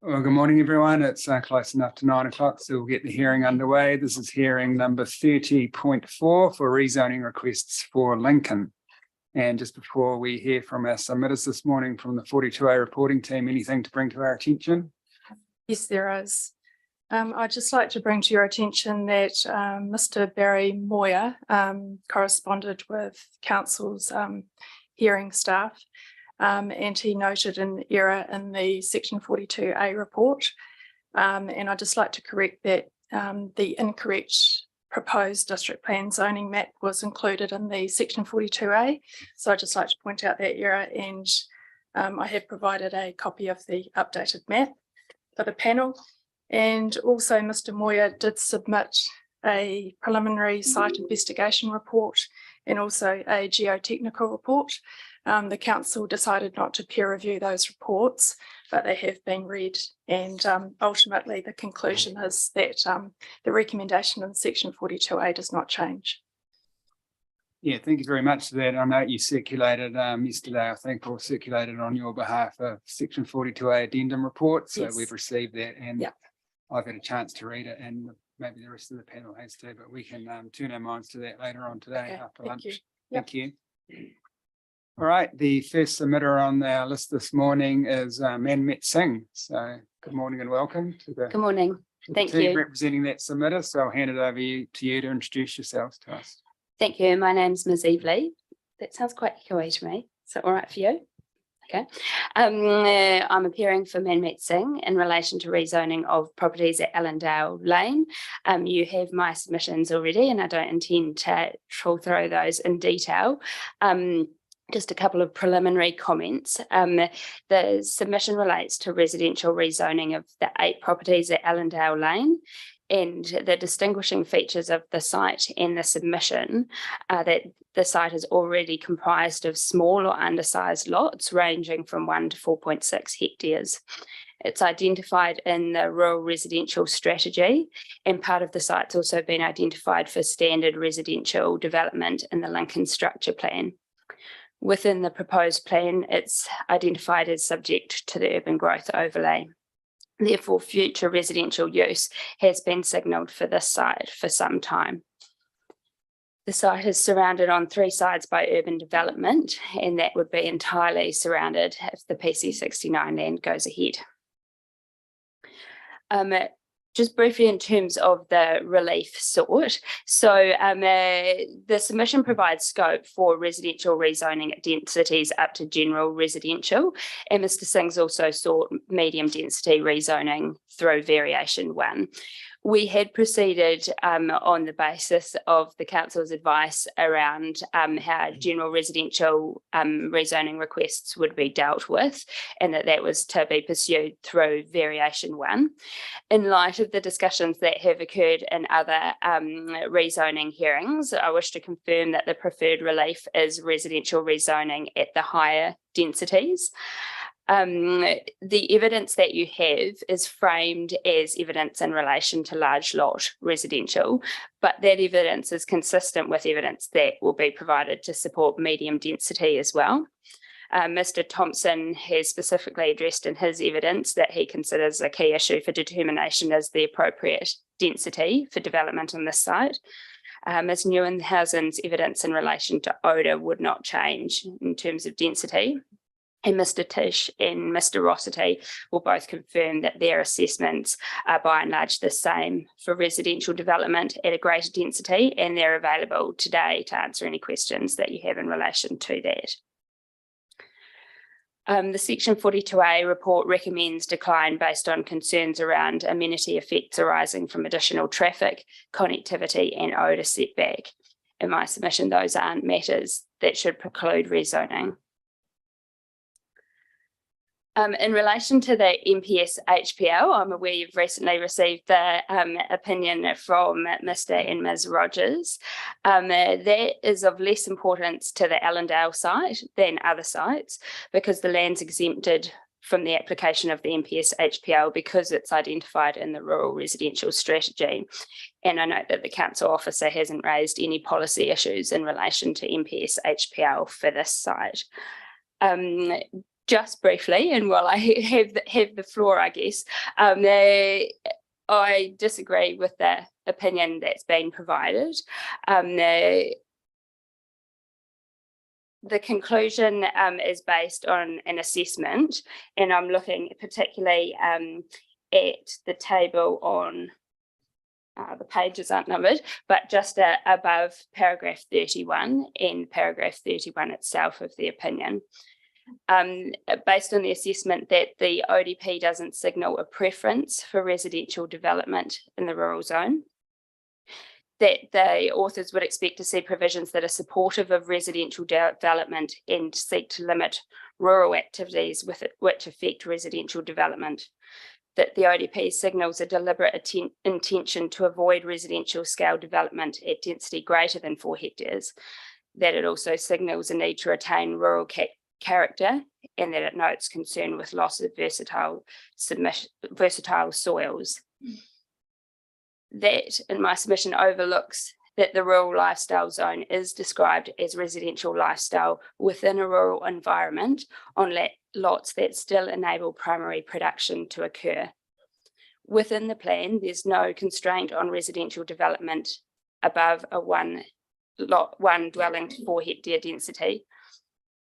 Well, good morning, everyone. It's close enough to 9 o'clock, so we'll get the hearing underway. This is hearing number 30.4 for rezoning requests for Lincoln. And just before we hear from our submitters this morning from the 42A reporting team, anything to bring to our attention? Yes, there is. I'd just like to bring to your attention that Mr. Barry Moyer corresponded with Council's hearing staff. And he noted an error in the section 42A report. And I'd just like to correct that the incorrect proposed district plan zoning map was included in the section 42A. So I'd just like to point out that error, and I have provided a copy of the updated map for the panel. And also Mr. Moyer did submit a preliminary site investigation report and also a geotechnical report. The council decided not to peer review those reports, but they have been read, and ultimately the conclusion is that the recommendation in section 42A does not change. Yeah, thank you very much for that. I know you circulated yesterday, I think, or circulated on your behalf a section 42A addendum report. So yes, we've received that, and yeah, I've had a chance to read it, and maybe the rest of the panel has too, but we can turn our minds to that later on today after lunch. Thank you. All right, the first submitter on our list this morning is Manmeet Singh. So good morning and welcome to the, good morning. Thank you. Representing that submitter. So I'll hand it over to you to introduce yourselves to us. Thank you. My name's Ms. Eve Lee. That sounds quite echoey to me. Is that all right for you? Okay. I'm appearing for Manmeet Singh in relation to rezoning of properties at Allendale Lane. You have my submissions already, and I don't intend to trawl through those in detail. Just a couple of preliminary comments. The submission relates to residential rezoning of the 8 properties at Allendale Lane, and the distinguishing features of the site and the submission are that the site is already comprised of small or undersized lots ranging from 1 to 4.6 hectares. It's identified in the rural residential strategy, and part of the site's also been identified for standard residential development in the Lincoln structure plan. Within the proposed plan, it's identified as subject to the urban growth overlay. Therefore, future residential use has been signalled for this site for some time. The site is surrounded on 3 sides by urban development, and that would be entirely surrounded if the PC69 land goes ahead. Just briefly in terms of the relief sought. So the submission provides scope for residential rezoning at densities up to general residential, and Mr. Singh's also sought medium density rezoning through variation 1. We had proceeded on the basis of the council's advice around how general residential rezoning requests would be dealt with, and that was to be pursued through variation 1. In light of the discussions that have occurred in other rezoning hearings, I wish to confirm that the preferred relief is residential rezoning at the higher densities. The evidence that you have is framed as evidence in relation to large lot residential, but that evidence is consistent with evidence that will be provided to support medium density as well. Mr. Thompson has specifically addressed in his evidence that he considers a key issue for determination as the appropriate density for development on this site. Ms. Neuenhausen's evidence in relation to odour would not change in terms of density. And Mr. Tish and Mr. Rossity will both confirm that their assessments are by and large the same for residential development at a greater density, and they're available today to answer any questions that you have in relation to that. The section 42A report recommends decline based on concerns around amenity effects arising from additional traffic, connectivity and odour setback. In my submission, those aren't matters that should preclude rezoning. In relation to the MPS HPL, I'm aware you've recently received the opinion from Mr. and Ms. Rogers. That is of less importance to the Allendale site than other sites because the land's exempted from the application of the MPS HPL because it's identified in the rural residential strategy. And I note that the council officer hasn't raised any policy issues in relation to MPS HPL for this site. just briefly, and while I have the floor, I guess, I disagree with the opinion that's been provided. The conclusion is based on an assessment, and I'm looking particularly at the table on the pages aren't numbered, but just above paragraph 31 and paragraph 31 itself of the opinion. Based on the assessment that the ODP doesn't signal a preference for residential development in the rural zone, that the authors would expect to see provisions that are supportive of residential development and seek to limit rural activities which affect residential development, that the ODP signals a deliberate intention to avoid residential scale development at density greater than 4 hectares, that it also signals a need to retain rural character, and that it notes concern with loss of versatile soils. That, in my submission, overlooks that the rural lifestyle zone is described as residential lifestyle within a rural environment on lots that still enable primary production to occur. Within the plan, there's no constraint on residential development above a one dwelling to 4 hectare density.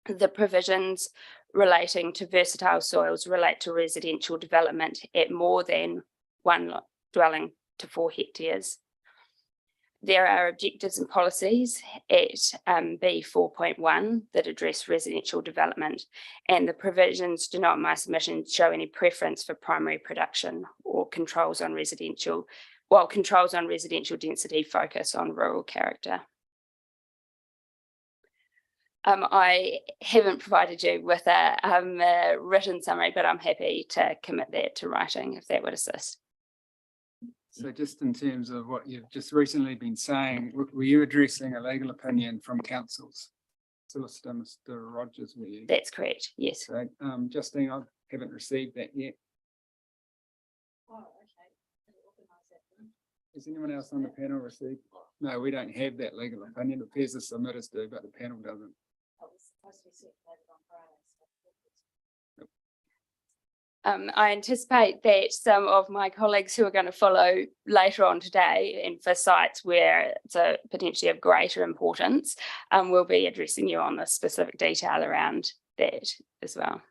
The provisions relating to versatile soils relate to residential development at more than 1 dwelling to 4 hectares. There are objectives and policies at B 4.1 that address residential development, and the provisions do not, in my submission, show any preference for primary production or controls on residential, while controls on residential density focus on rural character. I haven't provided you with a written summary, but I'm happy to commit that to writing if that would assist. So just in terms of what you've just recently been saying, were you addressing a legal opinion from councils? Solicitor Mr. Rogers, were you? That's correct, yes. So, Justine, I haven't received that yet. Oh, okay. Has anyone else on the panel received? No, we don't have that legal opinion. It appears the submitters do, but the panel doesn't. I anticipate that some of my colleagues who are going to follow later on today, and for sites where it's potentially of greater importance, will be addressing you on the specific detail around that as well.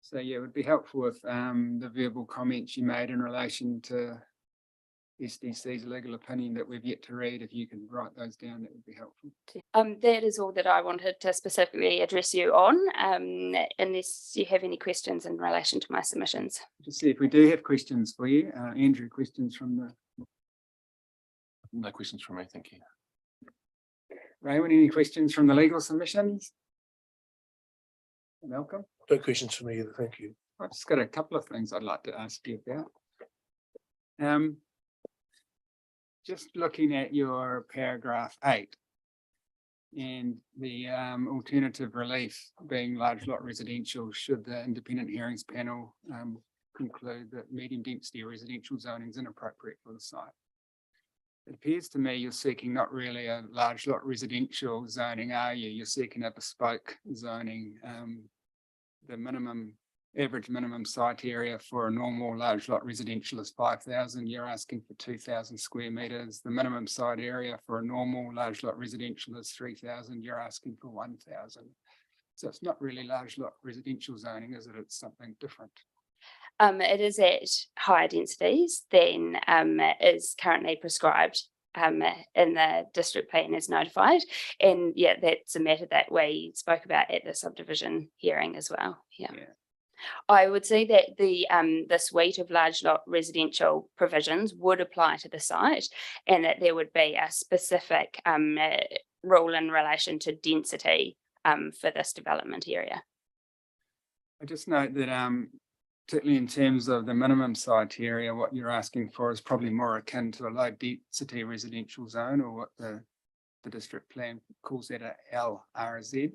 So yeah, it would be helpful if the verbal comments you made in relation to SDC's legal opinion that we've yet to read, if you can write those down, that would be helpful. That is all that I wanted to specifically address you on, unless you have any questions in relation to my submissions. Just see if we do have questions for you. Andrew, questions from the... No questions from me, thank you. Raymond, any questions from the legal submissions? Malcolm? No questions for me either, thank you. I've just got a couple of things I'd like to ask you about. Just looking at your paragraph 8 and the alternative relief being large lot residential, should the independent hearings panel conclude that medium density residential zoning is inappropriate for the site. It appears to me you're seeking not really a large lot residential zoning, are you? You're seeking a bespoke zoning. The average minimum site area for a normal large lot residential is 5,000. You're asking for 2,000 square meters. The minimum site area for a normal large lot residential is 3,000. You're asking for 1,000. So it's not really large lot residential zoning, is it? It's something different. It is at higher densities than is currently prescribed in the district plan as notified, and yeah, that's a matter that we spoke about at the subdivision hearing as well. Yeah. I would say that the suite of large lot residential provisions would apply to the site, and that there would be a specific rule in relation to density for this development area. I just note that particularly in terms of the minimum site area, what you're asking for is probably more akin to a low density residential zone, or what the district plan calls that a LRZ.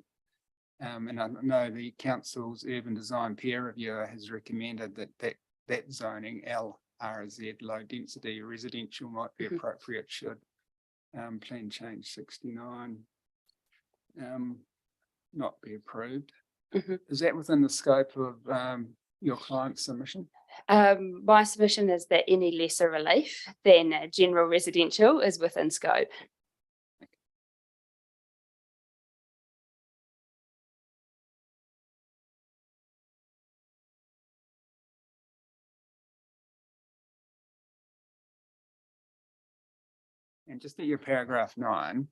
And I know the council's urban design peer reviewer has recommended that zoning LRZ, low density residential, might be appropriate should plan change 69 not be approved. Is that within the scope of your client's submission? My submission is that any lesser relief than general residential is within scope. And just at your paragraph 9,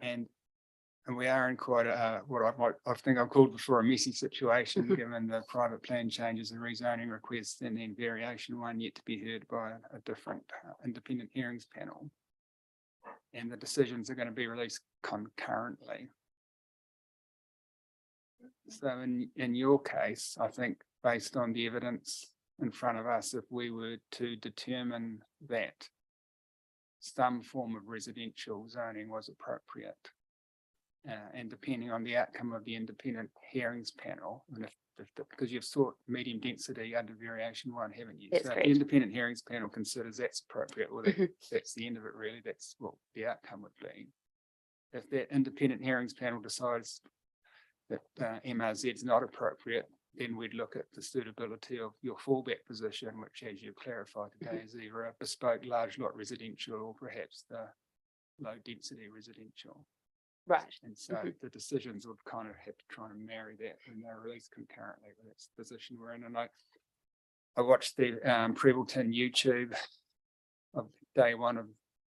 and we are in quite a, I think I've called before a messy situation, given the private plan changes and rezoning requests, and then variation 1 yet to be heard by a different independent hearings panel. And the decisions are going to be released concurrently. So in your case, I think based on the evidence in front of us, if we were to determine that some form of residential zoning was appropriate, and depending on the outcome of the independent hearings panel, and because you've sought medium density under variation 1, haven't you? That's So if correct. the independent hearings panel considers that's appropriate, well, that's the end of it, really. That's what the outcome would be. If that independent hearings panel decides that MRZ is not appropriate, then we'd look at the suitability of your fallback position, which, as you clarified today, is either a bespoke large lot residential or perhaps the low density residential. Right. And so the decisions would kind of have to try and marry that when they're released concurrently. But that's the position we're in. And I watched the Prebbleton YouTube of day one of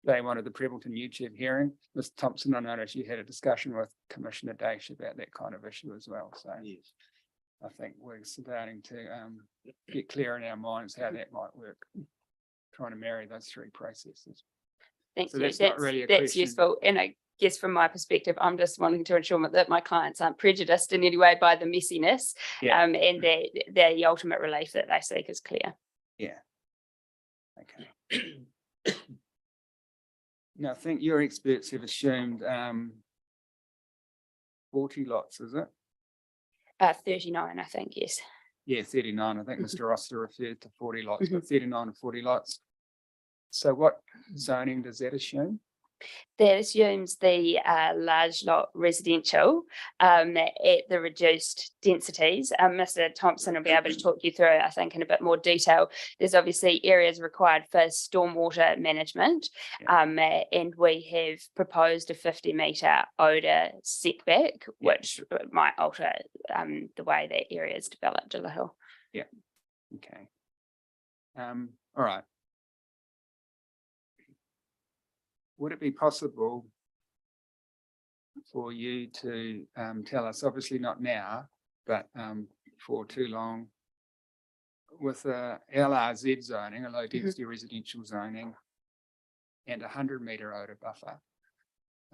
the Prebbleton YouTube hearing. Ms. Thompson, I noticed you had a discussion with Commissioner Dash about that kind of issue as well. So yes, I think we're starting to get clear in our minds how that might work, trying to marry those 3 processes. Thank So you. that's not really a That's question. useful. And I guess from my perspective, I'm just wanting to ensure that my clients aren't prejudiced in any way by the messiness, and that the ultimate relief that they seek is clear. Yeah. Okay. Now, I think your experts have assumed 40 lots, is it? 39, I think, yes. Yeah, 39. I think Mr. Roster referred to 40 lots, but 39 and 40 lots. So what zoning does that assume? That assumes the large lot residential at the reduced densities. Mr. Thompson will be able to talk you through, I think, in a bit more detail. There's obviously areas required for stormwater management, and we have proposed a 50-metre odour setback, which might alter the way that area is developed a little. Yeah. Okay. All right. Would it be possible for you to tell us, obviously not now, but for too long, with a LRZ zoning, a low density residential zoning, and 100-metre odour buffer?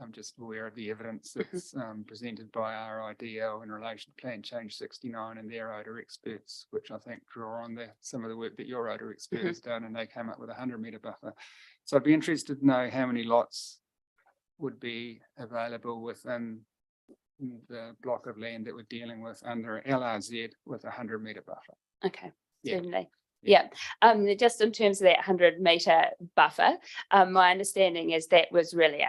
I'm just aware of the evidence that's presented by RIDL in relation to Plan Change 69 and their odour experts, which I think draw on some of the work that your odour expert has done, and they came up with a 100-metre buffer. So I'd be interested to know how many lots would be available within the block of land that we're dealing with under LRZ with a 100-metre buffer. Okay, Yeah. certainly. Yeah, just in terms of that 100-metre buffer, my understanding is that was really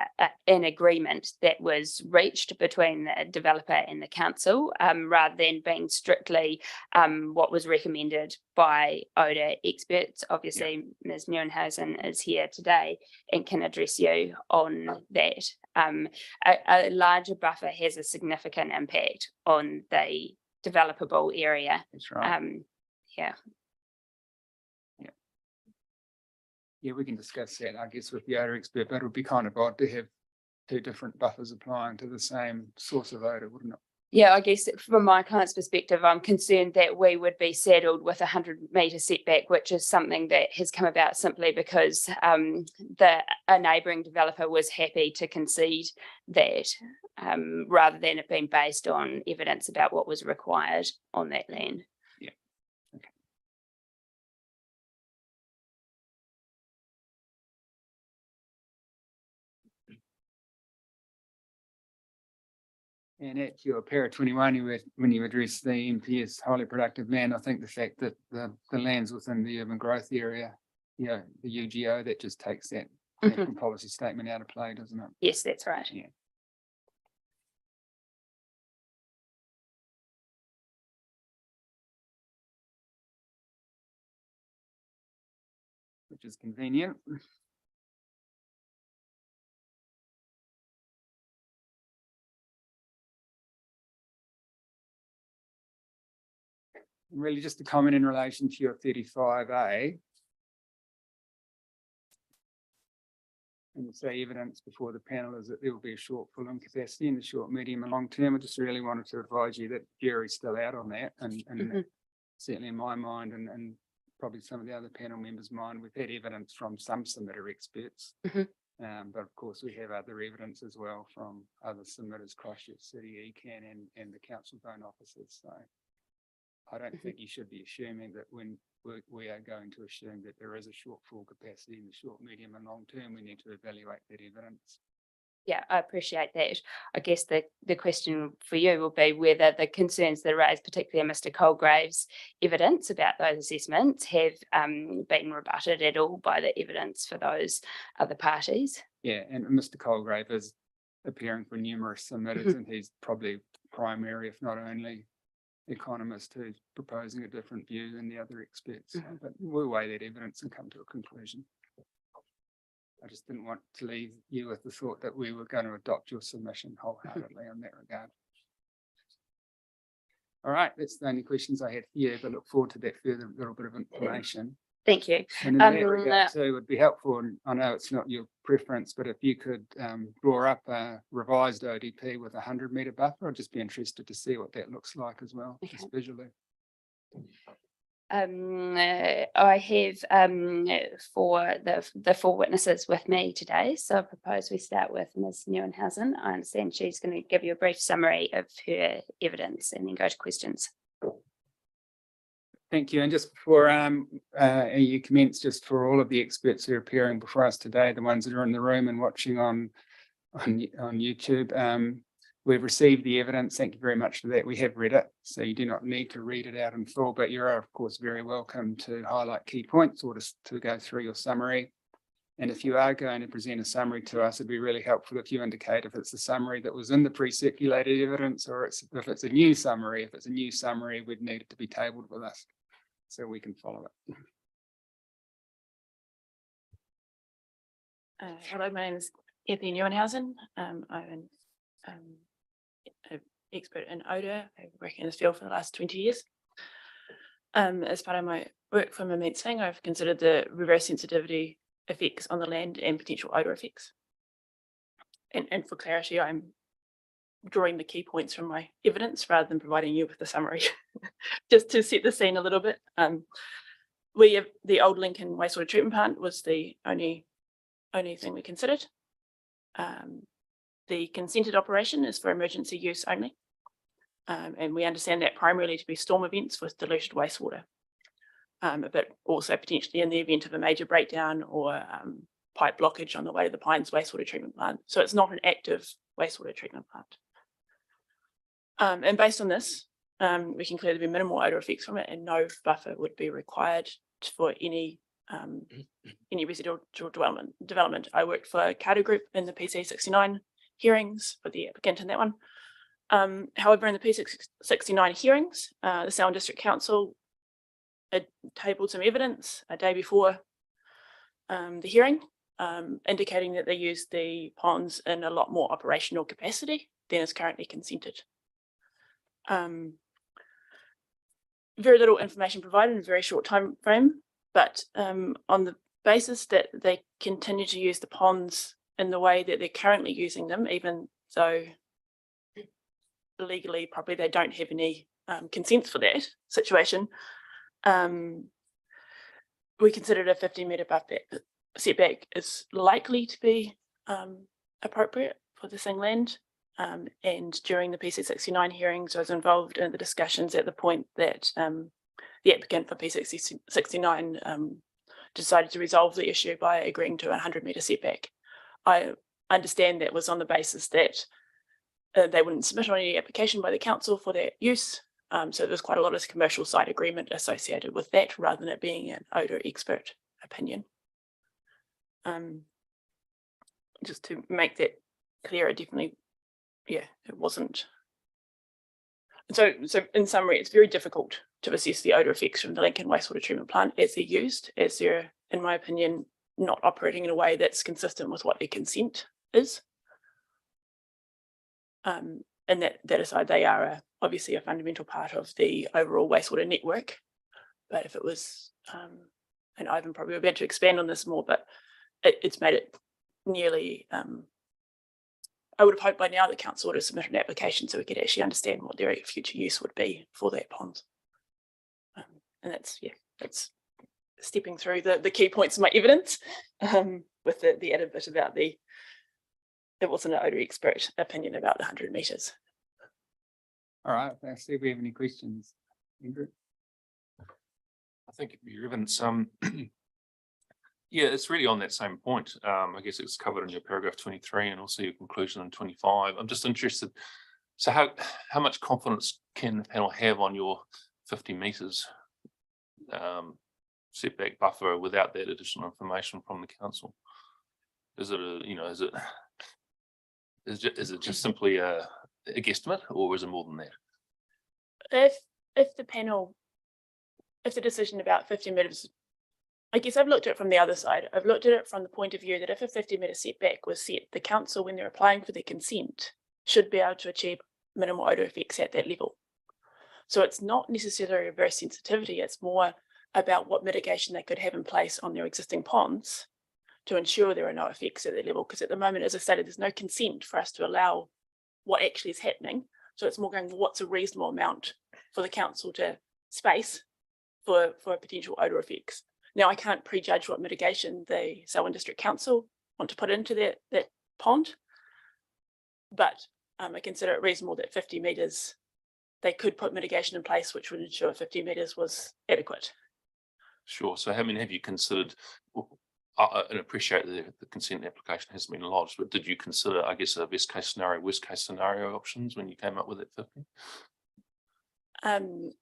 an agreement that was reached between the developer and the council, rather than being strictly what was recommended by odour experts. Obviously, Ms. Neuenhuizen is here today and can address you on that. A larger buffer has a significant impact on the developable area. That's right. Yeah. Yeah, we can discuss that, I guess, with the odour expert, but it would be kind of odd to have 2 different buffers applying to the same source of odour, wouldn't it? Yeah, I guess from my client's perspective, I'm concerned that we would be saddled with a 100-metre setback, which is something that has come about simply because a neighbouring developer was happy to concede that, rather than it being based on evidence about what was required on that land. Yeah. Okay. And at your para 21, when you address the MPS highly productive land, I think the fact that the land's within the urban growth area, the UGO, that just takes that national policy statement out of play, doesn't it? Yes, that's right. Yeah. is convenient. Really just a comment in relation to your 35A. And say evidence before the panel is that there will be a shortfall in capacity in the short, medium and long term. I just really wanted to advise you that Jerry's still out on that, and certainly in my mind and probably some of the other panel members' mind, we've had evidence from some submitter experts. But of course we have other evidence as well from other submitters, Christchurch City, ECAN and the council's own officers. So I don't think you should be assuming that when we are going to assume that there is a shortfall capacity in the short, medium and long term, we need to evaluate that evidence. Yeah, I appreciate that. I guess the question for you will be whether the concerns that raised, particularly Mr. Colgrave's evidence about those assessments, have been rebutted at all by the evidence for those other parties. Yeah, and Mr. Colgrave is appearing for numerous submitters, and he's probably primary, if not only, economist who's proposing a different view than the other experts. But we'll weigh that evidence and come to a conclusion. I just didn't want to leave you with the thought that we were going to adopt your submission wholeheartedly on that regard. All right, that's the only questions I had here, but look forward to that further little bit of information. Thank you. And in that regard too, it would be helpful, and I know it's not your preference, but if you could draw up a revised ODP with a 100-metre buffer, I'd just be interested to see what that looks like as well, just visually. I have for the four witnesses with me today, so I propose we start with Ms. Neuenhausen. I understand she's going to give you a brief summary of her evidence and then go to questions. Thank you. And just before you commence, just for all of the experts who are appearing before us today, the ones that are in the room and watching on YouTube, we've received the evidence. Thank you very much for that. We have read it, so you do not need to read it out in full, but you are, of course, very welcome to highlight key points or to go through your summary. And if you are going to present a summary to us, it'd be really helpful if you indicate if it's the summary that was in the pre-circulated evidence or if it's a new summary. If it's a new summary, we'd need it to be tabled with us so we can follow it. Hello, my name is Anthony Neuenhausen. I'm an expert in odour. I've been working in this field for the last 20 years. As part of my work from immencing, I've considered the reverse sensitivity effects on the land and potential odour effects. And for clarity, I'm drawing the key points from my evidence rather than providing you with the summary, just to set the scene a little bit. We have the old Lincoln wastewater treatment plant was the only thing we considered. The consented operation is for emergency use only. And we understand that primarily to be storm events with diluted wastewater, but also potentially in the event of a major breakdown or pipe blockage on the way to the Pines wastewater treatment plant. So it's not an active wastewater treatment plant. And based on this, we can clearly be minimal odour effects from it, and no buffer would be required for any residential development. I worked for Carter Group in the PC69 hearings for the applicant in that one. However, in the PC69 hearings, the Selwyn District Council had tabled some evidence a day before the hearing, indicating that they used the ponds in a lot more operational capacity than is currently consented. Very little information provided in a very short time frame, but on the basis that they continue to use the ponds in the way that they're currently using them, even though legally probably they don't have any consents for that situation, we considered a 50-metre buffer setback is likely to be appropriate for the same land. And during the PC69 hearings, I was involved in the discussions at the point that the applicant for PC69 decided to resolve the issue by agreeing to a 100-metre setback. I understand that was on the basis that they wouldn't submit on any application by the council for their use. So there's quite a lot of commercial side agreement associated with that rather than it being an odour expert opinion. Just to make that clear, it wasn't. So in summary, it's very difficult to assess the odour effects from the Lincoln wastewater treatment plant as they're used, as they're in my opinion, not operating in a way that's consistent with what their consent is. And that aside, they are obviously a fundamental part of the overall wastewater network. But if it was, and Ivan probably will be able to expand on this more, but it's made it nearly, I would have hoped by now the council would have submitted an application so we could actually understand what their future use would be for that pond. And that's stepping through the key points of my evidence, with the added bit about there wasn't an odor expert opinion about the 100 metres. All right, let's see if we have any questions. Ingrid? I think your evidence, yeah, it's really on that same point. I guess it's covered in your paragraph 23 and also your conclusion in 25. I'm just interested. So how much confidence can the panel have on your 50 metres setback buffer without that additional information from the council? Is it is it just simply a guesstimate, or is it more than that? If the decision about 50 metres, I guess I've looked at it from the other side. I've looked at it from the point of view that if a 50-metre setback was set, the council, when they're applying for their consent, should be able to achieve minimal odour effects at that level. So it's not necessarily a reverse sensitivity, it's more about what mitigation they could have in place on their existing ponds to ensure there are no effects at that level. Because at the moment, as I stated, there's no consent for us to allow what actually is happening. So it's more going, what's a reasonable amount for the council to space for potential odour effects. Now, I can't prejudge what mitigation the Selwyn District Council want to put into that pond, but I consider it reasonable that 50 metres, they could put mitigation in place which would ensure 50 metres was adequate. Sure. So, have you considered, and appreciate the consent application hasn't been lodged, but did you consider, I guess, a best case scenario, worst case scenario options when you came up with that 50?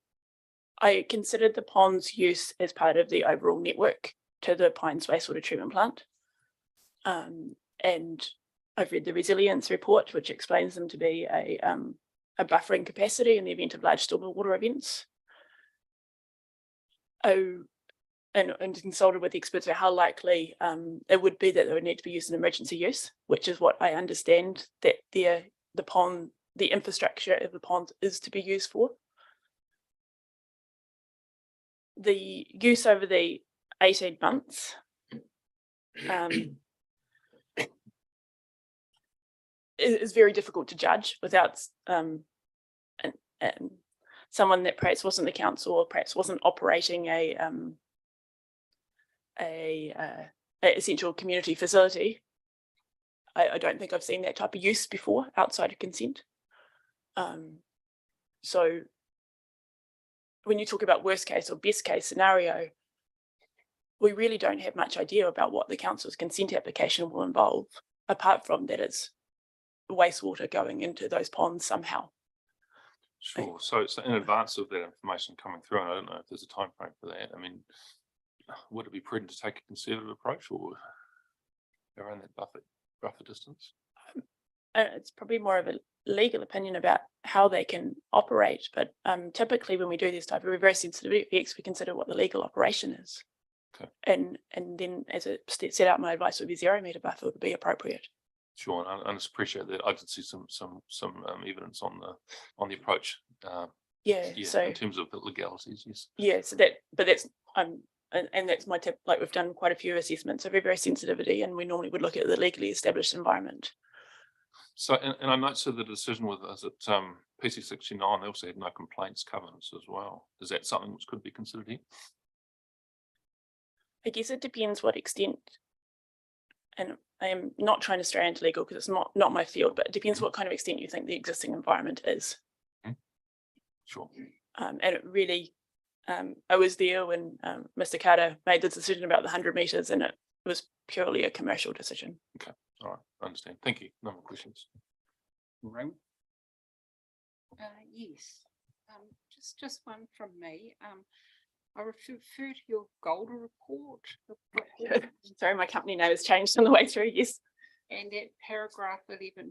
I considered the pond's use as part of the overall network to the Pines wastewater treatment plant. And I've read the resilience report, which explains them to be a buffering capacity in the event of large stormwater events. And consulted with experts about how likely it would be that they would need to be used in emergency use, which is what I understand that the infrastructure of the pond is to be used for. The use over the 18 months is very difficult to judge without someone that perhaps wasn't the council or perhaps wasn't operating a essential community facility. I don't think I've seen that type of use before outside of consent. So when you talk about worst case or best case scenario, we really don't have much idea about what the council's consent application will involve, apart from that it's wastewater going into those ponds somehow. Sure. So in advance of that information coming through, and I don't know if there's a time frame for that, I mean, would it be prudent to take a conservative approach or around that buffer distance? It's probably more of a legal opinion about how they can operate, but typically when we do this type of reverse sensitivity effects, we consider what the legal operation is. Okay. And then as it set out, my advice would be 0 metre buffer would be appropriate. Sure, and I just appreciate that. I did see some evidence on the approach. So in terms of the legalities, yes. Yeah, so that's and that's my tip. Like, we've done quite a few assessments of reverse sensitivity, and we normally would look at the legally established environment. So, and I note, so the decision with us at PC 69, they also had no complaints covenants as well. Is that something which could be considered here? I guess it depends what extent, and I am not trying to stray into legal because it's not my field, but it depends what kind of extent you think the existing environment is. Sure. And it really, I was there when Mr. Carter made the decision about the 100 metres, and it was purely a commercial decision. Okay, all right, I understand. Thank you. No more questions. Raymond? Yes, just one from me. I refer to your Golder report. Sorry, my company name has changed on the way through, yes. And at paragraph 11.4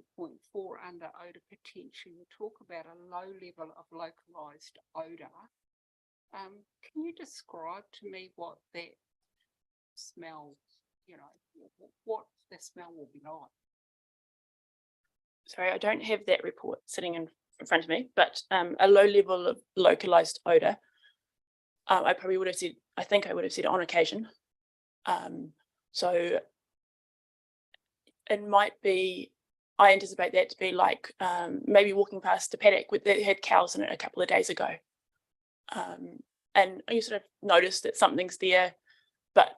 under odour potential, you talk about a low level of localised odour. Can you describe to me what that smell, you know, what the smell will be like? Sorry, I don't have that report sitting in front of me, but a low level of localized odor. I probably would have said, I think I would have said on occasion. So it might be, I anticipate that to be like maybe walking past a paddock that had cows in it a couple of days ago. And you sort of notice that something's there, but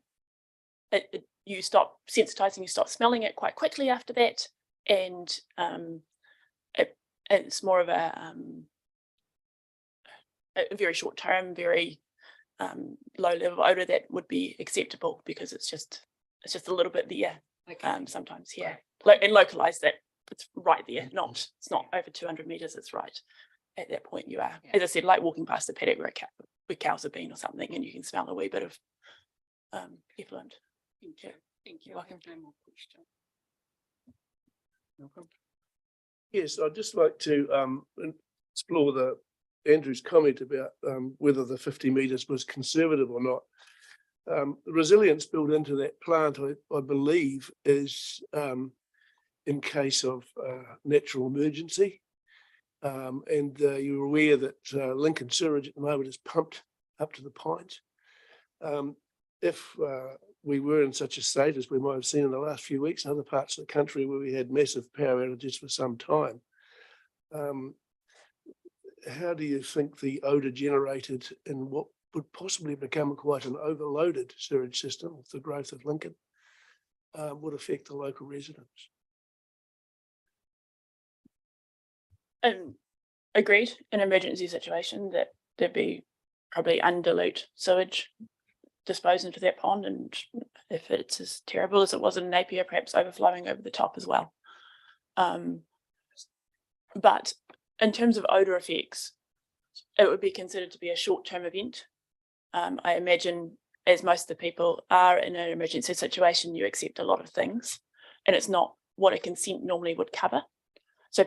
you stop sensitizing, you stop smelling it quite quickly after that. And it's more of a very short term, very low level odor that would be acceptable because it's just a little bit there. Okay. Sometimes, yeah, and localize that it's right there. It's not over 200 meters. It's right at that point. You are, as I said, like walking past a paddock where cows have been or something, and you can smell a wee bit of effluent. Thank you. Thank you. I have no more question. Welcome. Yes, I'd just like to explore Andrew's comment about whether the 50 metres was conservative or not. The resilience built into that plant, I believe, is in case of natural emergency. And you're aware that Lincoln sewage at the moment is pumped up to the pines. If we were in such a state as we might have seen in the last few weeks in other parts of the country where we had massive power outages for some time, how do you think the odour generated in what would possibly become quite an overloaded sewage system with the growth of Lincoln would affect the local residents? Agreed. In an emergency situation, that there'd be probably undilute sewage disposed into that pond, and if it's as terrible as it was in Napier, perhaps overflowing over the top as well. But in terms of odour effects, it would be considered to be a short-term event. I imagine, as most of the people are in an emergency situation, you accept a lot of things, and it's not what a consent normally would cover. So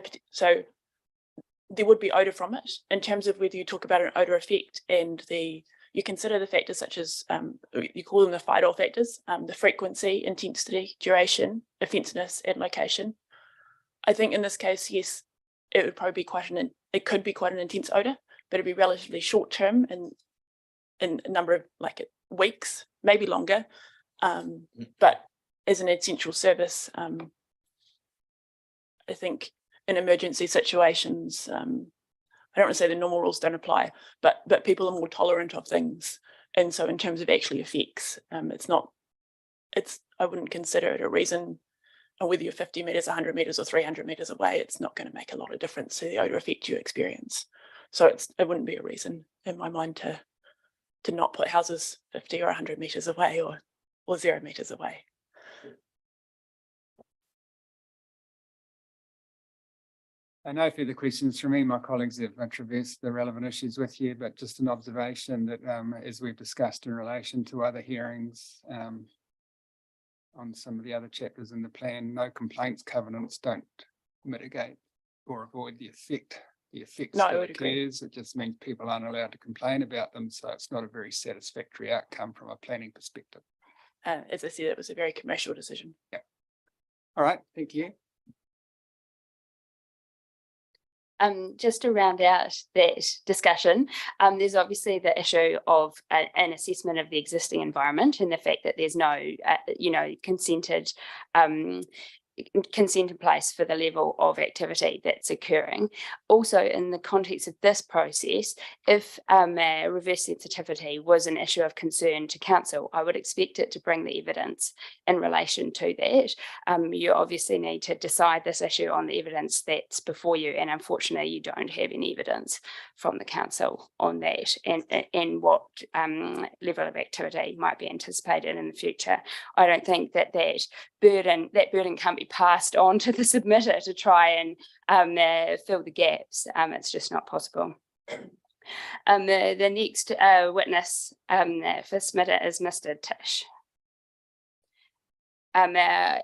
there would be odour from it. In terms of whether you talk about an odour effect and you consider the factors such as, you call them the FIDOL factors, the frequency, intensity, duration, offensiveness, and location. I think in this case, yes, it would probably be it could be quite an intense odour, but it'd be relatively short term and in a number of weeks, maybe longer. But as an essential service, I think in emergency situations, I don't want to say the normal rules don't apply, but people are more tolerant of things. And so in terms of actually effects, I wouldn't consider it a reason, or whether you're 50 meters, 100 meters or 300 meters away, it's not going to make a lot of difference to the odor effect you experience. So it wouldn't be a reason in my mind to not put houses 50 or 100 meters away or 0 meters away. No further questions from me. My colleagues have traversed the relevant issues with you, but just an observation that as we've discussed in relation to other hearings on some of the other chapters in the plan, no complaints covenants don't mitigate or avoid the effects that occurs. It just means people aren't allowed to complain about them. So it's not a very satisfactory outcome from a planning perspective. As I said, it was a very commercial decision. Yeah. All right. Thank you. Just to round out that discussion, there's obviously the issue of an assessment of the existing environment and the fact that there's no, consent in place for the level of activity that's occurring. Also, in the context of this process, if reverse sensitivity was an issue of concern to council, I would expect it to bring the evidence in relation to that. You obviously need to decide this issue on the evidence that's before you, and unfortunately you don't have any evidence from the council on that and what level of activity might be anticipated in the future. I don't think that burden can't be passed on to the submitter to try and fill the gaps. It's just not possible. The next witness for submitter is Mr. Tish.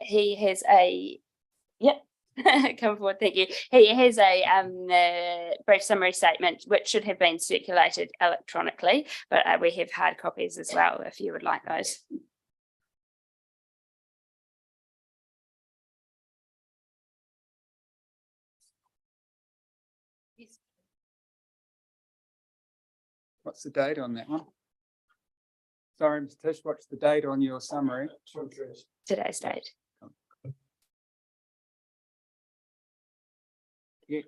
He has a, come forward, thank you. He has a brief summary statement which should have been circulated electronically, but we have hard copies as well if you would like those. Yes. What's the date on that one? Sorry, Mr. Tish, what's the date on your summary? Today's date. Yeah.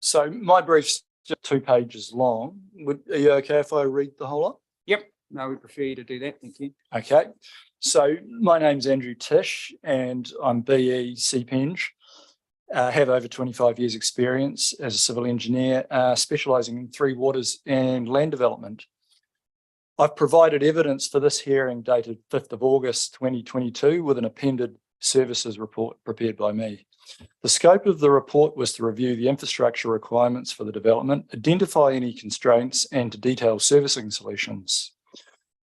So my brief's just 2 pages long. Are you okay if I read the whole lot? Yep. No, we prefer you to do that. Thank you. Okay. So my name's Andrew Tish and I'm BE CPeng. Have over 25 years experience as a civil engineer, specialising in 3 waters and land development. I've provided evidence for this hearing dated 5th of August 2022 with an appended services report prepared by me. The scope of the report was to review the infrastructure requirements for the development, identify any constraints, and to detail servicing solutions.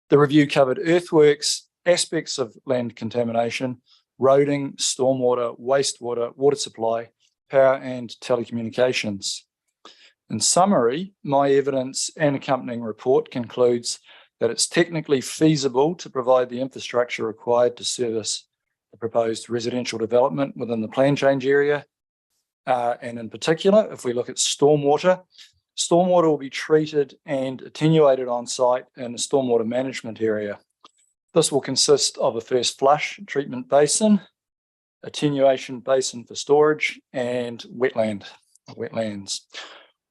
The review covered earthworks, aspects of land contamination, roading, stormwater, wastewater, water supply, power and telecommunications. In summary, my evidence and accompanying report concludes that it's technically feasible to provide the infrastructure required to service the proposed residential development within the plan change area. And in particular, if we look at stormwater, stormwater will be treated and attenuated on site in the stormwater management area. This will consist of a first flush treatment basin, attenuation basin for storage, and wetlands.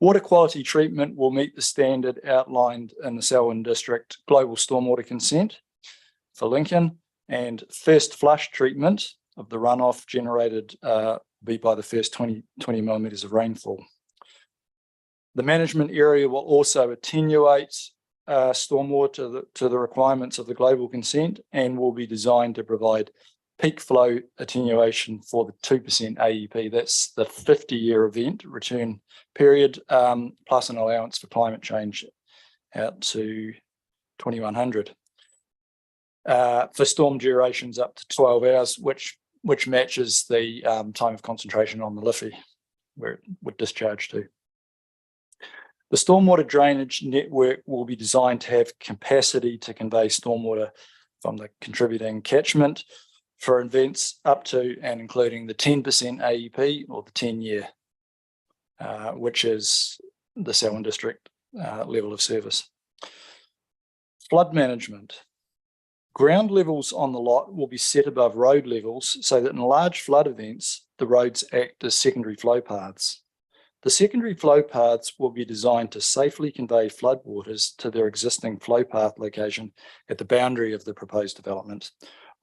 Water quality treatment will meet the standard outlined in the Selwyn District Global Stormwater Consent for Lincoln, and first flush treatment of the runoff generated be by the first 20 millimetres of rainfall. The management area will also attenuate stormwater to the requirements of the global consent and will be designed to provide peak flow attenuation for the 2% AEP. That's the 50-year event return period, plus an allowance for climate change out to 2100. For storm durations up to 12 hours, which matches the time of concentration on the Liffey, where it would discharge to. The stormwater drainage network will be designed to have capacity to convey stormwater from the contributing catchment for events up to and including the 10% AEP or the 10-year, which is the Selwyn District level of service. Flood management. Ground levels on the lot will be set above road levels so that in large flood events, the roads act as secondary flow paths. The secondary flow paths will be designed to safely convey floodwaters to their existing flow path location at the boundary of the proposed development,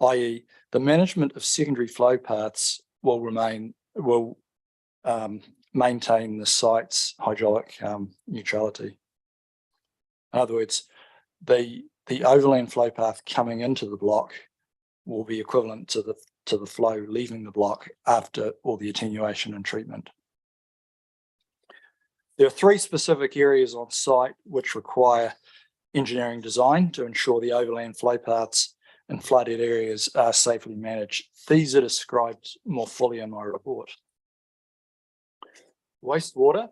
i.e. the management of secondary flow paths will maintain the site's hydraulic neutrality. In other words, the overland flow path coming into the block will be equivalent to the flow leaving the block after all the attenuation and treatment. There are 3 specific areas on site which require engineering design to ensure the overland flow paths and flooded areas are safely managed. These are described more fully in my report. Wastewater.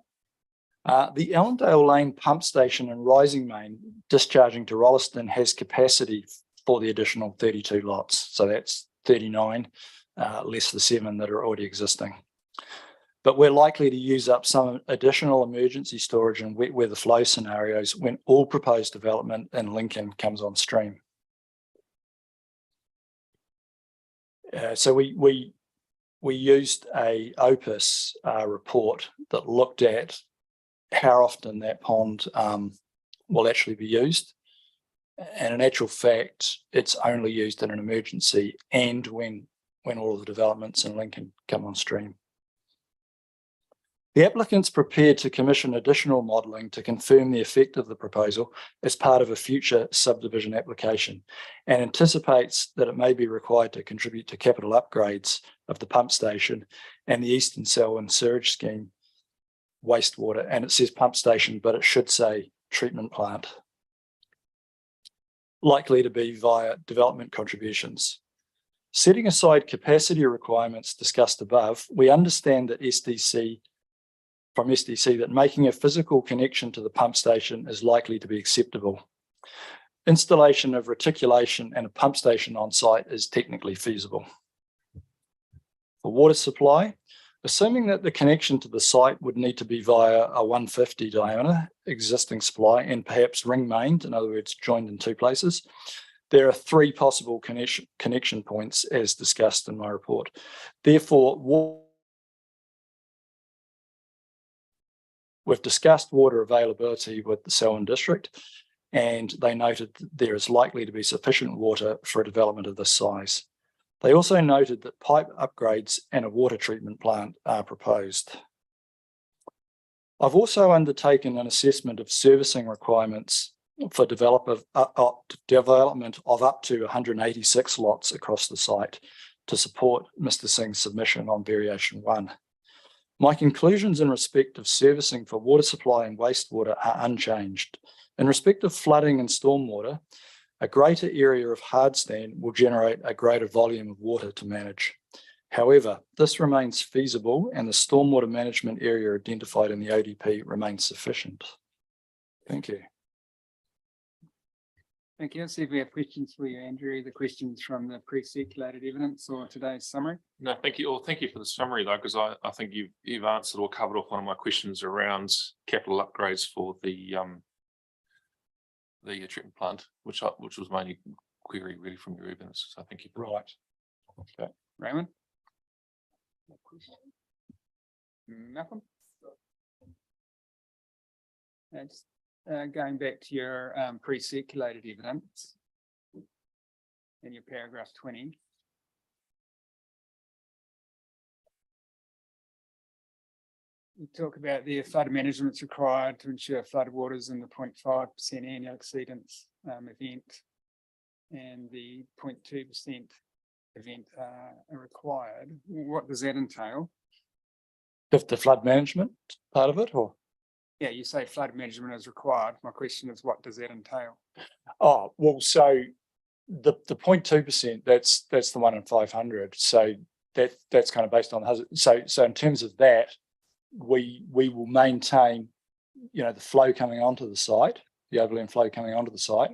The Allendale Lane pump station and rising main discharging to Rolleston has capacity for the additional 32 lots. So that's 39, less the 7 that are already existing. But we're likely to use up some additional emergency storage and wet weather flow scenarios when all proposed development in Lincoln comes on stream. So we used a Opus report that looked at how often that pond will actually be used. And in actual fact, it's only used in an emergency and when all of the developments in Lincoln come on stream. The applicant's prepared to commission additional modelling to confirm the effect of the proposal as part of a future subdivision application and anticipates that it may be required to contribute to capital upgrades of the pump station and the Eastern Selwyn Sewage Scheme wastewater. And it says pump station, but it should say treatment plant. Likely to be via development contributions. Setting aside capacity requirements discussed above, we understand that from SDC that making a physical connection to the pump station is likely to be acceptable. Installation of reticulation and a pump station on site is technically feasible. For water supply, assuming that the connection to the site would need to be via a 150 diameter existing supply and perhaps ring mained, in other words, joined in two places, there are three possible connection points as discussed in my report. Therefore, we've discussed water availability with the Selwyn district, and they noted that there is likely to be sufficient water for a development of this size. They also noted that pipe upgrades and a water treatment plant are proposed. I've also undertaken an assessment of servicing requirements for development of up to 186 lots across the site to support Mr. Singh's submission on variation 1. My conclusions in respect of servicing for water supply and wastewater are unchanged. In respect of flooding and stormwater, a greater area of hardstand will generate a greater volume of water to manage. However, this remains feasible and the stormwater management area identified in the ODP remains sufficient. Thank you. Thank you. See if we have questions for you, Andrew. The questions from the pre-circulated evidence or today's summary. No, thank you. Well, thank you for the summary though, because I think you've answered or covered off one of my questions around capital upgrades for the treatment plant, which was mainly query really from your evidence. So thank you for Right. Okay. Raymond? Malcolm? Just going back to your pre-circulated evidence in your paragraph 20. You talk about the flood management is required to ensure flood waters in the 0.5% annual exceedance event, and the 0.2% event are required. What does that entail? The flood management part of it, or? Yeah, you say flood management is required. My question is, what does that entail? Oh, well, so the 0.2%, that's the 1 in 500. So that's kind of based on hazard. So in terms of that, we will maintain, the flow coming onto the site, the overland flow coming onto the site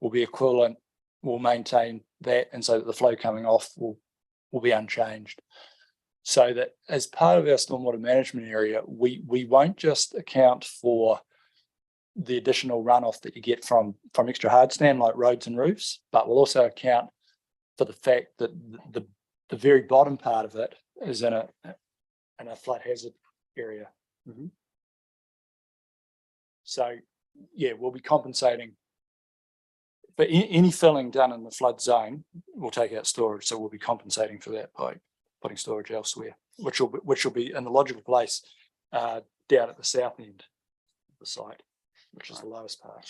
will be equivalent. We'll maintain that, and so that the flow coming off will be unchanged. So that as part of our stormwater management area, we won't just account for the additional runoff that you get from extra hardstand like roads and roofs, but we'll also account for the fact that the very bottom part of it is in a flood hazard area. Mm-hmm. So yeah, we'll be compensating for any filling done in the flood zone. We'll take out storage, so we'll be compensating for that by putting storage elsewhere, which will be in the logical place down at the south end of the site, which is the lowest part.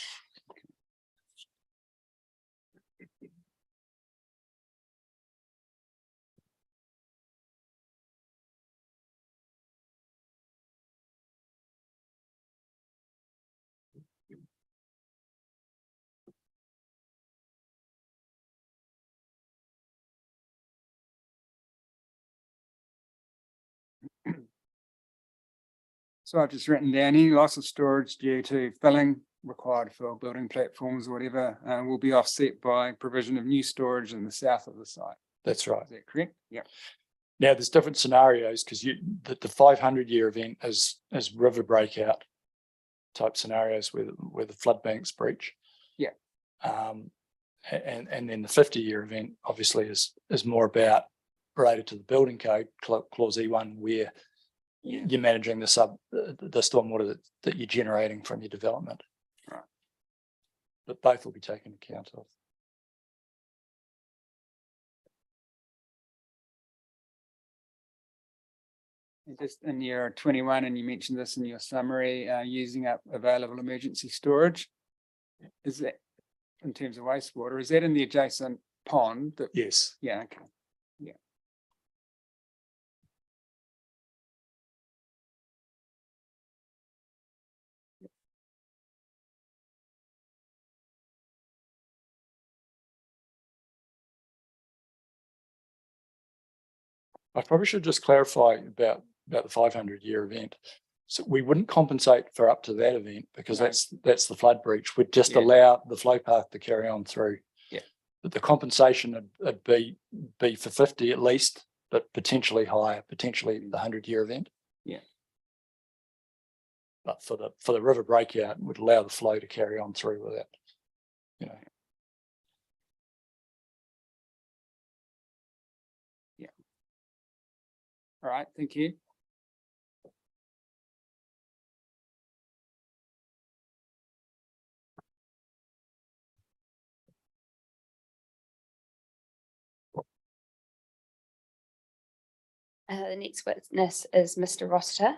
So I've just written down any loss of storage due to filling required for building platforms or whatever will be offset by provision of new storage in the south of the site. That's right. Is that correct? Yeah. Now there's different scenarios because the 500-year event is river breakout type scenarios where the flood banks breach. Yeah. And then the 50-year event obviously is more about related to the building code clause E1, where you're managing the stormwater that you're generating from your development. Right. But both will be taken account of. And just in year 21, and you mentioned this in your summary, using up available emergency storage. Is that in terms of wastewater? Is that in the adjacent pond? Yes. Yeah. Okay. Yeah. I probably should just clarify about the 500-year event. So we wouldn't compensate for up to that event because No. that's the flood breach. We'd just Yeah. allow the flow path to carry on through. Yeah. But the compensation would be for 50 at least, but potentially higher, potentially the 100-year event. Yeah. But for the river breakout, would allow the flow to carry on through with it. You know. Yeah. All right, thank you. The next witness is Mr. Rossiter.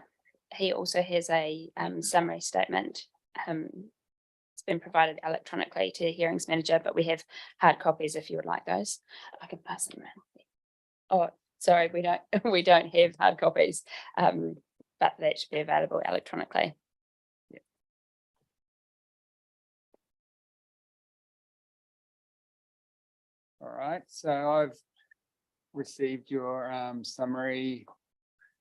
He also has a summary statement. It's been provided electronically to the hearings manager, but we have hard copies if you would like those. I can pass them around. Oh, sorry, we don't have hard copies, but that should be available electronically. All right, so I've received your summary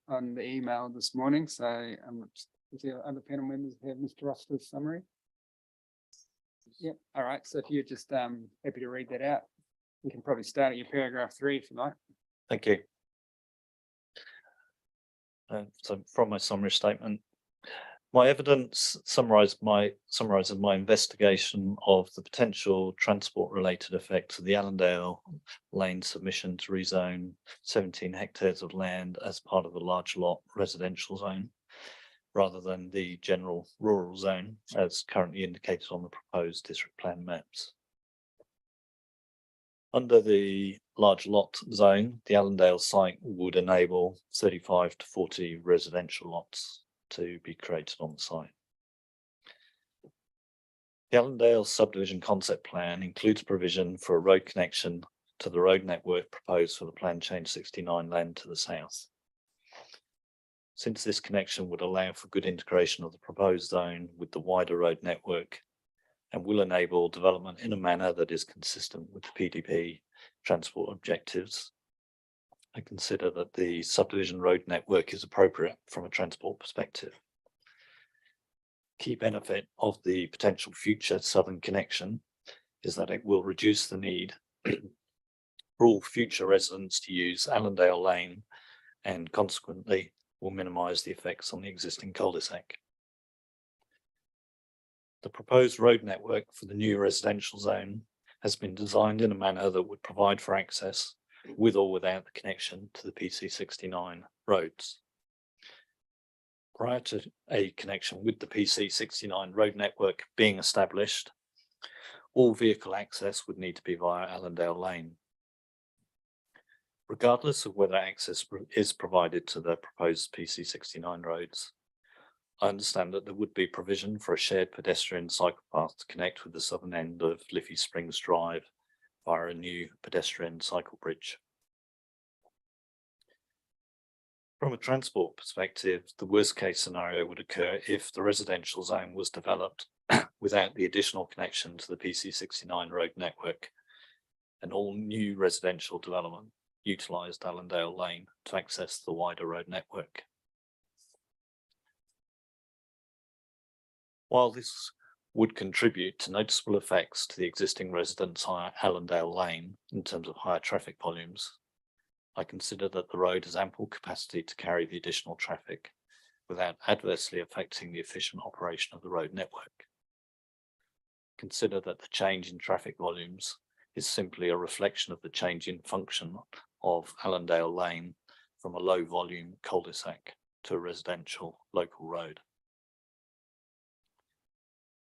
on the email this morning, so is there other panel members who have Mr. Rossiter's summary? Yeah, all right, so if you're just happy to read that out, you can probably start at your paragraph 3 if you like. Thank you. So from my summary statement, my evidence summarizes my investigation of the potential transport-related effects of the Allendale Lane submission to rezone 17 hectares of land as part of the large lot residential zone, rather than the general rural zone as currently indicated on the proposed district plan maps. Under the large lot zone, the Allendale site would enable 35 to 40 residential lots to be created on the site. The Allendale subdivision concept plan includes provision for a road connection to the road network proposed for the Plan Change 69 land to the south. Since this connection would allow for good integration of the proposed zone with the wider road network and will enable development in a manner that is consistent with the PDP transport objectives, I consider that the subdivision road network is appropriate from a transport perspective. Key benefit of the potential future southern connection is that it will reduce the need for all future residents to use Allendale Lane and consequently will minimise the effects on the existing cul-de-sac. The proposed road network for the new residential zone has been designed in a manner that would provide for access with or without the connection to the PC69 roads. Prior to a connection with the PC69 road network being established, all vehicle access would need to be via Allendale Lane. Regardless of whether access is provided to the proposed PC69 roads, I understand that there would be provision for a shared pedestrian cycle path to connect with the southern end of Liffey Springs Drive via a new pedestrian cycle bridge. From a transport perspective, the worst case scenario would occur if the residential zone was developed without the additional connection to the PC69 road network, and all new residential development utilised Allendale Lane to access the wider road network. While this would contribute to noticeable effects to the existing residents on Allendale Lane in terms of higher traffic volumes, I consider that the road has ample capacity to carry the additional traffic without adversely affecting the efficient operation of the road network. Consider that the change in traffic volumes is simply a reflection of the change in function of Allendale Lane from a low volume cul-de-sac to a residential local road.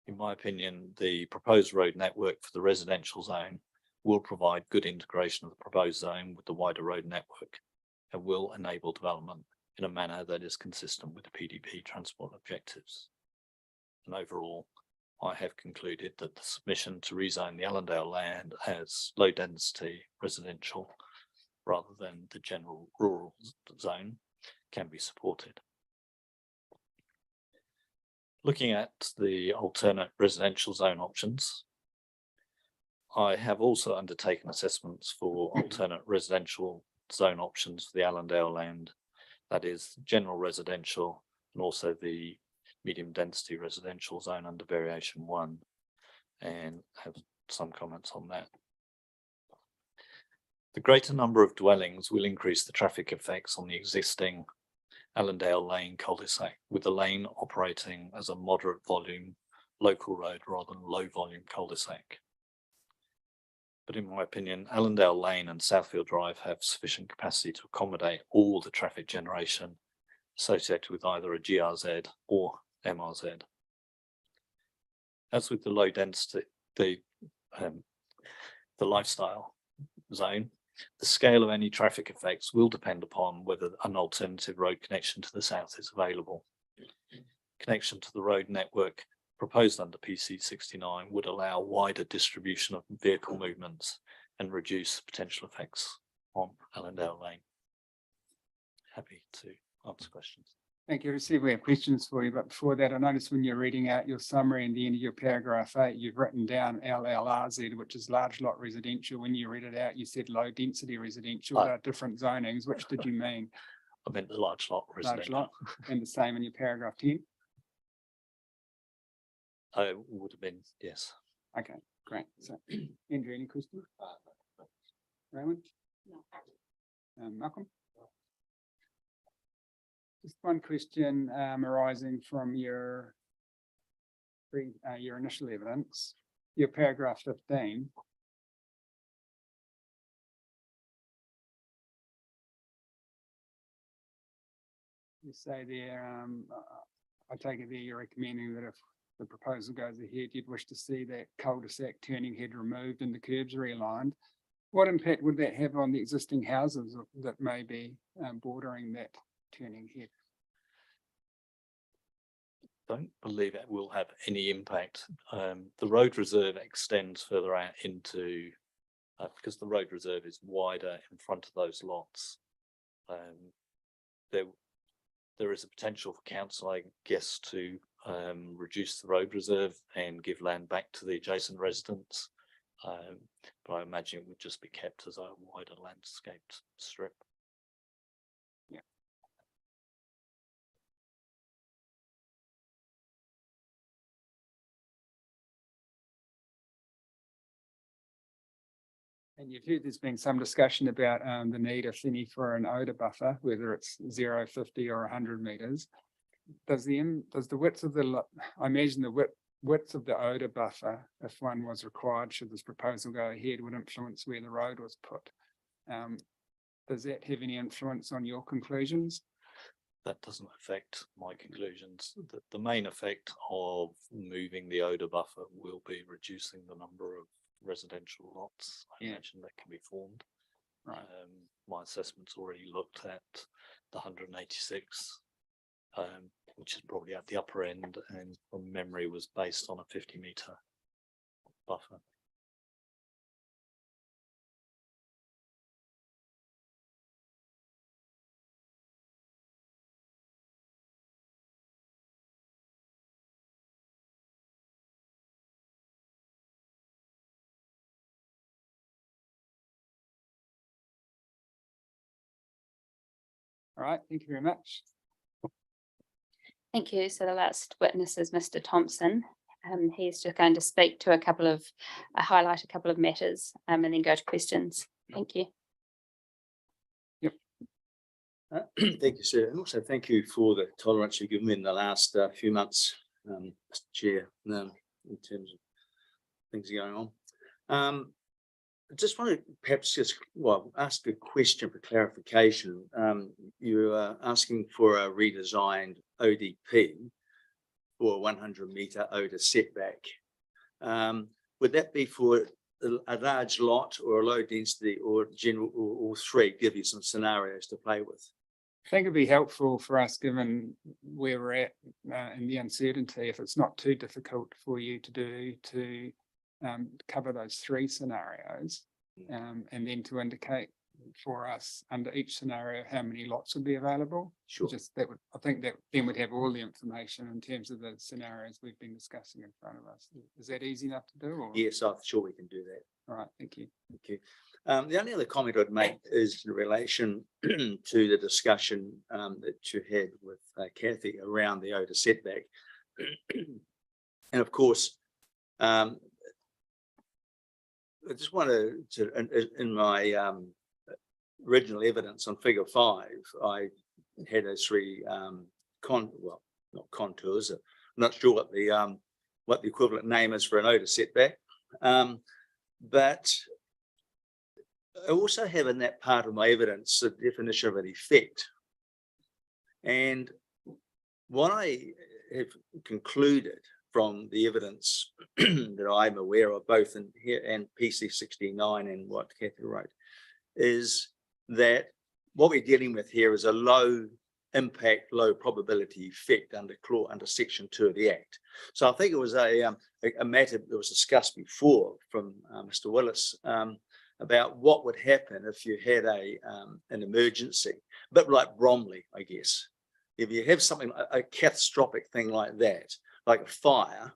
In my opinion, the proposed road network for the residential zone will provide good integration of the proposed zone with the wider road network and will enable development in a manner that is consistent with the PDP transport objectives. And overall, I have concluded that the submission to rezone the Allendale land as low density residential rather than the general rural zone can be supported. Looking at the alternate residential zone options, I have also undertaken assessments for alternate residential zone options for the Allendale land, that is general residential and also the medium density residential zone under variation 1, and have some comments on that. The greater number of dwellings will increase the traffic effects on the existing Allendale Lane cul-de-sac, with the lane operating as a moderate volume local road rather than low volume cul-de-sac. But in my opinion, Allendale Lane and Southfield Drive have sufficient capacity to accommodate all the traffic generation associated with either a GRZ or MRZ. As with the low density, the lifestyle zone, the scale of any traffic effects will depend upon whether an alternative road connection to the south is available. Connection to the road network proposed under PC 69 would allow wider distribution of vehicle movements and reduce potential effects on Allendale Lane. Happy to answer questions. Thank you. I see we have questions for you, but before that, I noticed when you're reading out your summary in the end of your paragraph 8, you've written down LLRZ, which is large lot residential. When you read it out, you said low density residential. There are different zonings. Which did you mean? I meant the large lot residential. Large lot, and the same in your paragraph 10? Would have been, yes. Okay, great. So, Andrew, any questions? Raymond? No. Malcolm? Just one question arising from your initial evidence, your paragraph 15. You say there, I take it there you're recommending that if the proposal goes ahead, you'd wish to see that cul-de-sac turning head removed and the curbs realigned. What impact would that have on the existing houses that may be bordering that turning head? Don't believe it will have any impact. The road reserve extends further out into, because the road reserve is wider in front of those lots. There is a potential for council, I guess, to reduce the road reserve and give land back to the adjacent residents. But I imagine it would just be kept as a wider landscaped strip. Yeah. And you've heard there's been some discussion about the need, if any, for an odour buffer, whether it's 0, 50 or 100 metres. Does the width of the, I imagine the width of the odour buffer, if one was required, should this proposal go ahead, would influence where the road was put. Does that have any influence on your conclusions? That doesn't affect my conclusions. The main effect of moving the odour buffer will be reducing the number of residential lots. I imagine that can be formed. Right. My assessment's already looked at the 186, which is probably at the upper end, and from memory was based on a 50-metre buffer. All right, thank you very much. Thank you. So the last witness is Mr. Thompson. He's just going to speak to highlight a couple of matters and then go to questions. Thank you. Yep. Thank you, sir. And also thank you for the tolerance you've given me in the last few months, Mr. Chair, in terms of things going on. I just want to perhaps ask a question for clarification. You are asking for a redesigned ODP for a 100-metre odour setback. Would that be for a large lot or a low density or general or three? Give you some scenarios to play with. I think it'd be helpful for us, given where we're at in the uncertainty, if it's not too difficult for you to do, to cover those three scenarios, and then to indicate for us under each scenario, how many lots would be available? Sure. Just that would, I think that then we'd have all the information in terms of the scenarios we've been discussing in front of us. Is that easy enough to do? Or? Yes, I'm sure we can do that. All right, thank you. Thank you. The only other comment I'd make is in relation to the discussion that you had with Kathy around the odour setback. And of course, I just wanted to, in my original evidence on figure 5, I had those 3 well, not contours. I'm not sure what the equivalent name is for an odour setback, but I also have in that part of my evidence the definition of an effect. And what I have concluded from the evidence that I'm aware of, both in here and PC 69 and what Kathy wrote, is that what we're dealing with here is a low impact, low probability effect under section 2 of the Act. So I think it was a matter that was discussed before from Mr. Willis about what would happen if you had an emergency, a bit like Bromley, I guess. If you have something, a catastrophic thing like that, like a fire,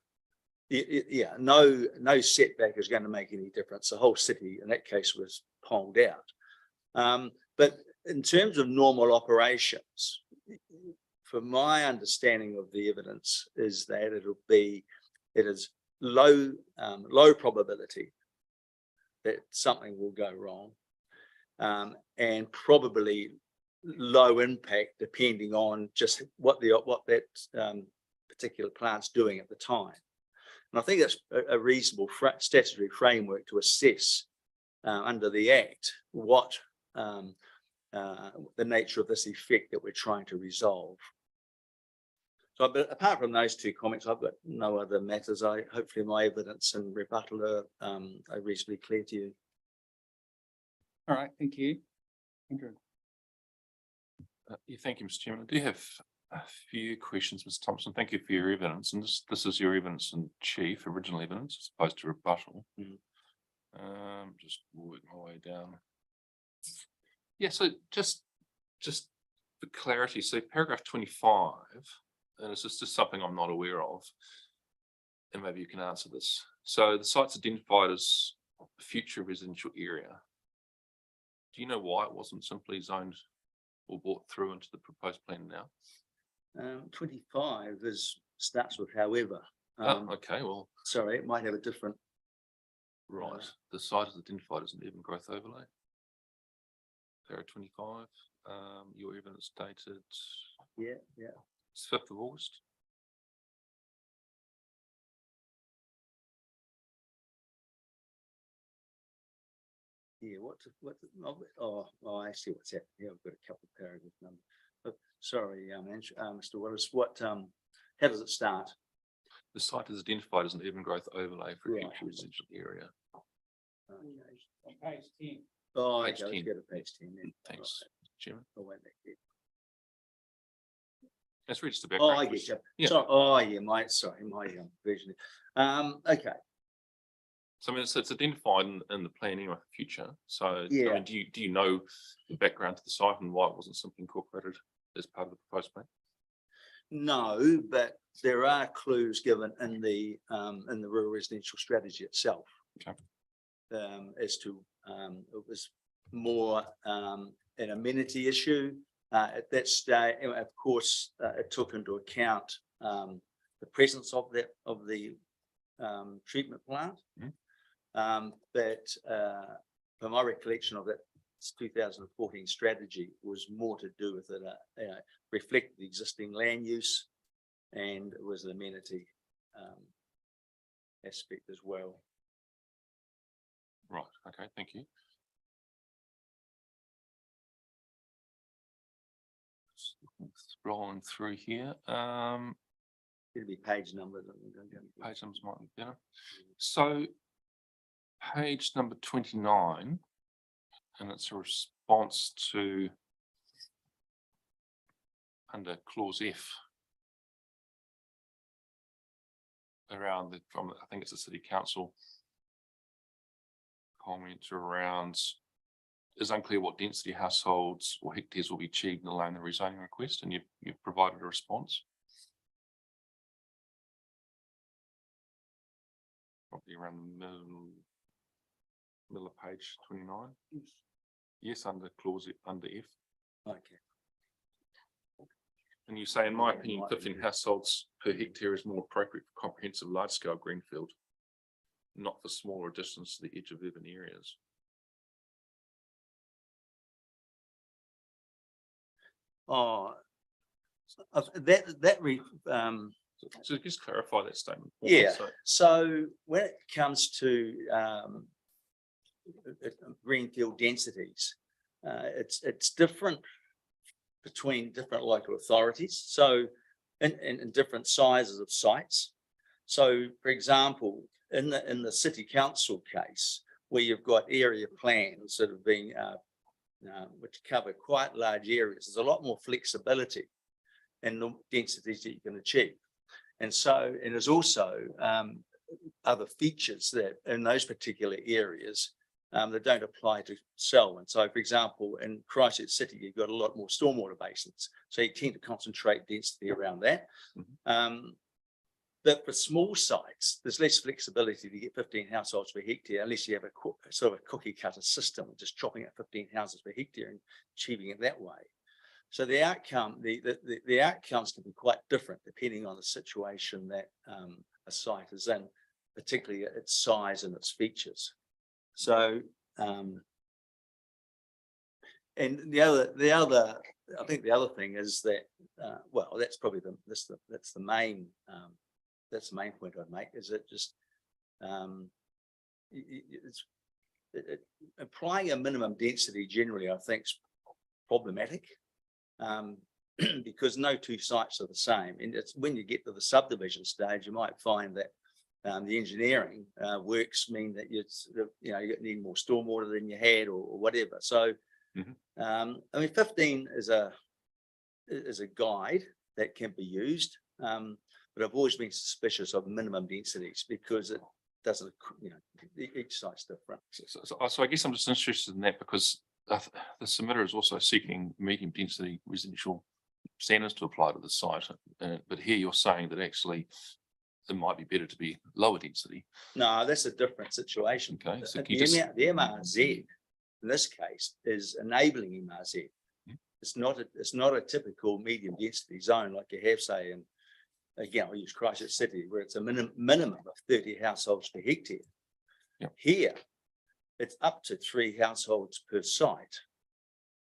yeah, no setback is going to make any difference. The whole city in that case was pulled out. But in terms of normal operations, from my understanding of the evidence, is that it is low probability that something will go wrong, and probably low impact depending on just what that particular plant's doing at the time. And I think that's a reasonable statutory framework to assess under the Act what the nature of this effect that we're trying to resolve. So, but apart from those 2 comments, I've got no other matters. Hopefully my evidence and rebuttal are reasonably clear to you. All right, thank you. Andrew. Yeah, thank you, Mr. Chairman. I do have a few questions, Ms. Thompson. Thank you for your evidence. And this is your evidence in chief, original evidence, as opposed to rebuttal. Just work my way down. Yeah, so just for clarity, so paragraph 25, and it's just something I'm not aware of, and maybe you can answer this. So the site's identified as a future residential area. Do you know why it wasn't simply zoned or brought through into the proposed plan now? 25 starts with however. Okay, well. Sorry, it might have a different. Right, the site is identified as an urban growth overlay. Paragraph 25, your evidence dated. Yeah. It's 5th of August. Yeah, I see what's happening here. I've got a couple of paragraph numbers. But sorry, Mr. Willis, how does it start? The site is identified as an urban growth overlay for a future residential area. Okay. On page 10. Oh, Page okay, 10. let's go to page 10 then. Thanks, Chairman. I'll wait back there. That's really just a Oh, background I get question. you. Yeah. Sorry, my version. Okay. So I mean, it's identified in the planning of the future. So Yeah. I mean, do you know the background to the site and why it wasn't simply incorporated as part of the proposed plan? No, but there are clues given in the rural residential strategy itself. Okay. As to it was more an amenity issue at that stage. Of course, it took into account the presence of the treatment plant. But from my recollection of that 2014 strategy was more to do with it, reflect the existing land use, and it was an amenity aspect as well. Right. Okay. Thank you. Scrolling through here. It'll be page numbers. Page numbers might be better. So page number 29, and it's a response to under clause F around I think it's the City Council comment around is unclear what density households or hectares will be achieved in allowing the rezoning request, and you've provided a response. Probably around the middle of page 29. Yes, under clause under F. Okay. And you say, in my opinion, 15 households per hectare is more appropriate for comprehensive large-scale greenfield, not for smaller additions to the edge of urban areas. Oh, So just clarify that statement. yeah. So, So when it comes to greenfield densities, it's different between different local authorities. So in different sizes of sites. So, for example, in the city council case, where you've got area plans that have been which cover quite large areas, there's a lot more flexibility in the densities that you can achieve. And so, and there's also other features that in those particular areas that don't apply to Selwyn. So, for example, in Christchurch City, you've got a lot more stormwater basins. So you tend to concentrate density around that. But for small sites, there's less flexibility to get 15 households per hectare unless you have a sort of a cookie cutter system, just chopping out 15 houses per hectare and achieving it that way. So the outcome, the outcomes can be quite different depending on the situation that a site is in, particularly its size and its features. So, and I think the other thing is that, well, that's probably that's the main point I'd make, is it just applying a minimum density generally, I think, is problematic. Because no two sites are the same, and it's when you get to the subdivision stage, you might find that the engineering works mean that you need more stormwater than you had, or whatever. So, I mean, 15 is a guide that can be used, but I've always been suspicious of minimum densities because it doesn't, each site's different. So I guess I'm just interested in that because the submitter is also seeking medium density residential standards to apply to the site, but here you're saying that actually it might be better to be lower density. No, that's a different situation. Okay, so the MRZ in this case is enabling MRZ. It's not a typical medium density zone like you have, say, in, again, I'll use Christchurch City, where it's a minimum of 30 households per hectare. Yep. Here, it's up to 3 households per site,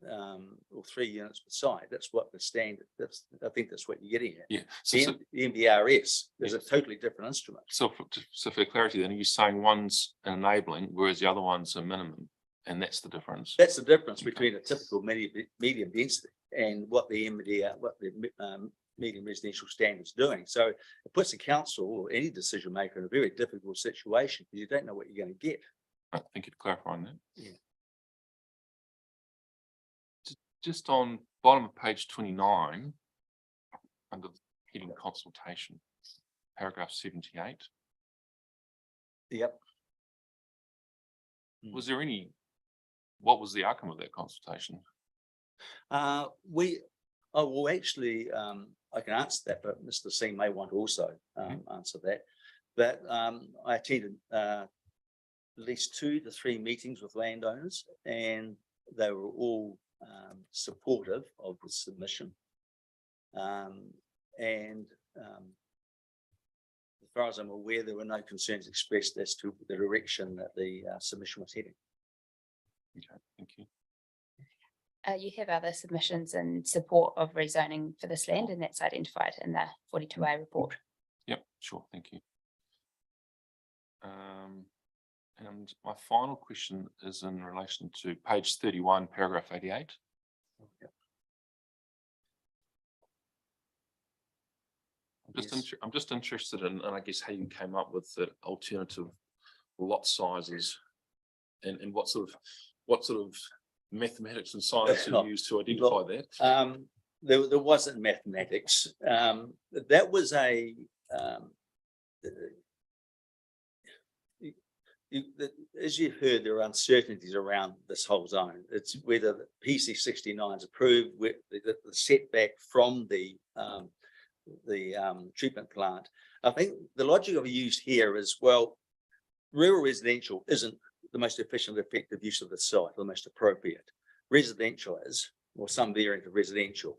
or 3 units per site. That's what the standard, I think that's what you're getting at. Yeah. The MBRS is a totally different instrument. So for clarity, then, are you saying one's enabling, whereas the other one's a minimum, and that's the difference? That's the difference between a typical medium density and what the medium residential standards doing. So it puts the council or any decision maker in a very difficult situation because you don't know what you're going to get. I think you'd clarify on that. Yeah. Just on bottom of page 29, under the heading consultation, paragraph 78. Yep. Was there what was the outcome of that consultation? Well, actually, I can answer that, but Mr. Singh may want to also answer that. But I attended at least 2 to 3 meetings with landowners, and they were all supportive of the submission. And as far as I'm aware, there were no concerns expressed as to the direction that the submission was heading. Okay, thank you. You have other submissions in support of rezoning for this land, and that's identified in the 42A report. Yep, sure, thank you. And my final question is in relation to page 31, paragraph 88. Yep. I'm just interested in, and I guess how you came up with the alternative lot sizes, and what sort of mathematics and science you used to identify that. There wasn't mathematics. That was as you've heard, there are uncertainties around this whole zone. It's whether the PC 69 is approved, with the setback from the treatment plant. I think the logic I've used here is, well, rural residential isn't the most efficient, effective use of the site, the most appropriate. Residential is, or some variant of residential.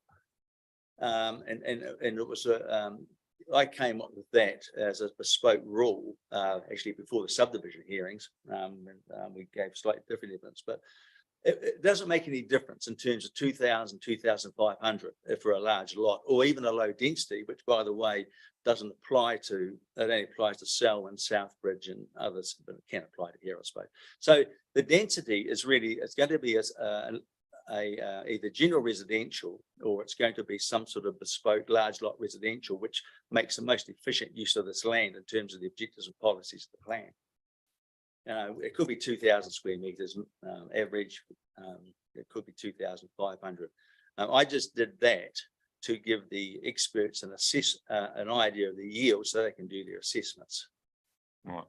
And it was I came up with that as a bespoke rule, actually before the subdivision hearings. We gave slightly different evidence, but it doesn't make any difference in terms of 2,000, 2,500 for a large lot, or even a low density, which, by the way, doesn't apply to, it only applies to Selwyn, Southbridge and others, but it can apply to here, I suppose. So the density is really, it's going to be either general residential, or it's going to be some sort of bespoke large lot residential, which makes the most efficient use of this land in terms of the objectives and policies of the plan. It could be 2,000 square meters average. It could be 2,500. I just did that to give the experts an idea of the yield so they can do their assessments. Right.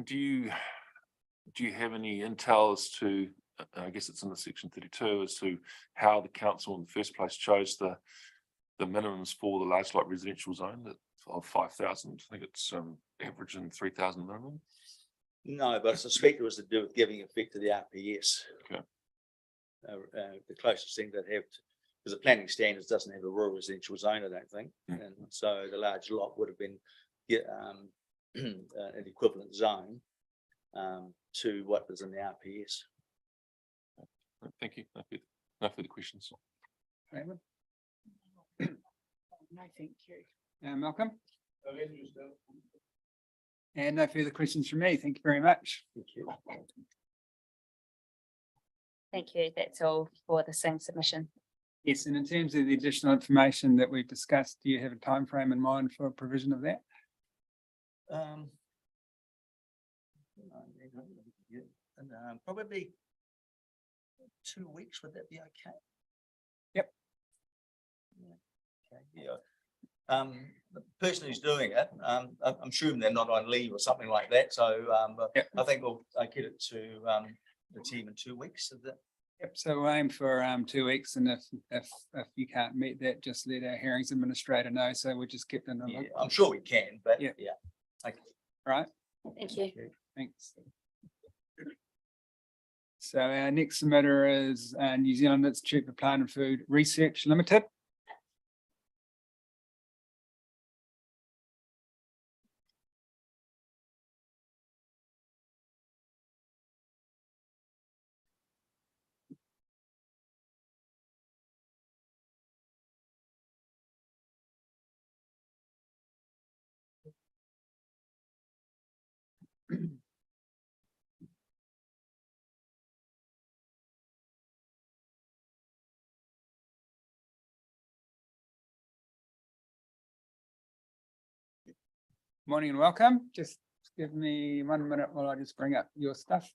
Do you have any intel as to, I guess it's in the section 32, as to how the council in the first place chose the minimums for the large lot residential zone of 5,000? I think it's average and 3,000 minimum. No, but I suspect it was to do with giving effect to the RPS. Okay. The closest thing that have, because the planning standards doesn't have a rural residential zone, I don't think, and so the large lot would have been an equivalent zone to what was in the RPS. Thank you. No further questions. Raymond? No, thank you. Malcolm? And no further questions from me. Thank you very much. Thank you. Thank you. That's all for the same submission. Yes, and in terms of the additional information that we've discussed, do you have a time frame in mind for provision of that? Probably 2 weeks. Would that be okay? Yep. Okay. Yeah. The person who's doing it, I'm sure they're not on leave or something like that. So yep. I think we'll get it to the team in 2 weeks. Is that? Yep. So we'll aim for 2 weeks, and if you can't meet that, just let our hearings administrator know. So we just kept in the loop. I'm sure we can, but yeah. Okay. Right. Thank you. Thanks. So our next submitter is New Zealand Institute for Plant and Food Research Limited. Morning and welcome. Just give me 1 minute while I just bring up your stuff.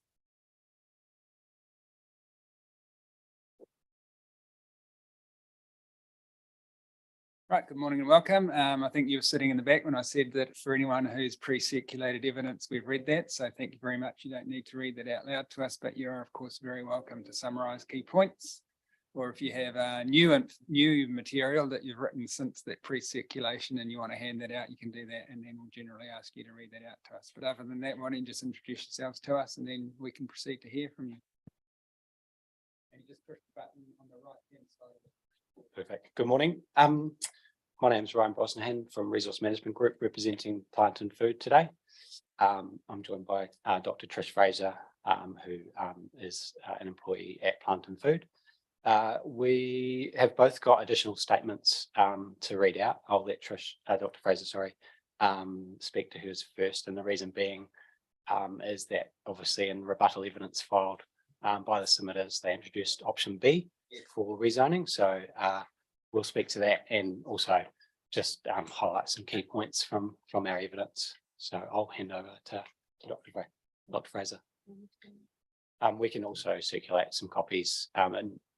Right, good morning and welcome. I think you were sitting in the back when I said that for anyone who's pre-circulated evidence, we've read that. So thank you very much. You don't need to read that out loud to us, but you're of course very welcome to summarise key points. Or if you have new material that you've written since that pre-circulation and you want to hand that out, you can do that, and then we'll generally ask you to read that out to us. But other than that, why don't you just introduce yourselves to us, and then we can proceed to hear from you. And you just push the button on the right-hand side. Perfect. Good morning. My name is Ryan Brosnahan from Resource Management Group, representing Plant and Food today. I'm joined by Dr. Trish Fraser, who is an employee at Plant and Food. We have both got additional statements to read out. I'll let Trish, Dr. Fraser, speak to hers first. And the reason being is that obviously in rebuttal evidence filed by the submitters, they introduced option B for rezoning. So we'll speak to that and also just highlight some key points from our evidence. So I'll hand over to Dr. Fraser. We can also circulate some copies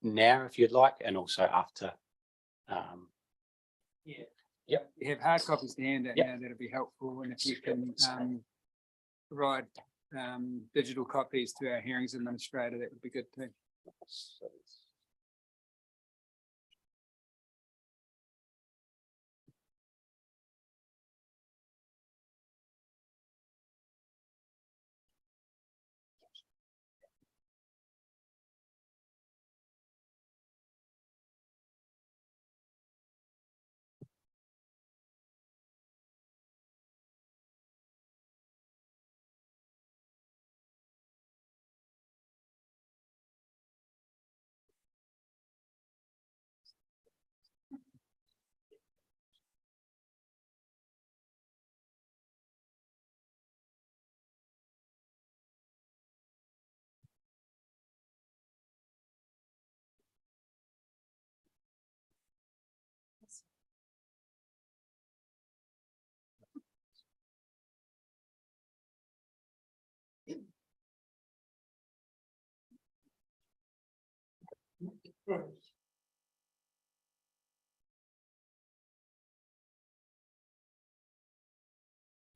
now if you'd like, and also after. Yep. You have hard copies to hand out Yep. now, that'd be helpful, and if you can provide digital copies to our hearings administrator, that would be good too.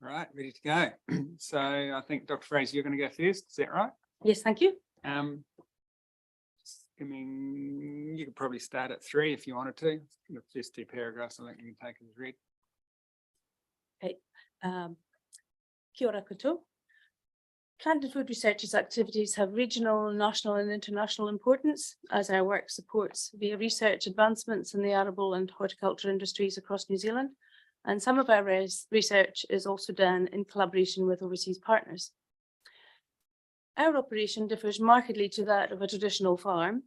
Right, ready to go. So I think Dr. Fraser, you're going to go first. Is that right? Yes, thank you. You could probably start at 3 if you wanted to. The first 2 paragraphs, I think you can take as read. Kia ora koutou. Plant and food researchers' activities have regional, national and international importance as our work supports via research advancements in the arable and horticulture industries across New Zealand. And some of our research is also done in collaboration with overseas partners. Our operation differs markedly to that of a traditional farm,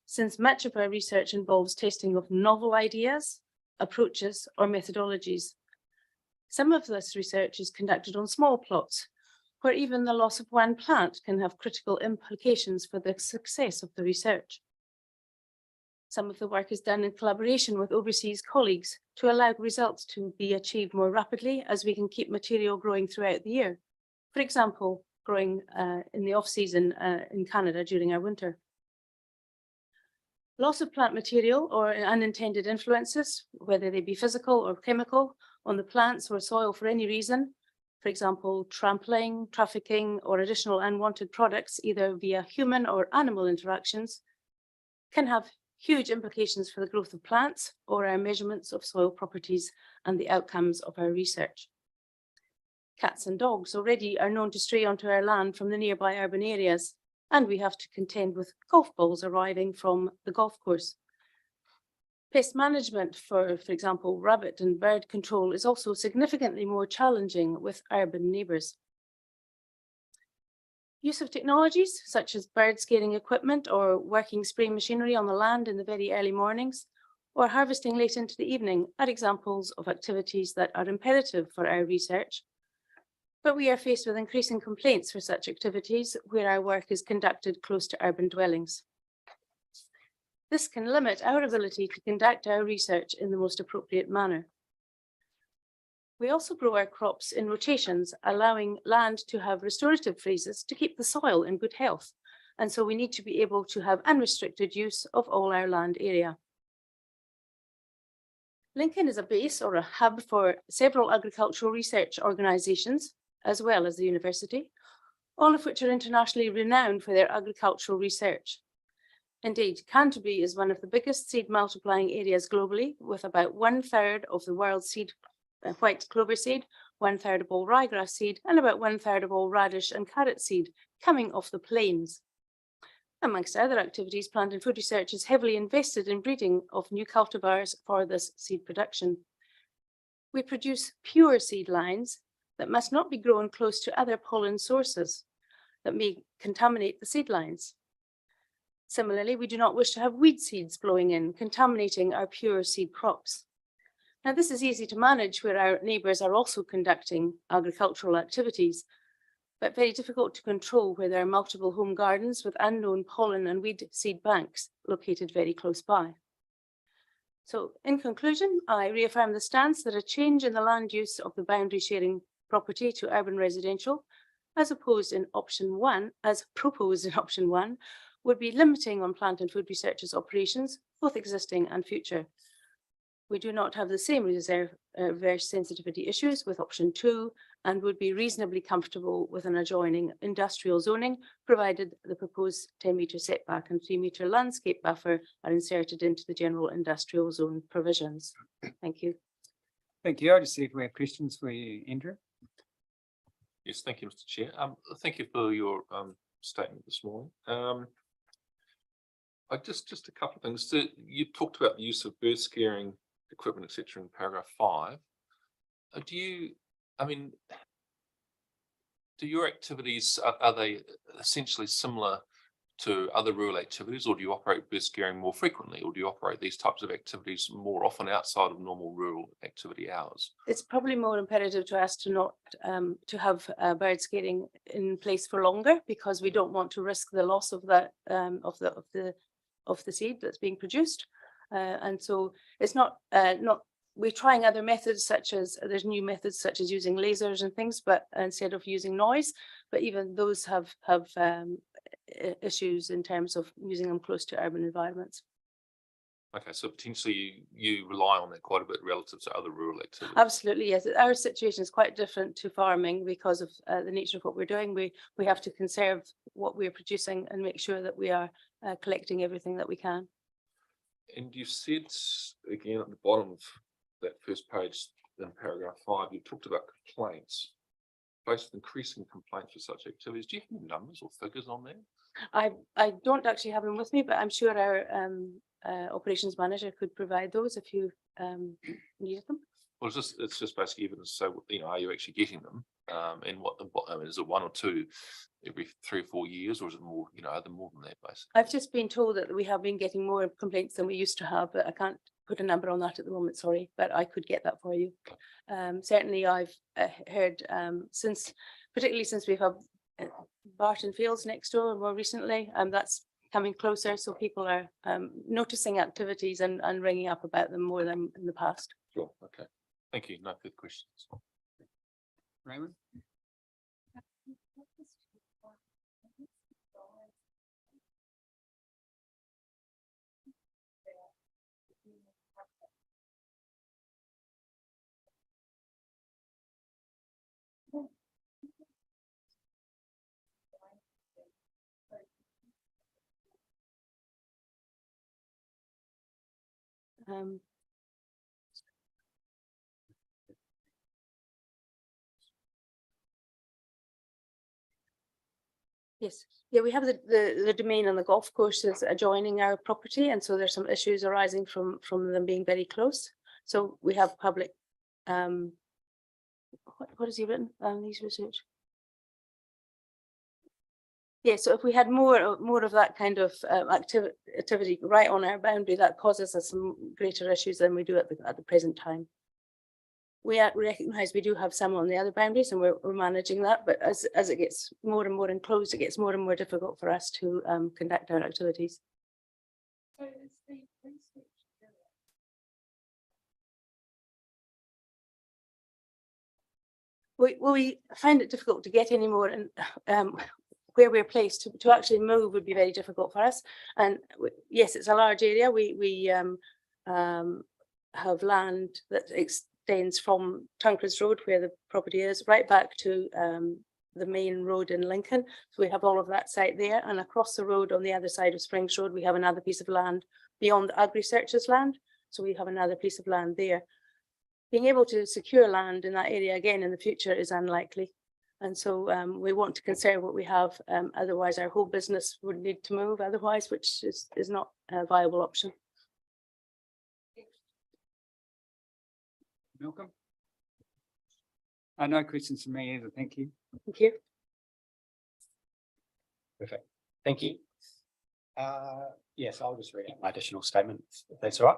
since much of our research involves testing of novel ideas, approaches or methodologies. Some of this research is conducted on small plots, where even the loss of one plant can have critical implications for the success of the research. Some of the work is done in collaboration with overseas colleagues to allow results to be achieved more rapidly as we can keep material growing throughout the year. For example, growing in the off-season in Canada during our winter. Loss of plant material or unintended influences, whether they be physical or chemical, on the plants or soil for any reason, for example, trampling, trafficking, or additional unwanted products, either via human or animal interactions, can have huge implications for the growth of plants or our measurements of soil properties and the outcomes of our research. Cats and dogs already are known to stray onto our land from the nearby urban areas, and we have to contend with golf balls arriving from the golf course. Pest management for example, rabbit and bird control is also significantly more challenging with urban neighbours. Use of technologies such as bird scaring equipment or working spray machinery on the land in the very early mornings or harvesting late into the evening are examples of activities that are imperative for our research. But we are faced with increasing complaints for such activities where our work is conducted close to urban dwellings. This can limit our ability to conduct our research in the most appropriate manner. We also grow our crops in rotations, allowing land to have restorative phases to keep the soil in good health. And so we need to be able to have unrestricted use of all our land area. Lincoln is a base or a hub for several agricultural research organisations, as well as the university, all of which are internationally renowned for their agricultural research. Indeed, Canterbury is one of the biggest seed multiplying areas globally, with about 1/3 of the world's seed white clover seed, 1/3 of all ryegrass seed, and about 1/3 of all radish and carrot seed coming off the plains. Amongst other activities, plant and food research is heavily invested in breeding of new cultivars for this seed production. We produce pure seed lines that must not be grown close to other pollen sources that may contaminate the seed lines. Similarly, we do not wish to have weed seeds blowing in, contaminating our pure seed crops. Now, this is easy to manage where our neighbours are also conducting agricultural activities, but very difficult to control where there are multiple home gardens with unknown pollen and weed seed banks located very close by. So, in conclusion, I reaffirm the stance that a change in the land use of the boundary sharing property to urban residential, as proposed in option 1, would be limiting on plant and food researchers' operations, both existing and future. We do not have the same reverse sensitivity issues with option 2 and would be reasonably comfortable with an adjoining industrial zoning, provided the proposed 10-metre setback and 3-metre landscape buffer are inserted into the general industrial zone provisions. Thank you. Thank you. I'll just see if we have questions for you, Andrew. Yes, thank you, Mr. Chair. Thank you for your statement this morning. I just a couple of things. So you talked about the use of bird scaring equipment, etc., in paragraph 5. Do your activities, are they essentially similar to other rural activities, or do you operate bird scaring more frequently, or do you operate these types of activities more often outside of normal rural activity hours? It's probably more imperative to us to not to have bird scaring in place for longer, because we don't want to risk the loss of that of the seed that's being produced. And so it's not we're trying other methods, such as there's new methods such as using lasers and things, but instead of using noise, but even those have issues in terms of using them close to urban environments. Okay, so potentially you rely on that quite a bit relative to other rural activities. Absolutely, yes. Our situation is quite different to farming because of the nature of what we're doing. We have to conserve what we're producing and make sure that we are collecting everything that we can. And you said again at the bottom of that first page in paragraph 5, you talked about complaints. Faced with increasing complaints for such activities. Do you have any numbers or figures on that? I don't actually have them with me, but I'm sure our operations manager could provide those if you needed them. Well, it's just basically evidence. So, are you actually getting them? And is it 1 or 2 every 3 or 4 years, or is it more? Are there more than that, basically? I've just been told that we have been getting more complaints than we used to have, but I can't put a number on that at the moment. Sorry, but I could get that for you. Certainly, I've heard particularly since we've had Barton Fields next door more recently, that's coming closer. So people are noticing activities and ringing up about them more than in the past. Sure. Okay. Thank you. No further questions. Raymond? Yes, yeah, we have the domain and the golf courses adjoining our property, and so there's some issues arising from them being very close. So we have public. What has he written? These research. Yeah, so if we had more of that kind of activity right on our boundary, that causes us some greater issues than we do at the present time. We recognise we do have some on the other boundaries, and we're managing that. But as it gets more and more enclosed, it gets more and more difficult for us to conduct our activities. We find it difficult to get any more, and where we're placed to actually move would be very difficult for us. And yes, it's a large area. We have land that extends from Tuncras Road, where the property is, right back to the main road in Lincoln. So we have all of that site there, and across the road on the other side of Springs Road, we have another piece of land beyond Agri-Search's land. So we have another piece of land there. Being able to secure land in that area again in the future is unlikely. And so we want to conserve what we have. Otherwise, our whole business would need to move otherwise, which is not a viable option. Malcolm? No questions from me either. Thank you. Thank you. Perfect. Thank you. Yes, I'll just read out my additional statement, if that's all right.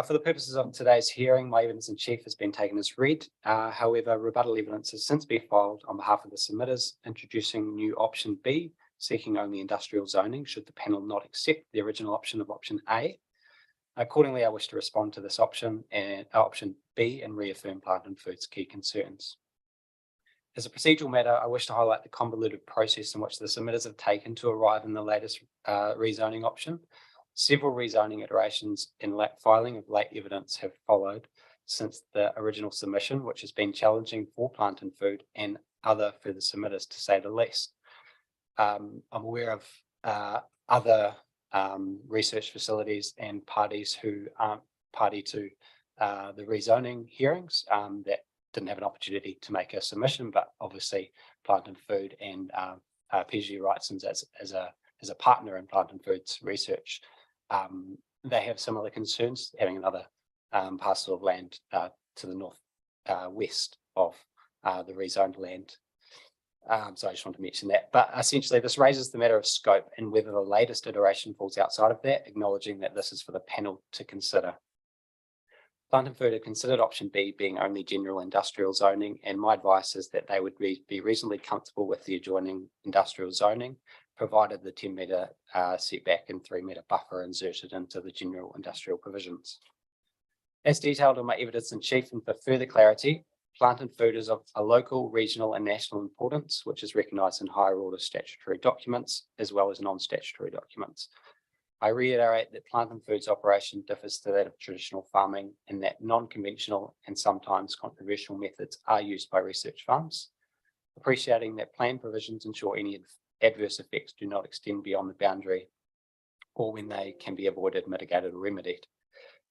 For the purposes of today's hearing, my evidence in chief has been taken as read. However, rebuttal evidence has since been filed on behalf of the submitters, introducing new option B, seeking only industrial zoning, should the panel not accept the original option of option A. Accordingly, I wish to respond to this option and option B and reaffirm Plant and Food's key concerns. As a procedural matter, I wish to highlight the convoluted process in which the submitters have taken to arrive in the latest rezoning option. Several rezoning iterations and filing of late evidence have followed since the original submission, which has been challenging for Plant and Food and other further submitters, to say the least. I'm aware of other research facilities and parties who aren't party to the rezoning hearings that didn't have an opportunity to make a submission, but obviously Plant and Food and PG Wrightson's as a partner in Plant and Food's research, they have similar concerns, having another parcel of land to the north west of the rezoned land. So I just want to mention that. But essentially, this raises the matter of scope and whether the latest iteration falls outside of that, acknowledging that this is for the panel to consider. Plant and Food have considered option B being only general industrial zoning, and my advice is that they would be reasonably comfortable with the adjoining industrial zoning, provided the 10-metre setback and 3-metre buffer inserted into the general industrial provisions. As detailed in my evidence in chief, and for further clarity, Plant and Food is of a local, regional and national importance, which is recognised in higher order statutory documents as well as non-statutory documents. I reiterate that Plant and Food's operation differs to that of traditional farming in that non-conventional and sometimes controversial methods are used by research farms. Appreciating that plan provisions ensure any adverse effects do not extend beyond the boundary, or when they can be avoided, mitigated or remedied.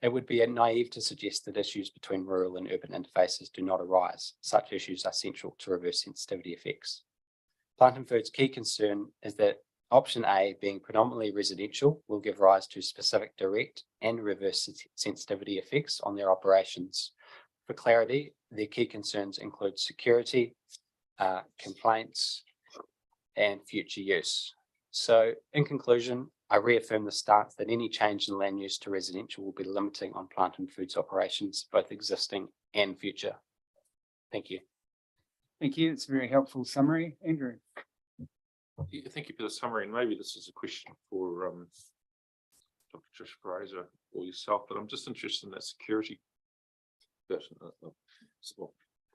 It would be naive to suggest that issues between rural and urban interfaces do not arise. Such issues are central to reverse sensitivity effects. Plant and Food's key concern is that option A, being predominantly residential, will give rise to specific direct and reverse sensitivity effects on their operations. For clarity, their key concerns include security, complaints, and future use. So in conclusion, I reaffirm the stance that any change in land use to residential will be limiting on Plant and Food's operations, both existing and future. Thank you. Thank you. It's a very helpful summary. Andrew. Yeah, thank you for the summary, and maybe this is a question for Dr. Trish Fraser or yourself, but I'm just interested in that security bit,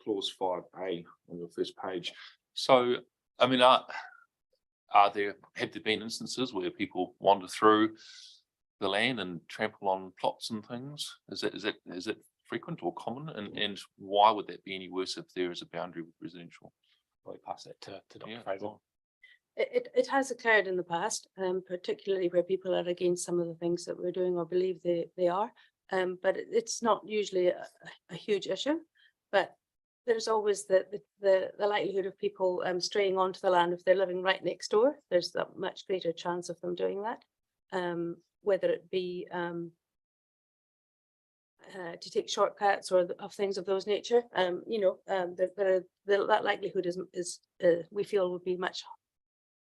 clause 5A on your first page. So, I mean, have there been instances where people wander through the land and trample on plots and things? Is it frequent or common? And why would that be any worse if there is a boundary with residential? I'll pass that to Dr. Fraser. It has occurred in the past, particularly where people are against some of the things that we're doing or believe they are. But it's not usually a huge issue. But there's always the likelihood of people straying onto the land if they're living right next door. There's a much greater chance of them doing that, whether it be to take shortcuts or of things of those nature. That likelihood is we feel would be much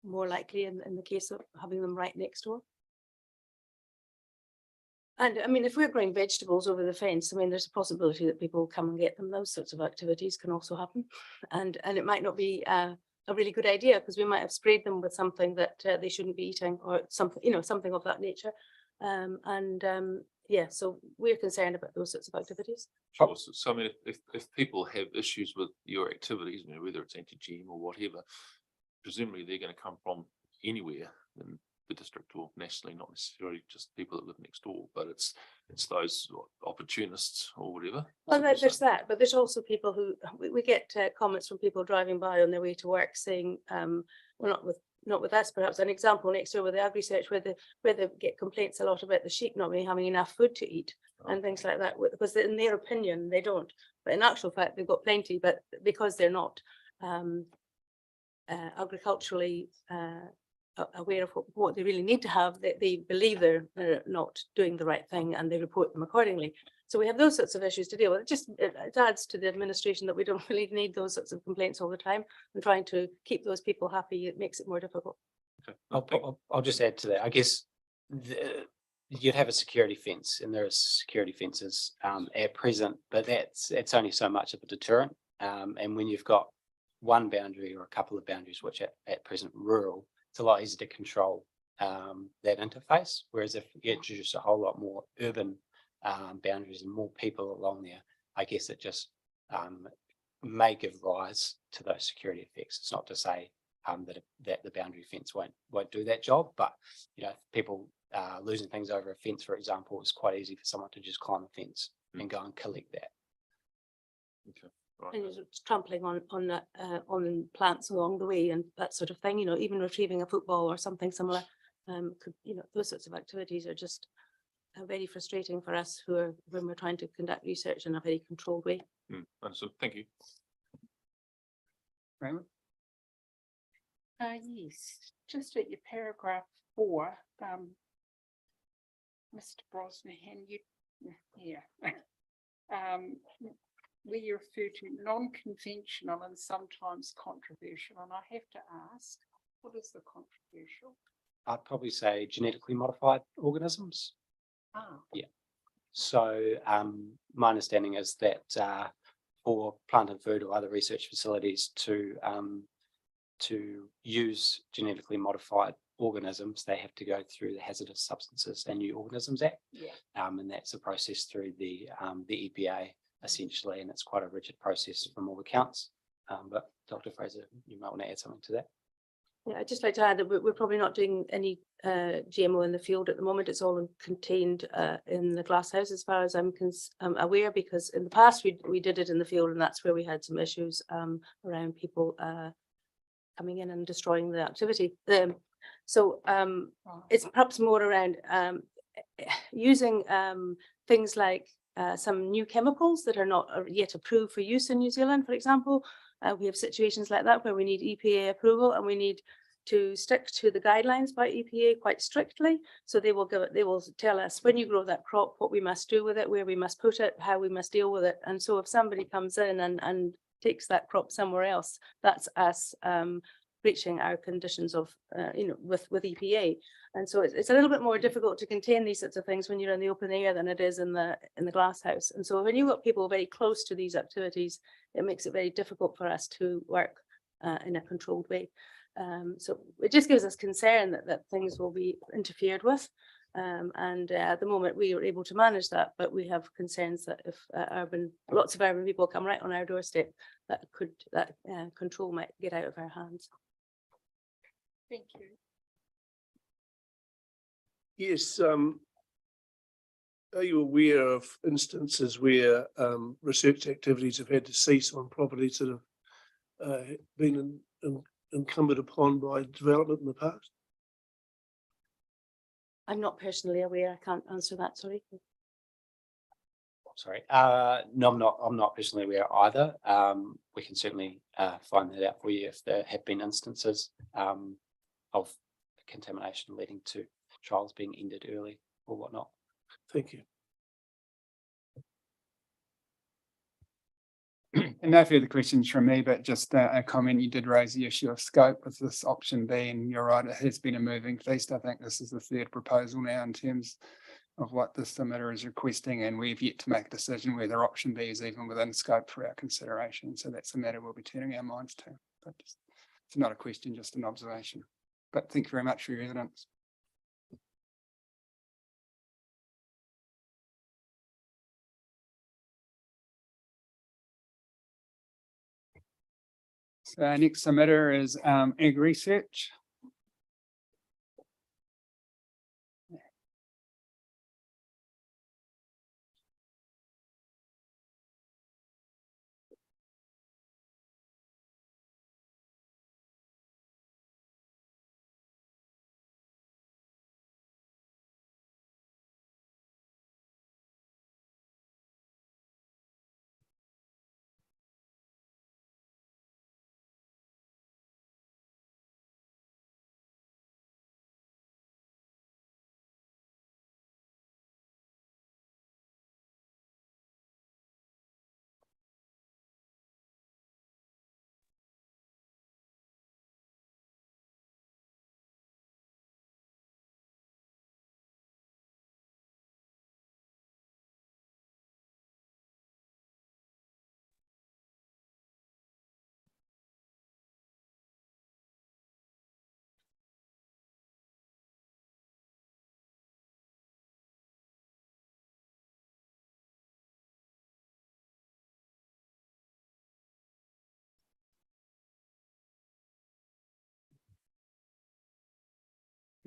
more likely in the case of having them right next door. And I mean, if we're growing vegetables over the fence, I mean, there's a possibility that people come and get them. Those sorts of activities can also happen. And it might not be a really good idea because we might have sprayed them with something that they shouldn't be eating or something, something of that nature. Yeah, so we're concerned about those sorts of activities. Sure. So I mean, if people have issues with your activities, whether it's anti-GM or whatever, presumably they're going to come from anywhere in the district or nationally, not necessarily just people that live next door, but it's those opportunists or whatever. Well, there's that, but there's also people who we get comments from people driving by on their way to work saying, well, not with us, perhaps an example next door with the agri-search where they get complaints a lot about the sheep not having enough food to eat and things like that, because in their opinion they don't, but in actual fact they've got plenty, but because they're not agriculturally aware of what they really need to have, they believe they're not doing the right thing and they report them accordingly. So we have those sorts of issues to deal with. It adds to the administration that we don't really need those sorts of complaints all the time, and trying to keep those people happy, it makes it more difficult. Okay. I'll just add to that. I guess you'd have a security fence, and there are security fences at present, but it's only so much of a deterrent. And when you've got one boundary or a couple of boundaries, which are at present rural, it's a lot easier to control that interface. Whereas if you introduce a whole lot more urban boundaries and more people along there, I guess it just may give rise to those security effects. It's not to say that the boundary fence won't do that job, but people losing things over a fence, for example, it's quite easy for someone to just climb a fence and go and collect that. Okay. Right. And you're trampling on plants along the way and that sort of thing, even retrieving a football or something similar. Could, those sorts of activities are just very frustrating for us when we're trying to conduct research in a very controlled way. Understood. Thank you. Raymond? Yes, just at your paragraph 4, Mr. Brosnahan, where you refer to non-conventional and sometimes controversial, and I have to ask, what is the controversial? I'd probably say genetically modified organisms. Ah, Yeah. So my understanding is that for plant and food or other research facilities to use genetically modified organisms, they have to go through the Hazardous Substances and New Organisms Act. yeah. And that's a process through the EPA essentially, and it's quite a rigid process from all accounts. But Dr. Fraser, you might want to add something to that. Yeah, I'd just like to add that we're probably not doing any GMO in the field at the moment. It's all contained in the glasshouse as far as I'm aware, because in the past we did it in the field, and that's where we had some issues around people coming in and destroying the activity. So it's perhaps more around using things like some new chemicals that are not yet approved for use in New Zealand, for example. We have situations like that where we need EPA approval and we need to stick to the guidelines by EPA quite strictly. So they will tell us when you grow that crop, what we must do with it, where we must put it, how we must deal with it. And so if somebody comes in and takes that crop somewhere else, that's us breaching our conditions of, with EPA. And so it's a little bit more difficult to contain these sorts of things when you're in the open air than it is in the glass house. And so when you've got people very close to these activities, it makes it very difficult for us to work in a controlled way. So it just gives us concern that things will be interfered with. And at the moment we are able to manage that, but we have concerns that if lots of urban people come right on our doorstep, that control might get out of our hands. Thank you. Yes, are you aware of instances where research activities have had to cease on properties that have been encumbered upon by development in the past? I'm not personally aware. I can't answer that, sorry. Sorry. No, I'm not personally aware either. We can certainly find that out for you if there have been instances of contamination leading to trials being ended early or whatnot. Thank you. And no further questions from me, but just a comment. You did raise the issue of scope with this option B, and you're right, it has been a moving feast. I think this is the third proposal now in terms of what the submitter is requesting, and we've yet to make a decision whether option B is even within scope for our consideration. So that's a matter we'll be turning our minds to. But it's not a question, just an observation. But thank you very much for your evidence. So our next submitter is Ag Research.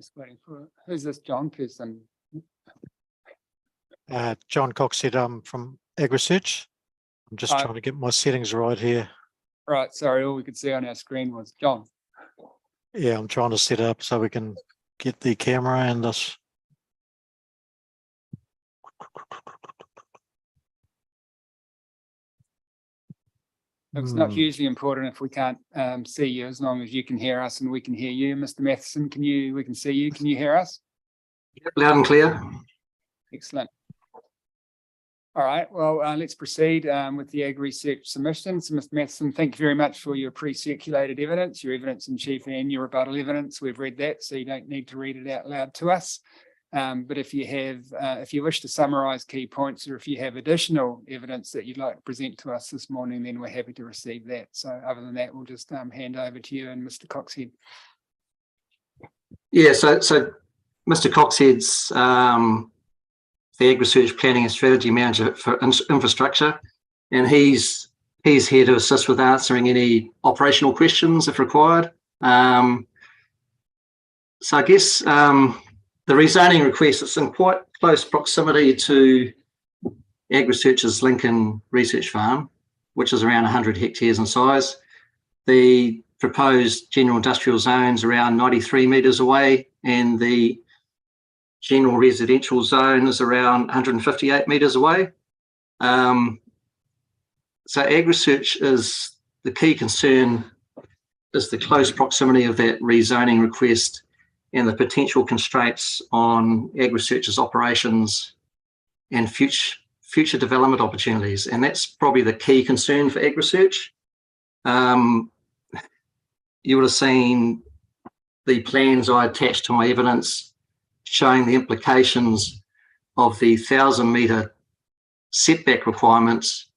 Just waiting for, who's this John person? John Coxhead, I'm from AgResearch. I'm just trying to get my settings right here. Right, sorry, all we could see on our screen was John. Yeah, I'm trying to set it up so we can get the camera and this. It's not hugely important if we can't see you, as long as you can hear us and we can hear you. Mr. Matheson, we can see you. Can you hear us? Loud and clear. Excellent. All right, well, let's proceed with the AgResearch submission. So, Mr. Matheson, thank you very much for your pre-circulated evidence, your evidence in chief and your rebuttal evidence. We've read that, so you don't need to read it out loud to us. But if you wish to summarise key points, or if you have additional evidence that you'd like to present to us this morning, then we're happy to receive that. So other than that, we'll just hand over to you and Mr. Coxhead. Yeah, so Mr. Coxhead's the AgResearch Planning and Strategy Manager for Infrastructure, and he's here to assist with answering any operational questions if required. So I guess the rezoning request is in quite close proximity to AgResearch's Lincoln Research Farm, which is around 100 hectares in size. The proposed general industrial zone's around 93 metres away, and the general residential zone is around 158 metres away. So AgResearch is the key concern is the close proximity of that rezoning request and the potential constraints on AgResearch's operations and future development opportunities. And that's probably the key concern for AgResearch. You would have seen the plans I attached to my evidence showing the implications of the 1,000-metre setback requirements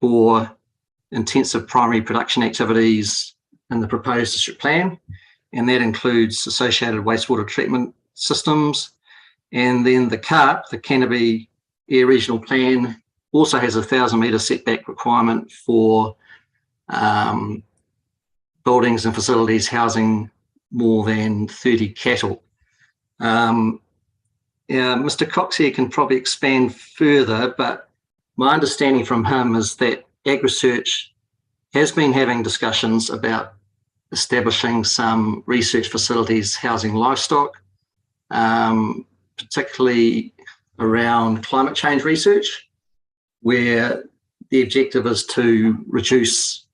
for intensive primary production activities in the proposed district plan. And that includes associated wastewater treatment systems. And then the CARP, the Canterbury Air Regional Plan, also has a 1,000-metre setback requirement for buildings and facilities housing more than 30 cattle. Mr. Coxhead can probably expand further, but my understanding from him is that AgResearch has been having discussions about establishing some research facilities housing livestock, particularly around climate change research, where the objective is to reduce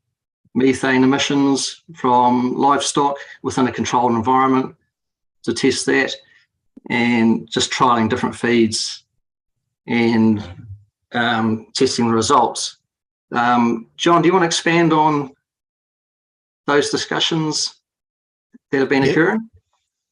methane emissions from livestock within a controlled environment, to test that, and just trialling different feeds and testing the results. John, do you want to expand on those discussions that have been occurring?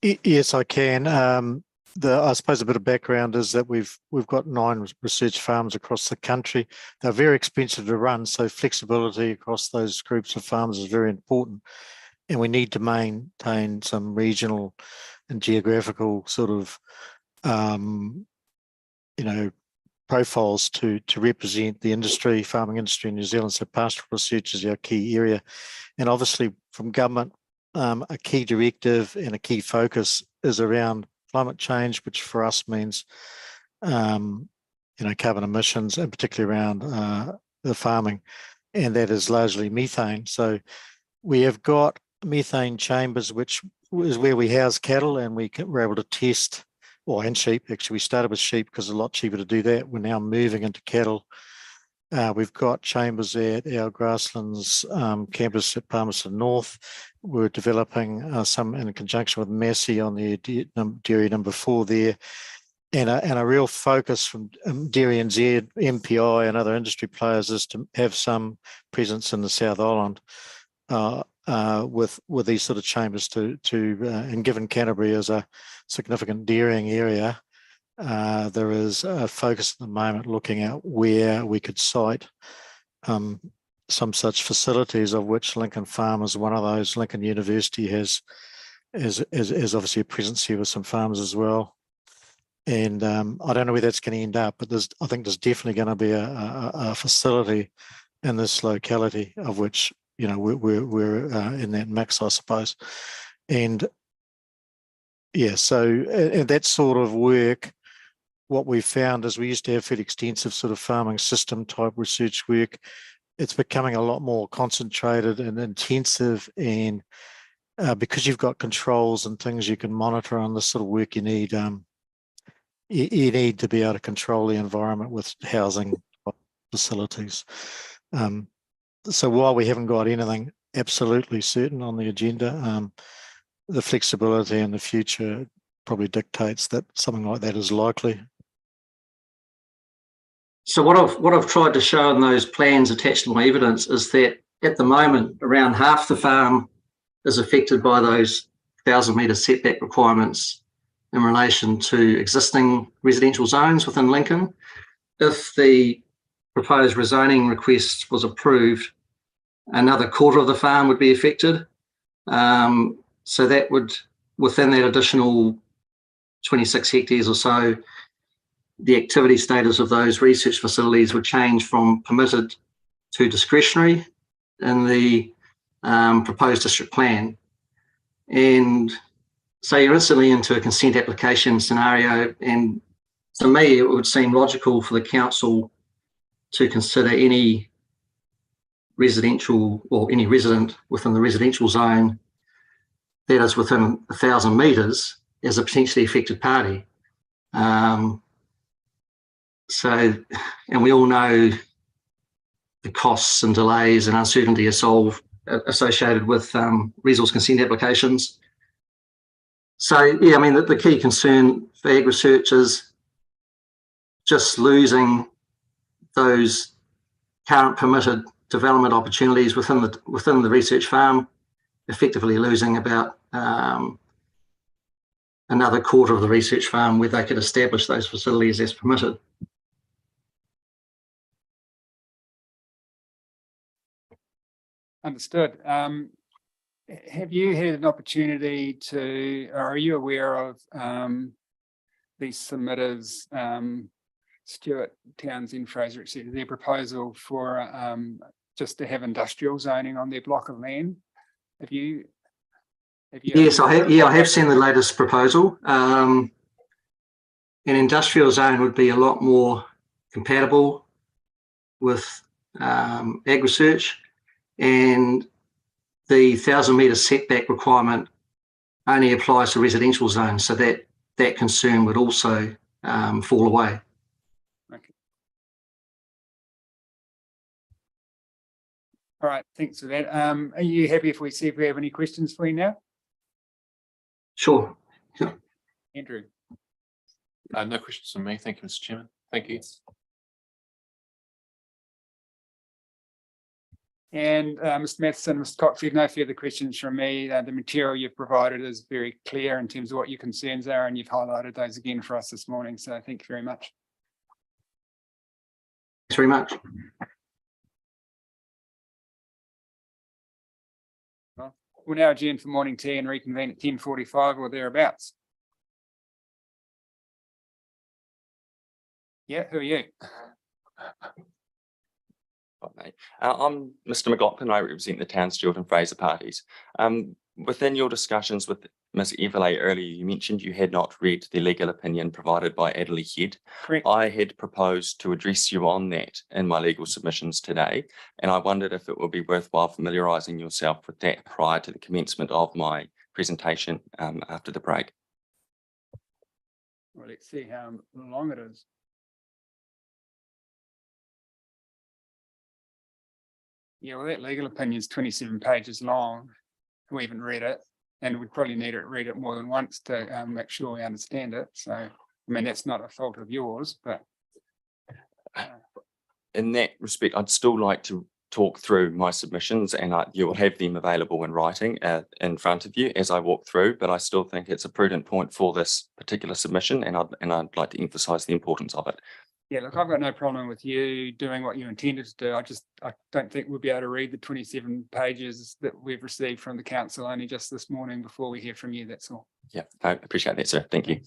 Yes, I can. I suppose a bit of background is that we've got 9 research farms across the country. They're very expensive to run, so flexibility across those groups of farms is very important. And we need to maintain some regional and geographical sort of, profiles to represent the industry, farming industry in New Zealand. So pastoral research is our key area. And obviously from government, a key directive and a key focus is around climate change, which for us means, carbon emissions, and particularly around the farming, and that is largely methane. So we have got methane chambers, which is where we house cattle, and we're able to test, and sheep. Actually, we started with sheep because it's a lot cheaper to do that. We're now moving into cattle. We've got chambers at our Grasslands campus at Palmerston North. We're developing some in conjunction with Massey on the dairy number 4 there. And a real focus from Dairy NZ, MPI and other industry players is to have some presence in the South Island with these sort of chambers and given Canterbury is a significant dairying area, there is a focus at the moment looking at where we could site some such facilities, of which Lincoln Farm is one of those. Lincoln University has obviously a presence here with some farms as well. And I don't know where that's going to end up, but I think there's definitely going to be a facility in this locality, of which we're in that mix, I suppose. And Yeah, so and that sort of work, what we found is we used to have fairly extensive sort of farming system type research work. It's becoming a lot more concentrated and intensive, and because you've got controls and things you can monitor on this sort of work, you need to be able to control the environment with housing facilities. So while we haven't got anything absolutely certain on the agenda, the flexibility in the future probably dictates that something like that is likely. So what I've tried to show in those plans attached to my evidence is that at the moment, around half the farm is affected by those 1,000-metre setback requirements in relation to existing residential zones within Lincoln. If the proposed rezoning request was approved, another quarter of the farm would be affected. So that would, within that additional 26 hectares or so, the activity status of those research facilities would change from permitted to discretionary in the proposed district plan. And so you're instantly into a consent application scenario. And to me, it would seem logical for the council to consider any residential or any resident within the residential zone that is within 1,000 metres as a potentially affected party. So, and we all know the costs and delays and uncertainty associated with resource consent applications. So, yeah, I mean, the key concern for ag research is just losing those current permitted development opportunities within the research farm, effectively losing about another quarter of the research farm where they could establish those facilities as permitted. Understood. Have you had an opportunity to, or are you aware of these submitters, Stewart, Townsend, Fraser, etc., their proposal for just to have industrial zoning on their block of land? Have you Yes, I have. Yeah, I have seen the latest proposal. An industrial zone would be a lot more compatible with ag research, and the 1,000-metre setback requirement only applies to residential zones, so that concern would also fall away. Okay. All right, thanks for that. Are you happy if we see if we have any questions for you now? Sure. Andrew. No questions from me. Thank you, Mr. Chairman. Thank you. And Mr. Matheson, Mr. Cox, no further questions from me. The material you've provided is very clear in terms of what your concerns are, and you've highlighted those again for us this morning. So thank you very much. Thanks very much. Well, we'll now adjourn for morning tea and reconvene at 10:45 or thereabouts. Yeah, who are you? I'm Mr. McLaughlin. I represent the Town Stewart and Fraser parties. Within your discussions with Ms. Everley earlier, you mentioned you had not read the legal opinion provided by Adderley Head. Correct. I had proposed to address you on that in my legal submissions today, and I wondered if it would be worthwhile familiarising yourself with that prior to the commencement of my presentation after the break. Well, let's see how long it is. Yeah, well, that legal opinion is 27 pages long. We haven't read it, and we probably need to read it more than once to make sure we understand it. So, I mean, that's not a fault of yours, but. In that respect, I'd still like to talk through my submissions, and you will have them available in writing in front of you as I walk through, but I still think it's a prudent point for this particular submission, and I'd like to emphasise the importance of it. Yeah, look, I've got no problem with you doing what you intended to do. I don't think we'll be able to read the 27 pages that we've received from the council only just this morning before we hear from you, that's all. Yeah, I appreciate that, sir. Thank you.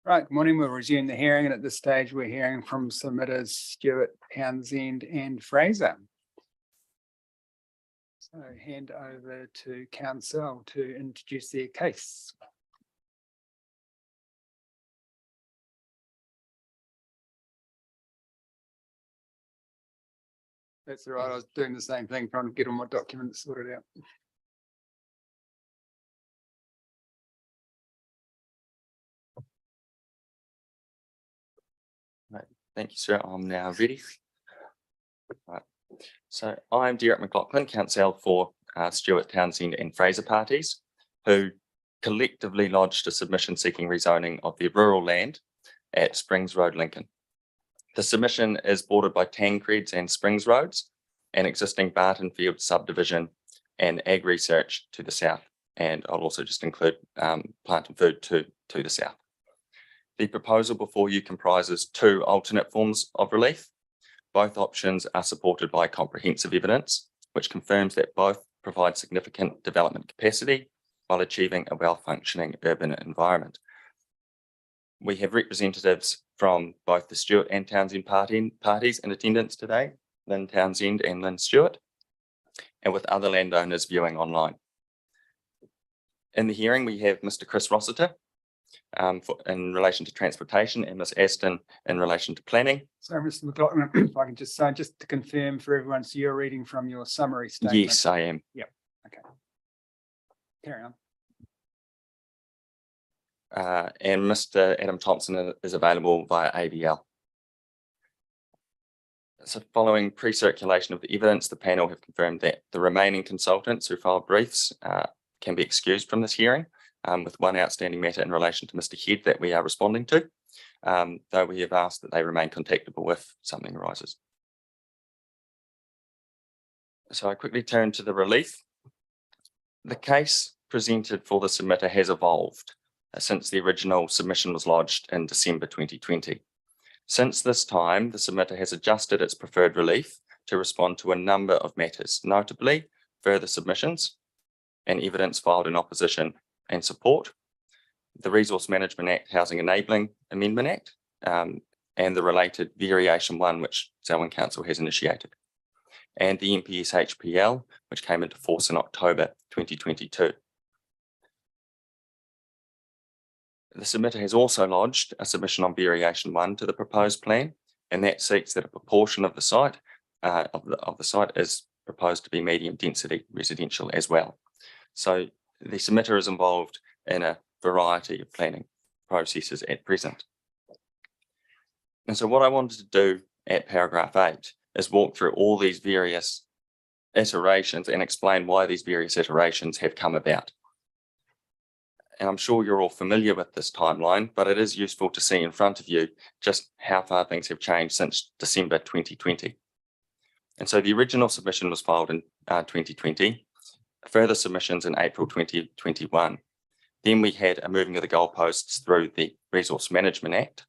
Right, good morning. We'll resume the hearing, and at this stage, we're hearing from submitters Stewart, Townsend and Fraser. So hand over to council to introduce their case. That's all right. I was doing the same thing, trying to get all my documents sorted out. Thank you, sir. I'm now ready. Right. So I'm Derek McLaughlin, counsel for Stewart, Townsend and Fraser parties, who collectively lodged a submission seeking rezoning of their rural land at Springs Road, Lincoln. The submission is bordered by Tancreds and Springs Roads, an existing Barton Field subdivision and ag research to the south. And I'll also just include plant and food to the south. The proposal before you comprises two alternate forms of relief. Both options are supported by comprehensive evidence, which confirms that both provide significant development capacity while achieving a well-functioning urban environment. We have representatives from both the Stewart and Townsend parties in attendance today, Lynn Townsend and Lynn Stewart, and with other landowners viewing online. In the hearing, we have Mr. Chris Rossiter, in relation to transportation, and Ms. Aston in relation to planning. So, Mr. McLaughlin, if I can just say, just to confirm for everyone, so you're reading from your summary statement? Yes, I am. Yep. Okay. Carry on. And Mr. Adam Thompson is available via AVL. So following pre-circulation of the evidence, the panel have confirmed that the remaining consultants who filed briefs can be excused from this hearing, with one outstanding matter in relation to Mr. Head that we are responding to, though we have asked that they remain contactable if something arises. So I quickly turn to the relief. The case presented for the submitter has evolved since the original submission was lodged in December 2020. Since this time, the submitter has adjusted its preferred relief to respond to a number of matters, notably further submissions and evidence filed in opposition and support, the Resource Management Act Housing Enabling Amendment Act, and the related Variation 1, which Selwyn Council has initiated, and the MPS-HPL, which came into force in October 2022. The submitter has also lodged a submission on Variation 1 to the proposed plan, and that seeks that a proportion of the site is proposed to be medium density residential as well. So the submitter is involved in a variety of planning processes at present. And so what I wanted to do at paragraph 8 is walk through all these various iterations and explain why these various iterations have come about. And I'm sure you're all familiar with this timeline, but it is useful to see in front of you just how far things have changed since December 2020. And so the original submission was filed in 2020, further submissions in April 2021. Then we had a moving of the goalposts through the Resource Management Act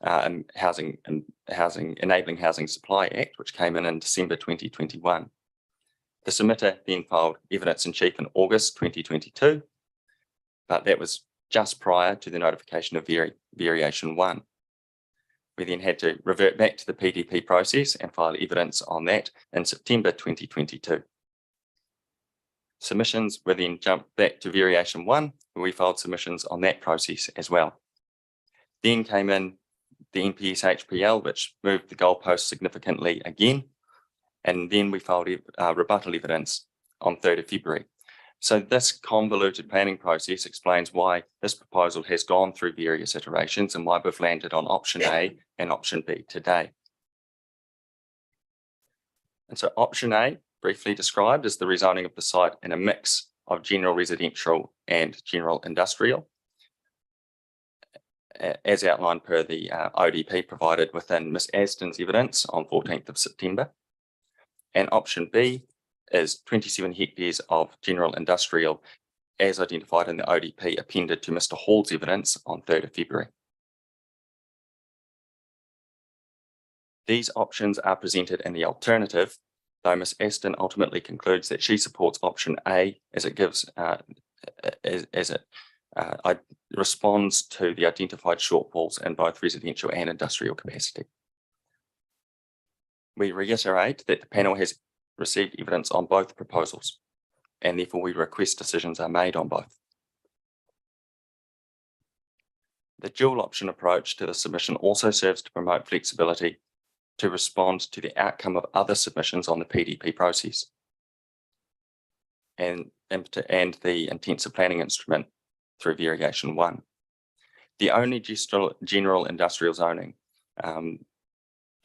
and Enabling Housing Supply Act, which came in December 2021. The submitter then filed evidence in chief in August 2022, but that was just prior to the notification of Variation 1. We then had to revert back to the PDP process and file evidence on that in September 2022. Submissions were then jumped back to Variation 1, where we filed submissions on that process as well. Then came in the NPS-HPL, which moved the goalpost significantly again, and then we filed rebuttal evidence on 3rd of February. So this convoluted planning process explains why this proposal has gone through various iterations and why we've landed on option A and option B today. And so option A, briefly described, is the rezoning of the site in a mix of general residential and general industrial, as outlined per the ODP provided within Ms. Aston's evidence on 14th of September. And option B is 27 hectares of general industrial as identified in the ODP appended to Mr. Hall's evidence on 3rd of February. These options are presented in the alternative, though Ms. Aston ultimately concludes that she supports option A as it gives, as it responds to the identified shortfalls in both residential and industrial capacity. We reiterate that the panel has received evidence on both proposals, and therefore we request decisions are made on both. The dual option approach to the submission also serves to promote flexibility to respond to the outcome of other submissions on the PDP process and the intensive planning instrument through variation 1. The only general industrial zoning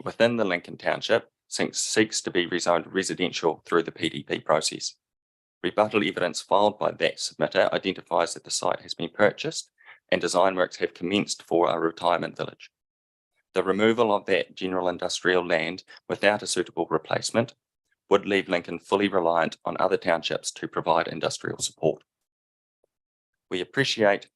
within the Lincoln Township seeks to be rezoned residential through the PDP process. Rebuttal evidence filed by that submitter identifies that the site has been purchased and design works have commenced for a retirement village. The removal of that general industrial land without a suitable replacement would leave Lincoln fully reliant on other townships to provide industrial support. We appreciate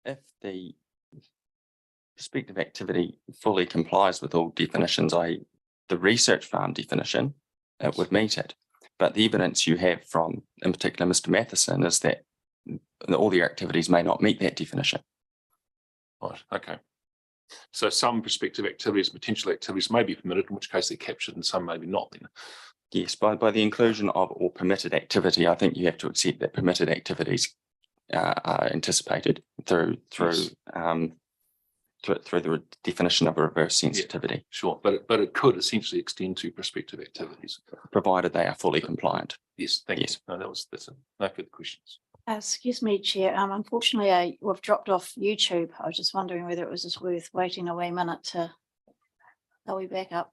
if the prospective activity fully complies with all definitions, the research farm definition, it would meet it. But the evidence you have from, in particular, Mr. Matheson, is that all the activities may not meet that definition. Right, okay. So some prospective activities, potential activities may be permitted, in which case they're captured, and some maybe not then. Yes, by the inclusion of or permitted activity, I think you have to accept that permitted activities are anticipated through Yes. through the definition of a reverse sensitivity. Yeah, sure, but it could essentially extend to prospective activities, provided they are fully compliant. Yes, thank you. No, that's it. No further questions. Excuse me, Chair. Unfortunately, we've dropped off YouTube. I was just wondering whether it was just worth waiting a wee minute to. Are we back up?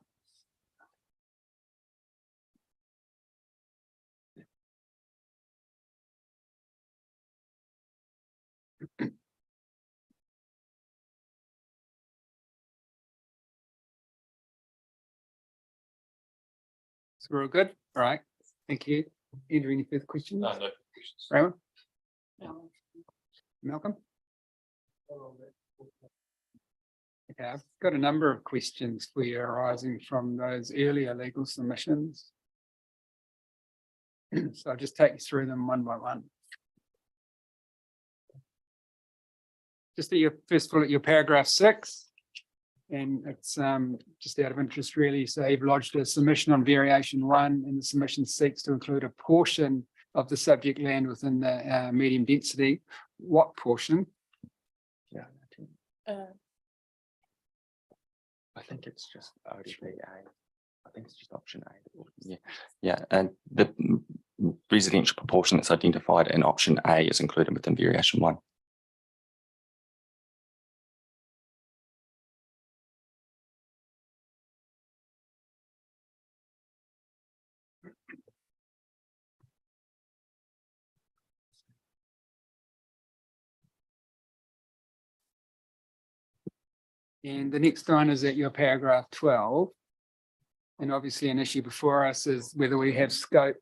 So we're all good? All right. Thank you. Andrew, any further questions? No questions. Raymond? Malcolm? Okay, I've got a number of questions for you arising from those earlier legal submissions. So I'll just take you through them one by one. Just at your first of all, at your paragraph 6, and it's just out of interest really. So you've lodged a submission on variation 1, and the submission seeks to include a portion of the subject land within the medium density. What portion? Yeah. I think it's just ODPA. I think it's just option A. Yeah, yeah, and the residential proportion that's identified in option A is included within variation 1. And the next one is at your paragraph 12. And obviously an issue before us is whether we have scope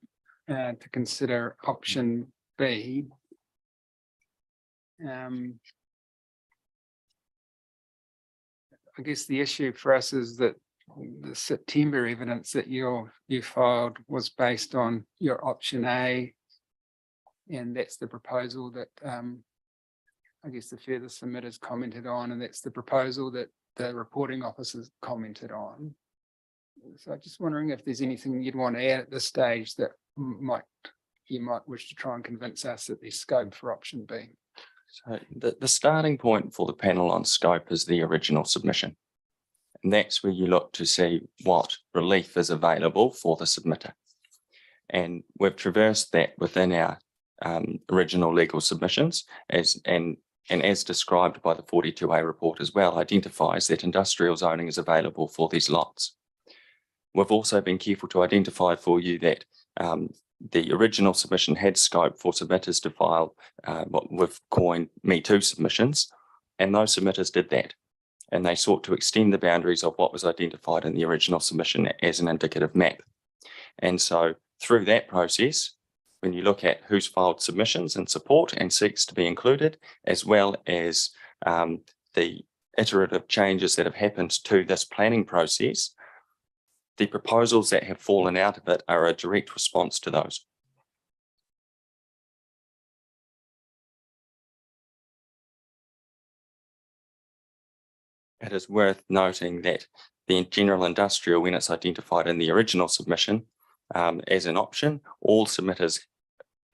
to consider option B. I guess the issue for us is that the September evidence that you filed was based on your option A. And that's the proposal that I guess the further submitters commented on, and that's the proposal that the reporting officers commented on. So I'm just wondering if there's anything you'd want to add at this stage that you might wish to try and convince us that there's scope for option B. So the starting point for the panel on scope is the original submission. And that's where you look to see what relief is available for the submitter. And we've traversed that within our original legal submissions and as described by the 42A report as well, identifies that industrial zoning is available for these lots. We've also been careful to identify for you that the original submission had scope for submitters to file what we've coined Me Too submissions, and those submitters did that. And they sought to extend the boundaries of what was identified in the original submission as an indicative map. And so through that process, when you look at who's filed submissions in support and seeks to be included, as well as the iterative changes that have happened to this planning process, the proposals that have fallen out of it are a direct response to those. It is worth noting that the general industrial, when it's identified in the original submission as an option, all submitters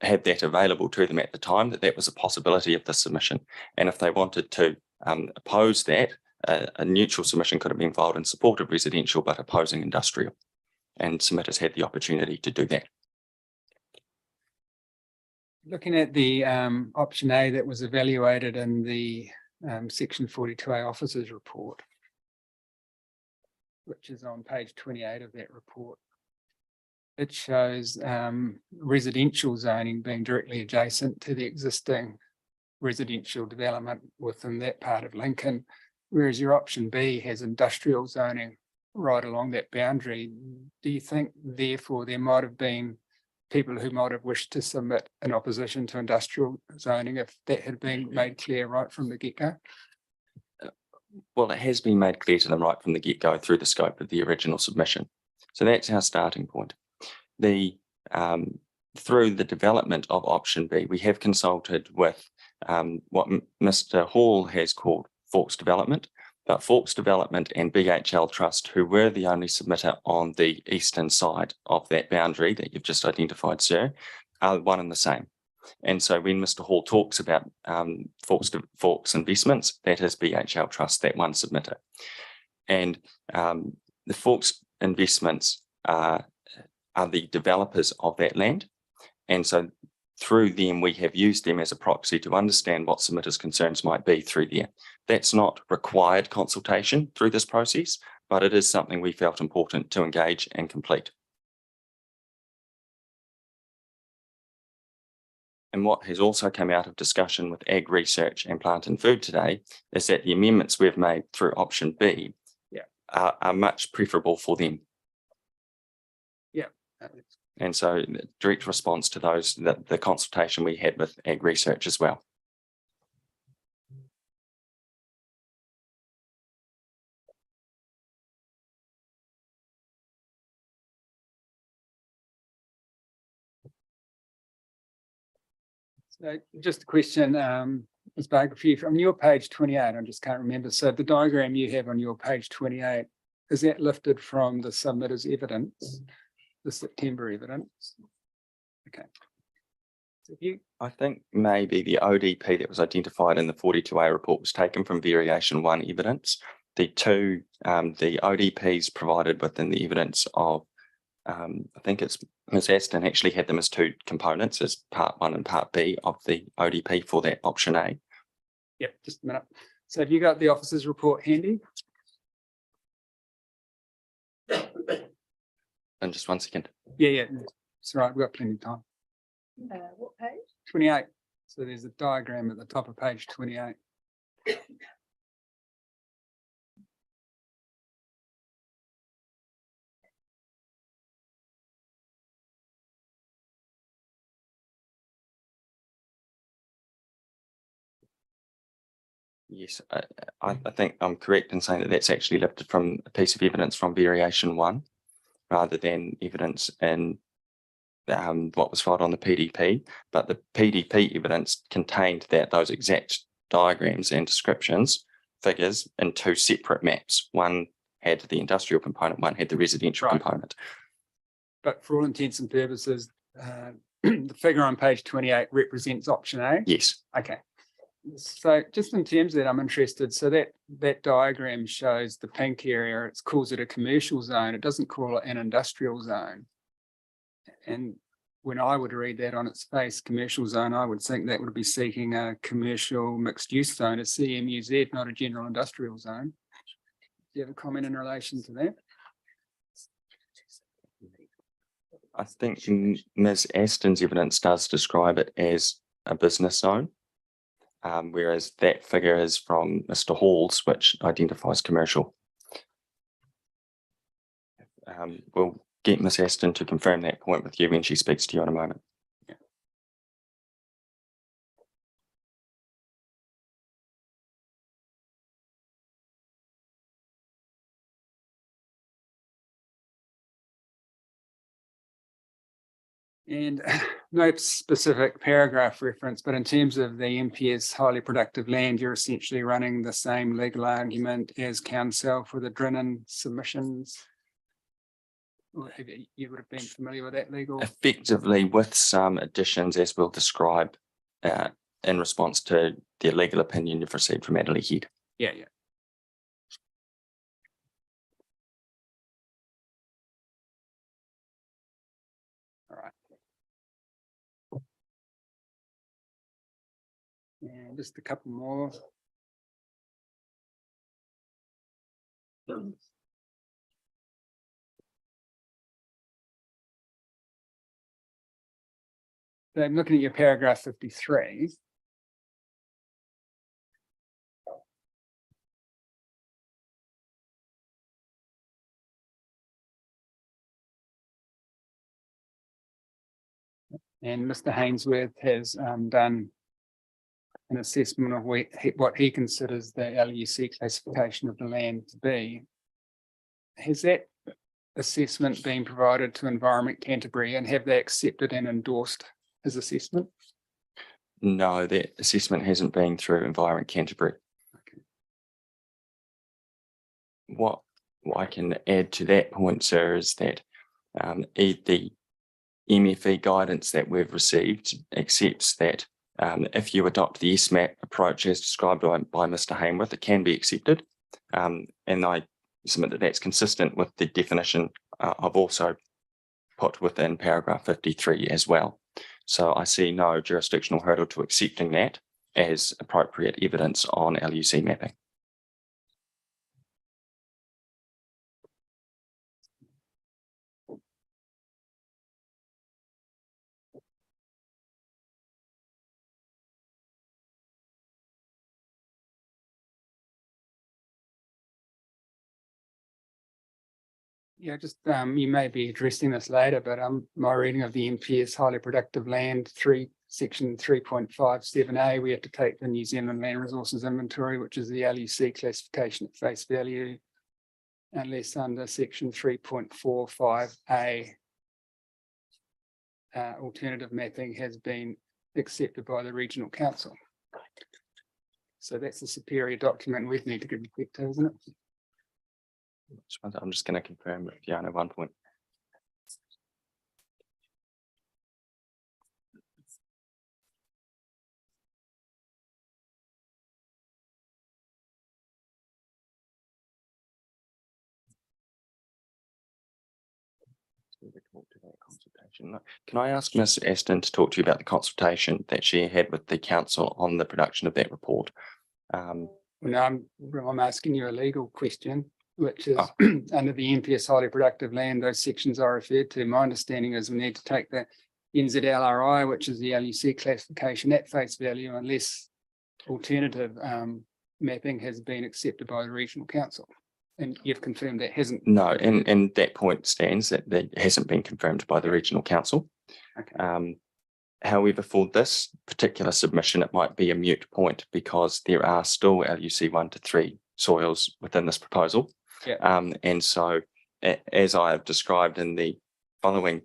had that available to them at the time, that was a possibility of the submission. And if they wanted to oppose that, a neutral submission could have been filed in support of residential but opposing industrial. And submitters had the opportunity to do that. Looking at the option A that was evaluated in the section 42A officers report, which is on page 28 of that report. It shows residential zoning being directly adjacent to the existing residential development within that part of Lincoln, whereas your option B has industrial zoning right along that boundary. Do you think, therefore, there might have been people who might have wished to submit in opposition to industrial zoning if that had been made clear right from the get-go? Well, it has been made clear to them right from the get-go through the scope of the original submission. So that's our starting point. Through the development of option B, we have consulted with what Mr. Hall has called Forks Development, but Forks Development and BHL Trust, who were the only submitter on the eastern side of that boundary that you've just identified, sir, are one and the same. And so when Mr. Hall talks about Forks Investments, that is BHL Trust, that one submitter. And the Forks Investments are the developers of that land. And so through them, we have used them as a proxy to understand what submitters' concerns might be through there. That's not required consultation through this process, but it is something we felt important to engage and complete. And what has also come out of discussion with Ag Research and Plant and Food today is that the amendments we've made through option B are much preferable for them. Yeah. And so direct response to those, the consultation we had with Ag Research as well. So just a question, Ms. Barker, for you, from your page 28, I just can't remember. So the diagram you have on your page 28, is that lifted from the submitter's evidence, the September evidence? Okay. So I think maybe the ODP that was identified in the 42A report was taken from variation 1 evidence. The ODPs provided within the evidence of, I think it's Ms. Aston actually had them as 2 components, as part 1 and part B of the ODP for that option A. Yep, just a minute. So have you got the officer's report handy? And just 1 second. Yeah, it's all right, we've got plenty of time. What page? 28. So there's a diagram at the top of page 28. Yes, I think I'm correct in saying that that's actually lifted from a piece of evidence from variation 1 rather than evidence in what was filed on the PDP, but the PDP evidence contained those exact diagrams and descriptions, figures in 2 separate maps. One had the industrial component, one had the residential component. But for all intents and purposes, the figure on page 28 represents option A? Yes. Okay. So just in terms of that, I'm interested. So that diagram shows the pink area, it calls it a commercial zone. It doesn't call it an industrial zone. And when I would read that on its face, commercial zone, I would think that would be seeking a commercial mixed use zone, a CMUZ, not a general industrial zone. Do you have a comment in relation to that? I think Ms. Aston's evidence does describe it as a business zone, whereas that figure is from Mr. Hall's, which identifies commercial. We'll get Ms. Aston to confirm that point with you when she speaks to you in a moment. Yeah. And no specific paragraph reference, but in terms of the MPS highly productive land, you're essentially running the same legal argument as council for the Drennan submissions. You would have been familiar with that legal? Effectively, with some additions, as we'll describe in response to the legal opinion you've received from Adelaide Head. Yeah. All right. And just a couple more. So I'm looking at your paragraph 53. And Mr. Hainsworth has done an assessment of what he considers the LUC classification of the land to be. Has that assessment been provided to Environment Canterbury, and have they accepted and endorsed his assessment? No, that assessment hasn't been through Environment Canterbury. Okay. What I can add to that point, sir, is that the MFE guidance that we've received accepts that if you adopt the SMAP approach as described by Mr. Hainworth, it can be accepted. And I submit that that's consistent with the definition I've also put within paragraph 53 as well. So I see no jurisdictional hurdle to accepting that as appropriate evidence on LUC mapping. Yeah, just you may be addressing this later, but my reading of the NPS highly productive land section 3.57A, we have to take the New Zealand Land Resources Inventory, which is the LUC classification at face value, unless under section 3.45A, alternative mapping has been accepted by the regional council. So that's the superior document we need to give effect to, isn't it? I'm just going to confirm with Fiona one point. Can I ask Ms. Aston to talk to you about the consultation that she had with the council on the production of that report? No, I'm asking you a legal question, which is under the NPS highly productive land, those sections are referred to. My understanding is we need to take the NZLRI, which is the LUC classification at face value, unless alternative mapping has been accepted by the regional council. And you've confirmed that hasn't. No, and that point stands that hasn't been confirmed by the regional council. Okay. However, for this particular submission, it might be a moot point because there are still LUC 1 to 3 soils within this proposal. Yeah. And so, as I have described in the following,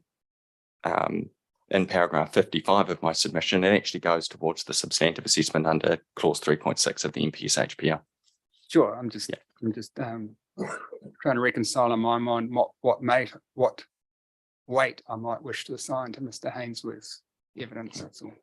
in paragraph 55 of my submission, it actually goes towards the substantive assessment under clause 3.6 of the NPS HPR. Sure, I'm just trying to reconcile in my mind what weight I might wish to assign to Mr. Hainsworth's evidence. That's all.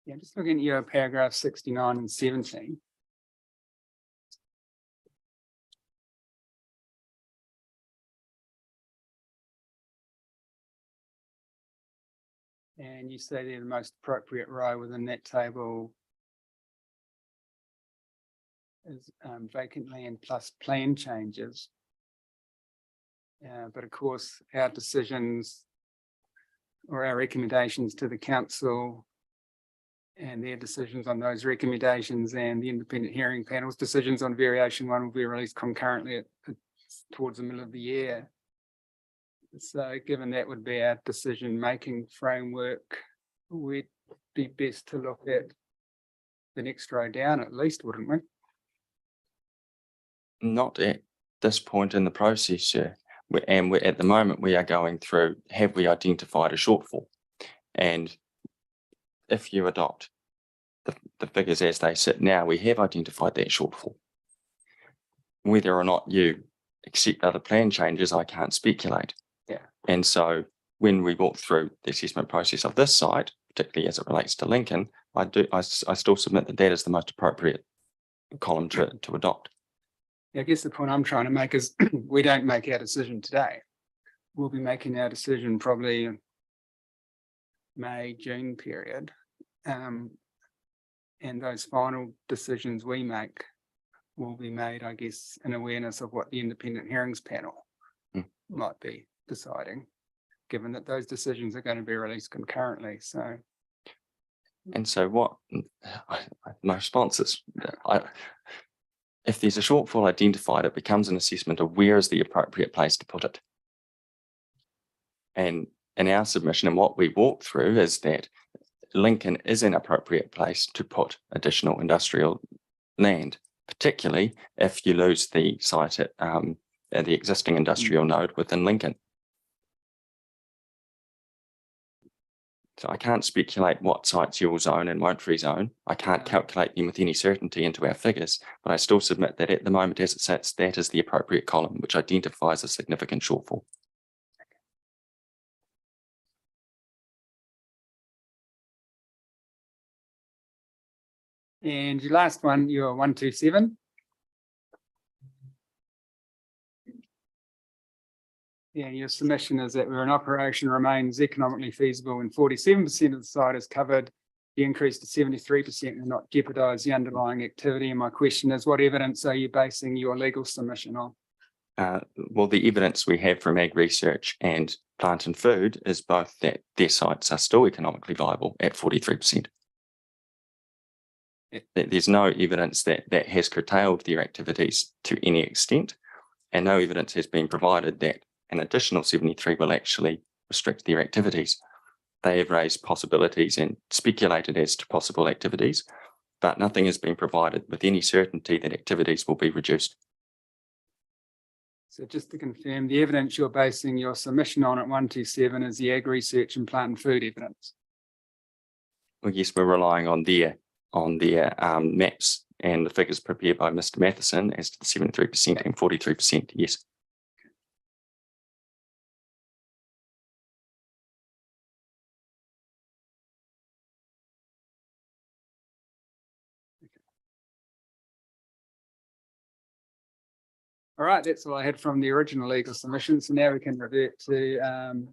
Yeah, just looking at your paragraph 69 and 17. And you say they're the most appropriate row within that table is vacant land plus plan changes. But of course, our decisions or our recommendations to the council and their decisions on those recommendations and the independent hearing panel's decisions on variation 1 will be released concurrently towards the middle of the year. So given that would be our decision-making framework, we'd be best to look at the next row down at least, wouldn't we? Not at this point in the process, sir. At the moment, we are going through, have we identified a shortfall? And if you adopt the figures as they sit now, we have identified that shortfall. Whether or not you accept other plan changes, I can't speculate. Yeah. And so when we walk through the assessment process of this site, particularly as it relates to Lincoln, I still submit that is the most appropriate column to adopt. I guess the point I'm trying to make is we don't make our decision today. We'll be making our decision probably in May, June period. And those final decisions we make will be made, I guess, in awareness of what the independent hearings panel might be deciding, given that those decisions are going to be released concurrently. So, and so what my response is, if there's a shortfall identified, it becomes an assessment of where is the appropriate place to put it. And in our submission and what we walk through is that Lincoln is an appropriate place to put additional industrial land, particularly if you lose the site at the existing industrial node within Lincoln. So I can't speculate what sites you'll zone and won't rezone. I can't calculate them with any certainty into our figures, but I still submit that at the moment as it sits, that is the appropriate column, which identifies a significant shortfall. And your last one, you're 127. Yeah, your submission is that where an operation remains economically feasible and 47% of the site is covered, the increase to 73% will not jeopardise the underlying activity. And my question is, what evidence are you basing your legal submission on? Well, the evidence we have from Ag Research and Plant and Food is both that their sites are still economically viable at 43%. There's no evidence that that has curtailed their activities to any extent, and no evidence has been provided that an additional 73 will actually restrict their activities. They have raised possibilities and speculated as to possible activities, but nothing has been provided with any certainty that activities will be reduced. So just to confirm, the evidence you're basing your submission on at 127 is the Ag Research and Plant and Food evidence? Well, yes, we're relying on their maps and the figures prepared by Mr. Matheson as to the 73% and 43%, yes. All right, that's all I had from the original legal submission. So now we can revert to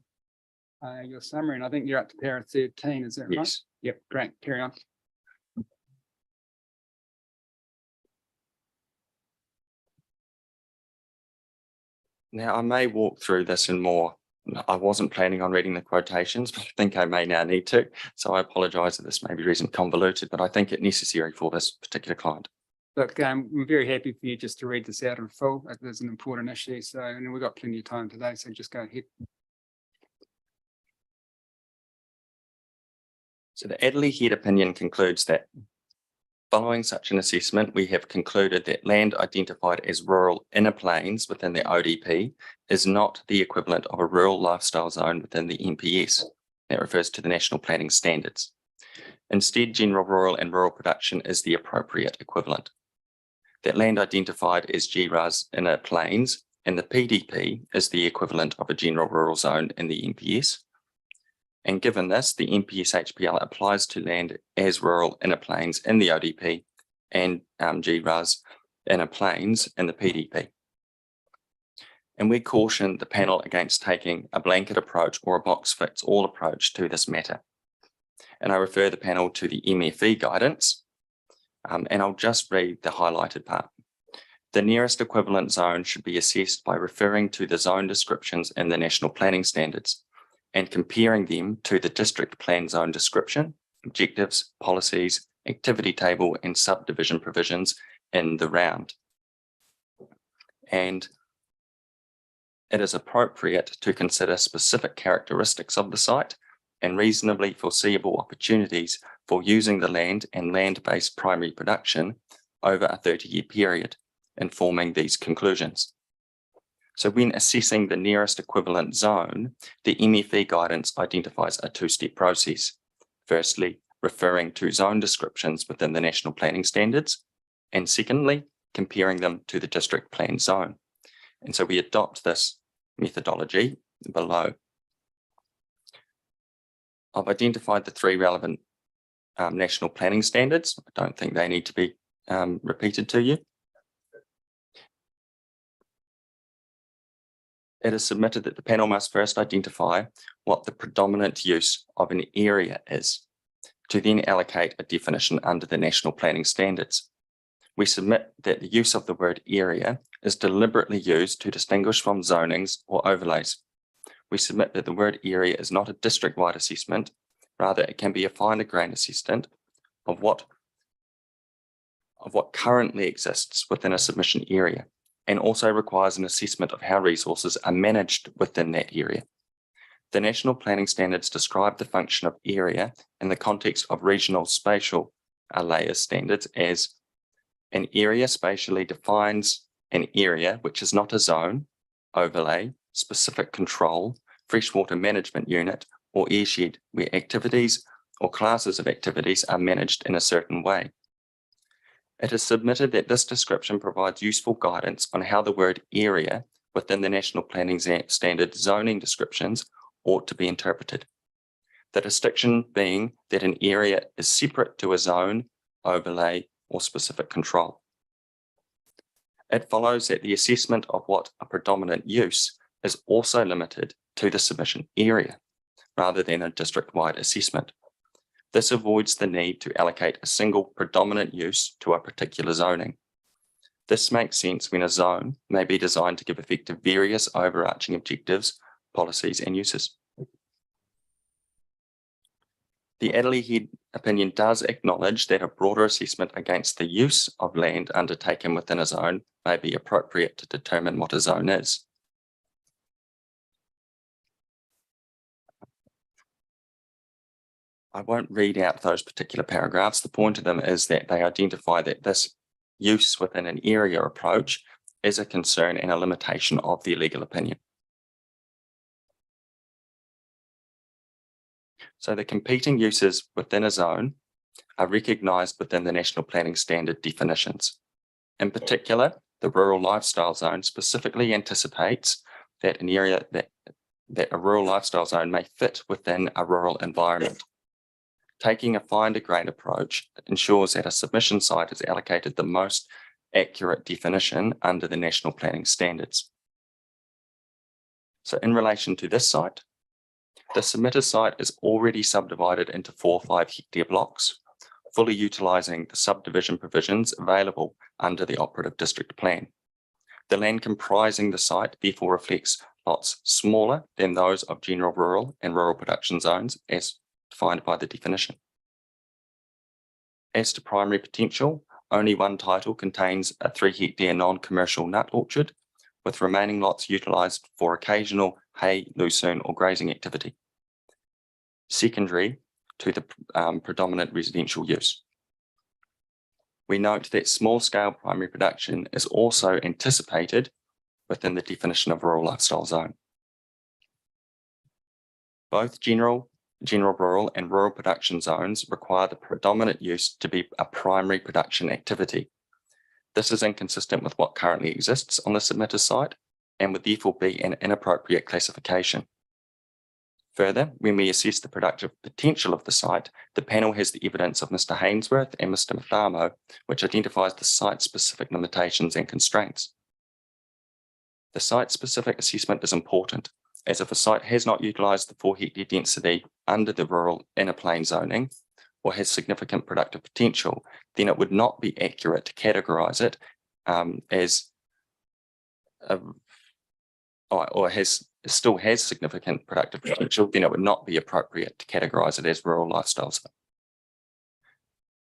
your summary, and I think you're up to para 13, is that right? Yes. Yep, great, carry on. Now, I may walk through this in more. I wasn't planning on reading the quotations, but I think I may now need to. So I apologise that this may be reason convoluted, but I think it's necessary for this particular client. Look, I'm very happy for you just to read this out in full. There's an important issue, so and we've got plenty of time today, so just go ahead. So the Adderley Head opinion concludes that following such an assessment, we have concluded that land identified as rural inner plains within the ODP is not the equivalent of a rural lifestyle zone within the NPS. That refers to the National Planning Standards. Instead, general rural and rural production is the appropriate equivalent. That land identified as GRAS inner plains in the PDP is the equivalent of a general rural zone in the NPS. And given this, the NPS HPL applies to land as rural inner plains in the ODP and GRAS inner plains in the PDP. And we caution the panel against taking a blanket approach or a box fits all approach to this matter. And I refer the panel to the MFE guidance, and I'll just read the highlighted part. The nearest equivalent zone should be assessed by referring to the zone descriptions in the National Planning Standards and comparing them to the district plan zone description, objectives, policies, activity table, and subdivision provisions in the round. And it is appropriate to consider specific characteristics of the site and reasonably foreseeable opportunities for using the land and land-based primary production over a 30-year period, informing these conclusions. So when assessing the nearest equivalent zone, the MFE guidance identifies a two-step process. Firstly, referring to zone descriptions within the National Planning Standards, and secondly, comparing them to the district plan zone. And so we adopt this methodology below. I've identified the three relevant National Planning Standards. I don't think they need to be repeated to you. It is submitted that the panel must first identify what the predominant use of an area is, to then allocate a definition under the National Planning Standards. We submit that the use of the word area is deliberately used to distinguish from zonings or overlays. We submit that the word area is not a district-wide assessment, rather it can be a finer grain assessment of what currently exists within a submission area, and also requires an assessment of how resources are managed within that area. The National Planning Standards describe the function of area in the context of regional spatial layers standards as an area spatially defines an area which is not a zone, overlay, specific control, freshwater management unit, or airshed, where activities or classes of activities are managed in a certain way. It is submitted that this description provides useful guidance on how the word area within the National Planning Standard zoning descriptions ought to be interpreted. The distinction being that an area is separate to a zone overlay, or specific control. It follows that the assessment of what a predominant use is also limited to the submission area, rather than a district-wide assessment. This avoids the need to allocate a single predominant use to a particular zoning. This makes sense when a zone may be designed to give effect to various overarching objectives, policies, and uses. The Adelaide Head opinion does acknowledge that a broader assessment against the use of land undertaken within a zone may be appropriate to determine what a zone is. I won't read out those particular paragraphs. The point of them is that they identify that this use within an area approach is a concern and a limitation of the legal opinion. So the competing uses within a zone are recognised within the National Planning Standard definitions. In particular, the rural lifestyle zone specifically anticipates that an area that a rural lifestyle zone may fit within a rural environment. Taking a find a grade approach ensures that a submission site is allocated the most accurate definition under the National Planning Standards. So in relation to this site, the submitted site is already subdivided into 4 5-hectare blocks, fully utilising the subdivision provisions available under the operative district plan. The land comprising the site therefore reflects lots smaller than those of general rural and rural production zones as defined by the definition. As to primary potential, only one title contains a 3-hectare non-commercial nut orchard, with remaining lots utilised for occasional hay, lucerne or grazing activity, secondary to the predominant residential use. We note that small-scale primary production is also anticipated within the definition of rural lifestyle zone. Both general rural and rural production zones require the predominant use to be a primary production activity. This is inconsistent with what currently exists on the submitted site and would therefore be an inappropriate classification. Further, when we assess the productive potential of the site, the panel has the evidence of Mr. Hainsworth and Mr. Mathamo, which identifies the site-specific limitations and constraints. The site-specific assessment is important, as if a site has not utilised the 4-hectare density under the rural inner plain zoning or has significant productive potential, then it would not be accurate to categorise it still has significant productive potential, then it would not be appropriate to categorise it as rural lifestyle zone.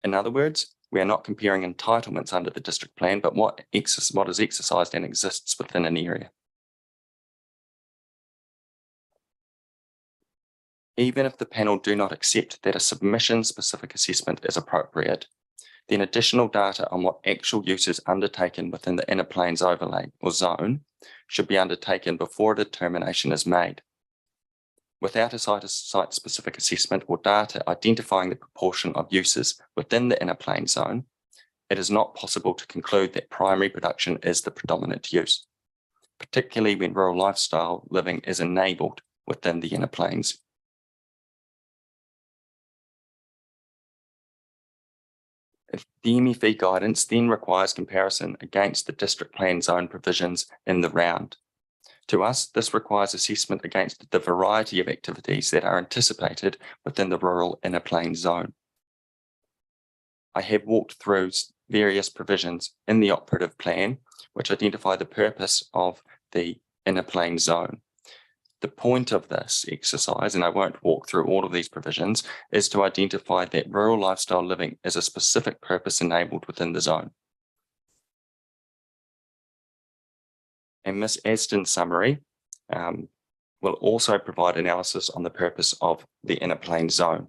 In other words, we are not comparing entitlements under the district plan, but what is exercised and exists within an area. Even if the panel do not accept that a submission-specific assessment is appropriate, then additional data on what actual use is undertaken within the inner plains overlay or zone should be undertaken before a determination is made. Without a site-specific assessment or data identifying the proportion of uses within the inner plain zone, it is not possible to conclude that primary production is the predominant use, particularly when rural lifestyle living is enabled within the inner plains. The MFE guidance then requires comparison against the district plan zone provisions in the round. To us, this requires assessment against the variety of activities that are anticipated within the rural inner plain zone. I have walked through various provisions in the operative plan which identify the purpose of the inner plain zone. The point of this exercise, and I won't walk through all of these provisions, is to identify that rural lifestyle living is a specific purpose enabled within the zone. And Ms. Aston's summary will also provide analysis on the purpose of the inner plain zone.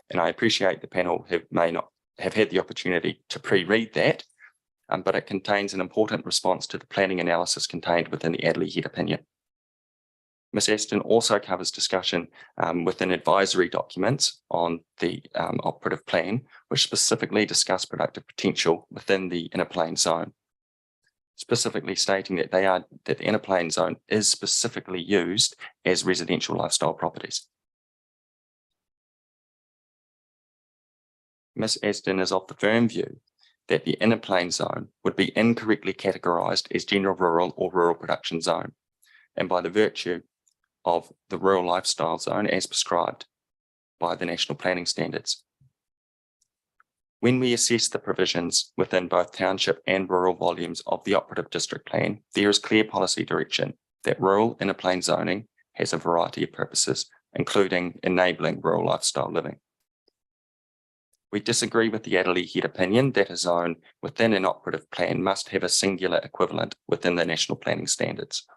And I appreciate the panel may not have had the opportunity to pre-read that, but it contains an important response to the planning analysis contained within the Adelaide Head opinion. Ms. Aston also covers discussion within advisory documents on the operative plan, which specifically discuss productive potential within the inner plain zone, specifically stating that the inner plain zone is specifically used as residential lifestyle properties. Ms Aston is of the firm view that the inner plain zone would be incorrectly categorised as general rural or rural production zone, and by the virtue of the rural lifestyle zone as prescribed by the national planning standards. When we assess the provisions within both township and rural volumes of the operative district plan, there is clear policy direction that rural inner plain zoning has a variety of purposes, including enabling rural lifestyle living. We disagree with the Adderley Head opinion that a zone within an operative plan must have a singular equivalent within the national planning standards.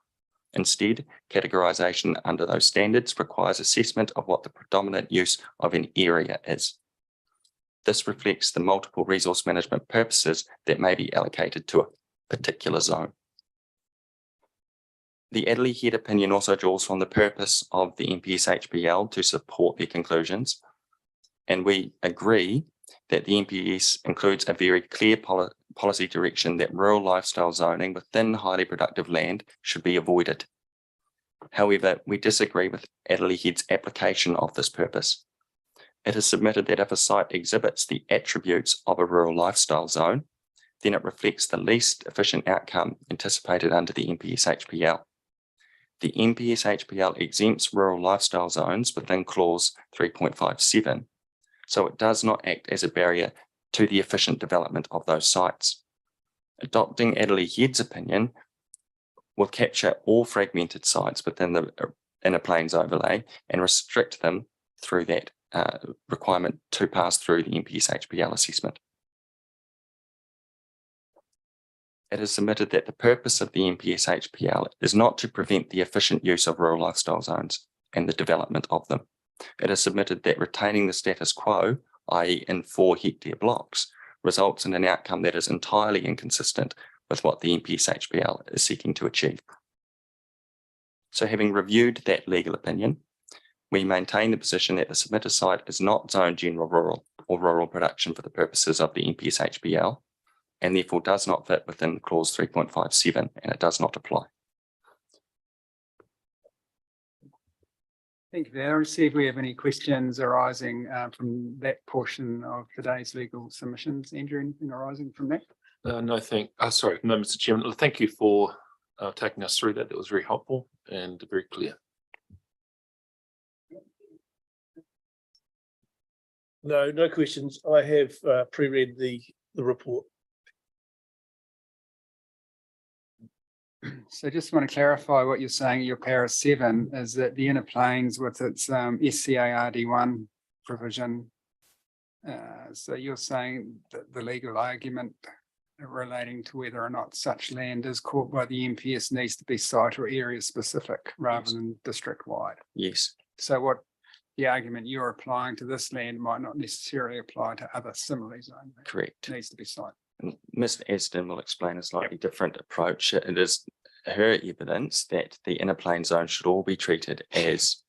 Instead, categorisation under those standards requires assessment of what the predominant use of an area is. This reflects the multiple resource management purposes that may be allocated to a particular zone. The Adderley Head opinion also draws from the purpose of the NPS-HPL to support their conclusions, and we agree that the NPS includes a very clear policy direction that rural lifestyle zoning within highly productive land should be avoided. However, we disagree with Adderley Head's application of this purpose. It is submitted that if a site exhibits the attributes of a rural lifestyle zone, then it reflects the least efficient outcome anticipated under the NPS-HPL. The NPS-HPL exempts rural lifestyle zones within clause 3.57, so it does not act as a barrier to the efficient development of those sites. Adopting Adderley Head's opinion will capture all fragmented sites within the inner plains overlay and restrict them through that requirement to pass through the NPS-HPL assessment. It is submitted that the purpose of the NPS-HPL is not to prevent the efficient use of rural lifestyle zones and the development of them. It is submitted that retaining the status quo, i.e. in 4 hectare blocks, results in an outcome that is entirely inconsistent with what the NPS-HPL is seeking to achieve. So having reviewed that legal opinion, we maintain the position that the submitted site is not zoned general rural or rural production for the purposes of the NPS-HPL, and therefore does not fit within clause 3.57, and it does not apply. Thank you, Darren. See if we have any questions arising from that portion of today's legal submissions. Andrew, anything arising from that? No, sorry, no, Mr. Chairman. Thank you for taking us through that. That was very helpful and very clear. No questions. I have pre-read the report. So just want to clarify what you're saying, your para 7 is that the inner plains with its SCARD1 provision. So you're saying that the legal argument relating to whether or not such land is caught by the NPS needs to be site or area specific rather than district wide. Yes. So what the argument you're applying to this land might not necessarily apply to other similarly zoned. Correct. Needs to be site. Ms Aston will explain a slightly different approach. It is her evidence that the inner plain zone should all be treated as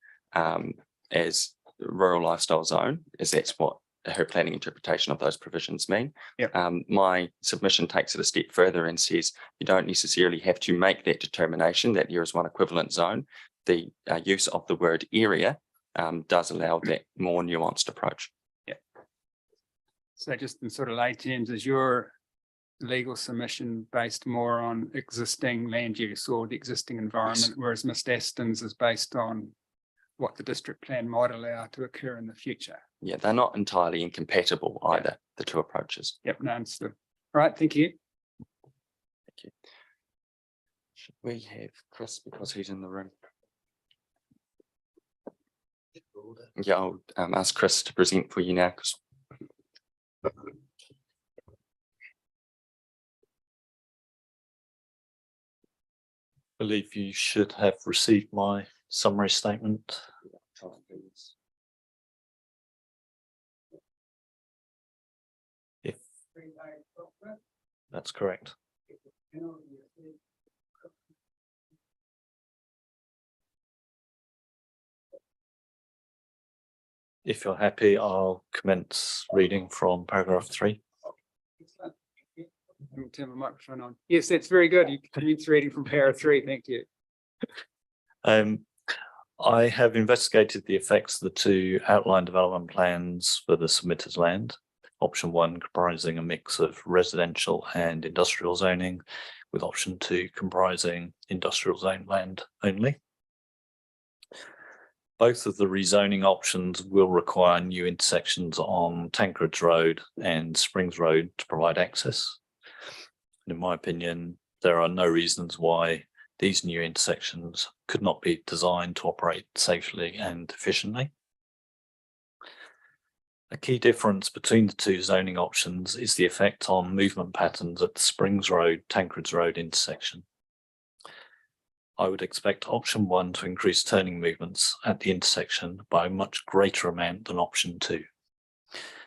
rural lifestyle zone, as that's what her planning interpretation of those provisions mean. Yep. My submission takes it a step further and says you don't necessarily have to make that determination that there is one equivalent zone. The use of the word area does allow that more nuanced approach. Yeah. So just in sort of lay terms, is your legal submission based more on existing land use or the existing environment, yes, whereas Ms Aston's is based on what the district plan might allow to occur in the future? Yeah, they're not entirely incompatible either, the two approaches. Yep, no, understood. All right, thank you. Thank you. Should we have Chris because he's in the room? Yeah, I'll ask Chris to present for you now. I believe you should have received my summary statement. If that's correct. If you're happy, I'll commence reading from paragraph 3. Turn the microphone on. Yes, that's very good. You commence reading from para 3. Thank you. I have investigated the effects of the 2 outline development plans for the submitted land Option 1 comprising a mix of residential and industrial zoning, with option 2 comprising industrial zone land only. Both of the rezoning options will require new intersections on Tancred's Road and Springs Road to provide access. And in my opinion, there are no reasons why these new intersections could not be designed to operate safely and efficiently. A key difference between the two zoning options is the effect on movement patterns at the Springs Road, Tancred's Road intersection. I would expect option 1 to increase turning movements at the intersection by a much greater amount than option 2,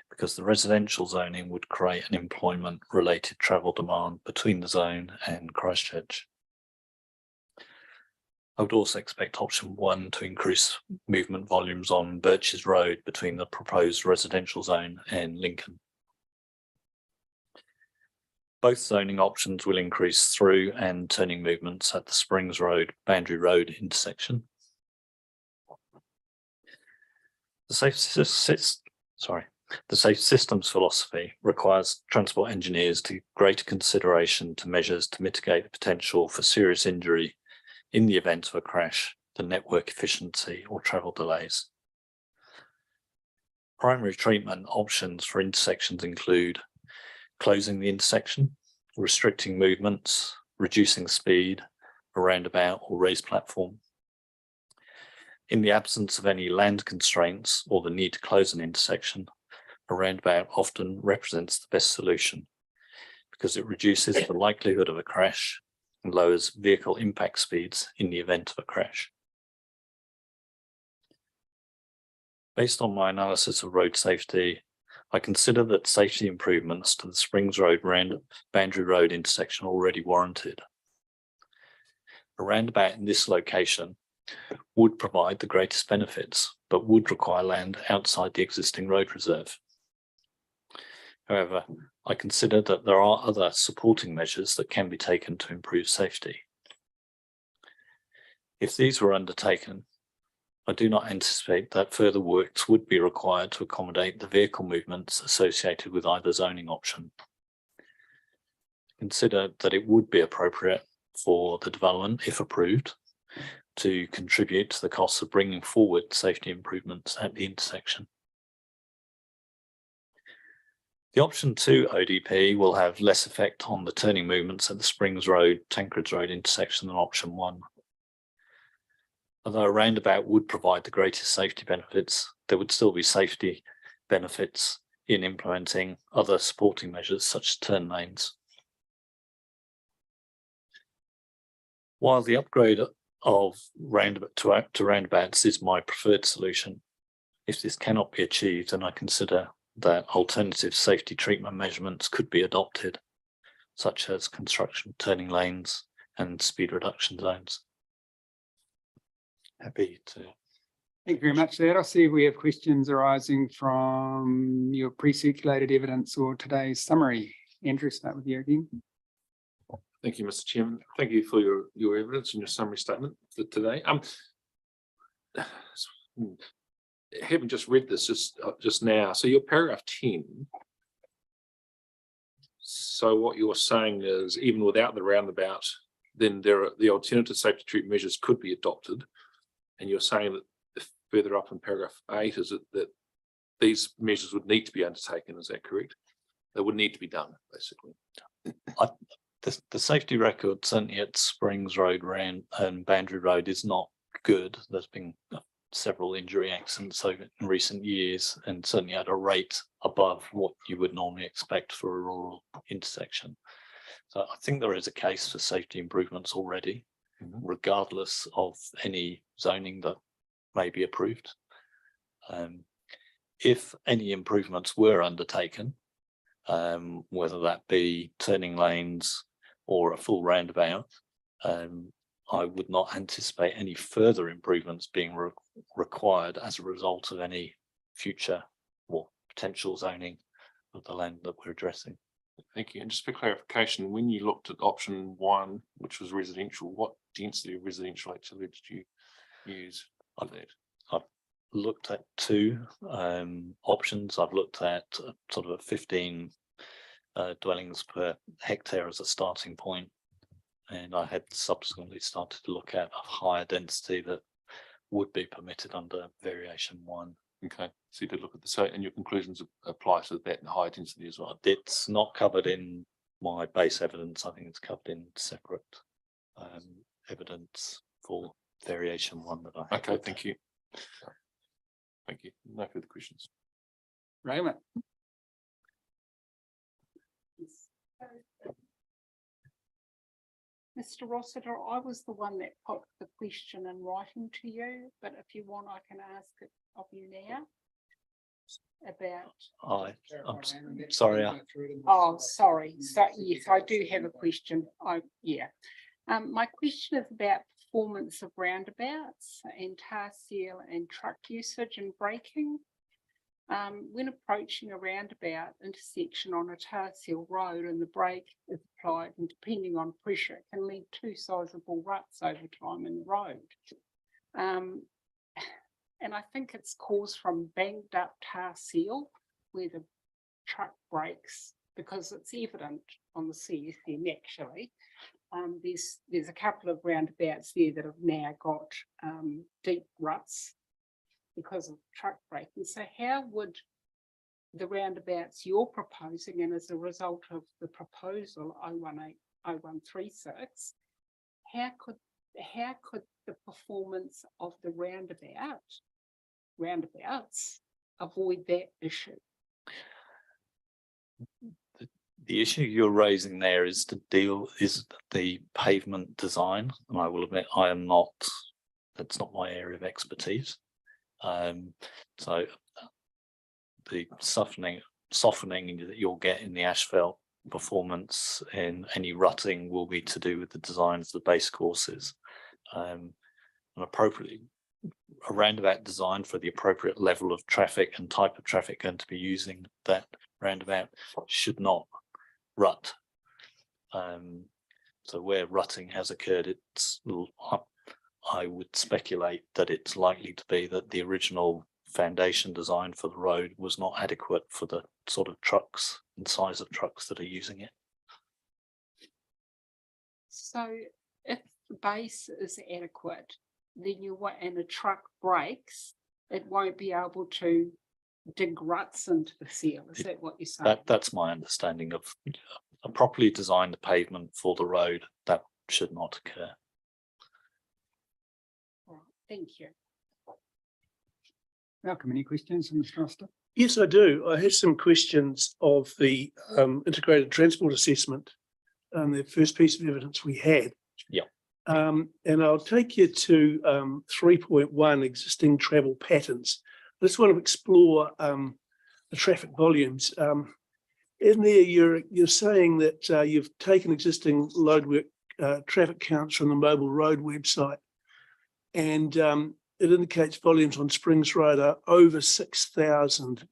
because the residential zoning would create an employment-related travel demand between the zone and Christchurch. I would also expect option 1 to increase movement volumes on Birches Road between the proposed residential zone and Lincoln. Both zoning options will increase through and turning movements at the Springs Road, Boundary Road intersection. The safe systems philosophy requires transport engineers to give greater consideration to measures to mitigate the potential for serious injury in the event of a crash, the network efficiency or travel delays. Primary treatment options for intersections include closing the intersection, restricting movements, reducing speed, a roundabout or raised platform. In the absence of any land constraints or the need to close an intersection, a roundabout often represents the best solution because it reduces the likelihood of a crash and lowers vehicle impact speeds in the event of a crash. Based on my analysis of road safety, I consider that safety improvements to the Springs Road Boundary Road intersection are already warranted. A roundabout in this location would provide the greatest benefits, but would require land outside the existing road reserve. However, I consider that there are other supporting measures that can be taken to improve safety. If these were undertaken, I do not anticipate that further works would be required to accommodate the vehicle movements associated with either zoning option. Consider that it would be appropriate for the development, if approved, to contribute to the costs of bringing forward safety improvements at the intersection. The option 2 ODP will have less effect on the turning movements at the Springs Road, Tancred's Road intersection than option 1. Although a roundabout would provide the greatest safety benefits, there would still be safety benefits in implementing other supporting measures such as turn lanes. While the upgrade of roundabout to roundabouts is my preferred solution, if this cannot be achieved, then I consider that alternative safety treatment measurements could be adopted, such as construction turning lanes and speed reduction zones. Happy to. Thank you very much for that. I see we have questions arising from your pre-circulated evidence or today's summary. Andrew, start with you again. Thank you, Mr. Chairman. Thank you for your evidence and your summary statement for today. Having just read this just now, so your paragraph 10. So what you're saying is, even without the roundabout, then the alternative safety treatment measures could be adopted. And you're saying that further up in paragraph 8 is that these measures would need to be undertaken. Is that correct? They would need to be done, basically. The safety record certainly at Springs Road and Boundary Road is not good. There's been several injury accidents over in recent years, and certainly at a rate above what you would normally expect for a rural intersection. So I think there is a case for safety improvements already, regardless of any zoning that may be approved. If any improvements were undertaken, whether that be turning lanes or a full roundabout, I would not anticipate any further improvements being required as a result of any future or potential zoning of the land that we're addressing. Thank you. And just for clarification, when you looked at option 1, which was residential, what density of residential activity did you use for that? looked at two options. I've looked at sort of a 15 dwellings per hectare as a starting point, and I had subsequently started to look at a higher density that would be permitted under variation 1. Okay, so you did look at the, so, and your conclusions apply to that high density as well? It's not covered in my base evidence. I think it's covered in separate evidence for variation 1 that I have. Okay, thank you. Thank you. No further questions. Raymond. Mr. Rossiter, I was the one that put the question in writing to you, but if you want, I can ask it of you now. About. I'm sorry. Oh, sorry. So yes, I do have a question. My question is about performance of roundabouts and tar seal and truck usage and braking. When approaching a roundabout intersection on a tar seal road and the brake is applied, and depending on pressure, it can lead to sizable ruts over time in the road. And I think it's caused from banked up tar seal where the truck brakes, because it's evident on the CSM actually. There's a couple of roundabouts there that have now got deep ruts because of truck braking. So how would the roundabouts you're proposing, and as a result of the proposal 0136, how could the performance of the roundabouts avoid that issue? The issue you're raising there is the pavement design, and I will admit that's not my area of expertise. So the softening that you'll get in the asphalt performance and any rutting will be to do with the design of the base courses. And appropriately, a roundabout design for the appropriate level of traffic and type of traffic going to be using that roundabout should not rut. So where rutting has occurred, I would speculate that it's likely to be that the original foundation design for the road was not adequate for the sort of trucks and size of trucks that are using it. So if the base is adequate, then and a truck brakes, it won't be able to dig ruts into the seal. Is that what you're saying? That's my understanding of a properly designed pavement for the road. That should not occur. Right, thank you. Malcolm, any questions from Mr. Oster? Yes, I do. I have some questions of the integrated transport assessment, the first piece of evidence we had. Yeah. And I'll take you to 3.1 existing travel patterns. I just want to explore the traffic volumes. In there, you're saying that you've taken existing load work traffic counts from the mobile road website, and it indicates volumes on Springs Road are over 6,000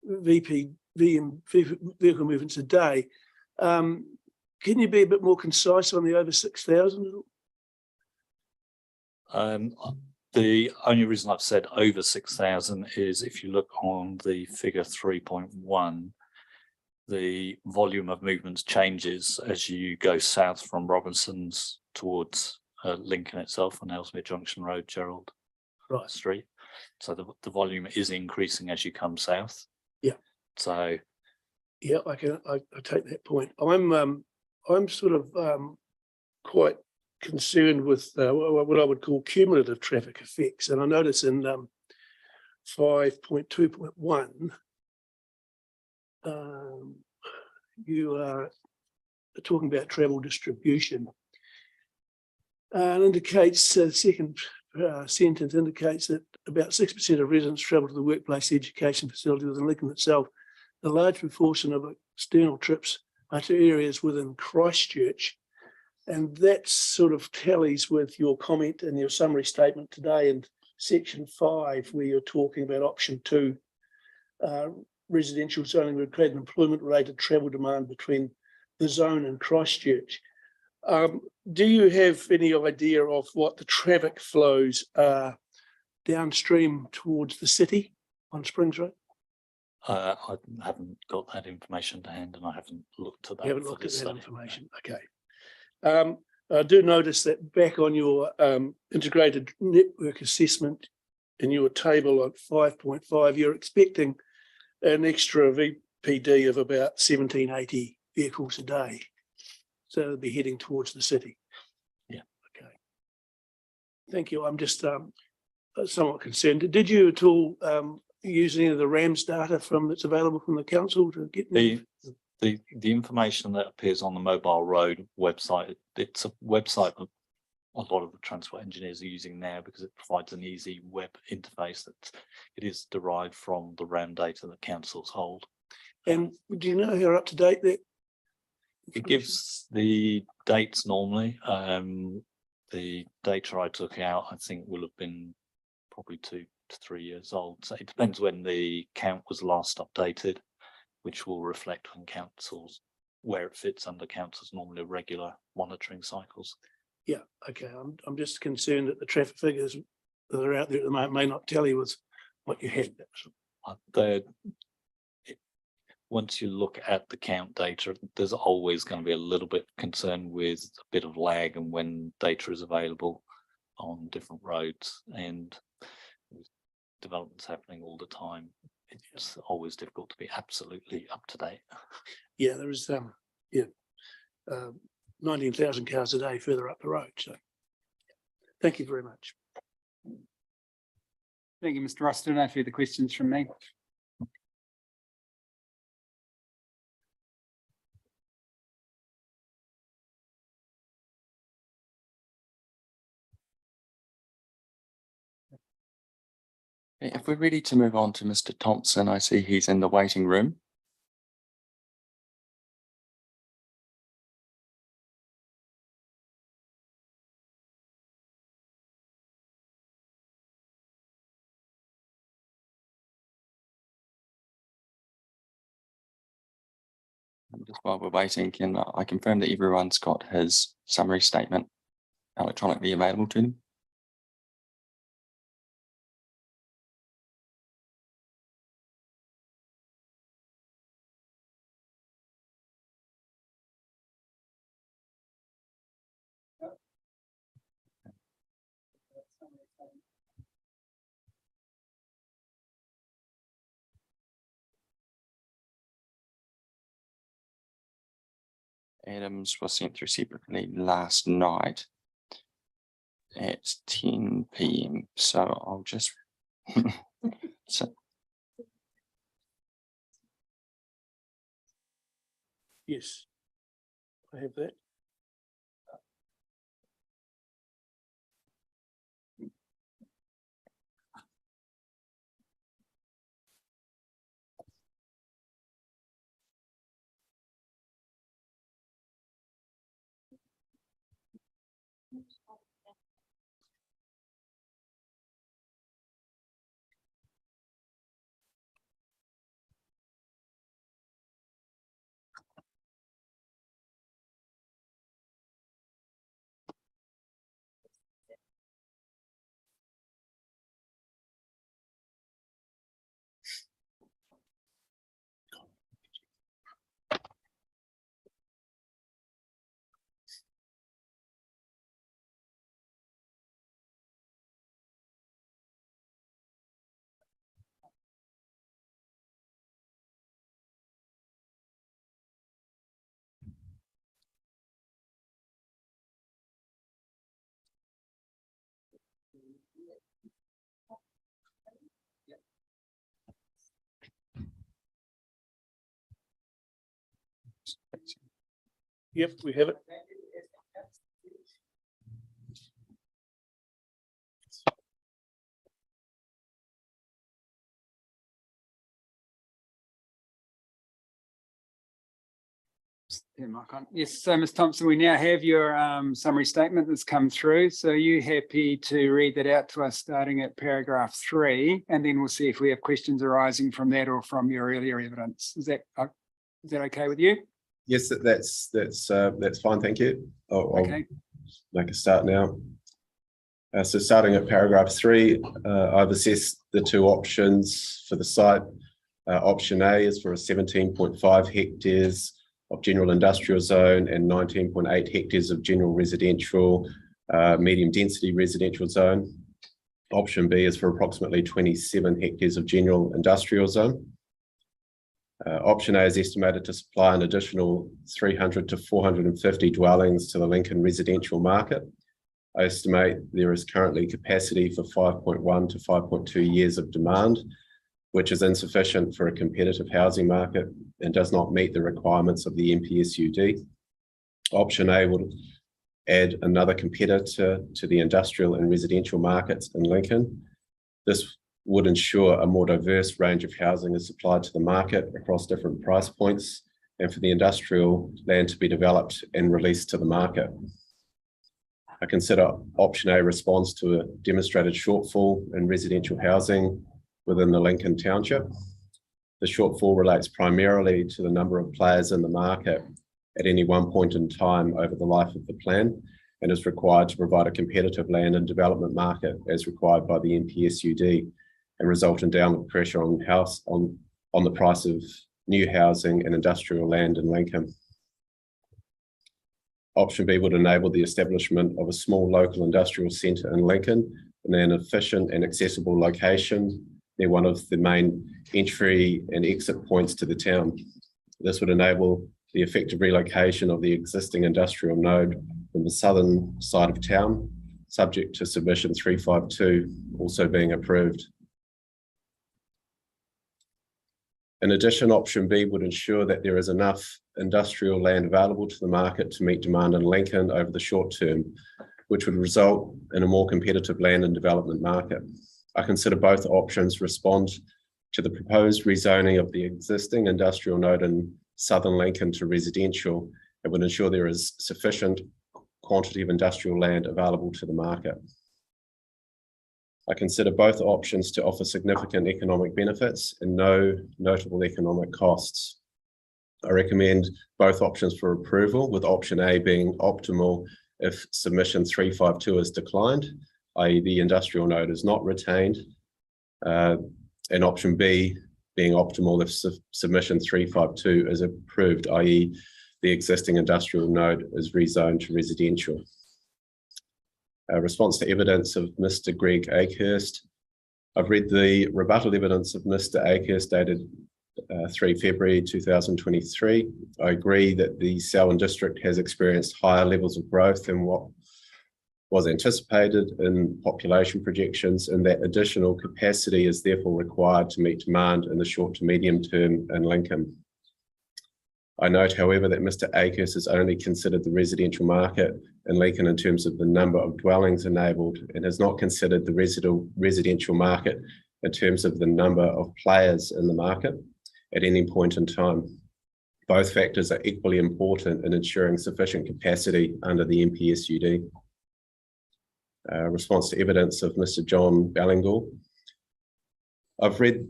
vehicle movements a day. Can you be a bit more concise on the over 6,000? The only reason I've said over 6,000 is if you look on the figure 3.1, the volume of movements changes as you go south from Robinson's towards Lincoln itself on Ellesmere Junction Road, Gerald Street. So the volume is increasing as you come south. Yeah. So. Yeah, I take that point. I'm sort of quite concerned with what I would call cumulative traffic effects, and I notice in 5.2.1 you are talking about travel distribution, and indicates the second sentence indicates that about 6% of residents travel to the workplace education facility within Lincoln itself. The large proportion of external trips are to areas within Christchurch. And that sort of tallies with your comment in your summary statement today in section 5, where you're talking about option 2, residential zoning would create an employment related travel demand between the zone and Christchurch. Do you have any idea of what the traffic flows are downstream towards the city on Springs Road? I haven't got that information to hand and I haven't looked at that. You haven't for looked at this that study. information, okay. I do notice that back on your integrated network assessment in your table on 5.5, you're expecting an extra VPD of about 1780 vehicles a day. So they'll be heading towards the city. Yeah. Okay. Thank you. I'm just somewhat concerned. Did you at all use any of the RAMS data that's available from the council to get the information that appears on the mobile road website? It's a website that a lot of the transport engineers are using now because it provides an easy web interface it is derived from the RAM data that councils hold. And do you know how up to date that? It gives the dates normally. The data I took out, I think, will have been probably 2 to 3 years old. So it depends when the count was last updated, which will reflect on councils where it fits under councils normally regular monitoring cycles. Yeah, okay. I'm just concerned that the traffic figures that are out there at the moment may not tally with what you had. Once you look at the count data, there's always going to be a little bit concerned with a bit of lag and when data is available on different roads, and with developments happening all the time, it's always difficult to be absolutely up to date. Yeah, there is 19,000 cars a day further up the road. So thank you very much. Thank you, Mr. Ruston. No further questions from me. If we're ready to move on to Mr. Thompson, I see he's in the waiting room. And just while we're waiting, can I confirm that everyone's got his summary statement electronically available to them? Adams was sent through separately last night at 10 p.m. So I'll just Yes, I have that. Yep, we have it. Yes, so Ms. Thompson, we now have your summary statement that's come through. So are you happy to read that out to us starting at paragraph 3, and then we'll see if we have questions arising from that or from your earlier evidence. Is that okay with you? Yes, that's fine. Thank you. I'll Okay. make a start now. So starting at paragraph 3, I've assessed the two options for the site. Option A is for a 17.5 hectares of general industrial zone and 19.8 hectares of general residential, medium density residential zone. Option B is for approximately 27 hectares of general industrial zone. Option A is estimated to supply an additional 300 to 450 dwellings to the Lincoln residential market. I estimate there is currently capacity for 5.1 to 5.2 years of demand, which is insufficient for a competitive housing market and does not meet the requirements of the NPSUD. Option A would add another competitor to the industrial and residential markets in Lincoln. This would ensure a more diverse range of housing is supplied to the market across different price points and for the industrial land to be developed and released to the market. I consider option A responds to a demonstrated shortfall in residential housing within the Lincoln Township. The shortfall relates primarily to the number of players in the market at any one point in time over the life of the plan and is required to provide a competitive land and development market as required by the NPSUD and result in downward pressure on the price of new housing and industrial land in Lincoln. Option B would enable the establishment of a small local industrial centre in Lincoln in an efficient and accessible location near one of the main entry and exit points to the town. This would enable the effective relocation of the existing industrial node from the southern side of town, subject to submission 352 also being approved. In addition, option B would ensure that there is enough industrial land available to the market to meet demand in Lincoln over the short term, which would result in a more competitive land and development market. I consider both options respond to the proposed rezoning of the existing industrial node in southern Lincoln to residential and would ensure there is sufficient quantity of industrial land available to the market. I consider both options to offer significant economic benefits and no notable economic costs. I recommend both options for approval, with option A being optimal if submission 352 is declined, i.e. the industrial node is not retained, and option B being optimal if submission 352 is approved, i.e. the existing industrial node is rezoned to residential. Response to evidence of Mr. Greg Akehurst. I've read the rebuttal evidence of Mr. Akehurst dated 3 February 2023. I agree that the Selwyn district has experienced higher levels of growth than what was anticipated in population projections, and that additional capacity is therefore required to meet demand in the short to medium term in Lincoln. I note, however, that Mr. Akehurst has only considered the residential market in Lincoln in terms of the number of dwellings enabled and has not considered the residential market in terms of the number of players in the market at any point in time. Both factors are equally important in ensuring sufficient capacity under the NPSUD. Response to evidence of Mr. John Ballingall. I've read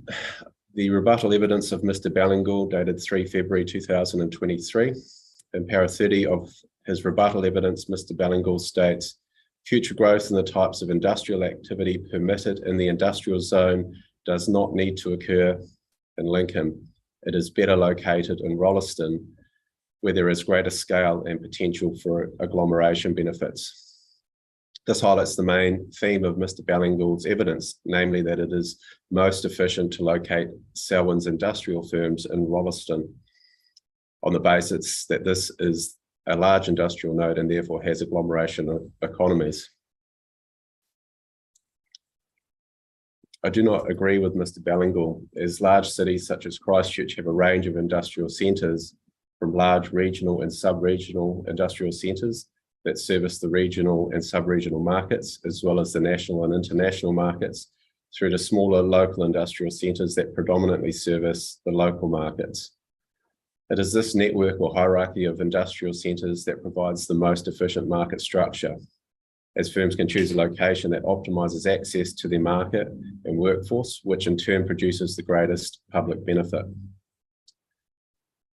the rebuttal evidence of Mr. Ballingall dated 3 February 2023. In para 30 of his rebuttal evidence, Mr. Ballingall states, future growth in the types of industrial activity permitted in the industrial zone does not need to occur in Lincoln. It is better located in Rolleston, where there is greater scale and potential for agglomeration benefits. This highlights the main theme of Mr. Ballingall's evidence, namely that it is most efficient to locate Selwyn's industrial firms in Rolleston on the basis that this is a large industrial node and therefore has agglomeration economies. I do not agree with Mr. Ballingall, as large cities such as Christchurch have a range of industrial centres, from large regional and sub-regional industrial centres that service the regional and sub-regional markets, as well as the national and international markets, through to smaller local industrial centres that predominantly service the local markets. It is this network or hierarchy of industrial centres that provides the most efficient market structure, as firms can choose a location that optimises access to their market and workforce, which in turn produces the greatest public benefit.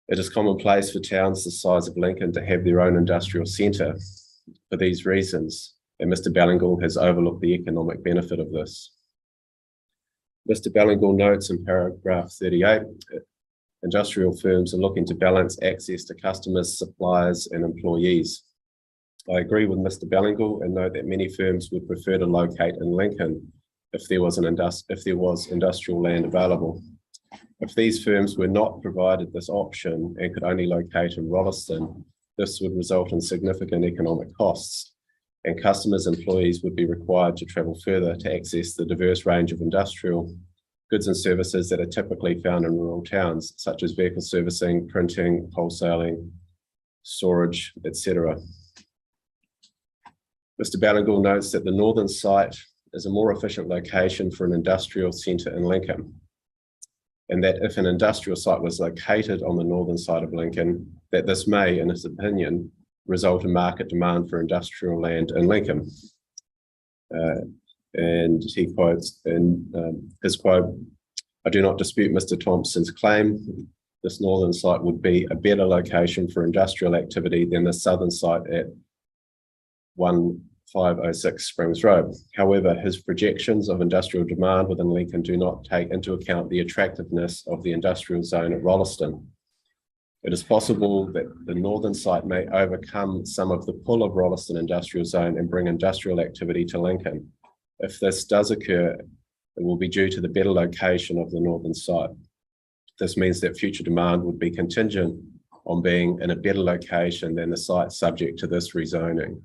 It is commonplace for towns the size of Lincoln to have their own industrial centre. For these reasons, and Mr. Ballingall has overlooked the economic benefit of this. Mr. Ballingall notes in paragraph 38, industrial firms are looking to balance access to customers, suppliers, and employees. I agree with Mr. Ballingall and note that many firms would prefer to locate in Lincoln if there was industrial land available. If these firms were not provided this option and could only locate in Rolleston, this would result in significant economic costs, and customers and employees would be required to travel further to access the diverse range of industrial goods and services that are typically found in rural towns, such as vehicle servicing, printing, wholesaling, storage, etc. Mr. Ballingall notes that the northern site is a more efficient location for an industrial centre in Lincoln, and that if an industrial site was located on the northern side of Lincoln, that this may, in his opinion, result in market demand for industrial land in Lincoln. And he quotes in his quote, "I do not dispute Mr. Thompson's claim. This northern site would be a better location for industrial activity than the southern site at 1506 Springs Road. However, his projections of industrial demand within Lincoln do not take into account the attractiveness of the industrial zone at Rolleston. It is possible that the northern site may overcome some of the pull of Rolleston industrial zone and bring industrial activity to Lincoln. If this does occur, it will be due to the better location of the northern site. This means that future demand would be contingent on being in a better location than the site subject to this rezoning.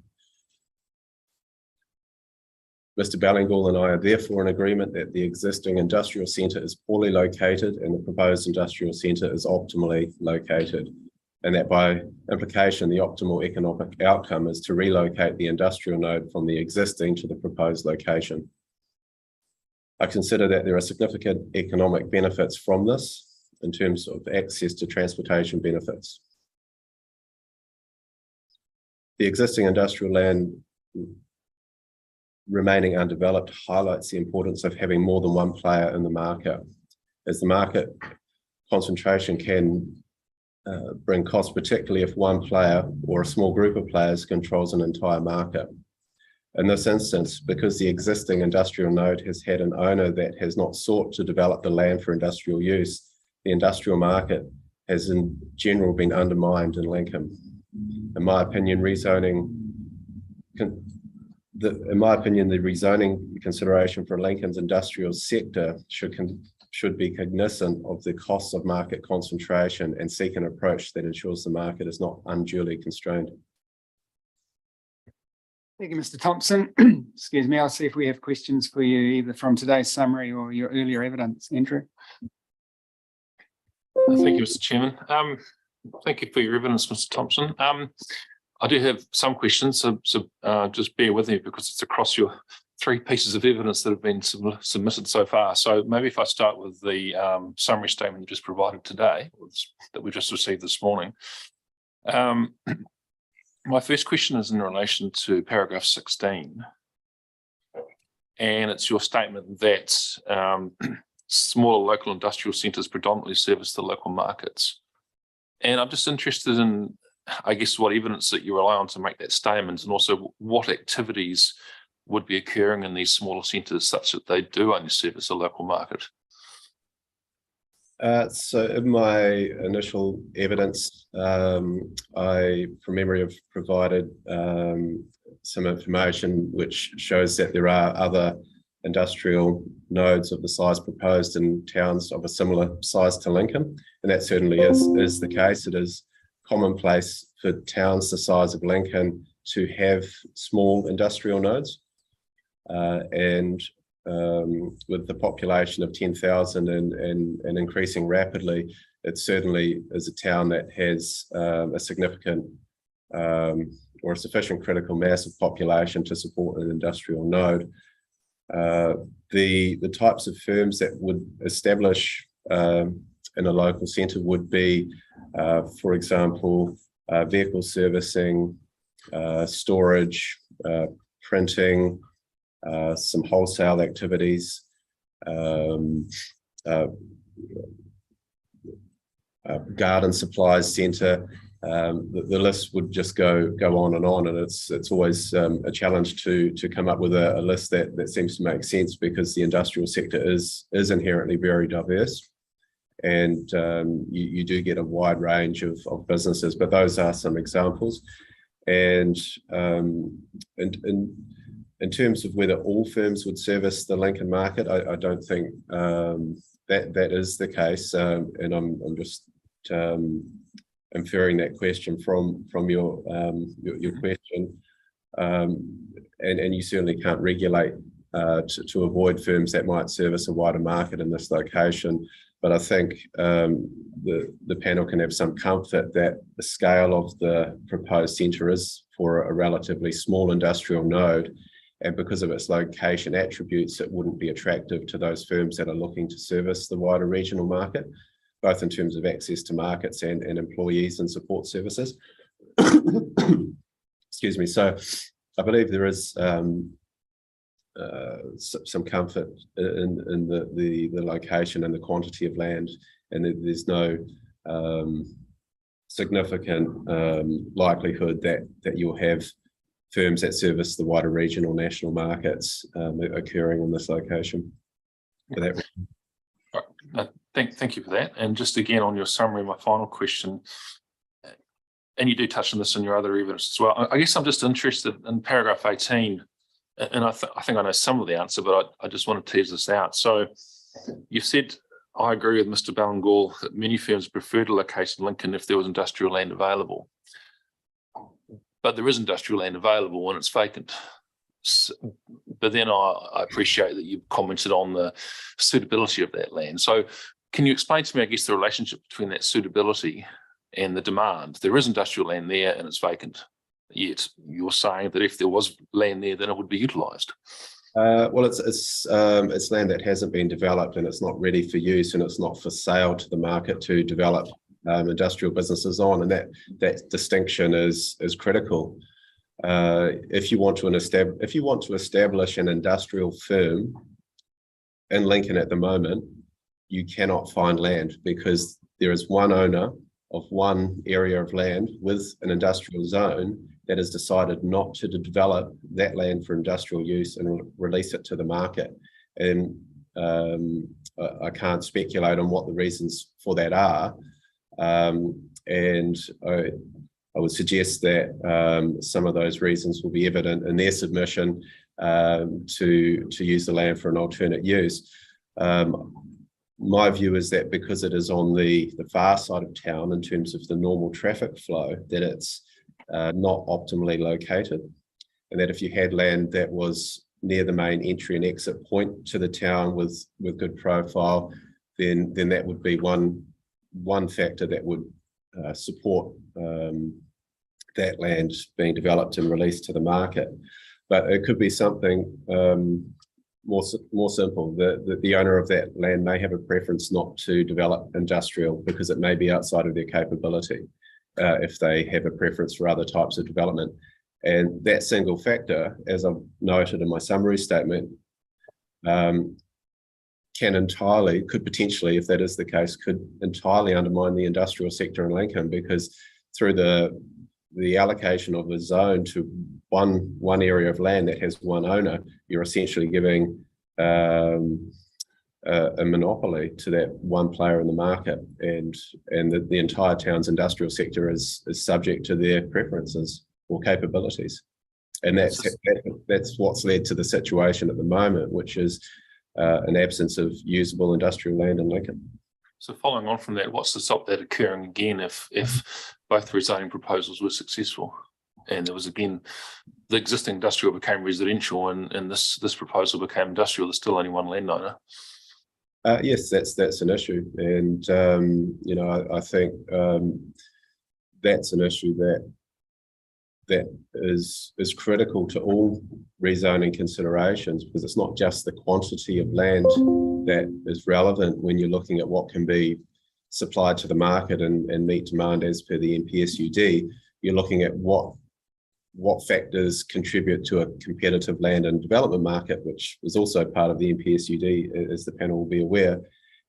Mr. Ballingall and I are therefore in agreement that the existing industrial centre is poorly located and the proposed industrial centre is optimally located, and that by implication, the optimal economic outcome is to relocate the industrial node from the existing to the proposed location. I consider that there are significant economic benefits from this in terms of access to transportation benefits. The existing industrial land remaining undeveloped highlights the importance of having more than one player in the market, as the market concentration can bring costs, particularly if one player or a small group of players controls an entire market. In this instance, because the existing industrial node has had an owner that has not sought to develop the land for industrial use, the industrial market has in general been undermined in Lincoln. In my opinion, the rezoning consideration for Lincoln's industrial sector should be cognizant of the costs of market concentration and seek an approach that ensures the market is not unduly constrained. Thank you, Mr. Thompson. Excuse me, I'll see if we have questions for you either from today's summary or your earlier evidence. Andrew. Thank you, Mr. Chairman. Thank you for your evidence, Mr. Thompson. I do have some questions, so just bear with me because it's across your 3 pieces of evidence that have been submitted so far. So maybe if I start with the summary statement you just provided today, that we just received this morning. My first question is in relation to paragraph 16. And it's your statement that smaller local industrial centres predominantly service the local markets. And I'm just interested in, I guess, what evidence that you rely on to make that statement, and also what activities would be occurring in these smaller centres such that they do only service a local market. So in my initial evidence, I, from memory, have provided some information which shows that there are other industrial nodes of the size proposed in towns of a similar size to Lincoln, and that certainly is the case. It is commonplace for towns the size of Lincoln to have small industrial nodes, and with the population of 10,000 and increasing rapidly, it certainly is a town that has a significant or a sufficient critical mass of population to support an industrial node. The types of firms that would establish in a local centre would be, for example, vehicle servicing, storage, printing, some wholesale activities, garden supplies centre, the list would just go on, and it's always a challenge to come up with a list that seems to make sense, because the industrial sector is inherently very diverse, and you do get a wide range of businesses, but those are some examples. And in terms of whether all firms would service the Lincoln market, I don't think that is the case, and I'm just inferring that question from your question, and you certainly can't regulate to avoid firms that might service a wider market in this location. But I think the panel can have some comfort that the scale of the proposed centre is for a relatively small industrial node, and because of its location attributes, it wouldn't be attractive to those firms that are looking to service the wider regional market, both in terms of access to markets and employees and support services. Excuse me. So I believe there is some comfort in the location and the quantity of land, and there's no significant likelihood that you'll have firms that service the wider regional national markets occurring in this location. For that. Thank you for that. And just again on your summary, my final question, and you do touch on this in your other evidence as well. I guess I'm just interested in paragraph 18, and I think I know some of the answer, but I just want to tease this out. So you've said, I agree with Mr. Ballingall that many firms prefer to locate in Lincoln if there was industrial land available. But there is industrial land available and it's vacant. But then I appreciate that you've commented on the suitability of that land. So can you explain to me, I guess, the relationship between that suitability and the demand? There is industrial land there and it's vacant, yet you're saying that if there was land there, then it would be utilised. Well, it's land that hasn't been developed, and it's not ready for use, and it's not for sale to the market to develop industrial businesses on, and that distinction is critical. If you want to establish an industrial firm in Lincoln at the moment, you cannot find land, because there is one owner of one area of land with an industrial zone that has decided not to develop that land for industrial use and release it to the market. And I can't speculate on what the reasons for that are. And I would suggest that some of those reasons will be evident in their submission to use the land for an alternate use. My view is that because it is on the far side of town in terms of the normal traffic flow, that it's not optimally located, and that if you had land that was near the main entry and exit point to the town with good profile, then that would be one factor that would support that land being developed and released to the market. But it could be something more simple. The owner of that land may have a preference not to develop industrial because it may be outside of their capability, if they have a preference for other types of development. And that single factor, as I've noted in my summary statement, could potentially, if that is the case, could entirely undermine the industrial sector in Lincoln, because through the allocation of a zone to one area of land that has one owner, you're essentially giving a monopoly to that one player in the market, and the entire town's industrial sector is subject to their preferences or capabilities. And that's what's led to the situation at the moment, which is an absence of usable industrial land in Lincoln. So following on from that, what's to stop that occurring again if both rezoning proposals were successful, and there was again the existing industrial became residential, and this proposal became industrial? There's still only one landowner. Yes, that's an issue, and I think that's an issue that is critical to all rezoning considerations, because it's not just the quantity of land that is relevant when you're looking at what can be supplied to the market and meet demand as per the NPSUD. You're looking at what factors contribute to a competitive land and development market, which is also part of the NPSUD, as the panel will be aware,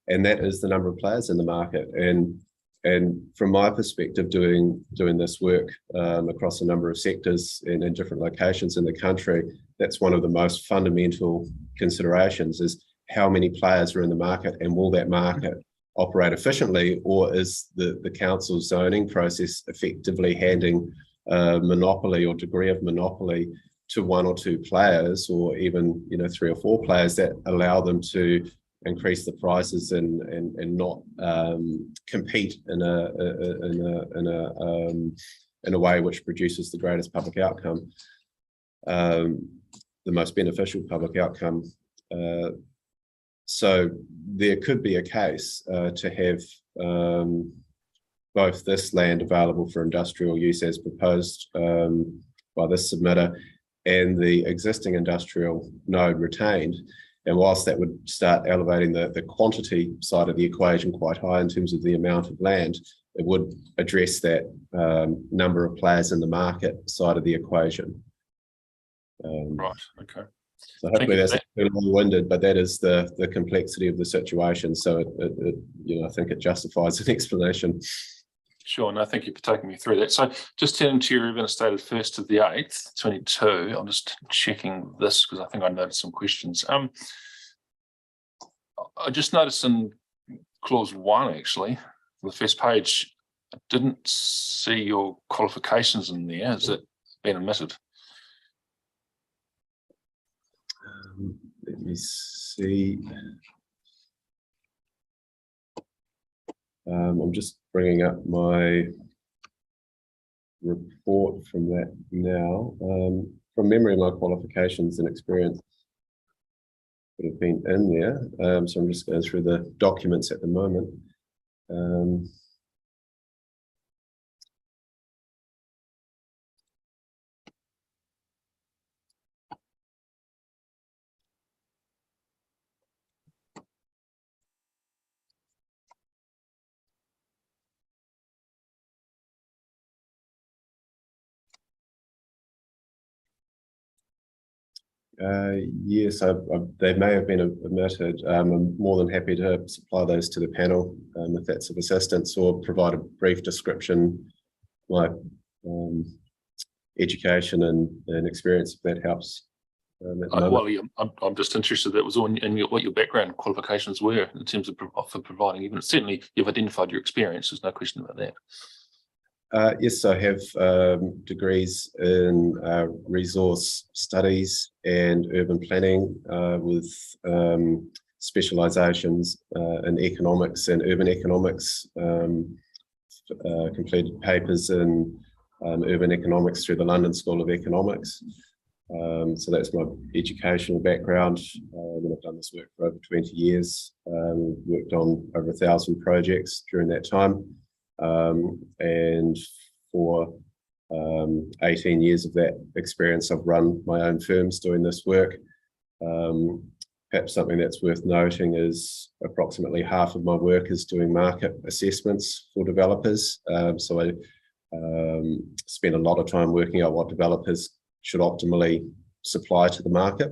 and that is the number of players in the market. And And from my perspective, doing this work across a number of sectors and in different locations in the country, that's one of the most fundamental considerations: is how many players are in the market, and will that market operate efficiently, or is the council zoning process effectively handing monopoly or degree of monopoly to one or two players, or even 3 or 4 players that allow them to increase the prices and not compete in a way which produces the greatest public outcome, the most beneficial public outcome. So there could be a case to have both this land available for industrial use as proposed by this submitter, and the existing industrial node retained. And whilst that would start elevating the quantity side of the equation quite high in terms of the amount of land, it would address that number of players in the market side of the equation. Right, okay. So hopefully that's long-winded, but that is the complexity of the situation. So I think it justifies an explanation. Sure, no, thank you for taking me through that. So just turning to your evidence dated 1st of the 8th, 22, I'm just checking this because I think I noticed some questions. I just noticed in clause 1, actually, the first page, I didn't see your qualifications in there. Has it been omitted? Let me see. I'm just bringing up my report from that now. From memory, my qualifications and experience would have been in there. So I'm just going through the documents at the moment. Yes, they may have been omitted. I'm more than happy to supply those to the panel if that's of assistance, or provide a brief description, my education and experience, if that helps. Well, I'm just interested. That was all in what your background qualifications were in terms of for providing evidence. Certainly, you've identified your experience. There's no question about that. Yes, I have degrees in resource studies and urban planning with specializations in economics and urban economics, completed papers in urban economics through the London School of Economics. So that's my educational background. I've done this work for over 20 years, worked on over 1,000 projects during that time. And for 18 years of that experience, I've run my own firms doing this work. Perhaps something that's worth noting is approximately half of my work is doing market assessments for developers. So I spend a lot of time working out what developers should optimally supply to the market.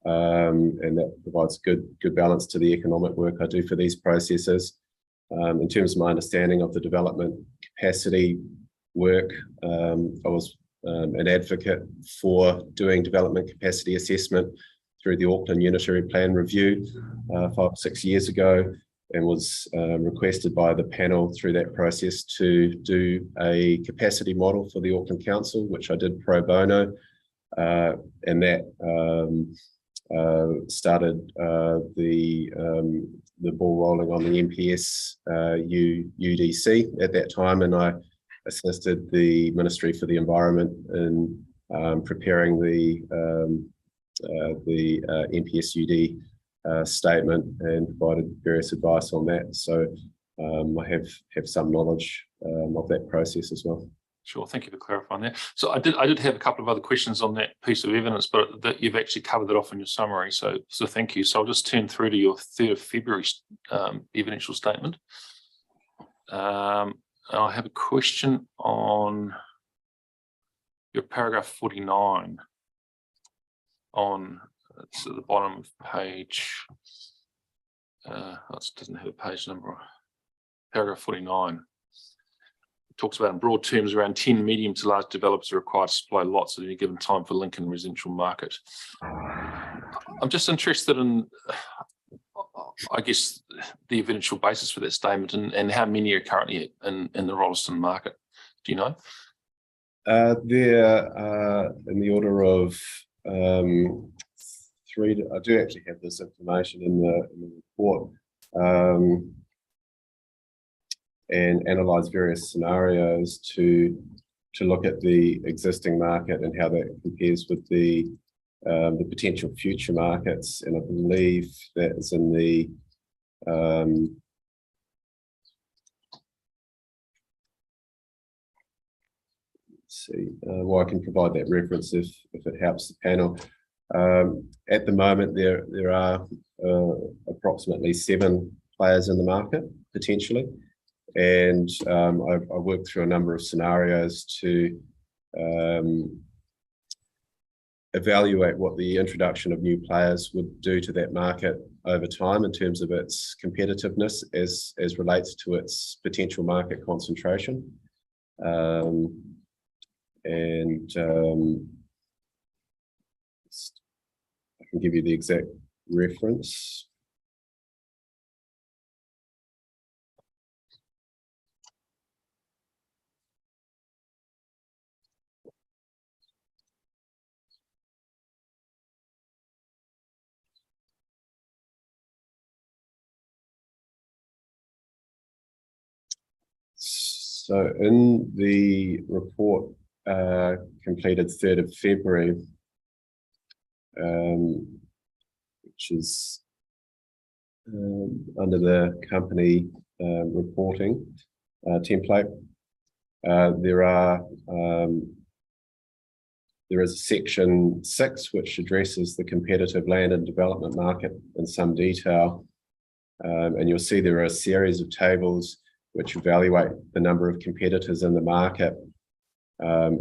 And that provides good balance to the economic work I do for these processes. In terms of my understanding of the development capacity work, I was an advocate for doing development capacity assessment through the Auckland Unitary Plan Review 5 or 6 years ago, and was requested by the panel through that process to do a capacity model for the Auckland Council, which I did pro bono, and that started the ball rolling on the NPS UDC at that time, and I assisted the Ministry for the Environment in preparing the NPS UD statement and provided various advice on that. So I have some knowledge of that process as well. Sure, thank you for clarifying that. So I did have a couple of other questions on that piece of evidence, but that you've actually covered it off in your summary. So thank you. So I'll just turn through to your 3rd of February evidential statement. I have a question on your paragraph 49 on it's at the bottom of page. It doesn't have a page number. paragraph 49. It talks about in broad terms around 10 medium to large developers are required to supply lots at any given time for Lincoln residential market. I'm just interested in, I guess, the evidential basis for that statement and how many are currently in the Rolleston market. Do you know? They're in the order of 3. I do actually have this information in the report, and analyze various scenarios to look at the existing market and how that compares with the potential future markets. And I believe that is in the well, I can provide that reference if it helps the panel. At the moment, there are approximately 7 players in the market potentially, and I worked through a number of scenarios to evaluate what the introduction of new players would do to that market over time in terms of its competitiveness as relates to its potential market concentration. I can give you the exact reference. So in the report completed 3rd of February, which is under the company reporting template, there is section 6 which addresses the competitive land and development market in some detail, and you'll see there are a series of tables which evaluate the number of competitors in the market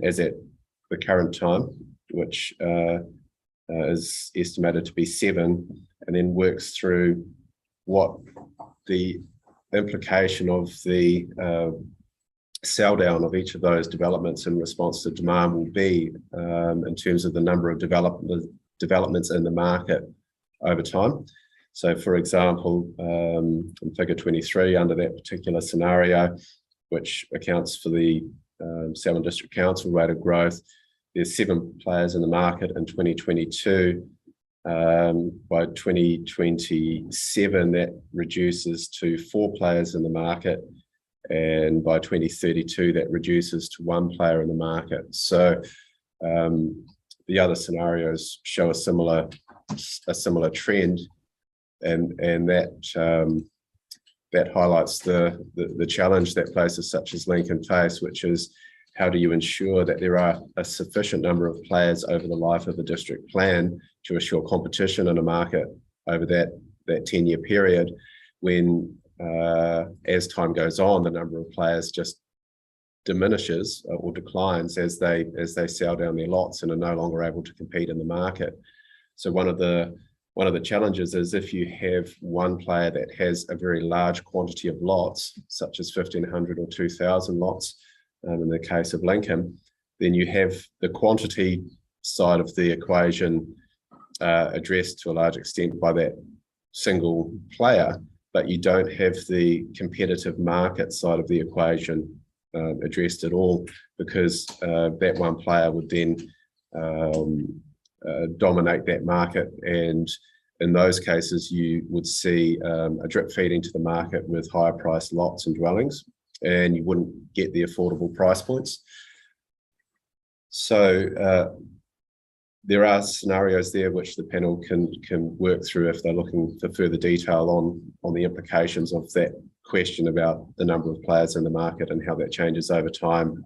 as at the current time, which is estimated to be 7, and then works through what the implication of the sell down of each of those developments in response to demand will be in terms of the number of developments in the market over time. So, for example, in figure 23, under that particular scenario, which accounts for the Southern District Council rate of growth, there's 7 players in the market in 2022. By 2027, that reduces to 4 players in the market, and by 2032, that reduces to 1 player in the market. So the other scenarios show a similar trend, and that highlights the challenge that places such as Lincoln face, which is how do you ensure that there are a sufficient number of players over the life of the district plan to assure competition in a market over that 10-year period, when as time goes on, the number of players just diminishes or declines as they sell down their lots and are no longer able to compete in the market. So one of the challenges is if you have one player that has a very large quantity of lots, such as 1,500 or 2,000 lots, in the case of Lincoln, then you have the quantity side of the equation addressed to a large extent by that single player, but you don't have the competitive market side of the equation addressed at all, because that one player would then dominate that market, and in those cases you would see a drip feed into the market with higher priced lots and dwellings, and you wouldn't get the affordable price points. So there are scenarios there which the panel can work through if they're looking for further detail on the implications of that question about the number of players in the market and how that changes over time,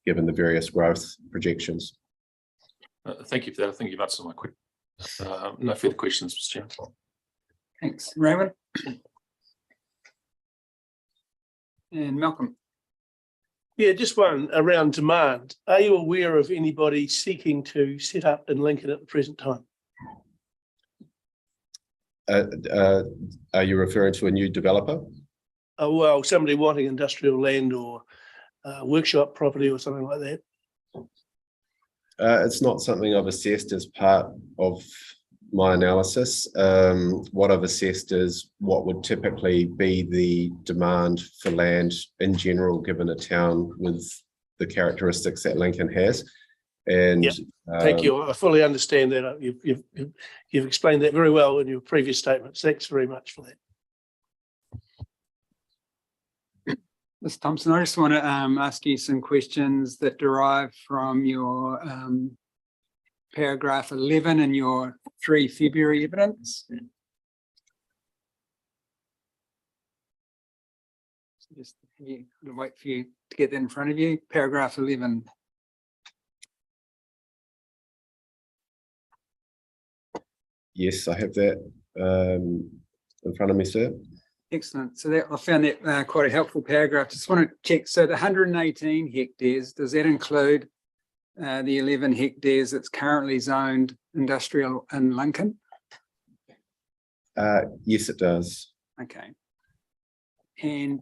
given the various growth projections. Thank you for that. I think you've answered my question. No further questions, Mr. Chairman. Thanks. Raymond? And Malcolm? Yeah, just one around demand. Are you aware of anybody seeking to set up in Lincoln at the present time? Are you referring to a new developer? well, somebody wanting industrial land or workshop property or something like that? It's not something I've assessed as part of my analysis. What I've assessed is what would typically be the demand for land in general, given a town with the characteristics that Lincoln has. And thank you. I fully understand that. You've explained that very well in your previous statements. Thanks very much for that. Ms. Thompson, I just want to ask you some questions that derive from your paragraph 11 in your 3 February evidence. So just wait for you to get that in front of you. Paragraph 11. Yes, I have that in front of me, sir. Excellent. So that I found that quite a helpful paragraph. Just want to check. So the 118 hectares, does that include the 11 hectares that's currently zoned industrial in Lincoln? Yes, it does. Okay. And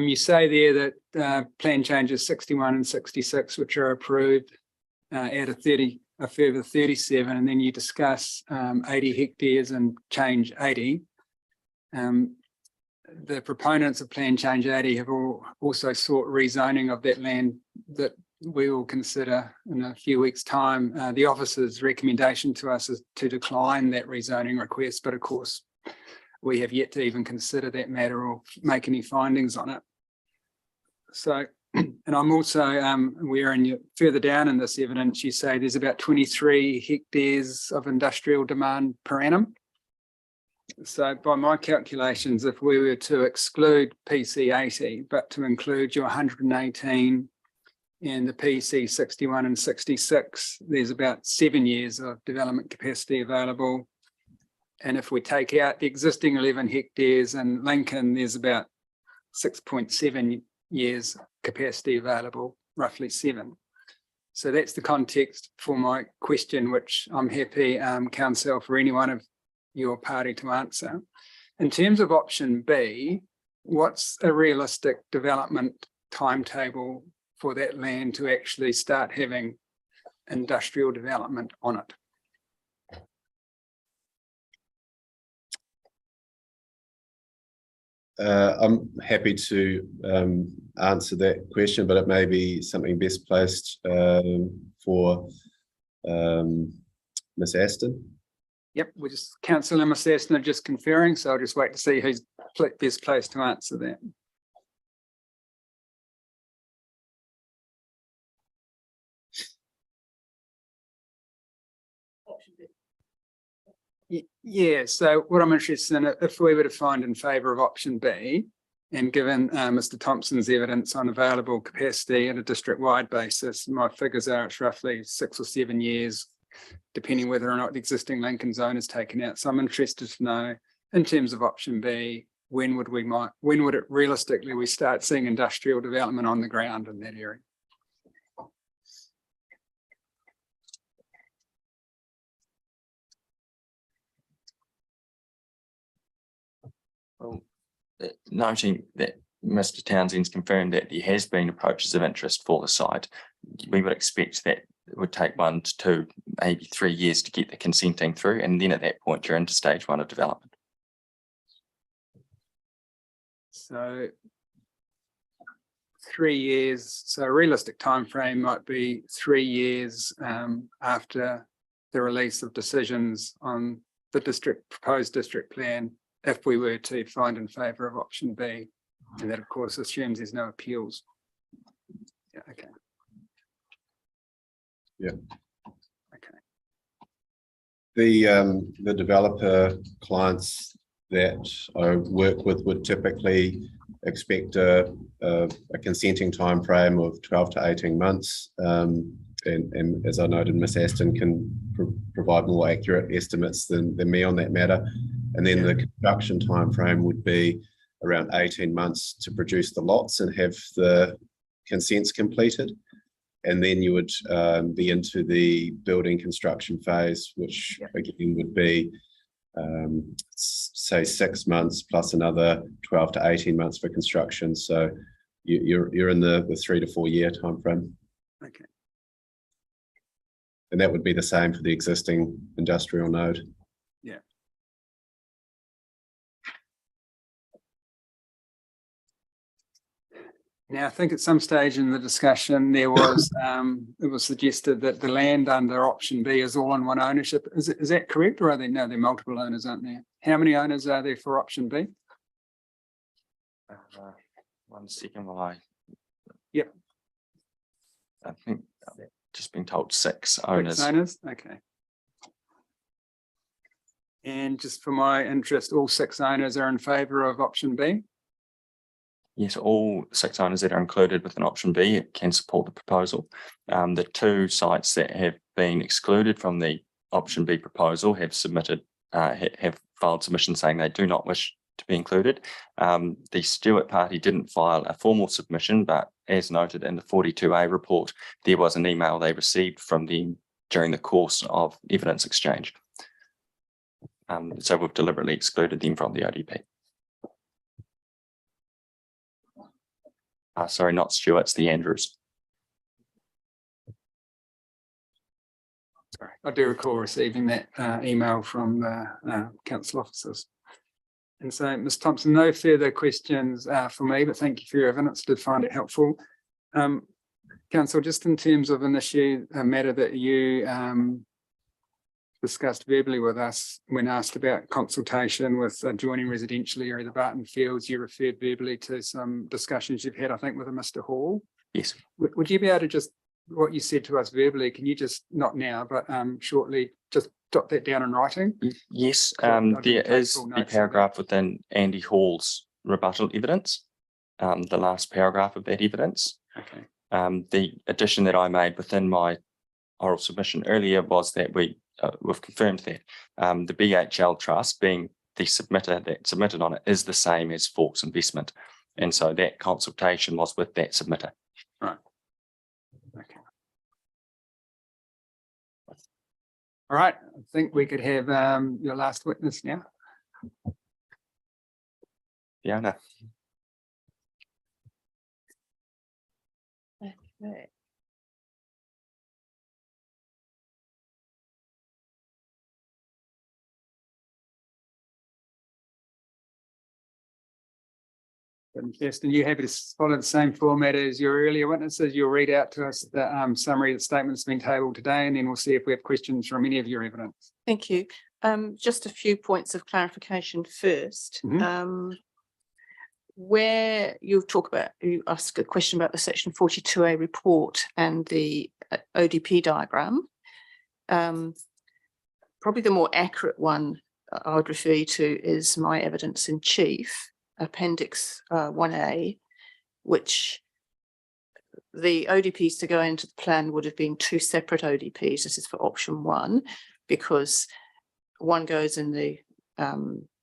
you say there that plan changes 61 and 66, which are approved, add a further 37, and then you discuss 80 hectares and change 80. The proponents of plan change 80 have also sought rezoning of that land that we will consider in a few weeks' time. The officer's recommendation to us is to decline that rezoning request, but of course, we have yet to even consider that matter or make any findings on it. So, and I'm also aware further down in this evidence, you say there's about 23 hectares of industrial demand per annum. So by my calculations, if we were to exclude PC 80, but to include your 118 and the PC 61 and 66, there's about 7 years of development capacity available. And if we take out the existing 11 hectares in Lincoln, there's about 6.7 years capacity available, roughly 7. So that's the context for my question, which I'm happy, counsel, for any one of your party to answer. In terms of option B, what's a realistic development timetable for that land to actually start having industrial development on it? I'm happy to answer that question, but it may be something best placed for Ms. Aston. Yep, we're just Councillor and Ms. Aston are just conferring, so I'll just wait to see who's best placed to answer that. Yeah, so what I'm interested in, if we were to find in favour of option B, and given Mr. Thompson's evidence on available capacity at a district-wide basis, my figures are it's roughly 6 or 7 years, depending whether or not the existing Lincoln zone is taken out. So I'm interested to know, in terms of option B, when would it realistically we start seeing industrial development on the ground in that area? Well, noting that Mr. Townsend's confirmed that there has been approaches of interest for the site, we would expect that it would take 1 to 2, maybe 3 years to get the consenting through, and then at that point you're into stage 1 of development. So 3 years, so a realistic time frame might be 3 years after the release of decisions on the proposed district plan, if we were to find in favour of option B, and that of course assumes there's no appeals. Yeah, okay. Yeah. Okay. The developer clients that I work with would typically expect a consenting time frame of 12 to 18 months. And as I noted, Ms. Aston can provide more accurate estimates than me on that matter. And then the construction time frame would be around 18 months to produce the lots and have the consents completed. And then you would be into the building construction phase, which again would be say 6 months plus another 12 to 18 months for construction. So you're in the 3 to 4 year timeframe. Okay. And that would be the same for the existing industrial node. Yeah. Now, I think at some stage in the discussion, there was it was suggested that the land under option B is all in one ownership. Is that correct, or are there no? There are multiple owners, aren't there? How many owners are there for option B? 1 second while I. Yep. I think I've just been told 6 owners. 6 owners, okay. And just for my interest, all 6 owners are in favour of option B? Yes, all 6 owners that are included within option B can support the proposal. The 2 sites that have been excluded from the option B proposal have submitted, have filed submissions saying they do not wish to be included. The Stewart party didn't file a formal submission, but as noted in the 42A report, there was an email they received from them during the course of evidence exchange. So we've deliberately excluded them from the ODP. Sorry, not Stewart's, the Andrews. Sorry, I do recall receiving that email from the council officers. And so, Ms. Thompson, no further questions for me, but thank you for your evidence. Did find it helpful. Council, just in terms of an issue, a matter that you discussed verbally with us when asked about consultation with adjoining residential area, the Barton Fields, you referred verbally to some discussions you've had, I think, with a Mr. Hall. Yes. Would you be able to just, what you said to us verbally, can you just, not now, but shortly, just jot that down in writing? Yes, there is the paragraph within Andy Hall's rebuttal evidence, the last paragraph of that evidence. Okay. The addition that I made within my oral submission earlier was that we've confirmed that the BHL Trust, being the submitter that submitted on it, is the same as Forks Investment. And so that consultation was with that submitter. Right. Okay. All right. I think we could have your last witness now. Fiona. Okay. Kirsten, you happy to follow the same format as your earlier witnesses? You'll read out to us the summary of the statement that's been tabled today, and then we'll see if we have questions from any of your evidence. Thank you. Just a few points of clarification first. Where you ask a question about the section 42A report and the ODP diagram. Probably the more accurate one I would refer you to is my evidence in chief, Appendix 1A, which the ODPs to go into the plan would have been 2 separate ODPs. This is for option 1, because one goes in the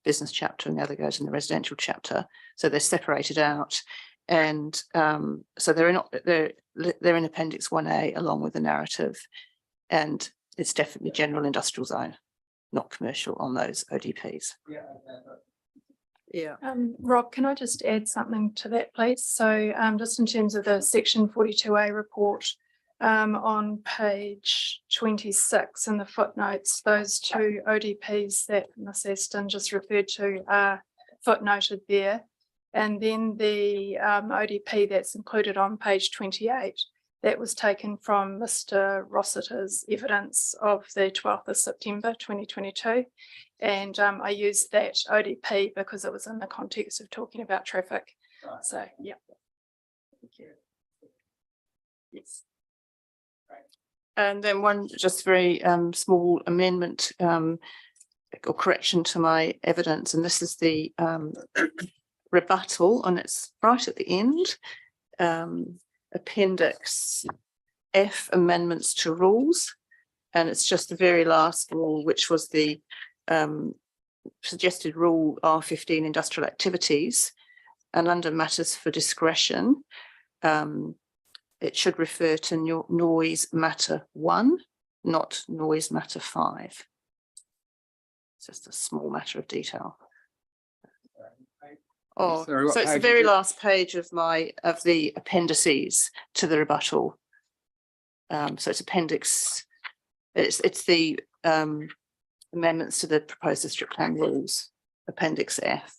business chapter and the other goes in the residential chapter. So they're separated out. And so they're in Appendix 1A along with the narrative. And it's definitely general industrial zone, not commercial on those ODPs. Yeah. Rob, can I just add something to that, please? So just in terms of the section 42A report, on page 26 in the footnotes, those 2 ODPs that Ms. Aston just referred to are footnoted there. And then the ODP that's included on page 28, that was taken from Mr. Rossiter's evidence of the 12th of September 2022. And I used that ODP because it was in the context of talking about traffic. Right. So, yeah. Thank you. Yes. And then one just very small amendment or correction to my evidence. And this is the rebuttal, and it's right at the end. Appendix F, amendments to rules. And it's just the very last rule, which was the suggested rule R15 industrial activities. And under matters for discretion, it should refer to noise matter 1, not noise matter 5. It's just a small matter of detail. Oh, Sorry, what so it's the page very is it? last page of the appendices to the rebuttal. So it's appendix, it's the amendments to the proposed district plan rules, appendix F.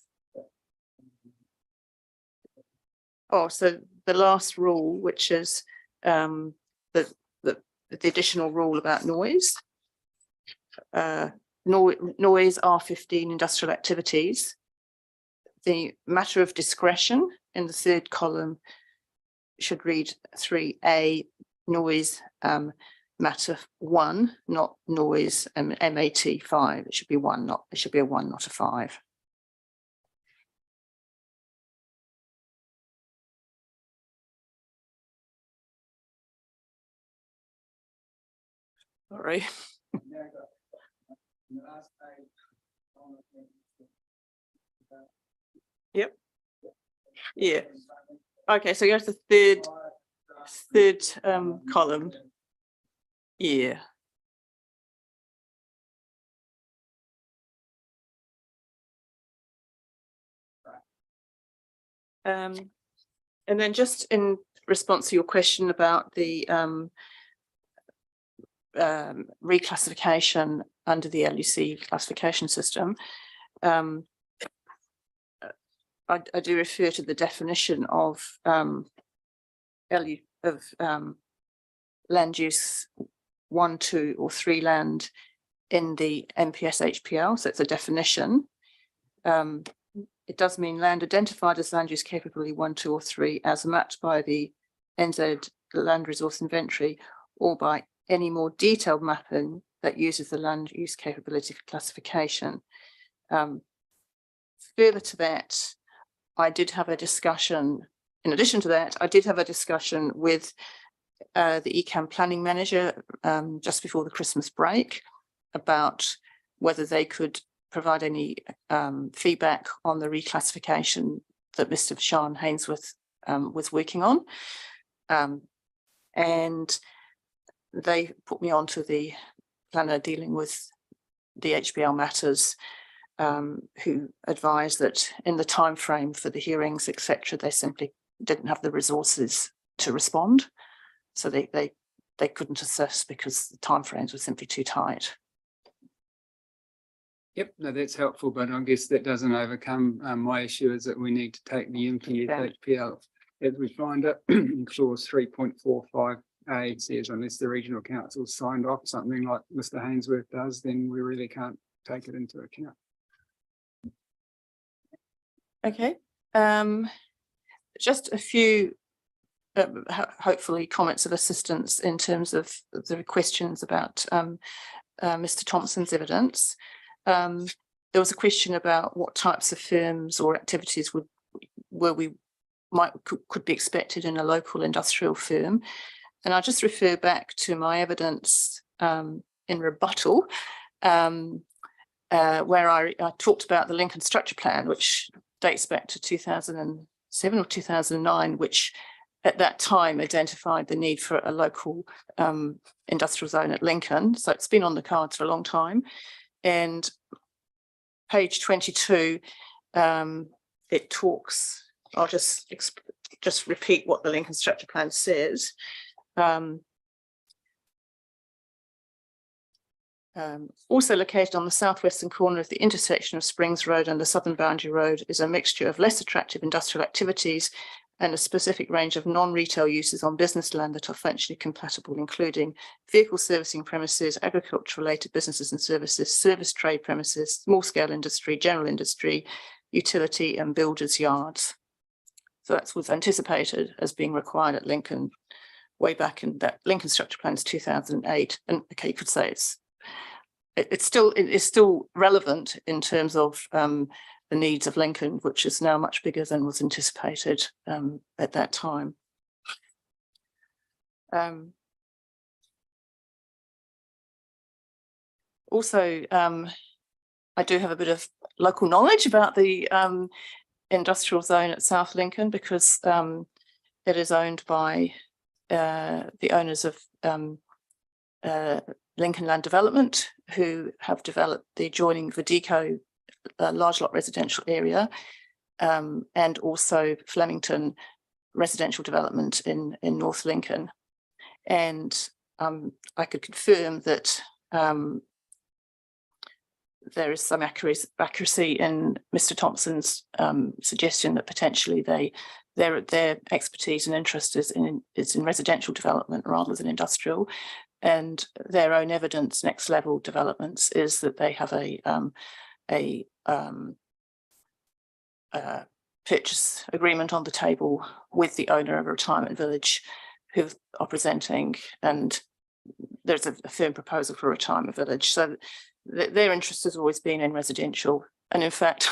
Oh, so the last rule, which is the additional rule about noise. Noise R15 industrial activities. The matter of discretion in the third column should read 3A noise matter 1, not noise MAT 5. It should be 1, not it should be a 1, not a 5. Sorry. Yep. Yeah. Okay, so go to the third column. Yeah. And then just in response to your question about the reclassification under the LUC classification system, I do refer to the definition of land use 1, 2 or 3 land in the NPS HPL. So it's a definition. It does mean land identified as land use capability 1, 2 or 3 as mapped by the NZ land resource inventory or by any more detailed mapping that uses the land use capability classification. Further to that, I did have a discussion. In addition to that, I did have a discussion with the ECAM planning manager just before the Christmas break about whether they could provide any feedback on the reclassification that Mr. Sean Hainsworth was working on. And they put me on to the planner dealing with the HBL matters, who advised that in the time frame for the hearings, etc., they simply didn't have the resources to respond. So they couldn't assess because the timeframes were simply too tight. Yep, no, that's helpful, but I guess that doesn't overcome my issue is that we need to take the MPS HPL as we find it in clause 3.45A says unless the regional council signed off something like Mr. Hainsworth does, then we really can't take it into account. Okay, just a few hopefully comments of assistance in terms of the questions about Mr. Thompson's evidence. There was a question about what types of firms or activities could be expected in a local industrial firm, and I'll just refer back to my evidence in rebuttal, where I talked about the Lincoln Structure Plan, which dates back to 2007 or 2009, which at that time identified the need for a local industrial zone at Lincoln. So it's been on the cards for a long time. And page 22, it talks, I'll just repeat what the Lincoln Structure Plan says. Also located on the southwestern corner of the intersection of Springs Road and the Southern Boundary Road is a mixture of less attractive industrial activities and a specific range of non-retail uses on business land that are functionally compatible, including vehicle servicing premises, agriculture-related businesses and services, service trade premises, small-scale industry, general industry, utility and builders' yards. So that was anticipated as being required at Lincoln way back in that Lincoln Structure Plan is 2008. And okay, you could say it's still relevant in terms of the needs of Lincoln, which is now much bigger than was anticipated at that time. Also, I do have a bit of local knowledge about the industrial zone at South Lincoln because it is owned by the owners of Lincoln Land Development, who have developed the adjoining Verdeco large lot residential area, and also Flemington residential development in North Lincoln. And I could confirm that there is some accuracy in Mr. Thompson's suggestion that potentially their expertise and interest is in residential development rather than industrial, and their own evidence, next level developments, is that they have a purchase agreement on the table with the owner of a retirement village who are presenting, and there's a firm proposal for a retirement village. So their interest has always been in residential. And in fact,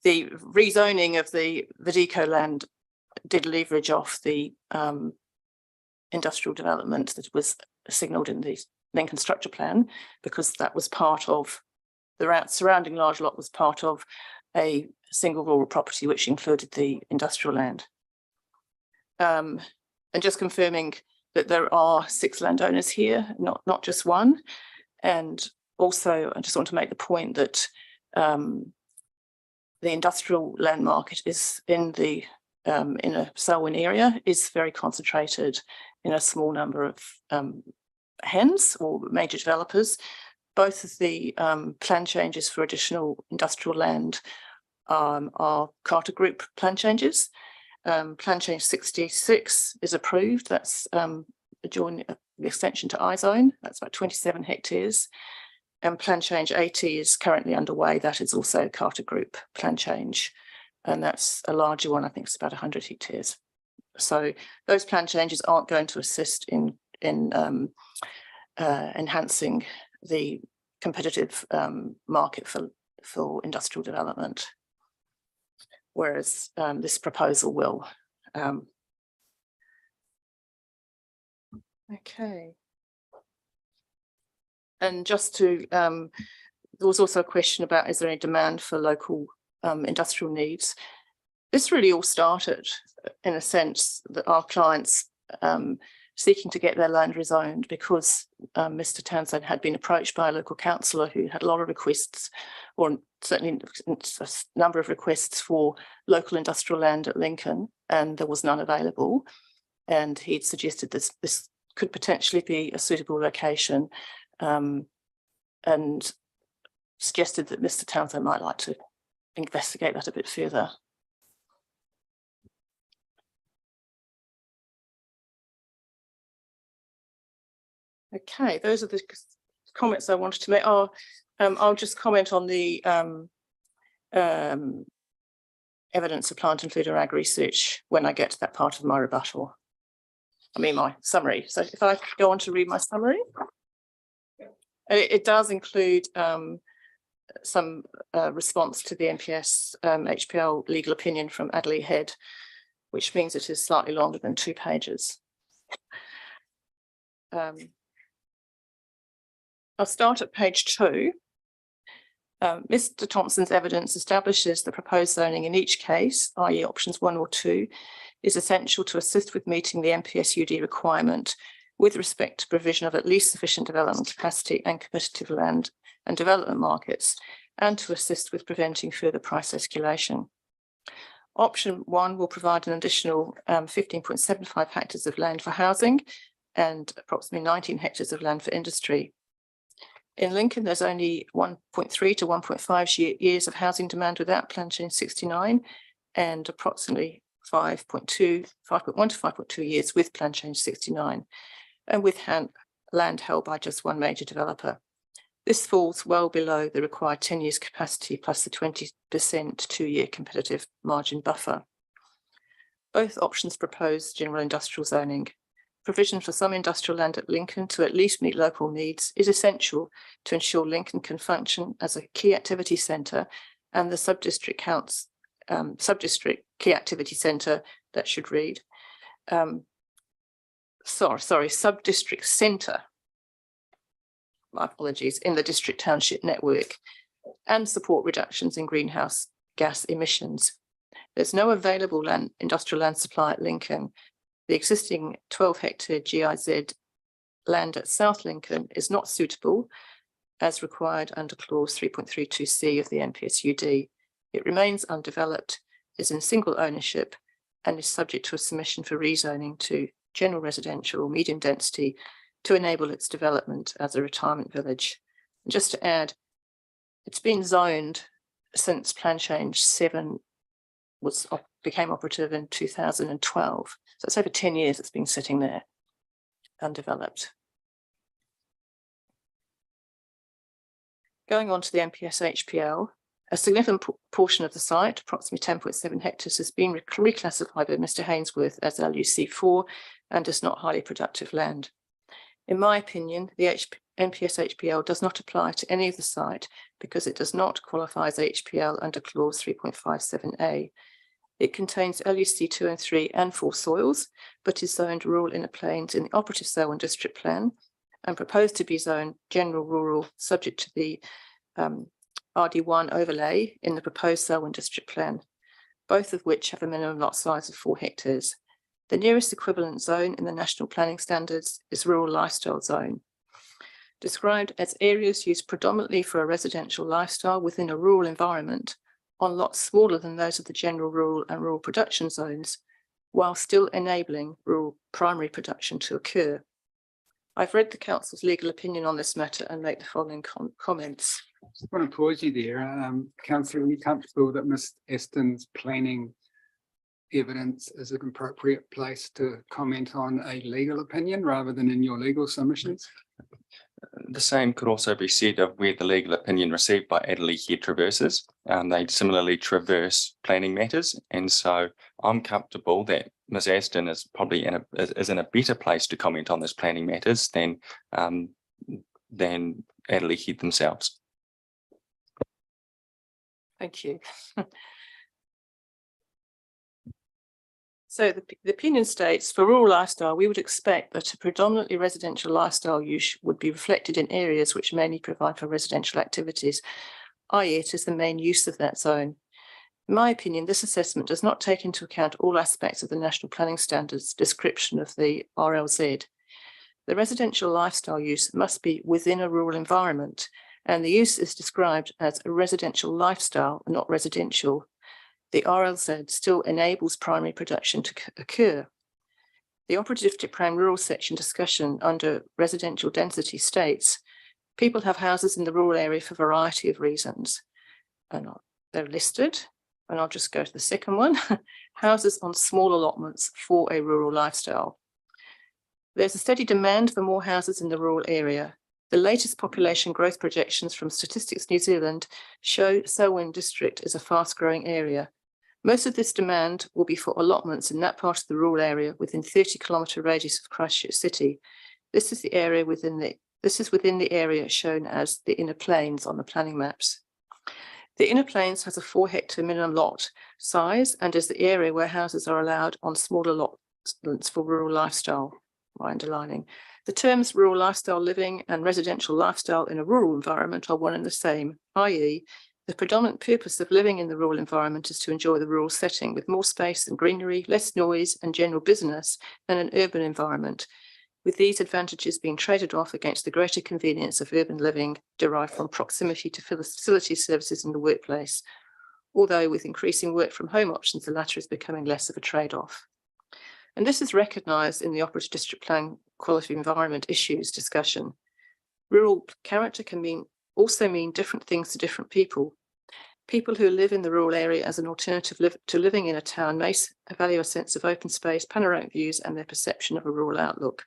the rezoning of the Verdeco land did leverage off the industrial development that was signalled in the Lincoln structure plan, because that was part of the surrounding large lot, was part of a single rural property which included the industrial land. And just confirming that there are 6 landowners here, not just one. And also, I just want to make the point that the industrial land market is in the inner Selwyn area is very concentrated in a small number of HENs or major developers. Both of the plan changes for additional industrial land are Carter Group plan changes. Plan change 66 is approved. That's the extension to iZone. That's about 27 hectares. And plan change 80 is currently underway. That is also Carter Group plan change. And that's a larger one. I think it's about 100 hectares. So those plan changes aren't going to assist in enhancing the competitive market for industrial development, whereas this proposal will. Okay. And just to, there was also a question about, is there any demand for local industrial needs? This really all started in a sense that our clients seeking to get their land rezoned because Mr. Townsend had been approached by a local councillor who had a lot of requests, or certainly a number of requests for local industrial land at Lincoln, and there was none available. And he'd suggested this could potentially be a suitable location, and suggested that Mr. Townsend might like to investigate that a bit further. Okay, those are the comments I wanted to make. I'll just comment on the evidence of plant and food or ag research when I get to that part of my rebuttal. I mean, my summary. So if I could go on to read my summary. It does include some response to the NPS HPL legal opinion from Adelaide Head, which means it is slightly longer than 2 pages. I'll start at page 2. Mr. Thompson's evidence establishes the proposed zoning in each case, i.e. options 1 or 2, is essential to assist with meeting the NPS UD requirement with respect to provision of at least sufficient development capacity and competitive land and development markets, and to assist with preventing further price escalation. Option 1 will provide an additional 15.75 hectares of land for housing and approximately 19 hectares of land for industry. In Lincoln, there's only 1.3 to 1.5 years of housing demand without Plan Change 69, and approximately 5.1 to 5.2 years with Plan Change 69, and with land held by just one major developer. This falls well below the required 10 years capacity plus the 20% 2-year competitive margin buffer. Both options propose general industrial zoning. Provision for some industrial land at Lincoln to at least meet local needs is essential to ensure Lincoln can function as a key activity centre, and the sub-district counts sub-district key activity centre, that should read. Sub-district centre, my apologies, in the district township network, and support reductions in greenhouse gas emissions. There's no available industrial land supply at Lincoln. The existing 12-hectare GIZ land at South Lincoln is not suitable, as required under clause 3.32C of the NPSUD. It remains undeveloped, is in single ownership, and is subject to a submission for rezoning to general residential or medium density to enable its development as a retirement village. And just to add, it's been zoned since Plan Change 7 became operative in 2012. So it's over 10 years it's been sitting there undeveloped. Going on to the NPS HPL, a significant portion of the site, approximately 10.7 hectares, has been reclassified by Mr. Hainsworth as LUC4 and is not highly productive land. In my opinion, the NPS HPL does not apply to any of the site because it does not qualify as HPL under clause 3.57A. It contains LUC 2 and 3 and 4 soils, but is zoned rural inner plains in the operative Selwyn district plan and proposed to be zoned general rural subject to the RD1 overlay in the proposed Selwyn district plan, both of which have a minimum lot size of 4 hectares. The nearest equivalent zone in the national planning standards is rural lifestyle zone, described as areas used predominantly for a residential lifestyle within a rural environment on lots smaller than those of the general rural and rural production zones, while still enabling rural primary production to occur. I've read the council's legal opinion on this matter and make the following comments. I just want to pause you there. Councillor, are you comfortable that Ms. Eston's planning evidence is an appropriate place to comment on a legal opinion rather than in your legal submissions? The same could also be said of where the legal opinion received by Adderley Head traverses. They similarly traverse planning matters, and so I'm comfortable that Ms. Aston is probably in a better place to comment on this planning matters than Adderley Head themselves. Thank you. So the opinion states, for rural lifestyle, we would expect that a predominantly residential lifestyle use would be reflected in areas which mainly provide for residential activities, i.e. it is the main use of that zone. In my opinion, this assessment does not take into account all aspects of the National Planning Standards description of the RLZ. The residential lifestyle use must be within a rural environment, and the use is described as a residential lifestyle, not residential. The RLZ still enables primary production to occur. The operative district plan rural section discussion under residential density states, people have houses in the rural area for a variety of reasons. And they're listed, and I'll just go to the second one, houses on small allotments for a rural lifestyle. There's a steady demand for more houses in the rural area. The latest population growth projections from Statistics New Zealand show Selwyn district is a fast growing area. Most of this demand will be for allotments in that part of the rural area within 30-kilometre radius of Christchurch City. This is within the area shown as the Inner Plains on the planning maps. The Inner Plains has a 4-hectare minimum lot size and is the area where houses are allowed on smaller lots for rural lifestyle, my underlining. The terms rural lifestyle living and residential lifestyle in a rural environment are one and the same, i.e. the predominant purpose of living in the rural environment is to enjoy the rural setting with more space and greenery, less noise and general business than an urban environment, with these advantages being traded off against the greater convenience of urban living derived from proximity to facility services in the workplace, although with increasing work from home options, the latter is becoming less of a trade-off. And this is recognised in the operative district plan quality of environment issues discussion. Rural character can also mean different things to different people. People who live in the rural area as an alternative to living in a town may value a sense of open space, panoramic views, and their perception of a rural outlook.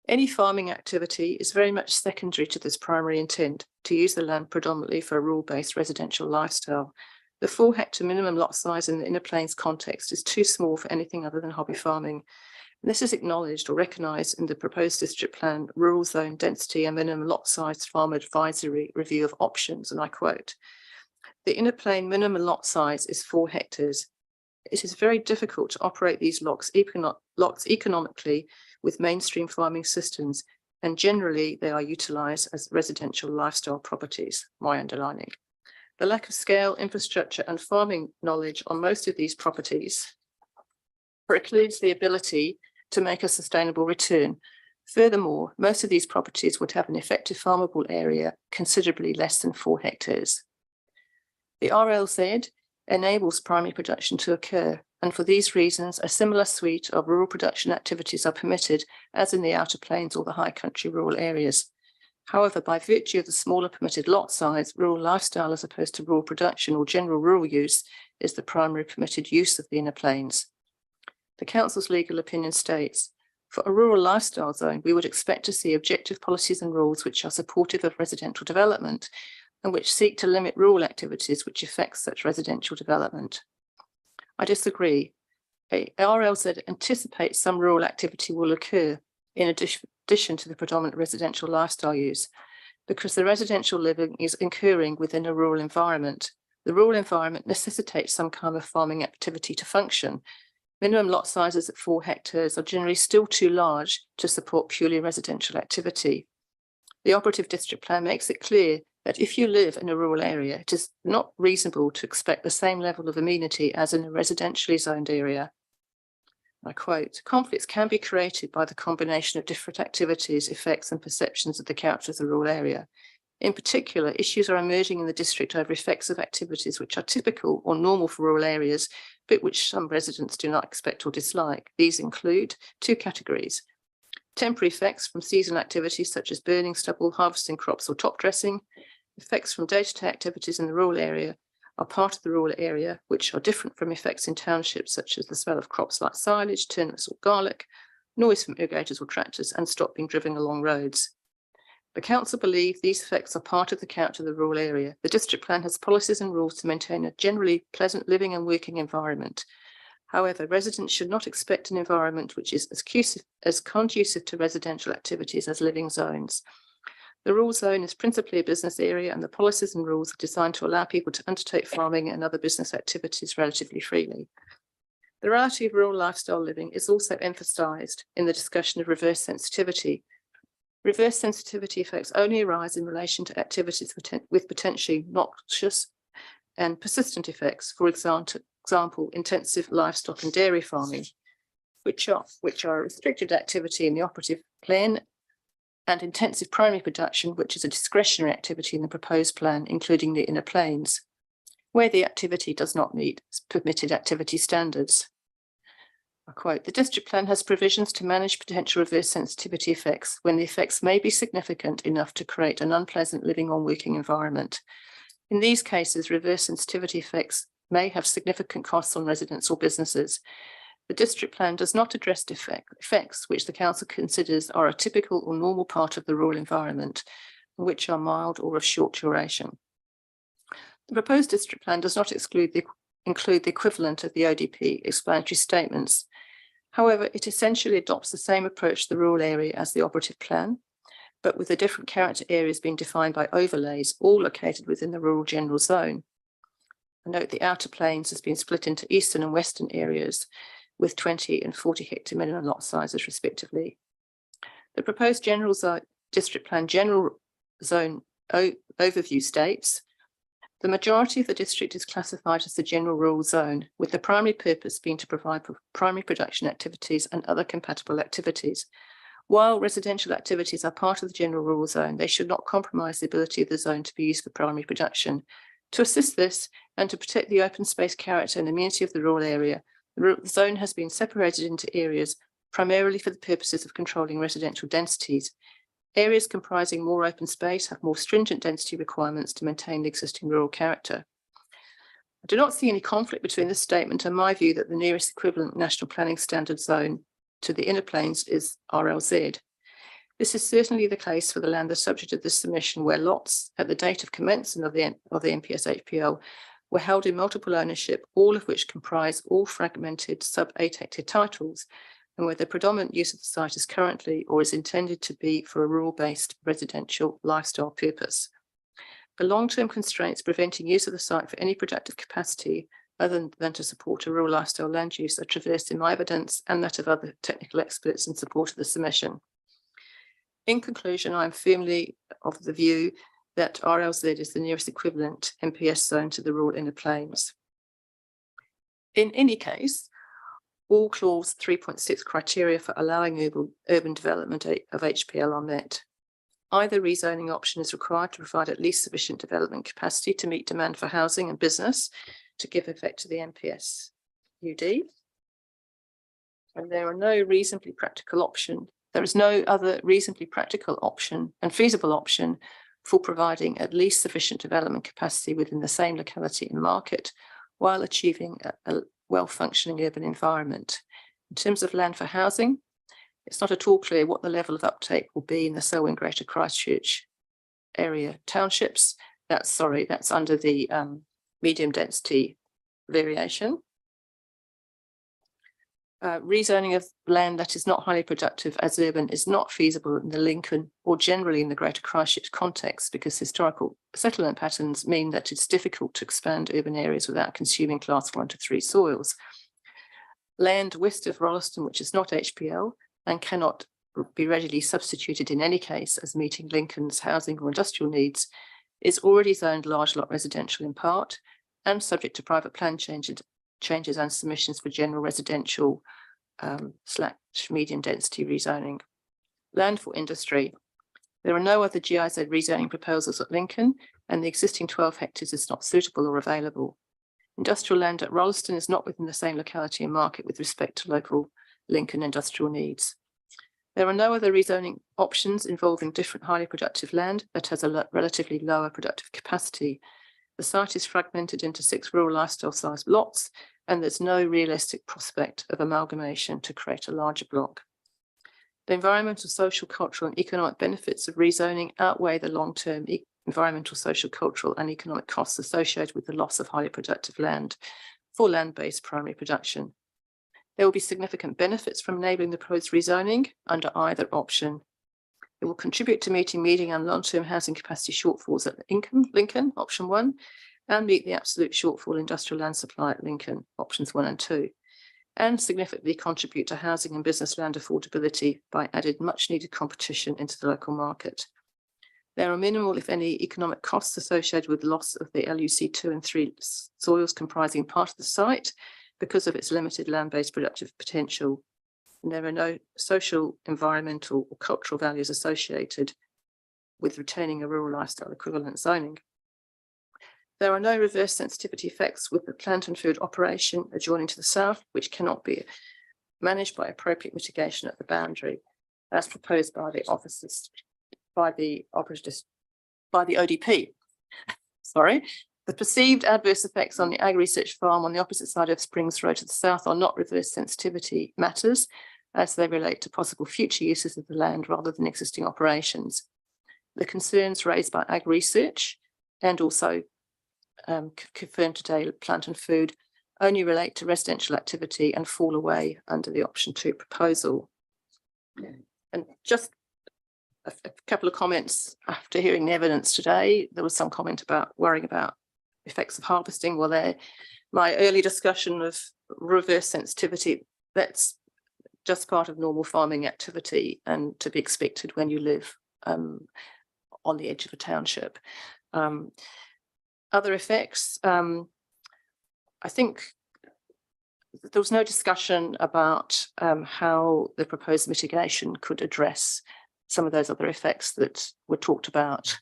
Any farming activity is very much secondary to this primary intent, to use the land predominantly for a rural-based residential lifestyle. The 4-hectare minimum lot size in the Inner Plains context is too small for anything other than hobby farming. And this is acknowledged or recognised in the proposed district plan rural zone density and minimum lot size farm advisory review of options, and I quote, "The Inner Plain minimum lot size is 4 hectares. It is very difficult to operate these lots economically with mainstream farming systems, and generally they are utilised as residential lifestyle properties," my underlining. The lack of scale, infrastructure and farming knowledge on most of these properties precludes the ability to make a sustainable return. Furthermore, most of these properties would have an effective farmable area considerably less than 4 hectares. The RLZ enables primary production to occur, and for these reasons, a similar suite of rural production activities are permitted as in the outer plains or the high country rural areas. However, by virtue of the smaller permitted lot size, rural lifestyle as opposed to rural production or general rural use is the primary permitted use of the inner plains. The Council's legal opinion states, for a rural lifestyle zone, we would expect to see objective policies and rules which are supportive of residential development and which seek to limit rural activities which affect such residential development. I disagree. A RLZ anticipates some rural activity will occur in addition to the predominant residential lifestyle use, because the residential living is occurring within a rural environment. The rural environment necessitates some kind of farming activity to function. Minimum lot sizes at 4 hectares are generally still too large to support purely residential activity. The operative district plan makes it clear that if you live in a rural area, it is not reasonable to expect the same level of amenity as in a residentially zoned area. I quote, conflicts can be created by the combination of different activities, effects and perceptions of the character of the rural area. In particular, issues are emerging in the district over effects of activities which are typical or normal for rural areas, but which some residents do not expect or dislike. These include 2 categories. Temporary effects from seasonal activities such as burning stubble, harvesting crops or top dressing. Effects from day-to-day activities in the rural area are part of the rural area, which are different from effects in townships such as the smell of crops like silage, turnips or garlic, noise from irrigators or tractors, and stop being driven along roads. The Council believe these effects are part of the character of the rural area. The district plan has policies and rules to maintain a generally pleasant living and working environment. However, residents should not expect an environment which is as conducive to residential activities as living zones. The rural zone is principally a business area, and the policies and rules are designed to allow people to undertake farming and other business activities relatively freely. The reality of rural lifestyle living is also emphasised in the discussion of reverse sensitivity. Reverse sensitivity effects only arise in relation to activities with potentially noxious and persistent effects, for example, intensive livestock and dairy farming, which are a restricted activity in the operative plan, and intensive primary production, which is a discretionary activity in the proposed plan, including the inner plains, where the activity does not meet permitted activity standards. I quote, the district plan has provisions to manage potential reverse sensitivity effects when the effects may be significant enough to create an unpleasant living or working environment. In these cases, reverse sensitivity effects may have significant costs on residents or businesses. The district plan does not address effects which the council considers are a typical or normal part of the rural environment, which are mild or of short duration. The proposed district plan does not include the equivalent of the ODP explanatory statements. However, it essentially adopts the same approach to the rural area as the operative plan, but with the different character areas being defined by overlays, all located within the rural general zone. I note the outer plains has been split into eastern and western areas with 20 and 40 hectare minimum lot sizes respectively. The proposed general district plan general zone overview states, the majority of the district is classified as the general rural zone, with the primary purpose being to provide for primary production activities and other compatible activities. While residential activities are part of the general rural zone, they should not compromise the ability of the zone to be used for primary production. To assist this and to protect the open space character and amenity of the rural area, the zone has been separated into areas primarily for the purposes of controlling residential densities. Areas comprising more open space have more stringent density requirements to maintain the existing rural character. I do not see any conflict between this statement and my view that the nearest equivalent national planning standard zone to the inner plains is RLZ. This is certainly the case for the land the subject of this submission, where lots at the date of commencement of the NPS HPL were held in multiple ownership, all of which comprise all fragmented sub-8 hectare titles, and where the predominant use of the site is currently or is intended to be for a rural-based residential lifestyle purpose. The long-term constraints preventing use of the site for any productive capacity other than to support a rural lifestyle land use are traversed in my evidence and that of other technical experts in support of the submission. In conclusion, I am firmly of the view that RLZ is the nearest equivalent NPS zone to the rural inner plains. In any case, all clause 3.6 criteria for allowing urban development of HPL are met. Either rezoning option is required to provide at least sufficient development capacity to meet demand for housing and business to give effect to the NPS UD. And there is no other reasonably practical option and feasible option for providing at least sufficient development capacity within the same locality and market while achieving a well-functioning urban environment. In terms of land for housing, it's not at all clear what the level of uptake will be in the Selwyn Greater Christchurch area townships. That's under the medium density variation. Rezoning of land that is not highly productive as urban is not feasible in the Lincoln or generally in the Greater Christchurch context because historical settlement patterns mean that it's difficult to expand urban areas without consuming class 1 to 3 soils. Land west of Rolleston, which is not HPL and cannot be readily substituted in any case as meeting Lincoln's housing or industrial needs, is already zoned large lot residential in part and subject to private plan changes and submissions for general residential / medium density rezoning. Land for industry. There are no other GIZ rezoning proposals at Lincoln and the existing 12 hectares is not suitable or available. Industrial land at Rolleston is not within the same locality and market with respect to local Lincoln industrial needs. There are no other rezoning options involving different highly productive land that has a relatively lower productive capacity. The site is fragmented into 6 rural lifestyle sized lots and there's no realistic prospect of amalgamation to create a larger block. The environmental, social, cultural and economic benefits of rezoning outweigh the long-term environmental, social, cultural and economic costs associated with the loss of highly productive land for land-based primary production. There will be significant benefits from enabling the proposed rezoning under either option. It will contribute to meeting medium and long-term housing capacity shortfalls at Lincoln, option 1, and meet the absolute shortfall industrial land supply at Lincoln, options 1 and 2, and significantly contribute to housing and business land affordability by added much needed competition into the local market. There are minimal, if any, economic costs associated with the loss of the LUC 2 and 3 soils comprising part of the site because of its limited land-based productive potential. And there are no social, environmental or cultural values associated with retaining a rural lifestyle equivalent zoning. There are no reverse sensitivity effects with the plant and food operation adjoining to the south, which cannot be managed by appropriate mitigation at the boundary, as proposed by the officers, by the ODP. Sorry. The perceived adverse effects on the agri-research farm on the opposite side of Springs Road to the south are not reverse sensitivity matters, as they relate to possible future uses of the land rather than existing operations. The concerns raised by agri-research and also confirmed today plant and food only relate to residential activity and fall away under the option 2 proposal. And just a couple of comments after hearing the evidence today. There was some comment about worrying about effects of harvesting. Well, my early discussion of reverse sensitivity, that's just part of normal farming activity and to be expected when you live on the edge of a township. Other effects, I think there was no discussion about how the proposed mitigation could address some of those other effects that were talked about.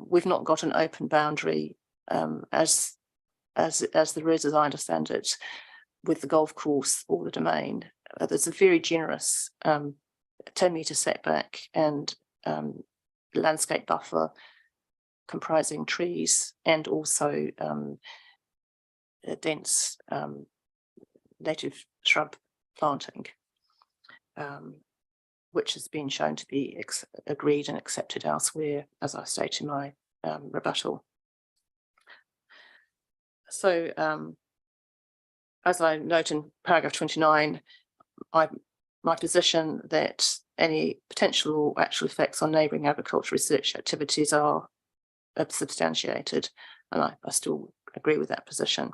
We've not got an open boundary as there is, as I understand it, with the golf course or the domain. There's a very generous 10-metre setback and landscape buffer comprising trees and also a dense native shrub planting, which has been shown to be agreed and accepted elsewhere, as I state in my rebuttal. So, as I note in paragraph 29, my position that any potential or actual effects on neighbouring agricultural research activities are substantiated, and I still agree with that position.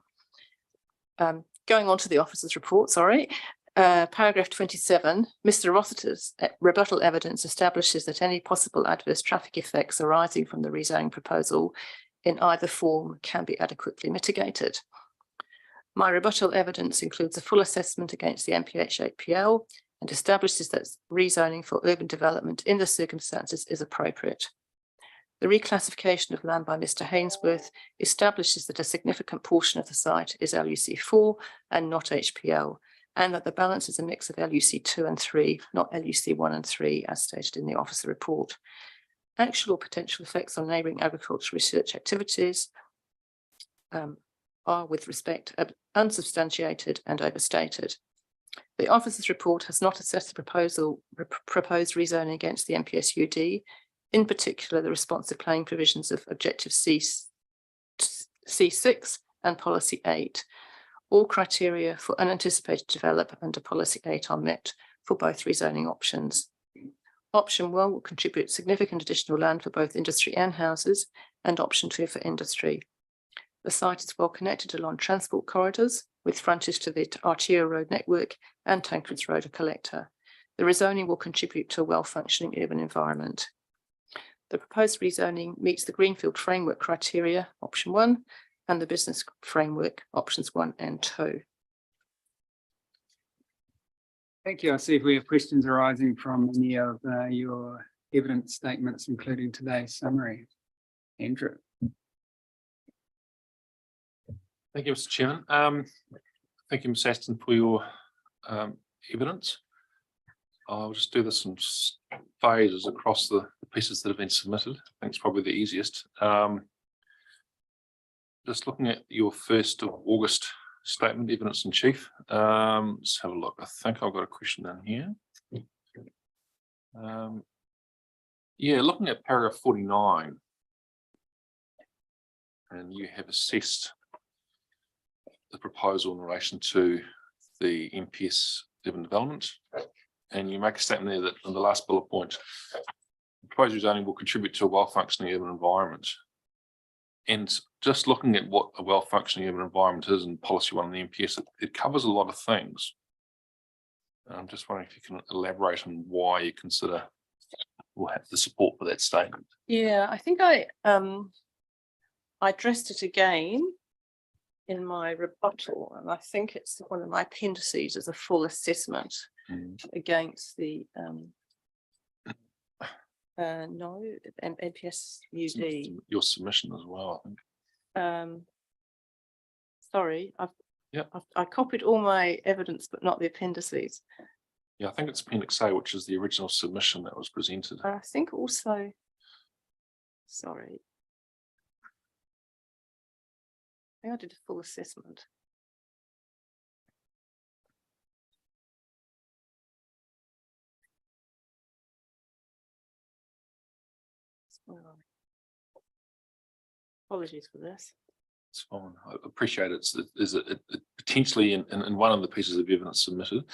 Going on to the officer's report, paragraph 27, Mr. Rossiter's rebuttal evidence establishes that any possible adverse traffic effects arising from the rezoning proposal in either form can be adequately mitigated. My rebuttal evidence includes a full assessment against the MPH-8PL and establishes that rezoning for urban development in the circumstances is appropriate. The reclassification of land by Mr. Hainsworth establishes that a significant portion of the site is LUC4 and not HPL, and that the balance is a mix of LUC2 and 3, not LUC1 and 3, as stated in the officer report. Actual potential effects on neighbouring agricultural research activities are, with respect, unsubstantiated and overstated. The officer's report has not assessed the proposed rezoning against the MPSUD, in particular the responsive planning provisions of Objective C6 and Policy 8. All criteria for unanticipated development under Policy 8 are met for both rezoning options. Option 1 will contribute significant additional land for both industry and houses, and option 2 for industry. The site is well connected along transport corridors with frontage to the Arturo Road network and Tancred's Road, a collector. The rezoning will contribute to a well-functioning urban environment. The proposed rezoning meets the Greenfield framework criteria, option 1, and the business framework, options 1 and 2. Thank you. I see if we have questions arising from any of your evidence statements, including today's summary. Andrew. Thank you, Mr. Chairman. Thank you, Ms. Aston, for your evidence. I'll just do this in phases across the pieces that have been submitted. I think it's probably the easiest. Just looking at your 1st of August statement, evidence in chief. Let's have a look. I think I've got a question down here. Yeah, looking at paragraph 49, and you have assessed the proposal in relation to the MPS urban development, and you make a statement there that in the last bullet point, the proposed rezoning will contribute to a well-functioning urban environment. And just looking at what a well-functioning urban environment is in policy 1 of the MPS, it covers a lot of things. I'm just wondering if you can elaborate on why you consider will have the support for that statement. Yeah, I think I addressed it again in my rebuttal, and I think it's one of my appendices as a full assessment against the MPS UD. Your submission as well, I think. Sorry, I copied all my evidence, but not the appendices. Yeah, I think it's Appendix A, which is the original submission that was presented. I think also, sorry. I think I did a full assessment. Apologies for this. It's fine. I appreciate it. Is it potentially in one of the pieces of evidence submitted?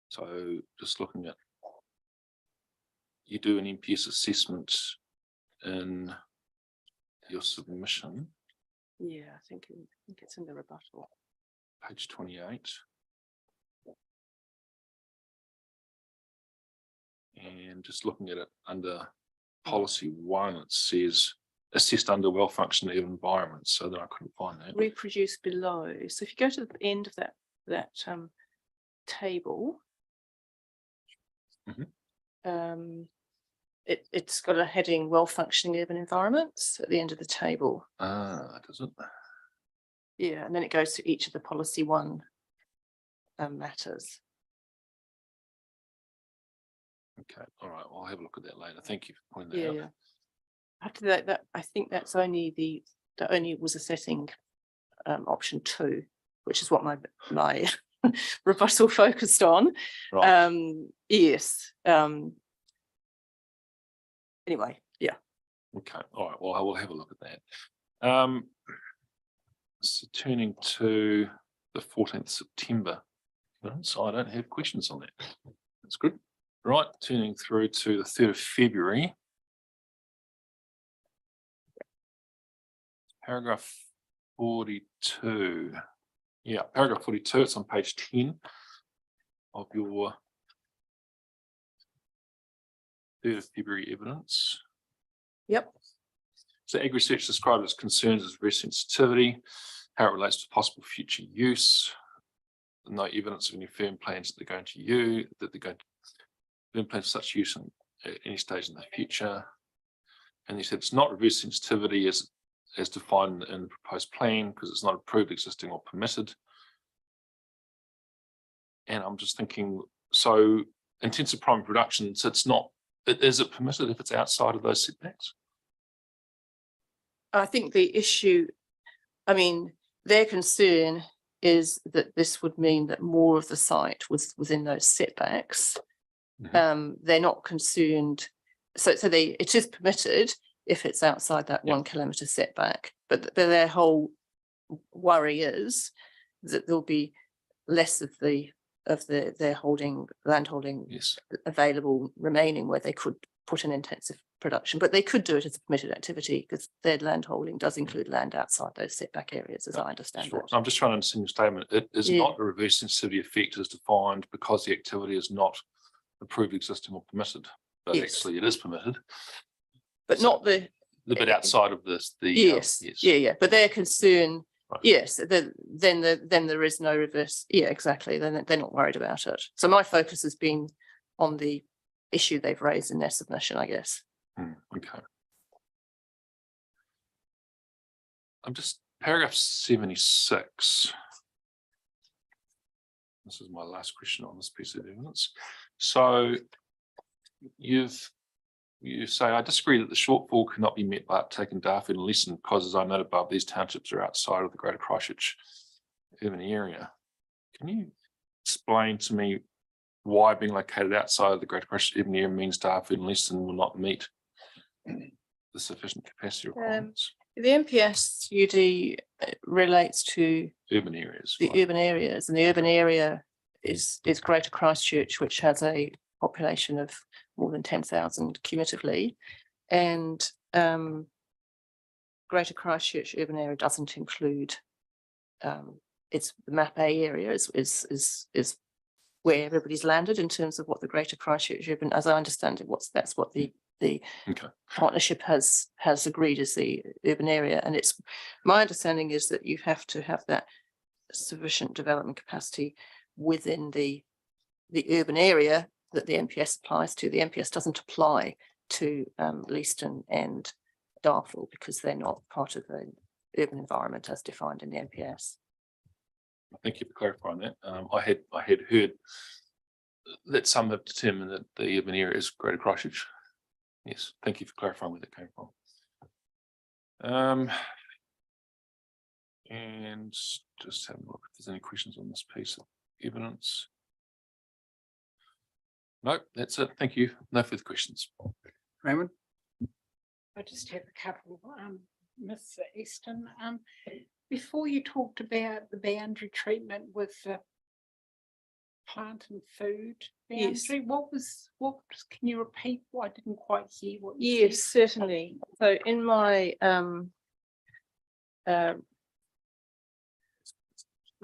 So just looking at, you do an MPS assessment in your submission. Yeah, I think it's in the rebuttal. Page 28. And just looking at it under policy 1, it says assessed under well-functioning environments. So that I couldn't find that. Reproduced below. So if you go to the end of that table, it's got a heading well-functioning urban environments at the end of the table. Does it? Yeah, and then it goes to each of the policy 1 matters. Okay, all right. Well, I'll have a look at that later. Thank you for pointing that out. Yeah. After that, I think that's only that only was assessing option 2, which is what my rebuttal focused on. Right. Yes. Anyway, yeah. Okay, all right. Well, I will have a look at that. So turning to the 14th September, so I don't have questions on that. That's good. Right, turning through to the 3rd of February. Paragraph 42. Yeah, paragraph 42, it's on page 10 of your 3rd of February evidence. Yep. So ag research described its concerns as resource sensitivity, how it relates to possible future use. No evidence of any firm plans that they're going to use, that they're going to firm plans for such use at any stage in the future. And they said it's not reverse sensitivity as defined in the proposed plan because it's not approved, existing, or permitted. And I'm just thinking, so intensive primary production, so is it permitted if it's outside of those setbacks? I think the issue, I mean, their concern is that this would mean that more of the site was within those setbacks. They're not concerned. So it is permitted if it's outside that 1 kilometre setback, but their whole worry is that there'll be less of their land holding available remaining where they could put an intensive production, but they could do it as a permitted activity because their land holding does include land outside those setback areas, as I understand it. I'm just trying to understand your statement. It is not a reverse sensitivity effect as defined because the activity is not approved, existing, or permitted, but actually it is permitted. But not the bit outside of this. But their concern, then there is no reverse. Yeah, exactly. Then they're not worried about it. So my focus has been on the issue they've raised in their submission, I guess. Okay. I'm just paragraph 76. This is my last question on this piece of evidence. So you say, I disagree that the shortfall cannot be met by uptaking Darfield and Leeson because, as I noted above, these townships are outside of the Greater Christchurch urban area. Can you explain to me why being located outside of the Greater Christchurch urban area means Darfield and Leeson will not meet the sufficient capacity requirements? The MPS UD relates to urban areas. The urban areas, and the urban area is Greater Christchurch, which has a population of more than 10,000 cumulatively, and Greater Christchurch urban area doesn't include. It's the map A area is where everybody's landed in terms of what the Greater Christchurch urban, as I understand it, that's what the partnership has agreed as the urban area, and it's my understanding is that you have to have that sufficient development capacity within the urban area that the MPS applies to. The MPS doesn't apply to Leeston and Darfield because they're not part of the urban environment as defined in the MPS. Thank you for clarifying that. I had heard that some have determined that the urban area is Greater Christchurch. Yes, thank you for clarifying where that came from. And just having a look if there's any questions on this piece of evidence. No, that's it. Thank you. No further questions. Raymond? I just have a couple. Ms. Easton, before you talked about the boundary treatment with the plant and food boundary, what can you repeat? I didn't quite hear what you said. Certainly. So in my in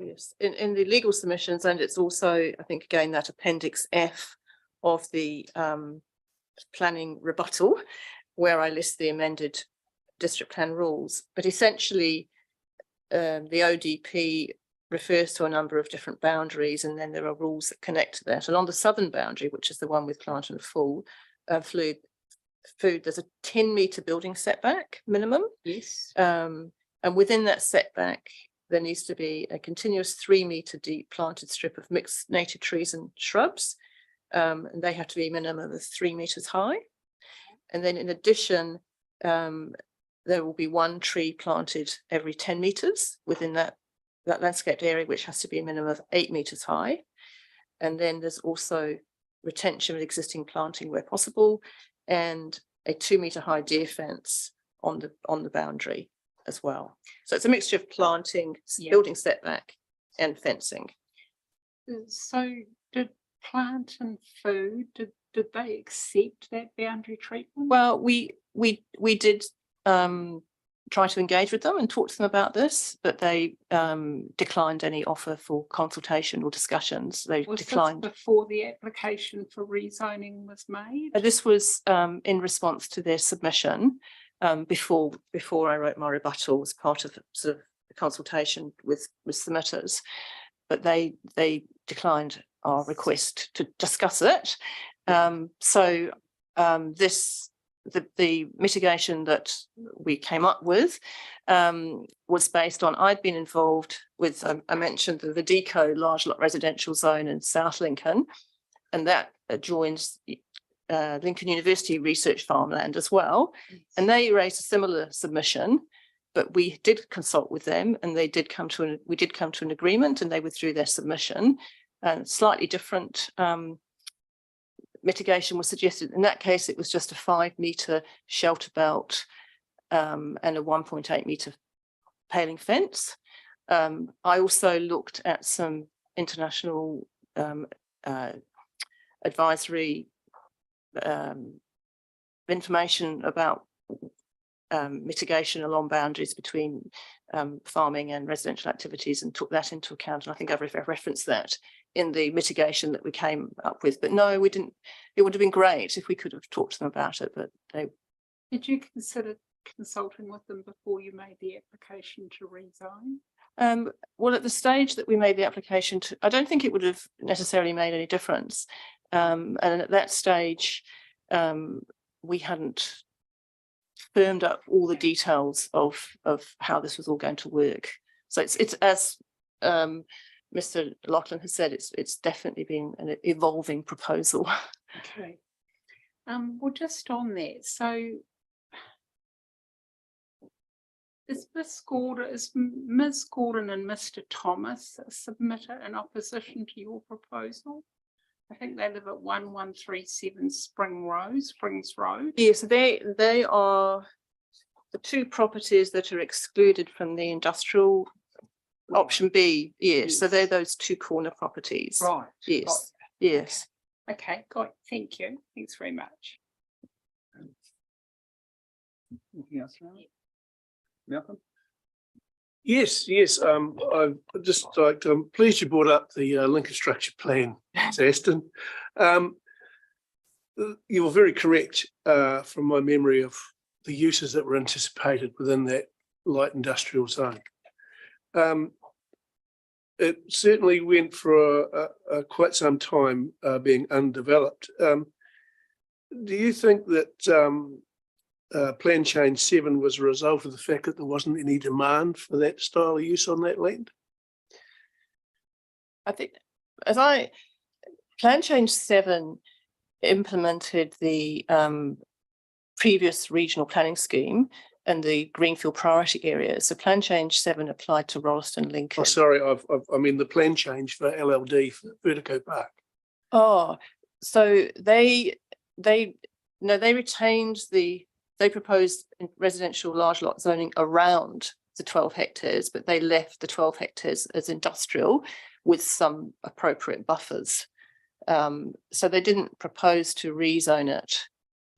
the legal submissions, and it's also, I think, again, that Appendix F of the planning rebuttal, where I list the amended district plan rules. But essentially, the ODP refers to a number of different boundaries, and then there are rules that connect to that. And on the southern boundary, which is the one with plant and food, there's a 10-metre building setback minimum. Yes. And within that setback, there needs to be a continuous 3-metre deep planted strip of mixed native trees and shrubs. And they have to be a minimum of 3 metres high. And then in addition, there will be one tree planted every 10 metres within that landscaped area, which has to be a minimum of 8 metres high. And then there's also retention of existing planting where possible, and a 2-metre high deer fence on the boundary as well. So it's a mixture of planting, building setback, and fencing. So did plant and food, did they accept that boundary treatment? Well, we did try to engage with them and talk to them about this, but they declined any offer for consultation or discussions. They declined. This before the application for rezoning was made? This was in response to their submission. before I wrote my rebuttal as part of sort of the consultation with submitters, but they declined our request to discuss it. The mitigation that we came up with was based on, I'd been involved with, I mentioned the Deco large lot residential zone in South Lincoln, and that adjoins Lincoln University research farmland as well. And they raised a similar submission, but we did consult with them, and we did come to an agreement, and they withdrew their submission. And slightly different mitigation was suggested. In that case, it was just a 5-metre shelter belt and a 1.8 metre paling fence. I also looked at some international advisory information about mitigation along boundaries between farming and residential activities, and took that into account. And I think I've referenced that in the mitigation that we came up with. But no, we didn't. It would have been great if we could have talked to them about it, but they. Did you consider consulting with them before you made the application to rezone? Well, at the stage that we made the application to, I don't think it would have necessarily made any difference. And at that stage, we hadn't firmed up all the details of how this was all going to work. So it's as Mr. Lachlan has said, it's definitely been an evolving proposal. Okay. Well, just on that, so is Ms. Gordon and Mr. Thomas a submitter in opposition to your proposal? I think they live at 1137 Springs Road. Yes, they are the two properties that are excluded from the industrial option B. Yes, so they're those two corner properties. Right. Yes. Yes. Okay, got it. Thank you. Thanks very much. Anything else, Malcolm? Yes. I'd just like I'm pleased you brought up the Lincoln Structure Plan, Aston. You were very correct from my memory of the uses that were anticipated within that light industrial zone. It certainly went for quite some time being undeveloped. Do you think that Plan Change 7 was a result of the fact that there wasn't any demand for that style of use on that land? I think Plan Change 7 implemented the previous regional planning scheme and the Greenfield priority areas. So Plan Change 7 applied to Rolleston, Lincoln. Oh, sorry, I mean the plan change for LLD for Vertigo Park. Oh, so they retained they proposed residential large lot zoning around the 12 hectares, but they left the 12 hectares as industrial with some appropriate buffers. So they didn't propose to rezone it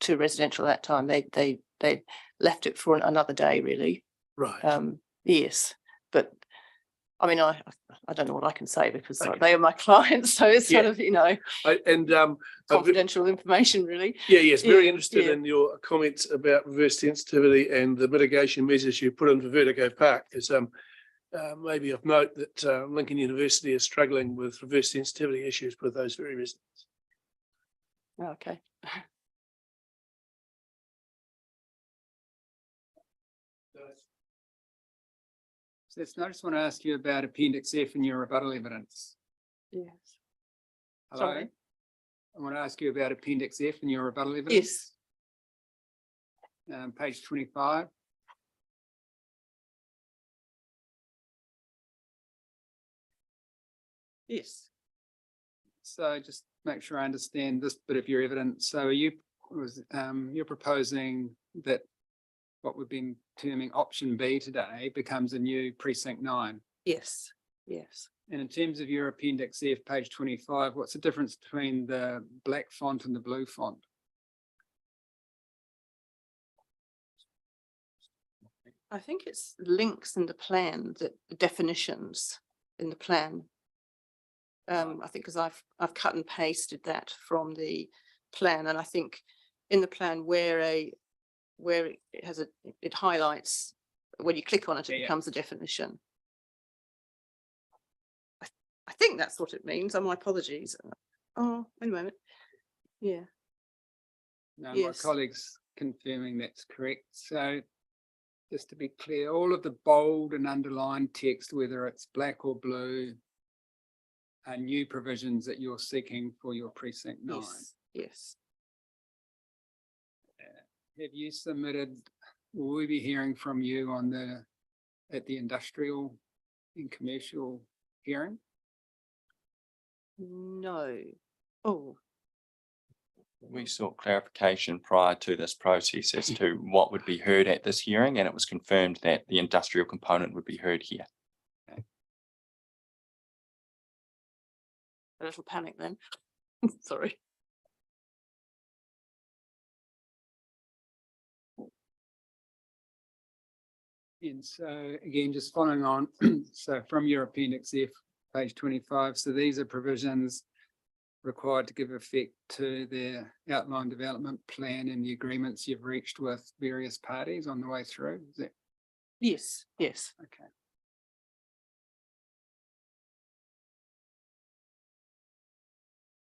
to residential that time. They left it for another day, really. Right. Yes, but I mean, I don't know what I can say because they are my clients, so it's sort of, confidential information, really. Yes, very interested in your comments about reverse sensitivity and the mitigation measures you put into Vertigo Park. Because maybe of note that Lincoln University is struggling with reverse sensitivity issues with those very residents. Okay. So I just want to ask you about Appendix F in your rebuttal evidence. Yes. Hello? Sorry. I want to ask you about Appendix F in your rebuttal evidence. Yes. Page 25. Yes. So just make sure I understand this bit of your evidence. So you're proposing that what we've been terming option B today becomes a new precinct 9. Yes. Yes. And in terms of your Appendix F, page 25, what's the difference between the black font and the blue font? I think it's links in the plan, that the definitions in the plan. I think because I've cut and pasted that from the plan, and I think in the plan where a where it has it highlights, when you click on it, it Yeah. becomes a definition. I think that's what it means. My apologies. Oh, wait a moment. Yeah. No, my Yes. colleagues confirming that's correct. So just to be clear, all of the bold and underlined text, whether it's black or blue, are new provisions that you're seeking for your precinct 9. Yes. Yes. Have you submitted, will we be hearing from you on at the industrial and commercial hearing? No. Oh, We sought clarification prior to this process as to what would be heard at this hearing, and it was confirmed that the industrial component would be heard here. a little panic then. Sorry. And so again, just following on, so from your appendix F, page 25, so these are provisions required to give effect to the outline development plan and the agreements you've reached with various parties on the way through. Is that Yes. Yes. okay?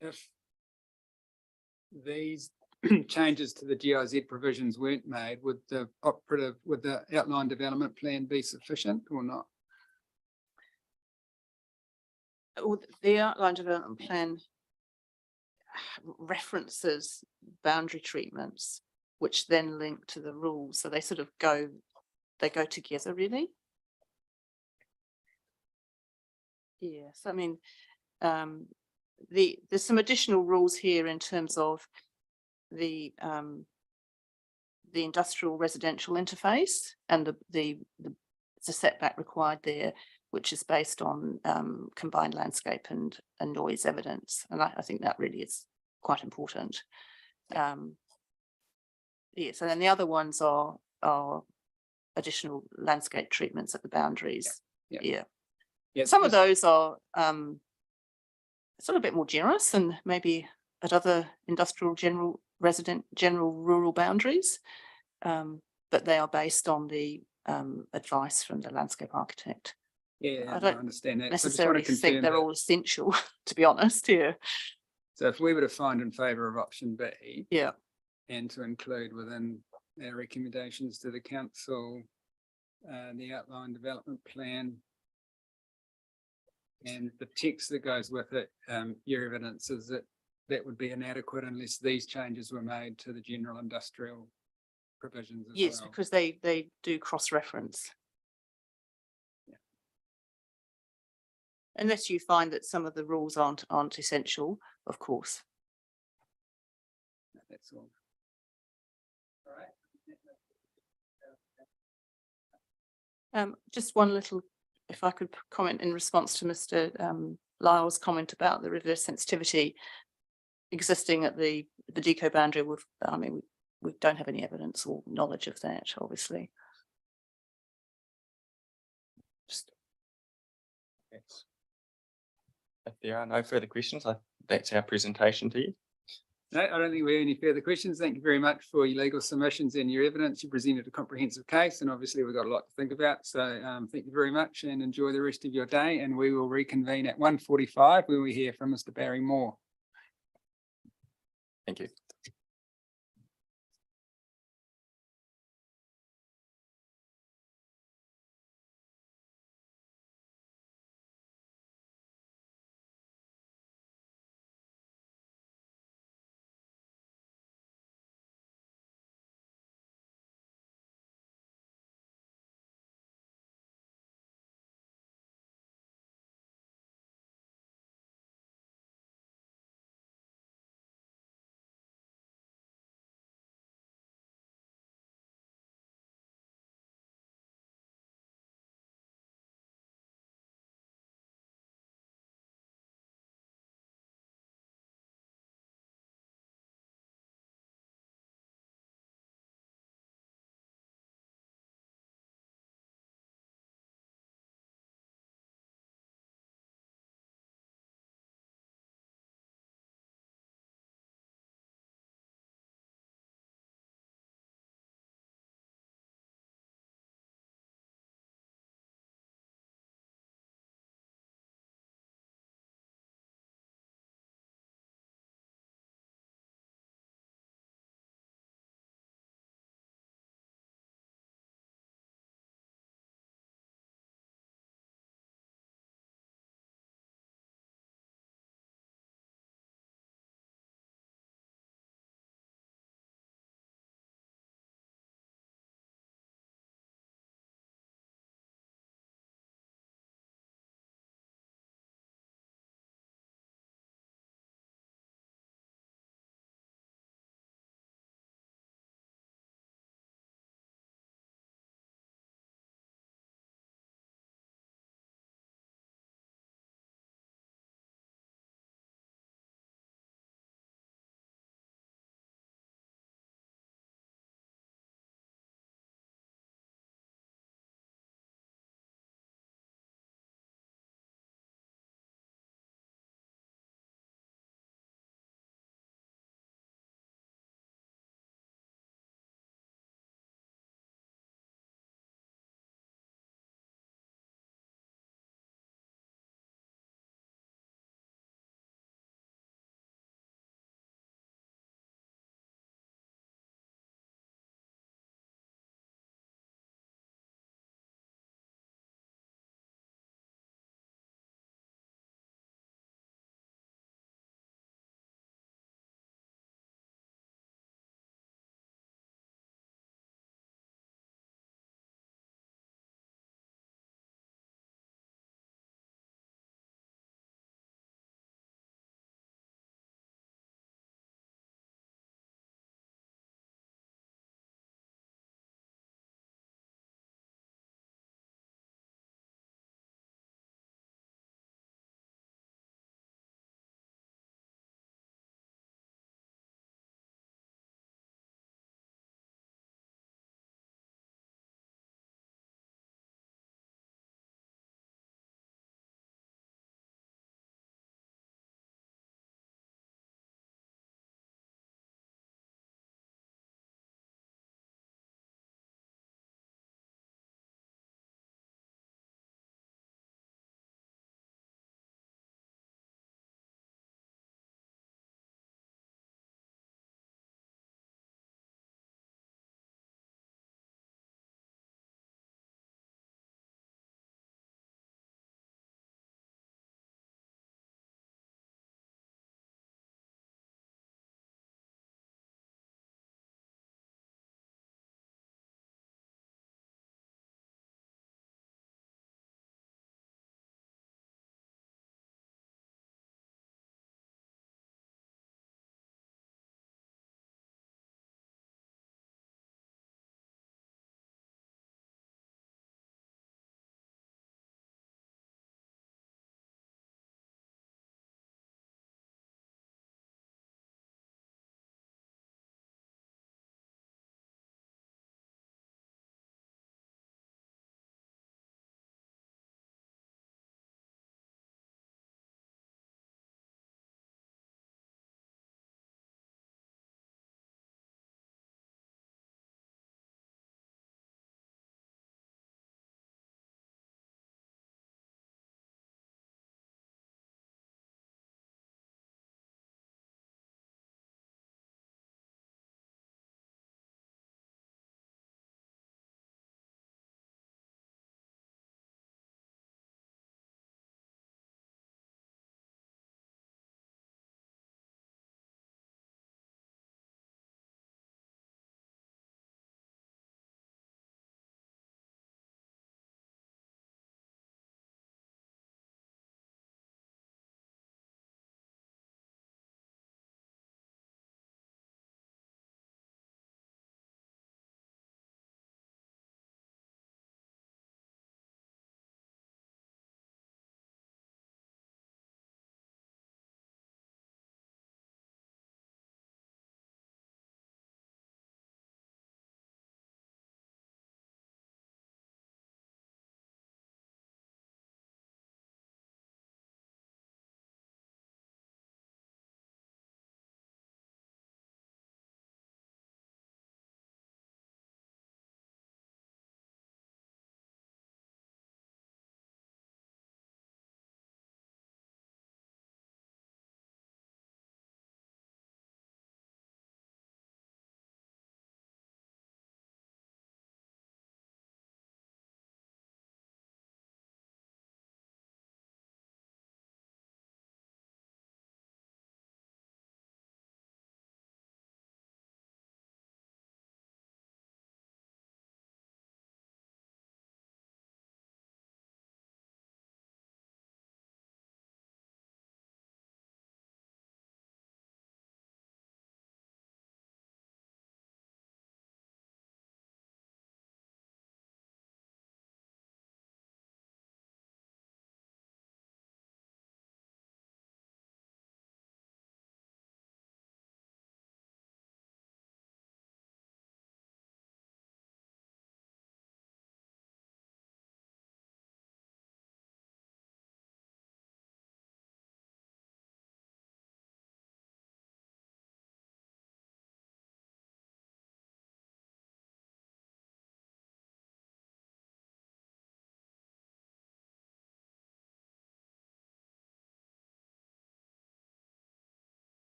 If these changes to the GIZ provisions weren't made, would the outline development plan be sufficient or not? Well, the outline development plan references boundary treatments, which then link to the rules. So they sort of go together really. Yes, I mean, there's some additional rules here in terms of the industrial residential interface and the setback required there, which is based on combined landscape and noise evidence. And I think that really is quite important. Yes, and then the other ones are additional landscape treatments at the boundaries. Yeah. Some of those are sort of a bit more generous than maybe at other industrial general rural boundaries, but they are based on the advice from the landscape architect. Yeah, I don't understand that. necessarily think they're all essential, to be honest here. So if we were to find in favour of option B, yeah, and to include within our recommendations to the council, the outline development plan, and the text that goes with it, your evidence is that that would be inadequate unless these changes were made to the general industrial provisions as yes, well. because they do cross-reference. Unless you find that some of the rules aren't essential, of course. That's all. All right. Just one little, if I could comment in response to Mr. Lyle's comment about the reverse sensitivity existing at the deco boundary. I mean, we don't have any evidence or knowledge of that, obviously. If there are no further questions, that's our presentation to you. No, I don't think we have any further questions. Thank you very much for your legal submissions and your evidence. You presented a comprehensive case, and obviously we've got a lot to think about. So thank you very much and enjoy the rest of your day. And we will reconvene at 1:45 where we hear from Mr. Barry Moore. Thank you.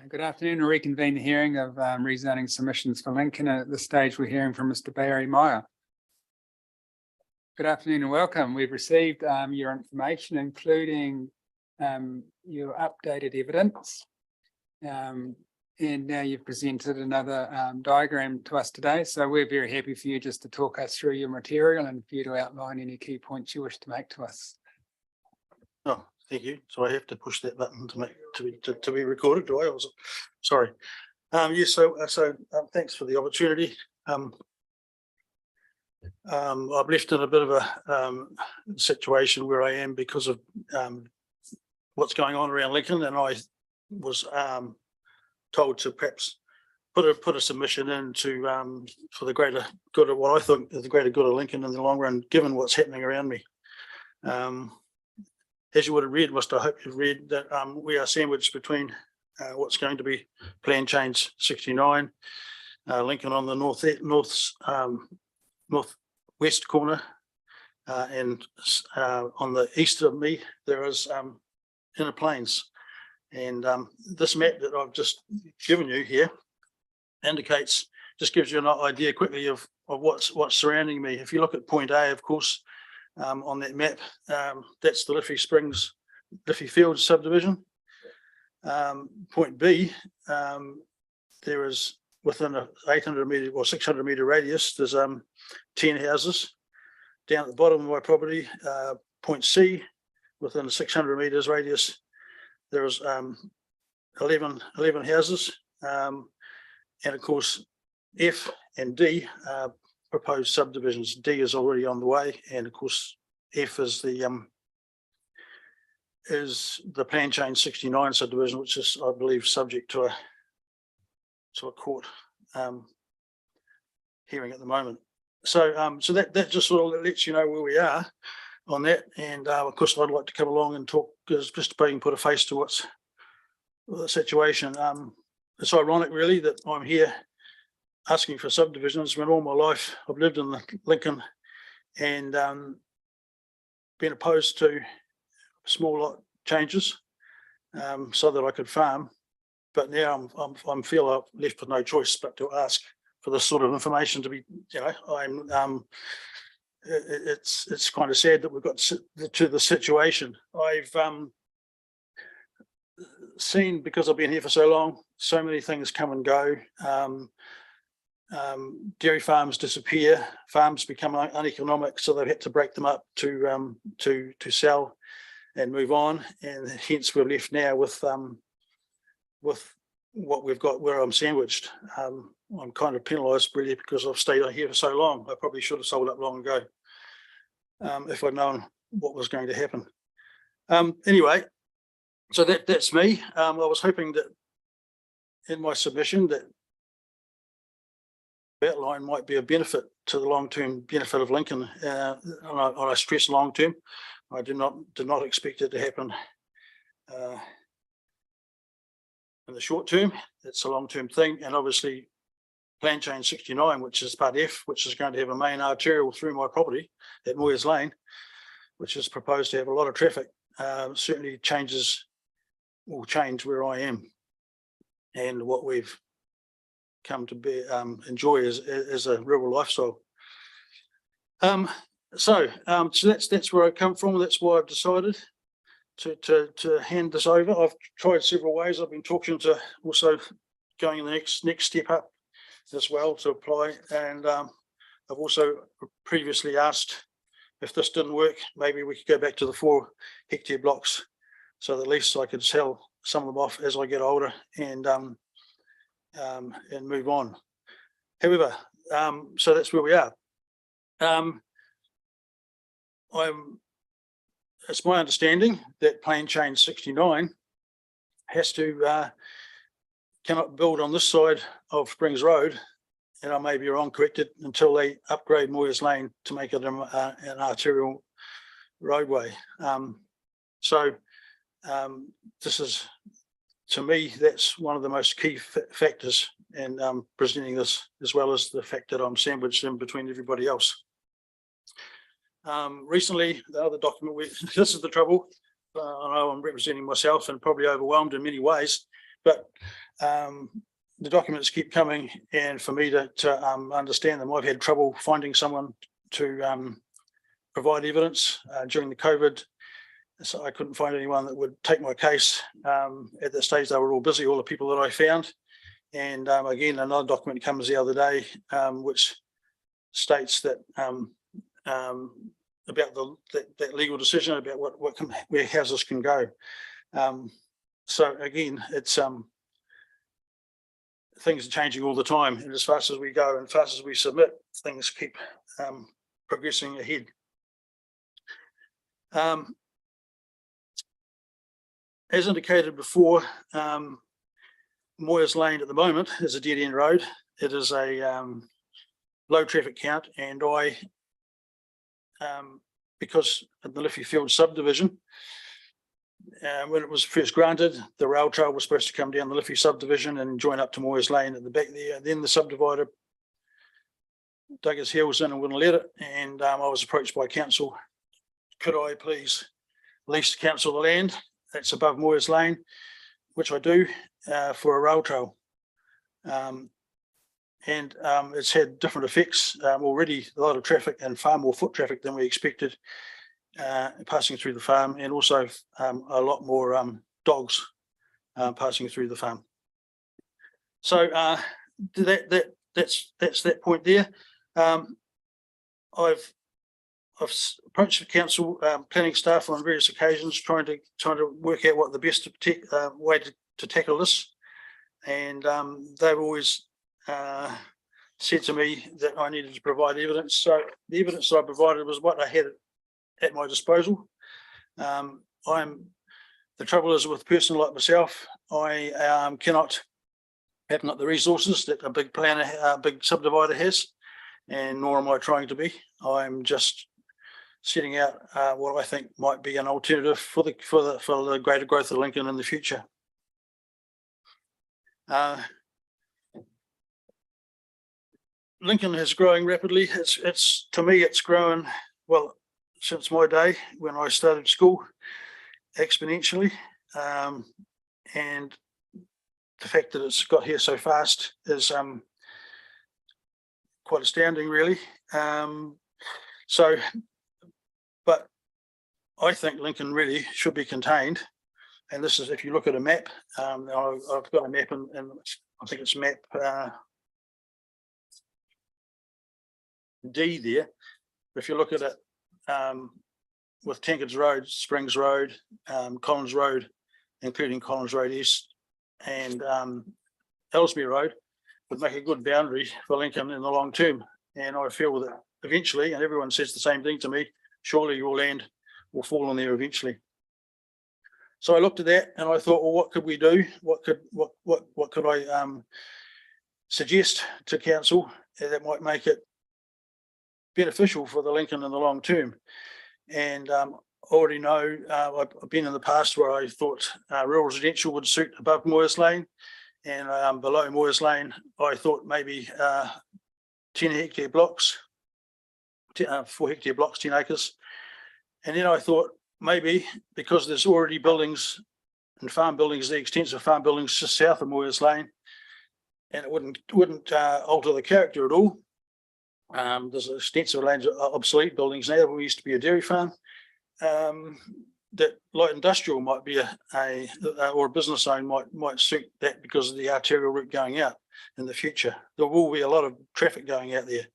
Good afternoon. I reconvene the hearing of rezoning submissions for Lincoln. At this stage, we're hearing from Mr. Barry Moyer. Good afternoon and welcome. We've received your information, including your updated evidence. And now you've presented another diagram to us today. So we're very happy for you just to talk us through your material and for you to outline any key points you wish to make to us. Oh, thank you. So I have to push that button to be recorded, do I? Or sorry. Yes. So thanks for the opportunity. I've left in a bit of a situation where I am because of what's going on around Lincoln, and I was told to perhaps put a submission in to for the greater good of what I think is the greater good of Lincoln in the long run, given what's happening around me. As you would have read, I hope you've read that we are sandwiched between what's going to be Plan Change 69, Lincoln on the northwest corner, and on the east of me there is Inner Plains. And this map that I've just given you here indicates, just gives you an idea quickly of what's surrounding me. If you look at point A, of course, on that map, that's the Liffey Fields subdivision. Point B, there is within a 800 metre or 600 metre radius, there's 10 houses. Down at the bottom of my property, point C, within a 600 metres radius, there's 11 houses. And of course, F and D proposed subdivisions. D is already on the way, and of course F is the Plan Change 69 subdivision, which is, I believe, subject to a court hearing at the moment. So so that just sort of lets you know where we are on that. And of course, I'd like to come along and talk, because just to put a face to what's the situation. It's ironic, really, that I'm here asking for subdivisions when all my life I've lived in Lincoln and been opposed to small lot changes so that I could farm. But now I'm feel I've left with no choice but to ask for this sort of information to be, it's kind of sad that we've got to the situation. I've seen, because I've been here for so long, so many things come and go. Dairy farms disappear, farms become uneconomic, so they've had to break them up to sell and move on, and hence we're left now with what we've got, where I'm sandwiched. I'm kind of penalised really because I've stayed here for so long. I probably should have sold up long ago if I'd known what was going to happen. Anyway, so that's me. I was hoping that in my submission that outline might be a benefit to the long-term benefit of Lincoln. And I stress long-term. I did not expect it to happen in the short term. It's a long-term thing, and obviously Plan Change 69, which is part F, which is going to have a main arterial through my property at Moyers Lane, which is proposed to have a lot of traffic, certainly will change where I am and what we've come to enjoy as a rural lifestyle. So that's where I come from. That's why I've decided to hand this over. I've tried several ways. I've been talking to also going the next step up as well to apply, and I've also previously asked if this didn't work, maybe we could go back to the 4 hectare blocks, so that at least I could sell some of them off as I get older and move on. However, so that's where we are. It's my understanding that Plan Change 69 cannot build on this side of Springs Road, and I may be wrong, corrected, until they upgrade Moyers Lane to make it an arterial roadway. This is, to me, that's one of the most key factors in presenting this, as well as the fact that I'm sandwiched in between everybody else. Recently, the other document, this is the trouble. I know I'm representing myself and probably overwhelmed in many ways, but the documents keep coming, and for me to understand them, I've had trouble finding someone to provide evidence during the COVID. So I couldn't find anyone that would take my case. At that stage, they were all busy, all the people that I found. And again, another document comes the other day, which states that about that legal decision about where houses can go. So again, it's things are changing all the time, and as fast as we go and fast as we submit, things keep progressing ahead. As indicated before, Moyers Lane at the moment is a dead-end road. It is a low traffic count, and because of the Liffey Field subdivision, when it was first granted, the rail trail was supposed to come down the Liffey subdivision and join up to Moyers Lane at the back there. Then the subdivider dug his heels in and wouldn't let it, and I was approached by council. Could I please lease council the land that's above Moyers Lane, which I do, for a rail trail. And it's had different effects. Already a lot of traffic and far more foot traffic than we expected passing through the farm, and also a lot more dogs passing through the farm. So that's that point there. I've approached the council planning staff on various occasions, trying to work out what the best way to tackle this, and they've always said to me that I needed to provide evidence. So the evidence that I provided was what I had at my disposal. The trouble is with a person like myself, I have not the resources that a big planner, a big subdivider has, and nor am I trying to be. I'm just setting out what I think might be an alternative for the greater growth of Lincoln in the future. Lincoln is growing rapidly. To me, it's grown, well, since my day when I started school, exponentially. And the fact that it's got here so fast is quite astounding, really. But I think Lincoln really should be contained. And this is, if you look at a map, I've got a map, and I think it's map D there. If you look at it with Tankards Road, Springs Road, Collins Road, including Collins Road East, and Ellesmere Road, would make a good boundary for Lincoln in the long term. And I feel that eventually, and everyone says the same thing to me, surely your land will fall on there eventually. So I looked at that and I thought, well, what could we do? What could I suggest to council that might make it beneficial for the Lincoln in the long term? And already know, I've been in the past where I thought rural residential would suit above Moyers Lane, and below Moyers Lane, I thought maybe 10 hectare blocks, 4 hectare blocks, 10 acres. And then I thought maybe because there's already buildings and farm buildings, the extensive farm buildings just south of Moyers Lane, and it wouldn't alter the character at all. There's extensive lands, obsolete buildings now. We used to be a dairy farm. That light industrial might be or a business zone might suit that because of the arterial route going out in the future. There will be a lot of traffic going out there.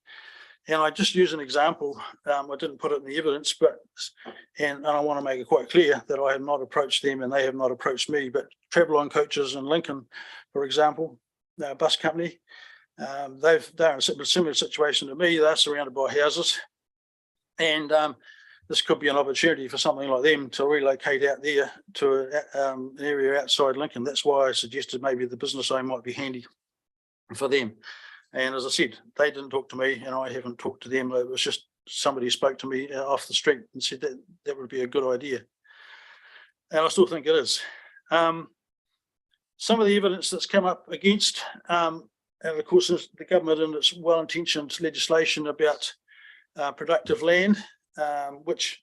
And I just use an example. I didn't put it in the evidence, and I want to make it quite clear that I have not approached them and they have not approached me. But Travel On Coaches in Lincoln, for example, bus company, they're in a similar situation to me. They're surrounded by houses, and this could be an opportunity for something like them to relocate out there to an area outside Lincoln. That's why I suggested maybe the business zone might be handy for them. And as I said, they didn't talk to me and I haven't talked to them. It was just somebody spoke to me off the street and said that that would be a good idea. And I still think it is. Some of the evidence that's come up against, and of course, the government and its well-intentioned legislation about productive land, which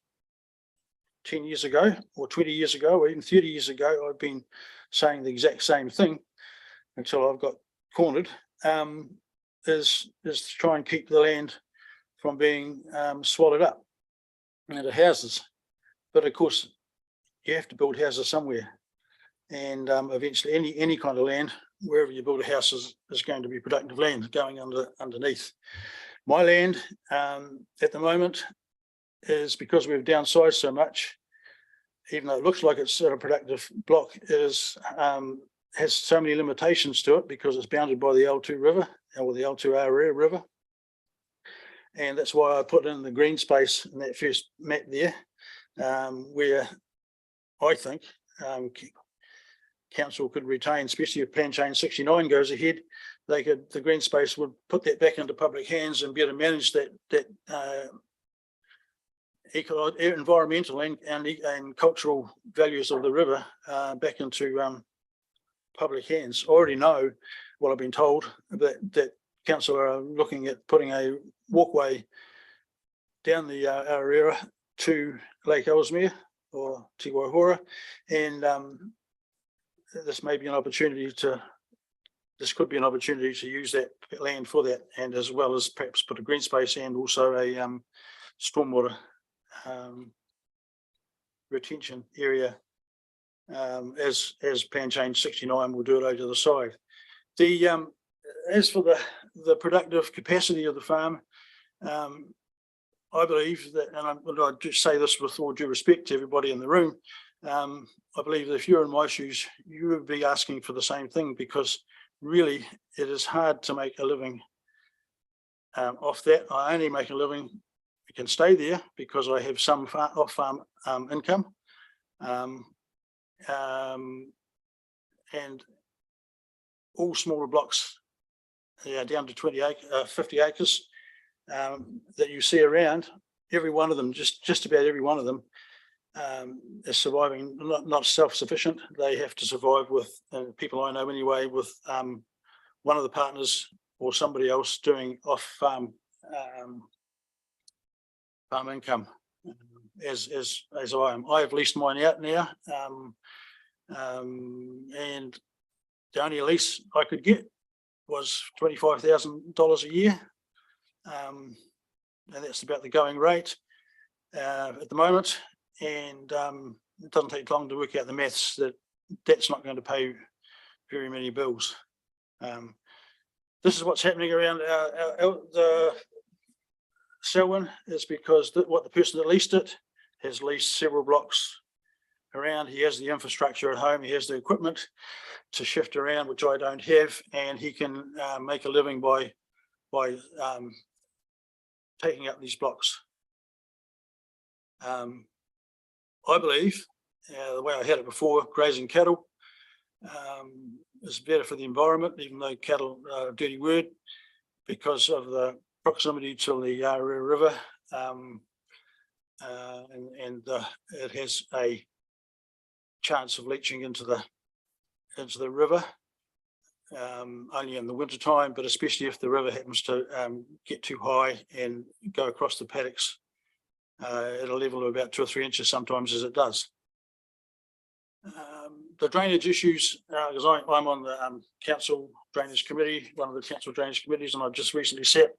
10 years ago or 20 years ago or even 30 years ago, I've been saying the exact same thing until I've got cornered, is to try and keep the land from being swallowed up into houses. But of course, you have to build houses somewhere, and eventually any kind of land, wherever you build a house, is going to be productive land going underneath. My land at the moment is, because we've downsized so much, even though it looks like it's a productive block, has so many limitations to it because it's bounded by the L2 river, or the L2 river. And that's why I put in the green space in that first map there, where I think council could retain, especially if Plan Change 69 goes ahead, the green space would put that back into public hands and be able to manage that environmental and cultural values of the river back into public hands. I already know, what I've been told, that council are looking at putting a walkway down the Aorera to Lake Ellesmere or Te Waihora, and this may be an opportunity this could be an opportunity to use that land for that, and as well as perhaps put a green space and also a stormwater retention area, as Plan Change 69 will do it over to the side. As for the productive capacity of the farm, I believe that, and I just say this with all due respect to everybody in the room, I believe that if you're in my shoes, you would be asking for the same thing, because really it is hard to make a living off that. I only make a living, I can stay there because I have some off-farm income, and all smaller blocks, down to 50 acres that you see around, every one of them, just about every one of them, is surviving, not self-sufficient. They have to survive with, people I know anyway, with one of the partners or somebody else doing off-farm farm income, as I am. I have leased mine out now, and the only lease I could get was $25,000 a year, and that's about the going rate at the moment. And it doesn't take long to work out the maths that's not going to pay very many bills. This is what's happening around the Selwyn, is because what the person that leased it has leased several blocks around. He has the infrastructure at home, he has the equipment to shift around, which I don't have, and he can make a living by taking up these blocks. I believe, the way I had it before, grazing cattle is better for the environment, even though cattle are a dirty word, because of the proximity to the Aorera River, and it has a chance of leaching into the river, only in the winter time, but especially if the river happens to get too high and go across the paddocks at a level of about 2 or 3 inches sometimes, as it does. The drainage issues, because I'm on the council drainage committee, one of the council drainage committees, and I've just recently sat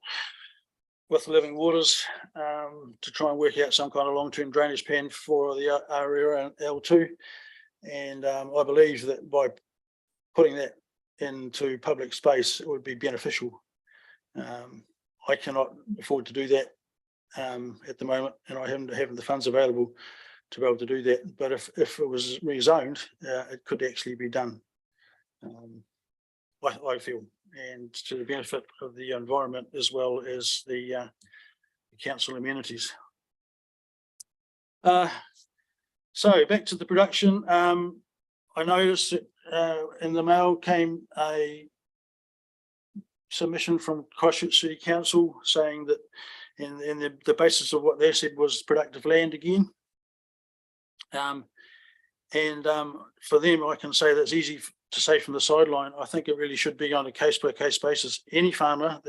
with Living Waters to try and work out some kind of long-term drainage plan for the Aorera and L2. And I believe that by putting that into public space, it would be beneficial. I cannot afford to do that at the moment, and I haven't the funds available to be able to do that. But if it was rezoned, it could actually be done, I feel, and to the benefit of the environment as well as the council amenities. So back to the production. I noticed that in the mail came a submission from Christchurch City Council saying that in the basis of what they said was productive land again. For them, I can say that's easy to say from the sideline. I think it really should be on a case-by-case basis. Any farmer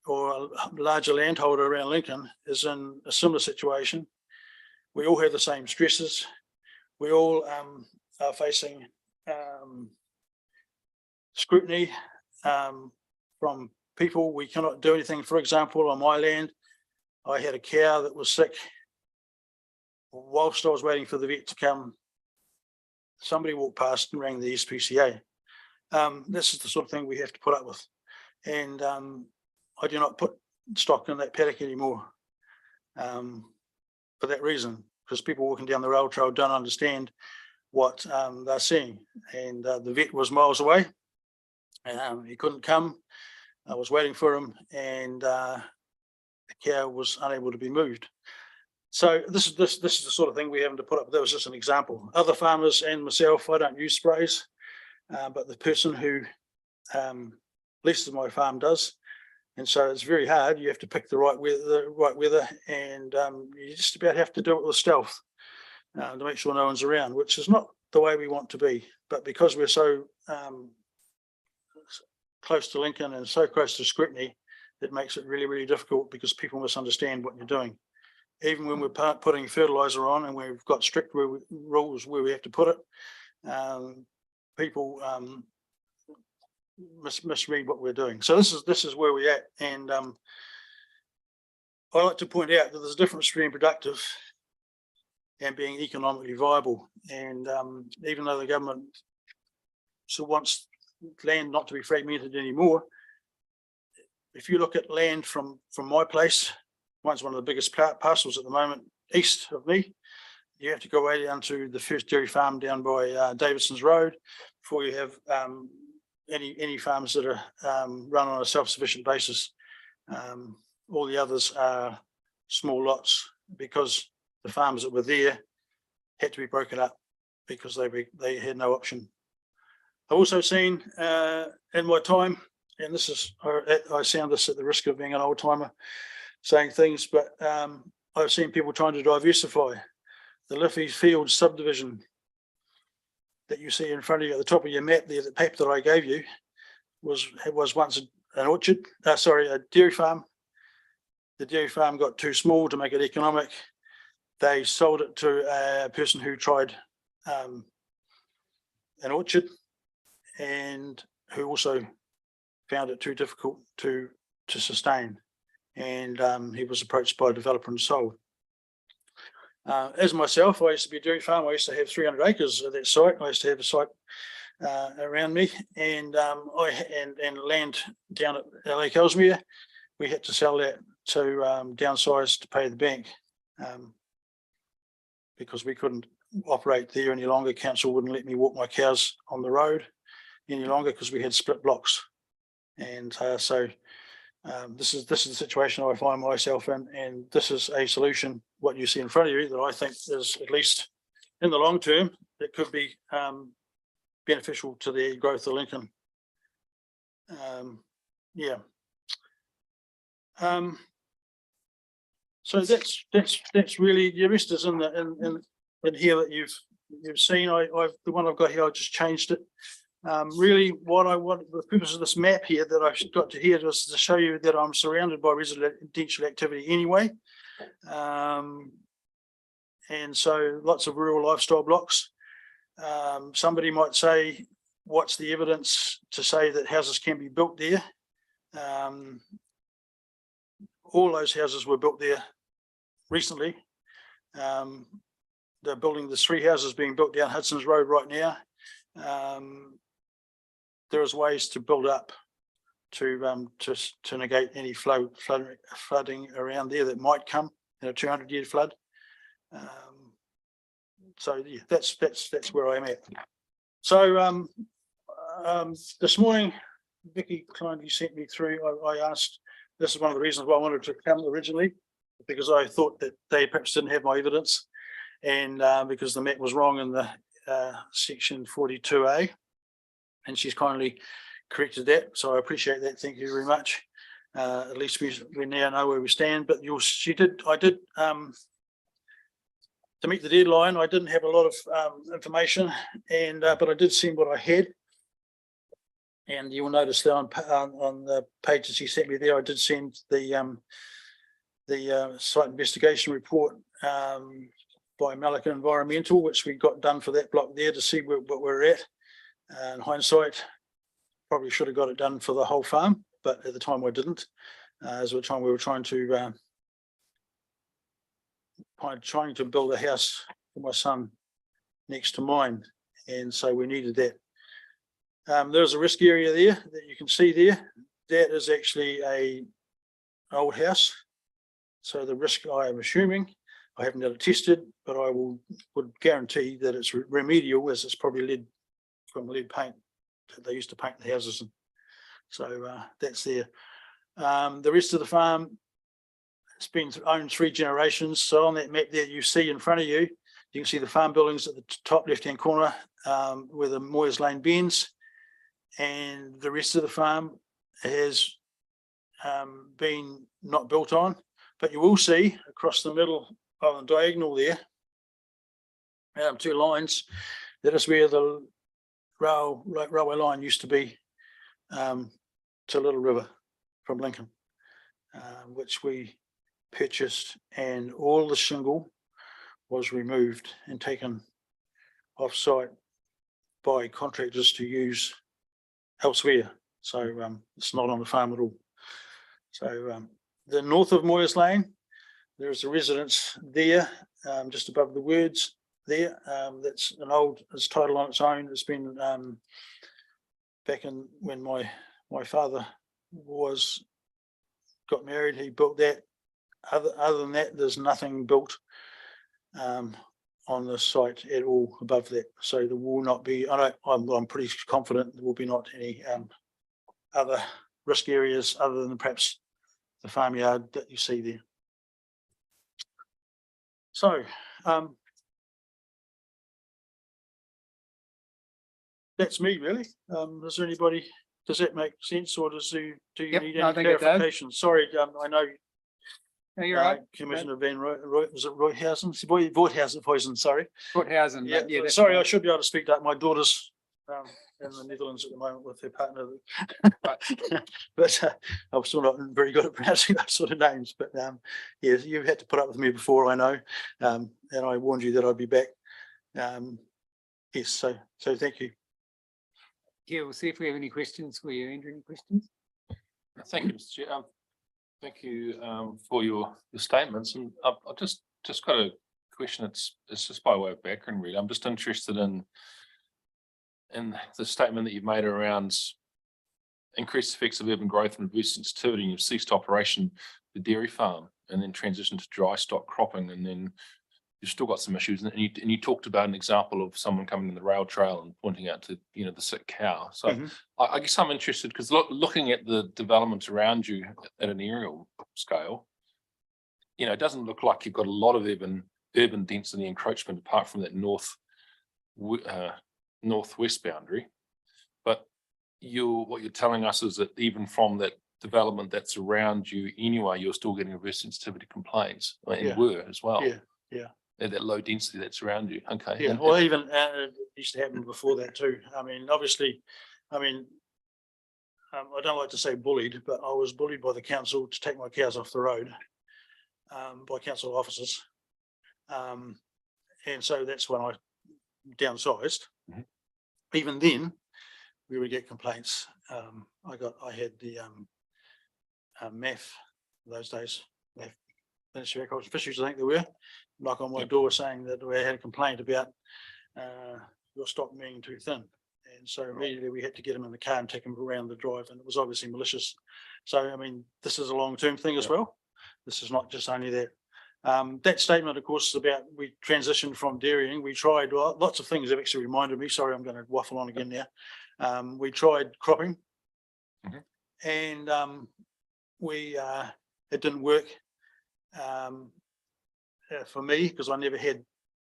or a larger landholder around Lincoln is in a similar situation. We all have the same stresses. We all are facing scrutiny from people. We cannot do anything. For example, on my land, I had a cow that was sick. Whilst I was waiting for the vet to come, somebody walked past and rang the SPCA. This is the sort of thing we have to put up with. And I do not put stock in that paddock anymore for that reason, because people walking down the rail trail don't understand what they're seeing. And the vet was miles away. He couldn't come. I was waiting for him, and the cow was unable to be moved. So this is the sort of thing we have to put up. That was just an example. Other farmers and myself, I don't use sprays, but the person who leases my farm does. And so it's very hard. You have to pick the right weather, and you just about have to do it with stealth to make sure no one's around, which is not the way we want to be. But because we're so close to Lincoln and so close to scrutiny, it makes it really, really difficult because people misunderstand what you're doing. Even when we're putting fertilizer on and we've got strict rules where we have to put it, people misread what we're doing. So this is where we're at. And I like to point out that there's a difference between productive and being economically viable. And even though the government still wants land not to be fragmented anymore, if you look at land from my place, mine's one of the biggest parcels at the moment east of me. You have to go way down to the first dairy farm down by Davidson's Road before you have any farms that are run on a self-sufficient basis. All the others are small lots because the farms that were there had to be broken up because they had no option. I've also seen in my time, and this is, I sound this at the risk of being an old timer saying things, but I've seen people trying to diversify. The Liffey Fields subdivision that you see in front of you at the top of your map there, the paper that I gave you, was once an orchard, a dairy farm. The dairy farm got too small to make it economic. They sold it to a person who tried an orchard and who also found it too difficult to sustain. And he was approached by a developer and sold. As myself, I used to be a dairy farm. I used to have 300 acres of that site. I used to have a site around me, and and land down at Lake Ellesmere. We had to sell that to downsize to pay the bank because we couldn't operate there any longer. Council wouldn't let me walk my cows on the road any longer because we had split blocks, and so. This is the situation I find myself in, and this is a solution, what you see in front of you, that I think is, at least in the long term, it could be beneficial to the growth of Lincoln. So that's really the rest is in here that you've seen. The one I've got here, I just changed it. Really what I want, the purpose of this map here that I've got to here was to show you that I'm surrounded by residential activity anyway. And so lots of rural lifestyle blocks. Somebody might say, what's the evidence to say that houses can be built there? All those houses were built there recently. They're building, there's 3 houses being built down Hudson's Road right now. There is ways to build up to negate any flooding around there that might come in a 200-year flood. So yeah, that's where I am at. So this morning, Vicky kindly sent me through. I asked. This is one of the reasons why I wanted to come originally, because I thought that they perhaps didn't have my evidence, and because the map was wrong in the section 42A. And she's kindly corrected that, so I appreciate that. Thank you very much. At least we now know where we stand. But I did to meet the deadline. I didn't have a lot of information, and but I did send what I had. And you will notice that on the page that she sent me there, I did send the site investigation report by Malika Environmental, which we got done for that block there to see what we're at. In hindsight, probably should have got it done for the whole farm, but at the time I didn't. As we were trying to build a house for my son next to mine, and so we needed that. There's a risk area there that you can see there. That is actually an old house. So the risk, I am assuming, I haven't had it tested, but I would guarantee that it's remedial, as it's probably lead from lead paint that they used to paint the houses in. So that's there. The rest of the farm, it's been owned 3 generations. So on that map there you see in front of you, you can see the farm buildings at the top left-hand corner where the Moyers Lane bends, and the rest of the farm has been not built on. But you will see across the middle of the diagonal there, 2 lines, that is where the railway line used to be to Little River from Lincoln, which we purchased, and all the shingle was removed and taken off-site by contractors to use elsewhere. So it's not on the farm at all. So the north of Moyers Lane, there is a residence there, just above the words there. That's an old, it's title on its own. It's been back in when my father got married, he built that. Other than that, there's nothing built on the site at all above that. So there will not be. I'm pretty confident there will be not any other risk areas other than perhaps the farmyard that you see there. So that's me really. Is there anybody? Does that make sense, or do you need any clarification? Sorry, I know. No, you're right. Commissioner Van Roy, was it Royhausen? Voighausen, sorry. Voighausen. Yeah, sorry, I should be able to speak that. My daughter's in the Netherlands at the moment with her partner. But I'm still not very good at pronouncing those sort of names. But yeah, you've had to put up with me before, I know. And I warned you that I'd be back. Yes, so thank you. Yeah, we'll see if we have any questions for you. Andrew, any questions? Thank you, Mr. Chair. Thank you for your statements. And I've just got a question. It's just by way of background, really. I'm just interested in the statement that you've made around increased effects of urban growth and reduced sensitivity, and you've ceased operation the dairy farm and then transitioned to dry stock cropping, and then you've still got some issues. And you talked about an example of someone coming in the rail trail and pointing out to the sick cow. So I guess I'm interested because looking at the development around you at an aerial scale, it doesn't look like you've got a lot of urban density encroachment apart from that northwest boundary. But what you're telling us is that even from that development that's around you anyway, you're still getting reverse sensitivity complaints, and were as well. Yeah. That low density that's around you. Okay. Yeah, well, even it used to happen before that too. I mean, obviously, I don't like to say bullied, but I was bullied by the council to take my cows off the road by council officers. And so that's when I downsized. Even then, we would get complaints. I had the MAF those days, Ministry of Agriculture and Fisheries, I think they were, knock on my door saying that we had a complaint about your stock being too thin. And so immediately we had to get them in the car and take them around the drive, and it was obviously malicious. So, I mean, this is a long-term thing as well. This is not just only that. That statement, of course, is about we transitioned from dairying. We tried lots of things have actually reminded me. Sorry, I'm going to waffle on again now. We tried cropping, and it didn't work for me because I never had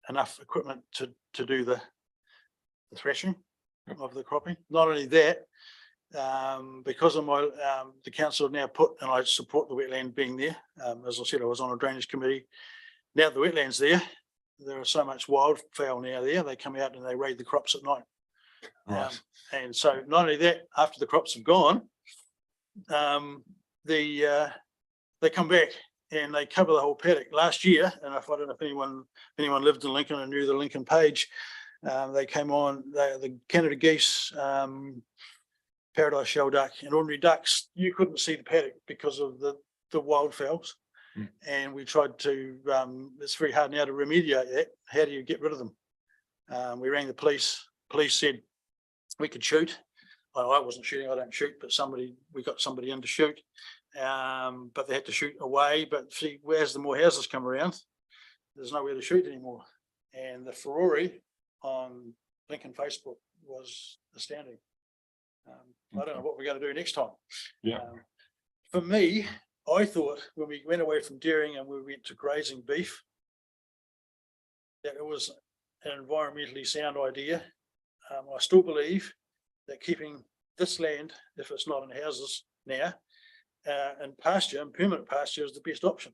enough equipment to do the threshing of the cropping. Not only that, because of my the council have now put, and I support the wetland being there. As I said, I was on a drainage committee. Now the wetland's there is so much wildfowl now there. They come out and they raid the crops at night. Right. And so not only that, after the crops have gone, they come back and they cover the whole paddock. Last year, and I don't know if anyone lived in Lincoln and knew the Lincoln Page, They came on, the Canada geese, paradise shell duck and ordinary ducks. You couldn't see the paddock because of the wildfowls. And we tried to, it's very hard now to remediate that. How do you get rid of them? We rang the police. Police said we could shoot. I wasn't shooting, I don't shoot, but we got somebody in to shoot. But they had to shoot away. But see, as the more houses come around, there's nowhere to shoot anymore. And the furore on Lincoln Facebook was astounding. I don't know what we're going to do next time. Yeah. For me, I thought when we went away from dairying and we went to grazing beef, that it was an environmentally sound idea. I still believe that keeping this land, if it's not in houses now, and pasture and permanent pasture is the best option,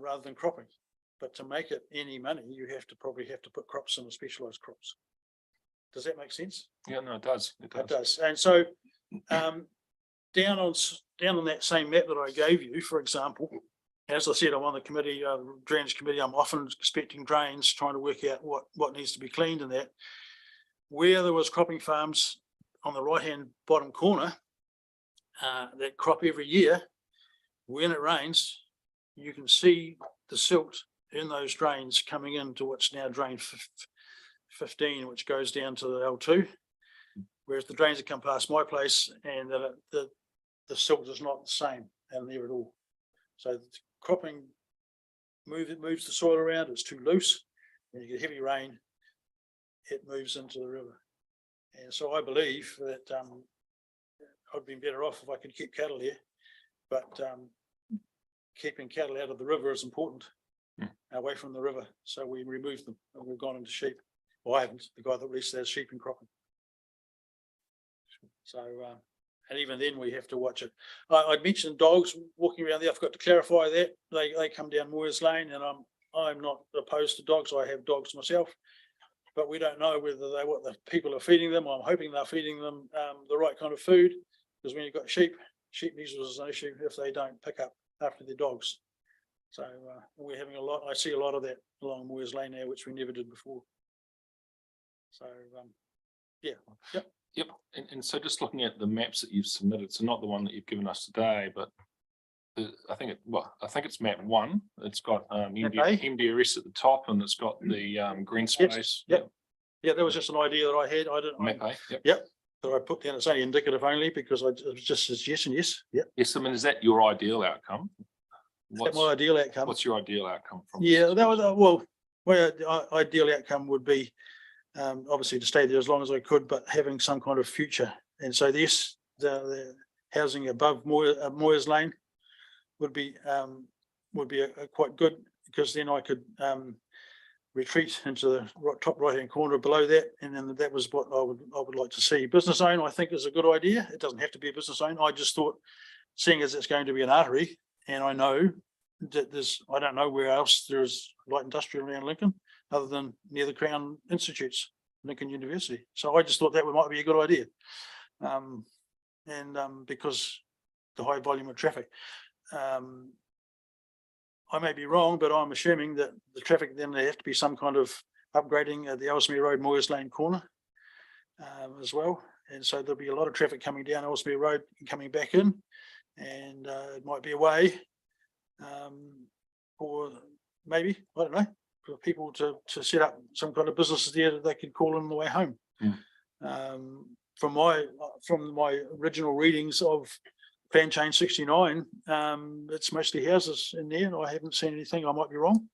rather than cropping. But to make it any money, you probably have to put crops in, the specialised crops. Does that make sense? Yeah, no, it does. It does. And so down on that same map that I gave you, for example, as I said, I'm on the committee, drainage committee. I'm often inspecting drains, trying to work out what needs to be cleaned in that. Where there was cropping farms on the right-hand bottom corner that crop every year, when it rains, you can see the silt in those drains coming into what's now drain 15, which goes down to the L2, whereas the drains that come past my place and the silt is not the same and there at all. So the cropping moves the soil around, it's too loose. When you get heavy rain, it moves into the river. And so I believe that I'd be better off if I could keep cattle here, but keeping cattle out of the river is important, away from the river. So we removed them and we've gone into sheep. Well, I haven't, the guy that released has sheep and cropping. So, and even then we have to watch it. I'd mentioned dogs walking around there. I forgot to clarify that. They come down Moyers Lane, and I'm not opposed to dogs. I have dogs myself, but we don't know whether what the people are feeding them. I'm hoping they're feeding them the right kind of food, because when you've got sheep measles is an issue if they don't pick up after their dogs. So we're having I see a lot of that along Moyers Lane now, which we never did before. So yeah. Yep. And so just looking at the maps that you've submitted, so not the one that you've given us today, but I think it's map 1. It's got MDRS at the top, and it's got the green space. Yep. Yeah, that was just an idea that I had. Map A. Yep. That I put down. It's only indicative only because it was just as yes and yes. Yep. Yes, I mean, is that your ideal outcome? What's my ideal outcome? What's your ideal outcome from this? Yeah, that was my ideal outcome would be obviously to stay there as long as I could, but having some kind of future. And so this, the housing above Moyers Lane would be quite good, because then I could retreat into the top right-hand corner below that, and then that was what I would like to see. Business zone, I think, is a good idea. It doesn't have to be a business zone. I just thought, seeing as it's going to be an artery, and I know that I don't know where else there's light industrial around Lincoln, other than near the Crown Institutes, Lincoln University. So I just thought that might be a good idea. Because the high volume of traffic. I may be wrong, but I'm assuming that the traffic, then there have to be some kind of upgrading at the Ellesmere Road, Moyers Lane corner as well. And so there'll be a lot of traffic coming down Ellesmere Road and coming back in. And it might be a way or maybe, I don't know, for people to set up some kind of businesses there that they could call on the way home. From my original readings of Plan Change 69, it's mostly houses in there, and I haven't seen anything. I might be wrong.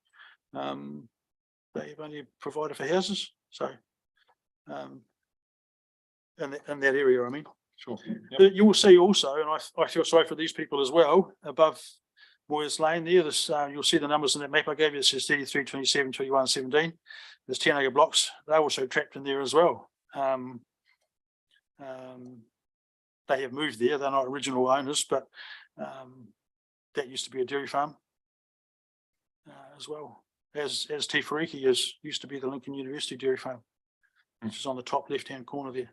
They've only provided for houses, so in that area, I mean. Sure. Yep. You will see also, and I feel sorry for these people as well, above Moyers Lane there, you'll see the numbers in that map I gave you. It says 33, 27, 21, 17. There's 10 acre blocks. They're also trapped in there as well. They have moved there. They're not original owners, but that used to be a dairy farm as well. As Te Whariki used to be the Lincoln University dairy farm, which is on the top left-hand corner there.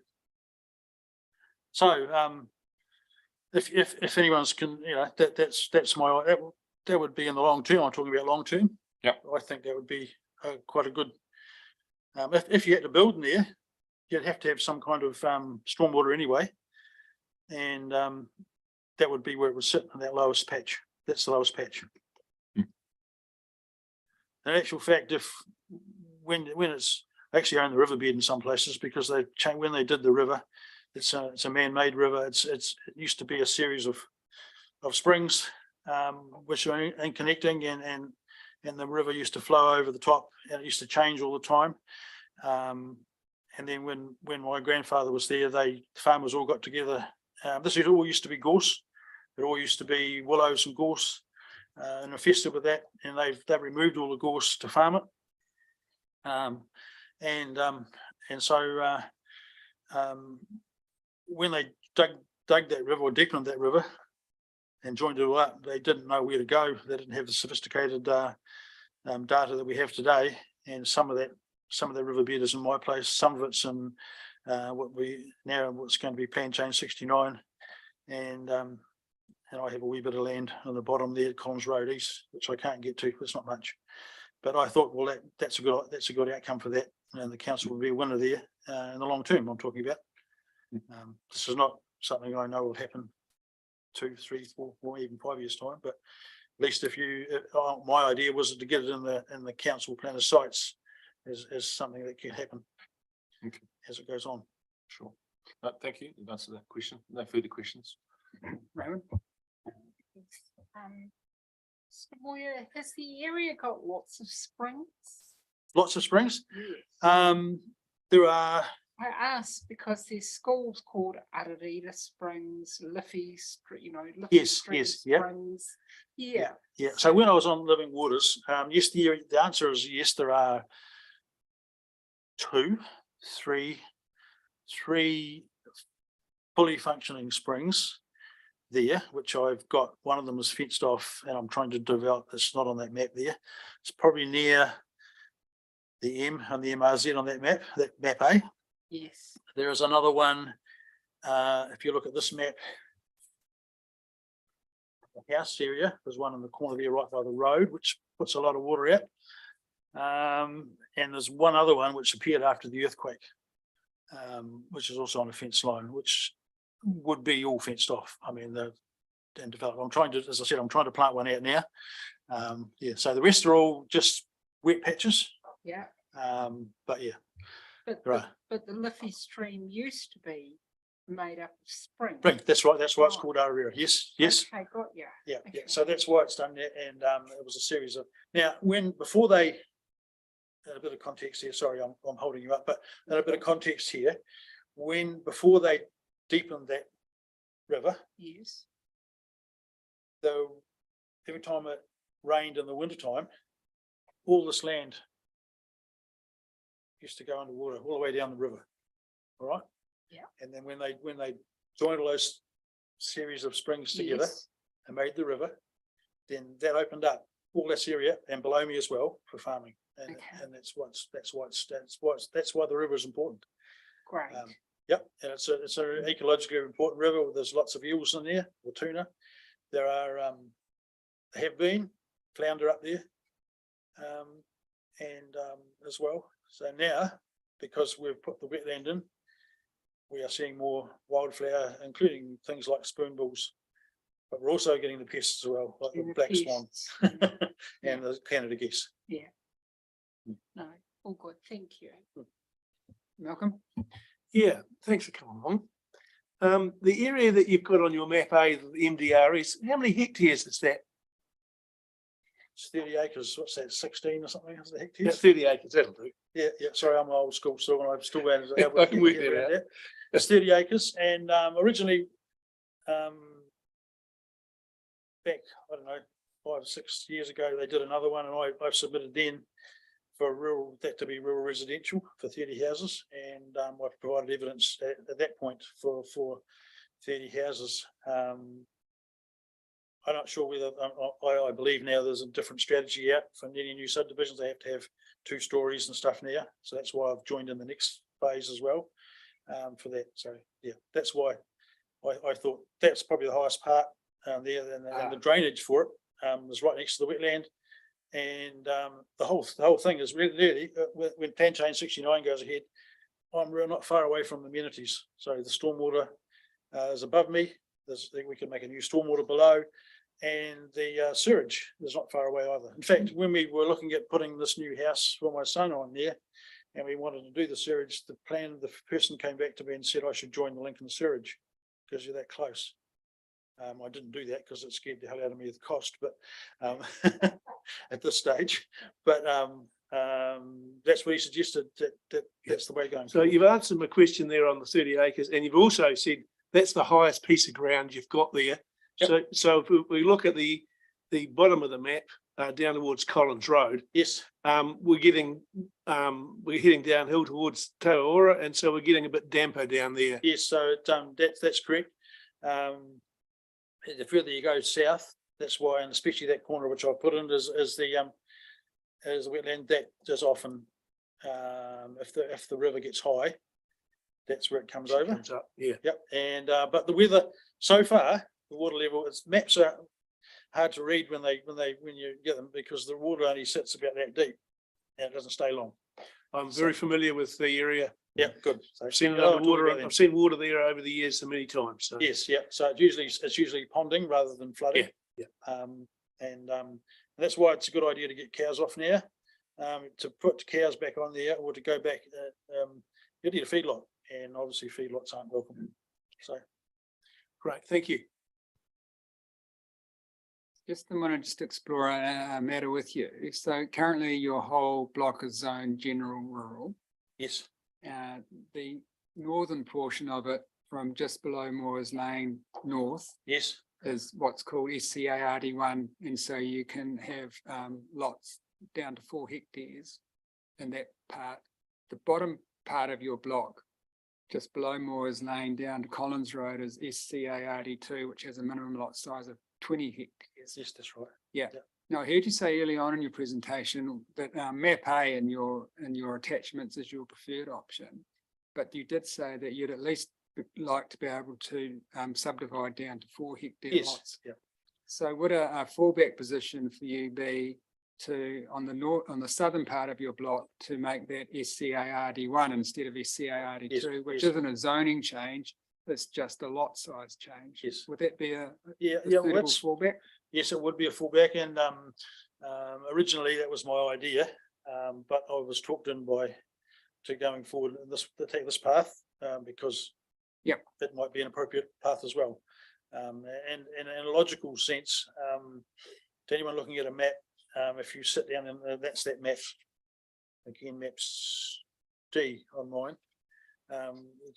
So if anyone's that's my that would be in the long term. I'm talking about long term. Yeah, I think that would be quite a good If you had to build in there, you'd have to have some kind of stormwater anyway. And that would be where it would sit in that lowest patch. That's the lowest patch. In actual fact, when it's actually on the riverbed in some places, because they changed when they did the river, it's a man-made river. It used to be a series of springs which are in connecting, and the river used to flow over the top, and it used to change all the time. And then when my grandfather was there, the farmers all got together. This all used to be gorse. It all used to be willows and gorse, and infested with that. And they've removed all the gorse to farm it. And so when they dug that river or deepened that river and joined it all up, they didn't know where to go. They didn't have the sophisticated data that we have today. And some of the riverbed is in my place. Some of it's in what's going to be Plan Change 69, and I have a wee bit of land on the bottom there at Collins Road East, which I can't get to. It's not much, but I thought, well, that's a good outcome for that, and the council will be a winner there in the long term. I'm talking about. This is not something I know will happen 2, 3, 4, or even 5 years time, but at least my idea was to get it in the council plan of sites as something that can happen as it goes on. Sure. Thank you. You've answered that question. No further questions. Raymond? So Moya, has the area got lots of springs? Lots of springs? Yes. There are. I asked because there's schools called Ararira Springs, Liffey, Liffey Yes, Street yeah. Springs. Yeah. So when I was on Living Waters, yes, the answer is yes, there are 2, 3 fully functioning springs there, which I've got. One of them is fenced off, and I'm trying to develop. It's not on that map there. It's probably near the M and the MRZ on that map A. Yes. There is another one. If you look at this map, the house area, there's one in the corner there right by the road, which puts a lot of water out. And there's one other one which appeared after the earthquake, which is also on a fence line, which would be all fenced off. I mean, and developed. I'm trying to, as I said, I'm trying to plant one out now. So the rest are all just wet patches. Yeah. But yeah. But the Liffey stream used to be made up of spring. That's right. That's why it's called Ararira. Yes. Okay, got you. Yeah. So that's why it's done that, and it was a series of. Now, before they, a bit of context here. Sorry, I'm holding you up, but a bit of context here. Before they deepened that river, yes, though, every time it rained in the wintertime, all this land used to go underwater all the way down the river. All right. Yeah. And then when they joined all those series of springs together and made the river, then that opened up all this area and below me as well for farming. And that's why the river is important. Great. Yep, and it's an ecologically important river. There's lots of eels in there, or tuna. There are have been flounder up there, and as well. So now, because we've put the wetland in, we are seeing more wildflower, including things like spoonbills. But we're also getting the pests as well, like the black swan and the Canada geese. Yeah. No, all good. Thank you. Malcolm? Yeah, thanks for coming along. The area that you've got on your map A, the MDR, is how many hectares is that? It's 30 acres. What's that? 16 or something? Is the Yeah, hectares? 30 acres, that'll do. Yeah. Sorry, I'm old school still, and I'm still around. I can work that out. It's 30 acres, and originally, back, I don't know, 5 or 6 years ago, they did another one, and I've submitted then for that to be rural residential for 30 houses, and I've provided evidence at that point for 30 houses. I'm not sure whether I believe now there's a different strategy out for any new subdivisions. They have to have 2 stories and stuff now, so that's why I've joined in the next phase as well for that. So yeah, that's why I thought that's probably the highest part there, and the drainage for it is right next to the wetland. And the whole thing is really when plan change 69 goes ahead, I'm real not far away from the amenities. So the stormwater is above me. We can make a new stormwater below, and the sewage is not far away either. In fact, when we were looking at putting this new house for my son on there, and we wanted to do the sewage, the person came back to me and said I should join the link in the sewage because you're that close. I didn't do that because it scared the hell out of me with the cost, but at this stage. But that's what he suggested. That's the way going. So you've answered my question there on the 30 acres, and you've also said that's the highest piece of ground you've got there. Yep. So if we look at the bottom of the map down towards Collins Road, yes, we're heading downhill towards Taora, and so we're getting a bit damper down there. Yes, so that's correct. The further you go south, that's why, and especially that corner which I put in is the wetland that is often if the river gets high, that's where it comes over. Comes up, yeah. Yep. And but the weather so far, the water level, maps are hard to read when you get them because the water only sits about that deep and it doesn't stay long. I'm very familiar with the area. Yeah, good. So I've seen water there over the years so many times. So. Yes, yeah. So it's usually ponding rather than flooding. Yeah. And that's why it's a good idea to get cows off now. To put cows back on there or to go back, you need a feedlot, and obviously feedlots aren't welcome. So, great, thank you. Just want to explore a matter with you. So currently your whole block is zoned general rural. Yes. The northern portion of it from just below Moores Lane north. Yes. Is what's called SCARD1, and so you can have lots down to 4 hectares in that part. The bottom part of your block, just below Moores Lane down to Collins Road, is SCARD2, which has a minimum lot size of 20 hectares. Yes, that's right. Yeah. Now, I heard you say early on in your presentation that map A in your attachments is your preferred option, but you did say that you'd at least like to be able to subdivide down to 4 hectare lots. Yeah. So would a fallback position for you be to on the southern part of your block to make that SCARD1 instead of SCARD2, which isn't a zoning change, it's just a lot size change? Yes. Would that be a fallback? Yes, it would be a fallback, and originally that was my idea, but I was talked in to going forward to take this path because that might be an appropriate path as well. And in a logical sense, to anyone looking at a map, if you sit down and that's that map, again, maps D on mine,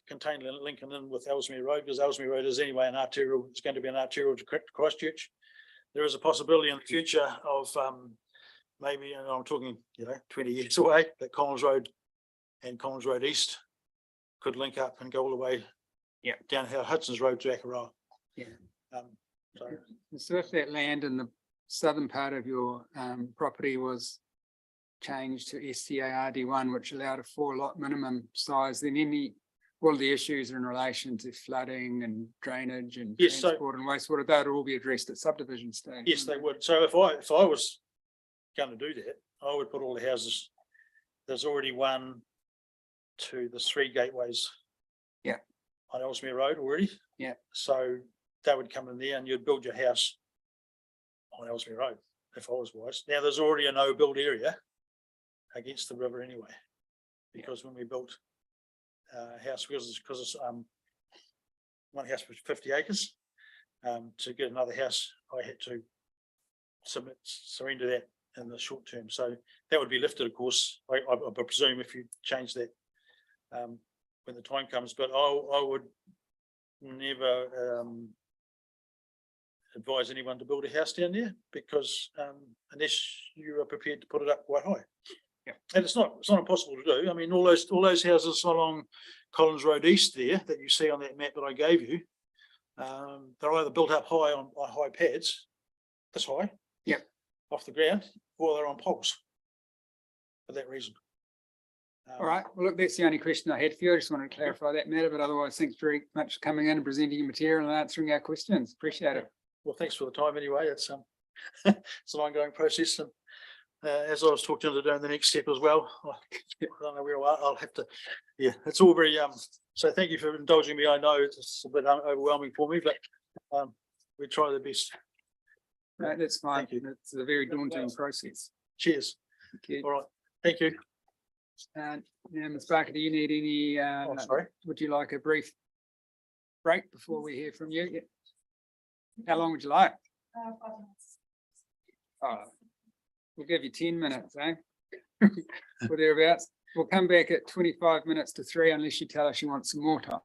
contain Lincoln in with Ellesmere Road, because Ellesmere Road is anyway an arterial, it's going to be an arterial to Christchurch. There is a possibility in the future of maybe, and I'm talking 20 years away, that Collins Road and Collins Road East could link up and go all the way down Hudson's Road to Akaroa. Yeah. So if that land in the southern part of your property was changed to SCARD1, which allowed a 4 lot minimum size, then all of the issues in relation to flooding and drainage and transport and wastewater, that would all be addressed at subdivision stage. Yes, they would. So if I was going to do that, I would put all the houses. There's already 1, 2, there's 3 gateways. Yeah. On Ellesmere Road already. Yeah. So that would come in there, and you'd build your house on Ellesmere Road if I was wise. Now there's already a no build area against the river anyway, because when we built a house, because it's one house was 50 acres, to get another house I had to surrender that in the short term. So that would be lifted, of course. I presume if you change that when the time comes, but I would never advise anyone to build a house down there, because unless you are prepared to put it up quite high. Yeah. And it's not impossible to do. I mean, all those houses along Collins Road East there that you see on that map that I gave you, they're either built up high on high pads, this high, off the ground, or they're on poles for that reason. All right. Well, look, that's the only question I had for you. I just wanted to clarify that matter, but otherwise, thanks very much for coming in and presenting your material and answering our questions. Appreciate it. Well, thanks for the time anyway. It's it's an ongoing process, and as I was talking to doing the next step as well. I don't know where I'll have to, yeah, it's all very, so thank you for indulging me. I know it's a bit overwhelming for me, but we try the best. No, that's fine. It's a very daunting process. Cheers. All right. Thank you. And now, Ms. Barker, do you need any, sorry. would you like a brief break before we hear from you? Yeah. How long would you like? 5 minutes. Oh, we'll give you 10 minutes, eh? Or thereabouts. We'll come back at 25 minutes to 3 unless you tell us you want some more time.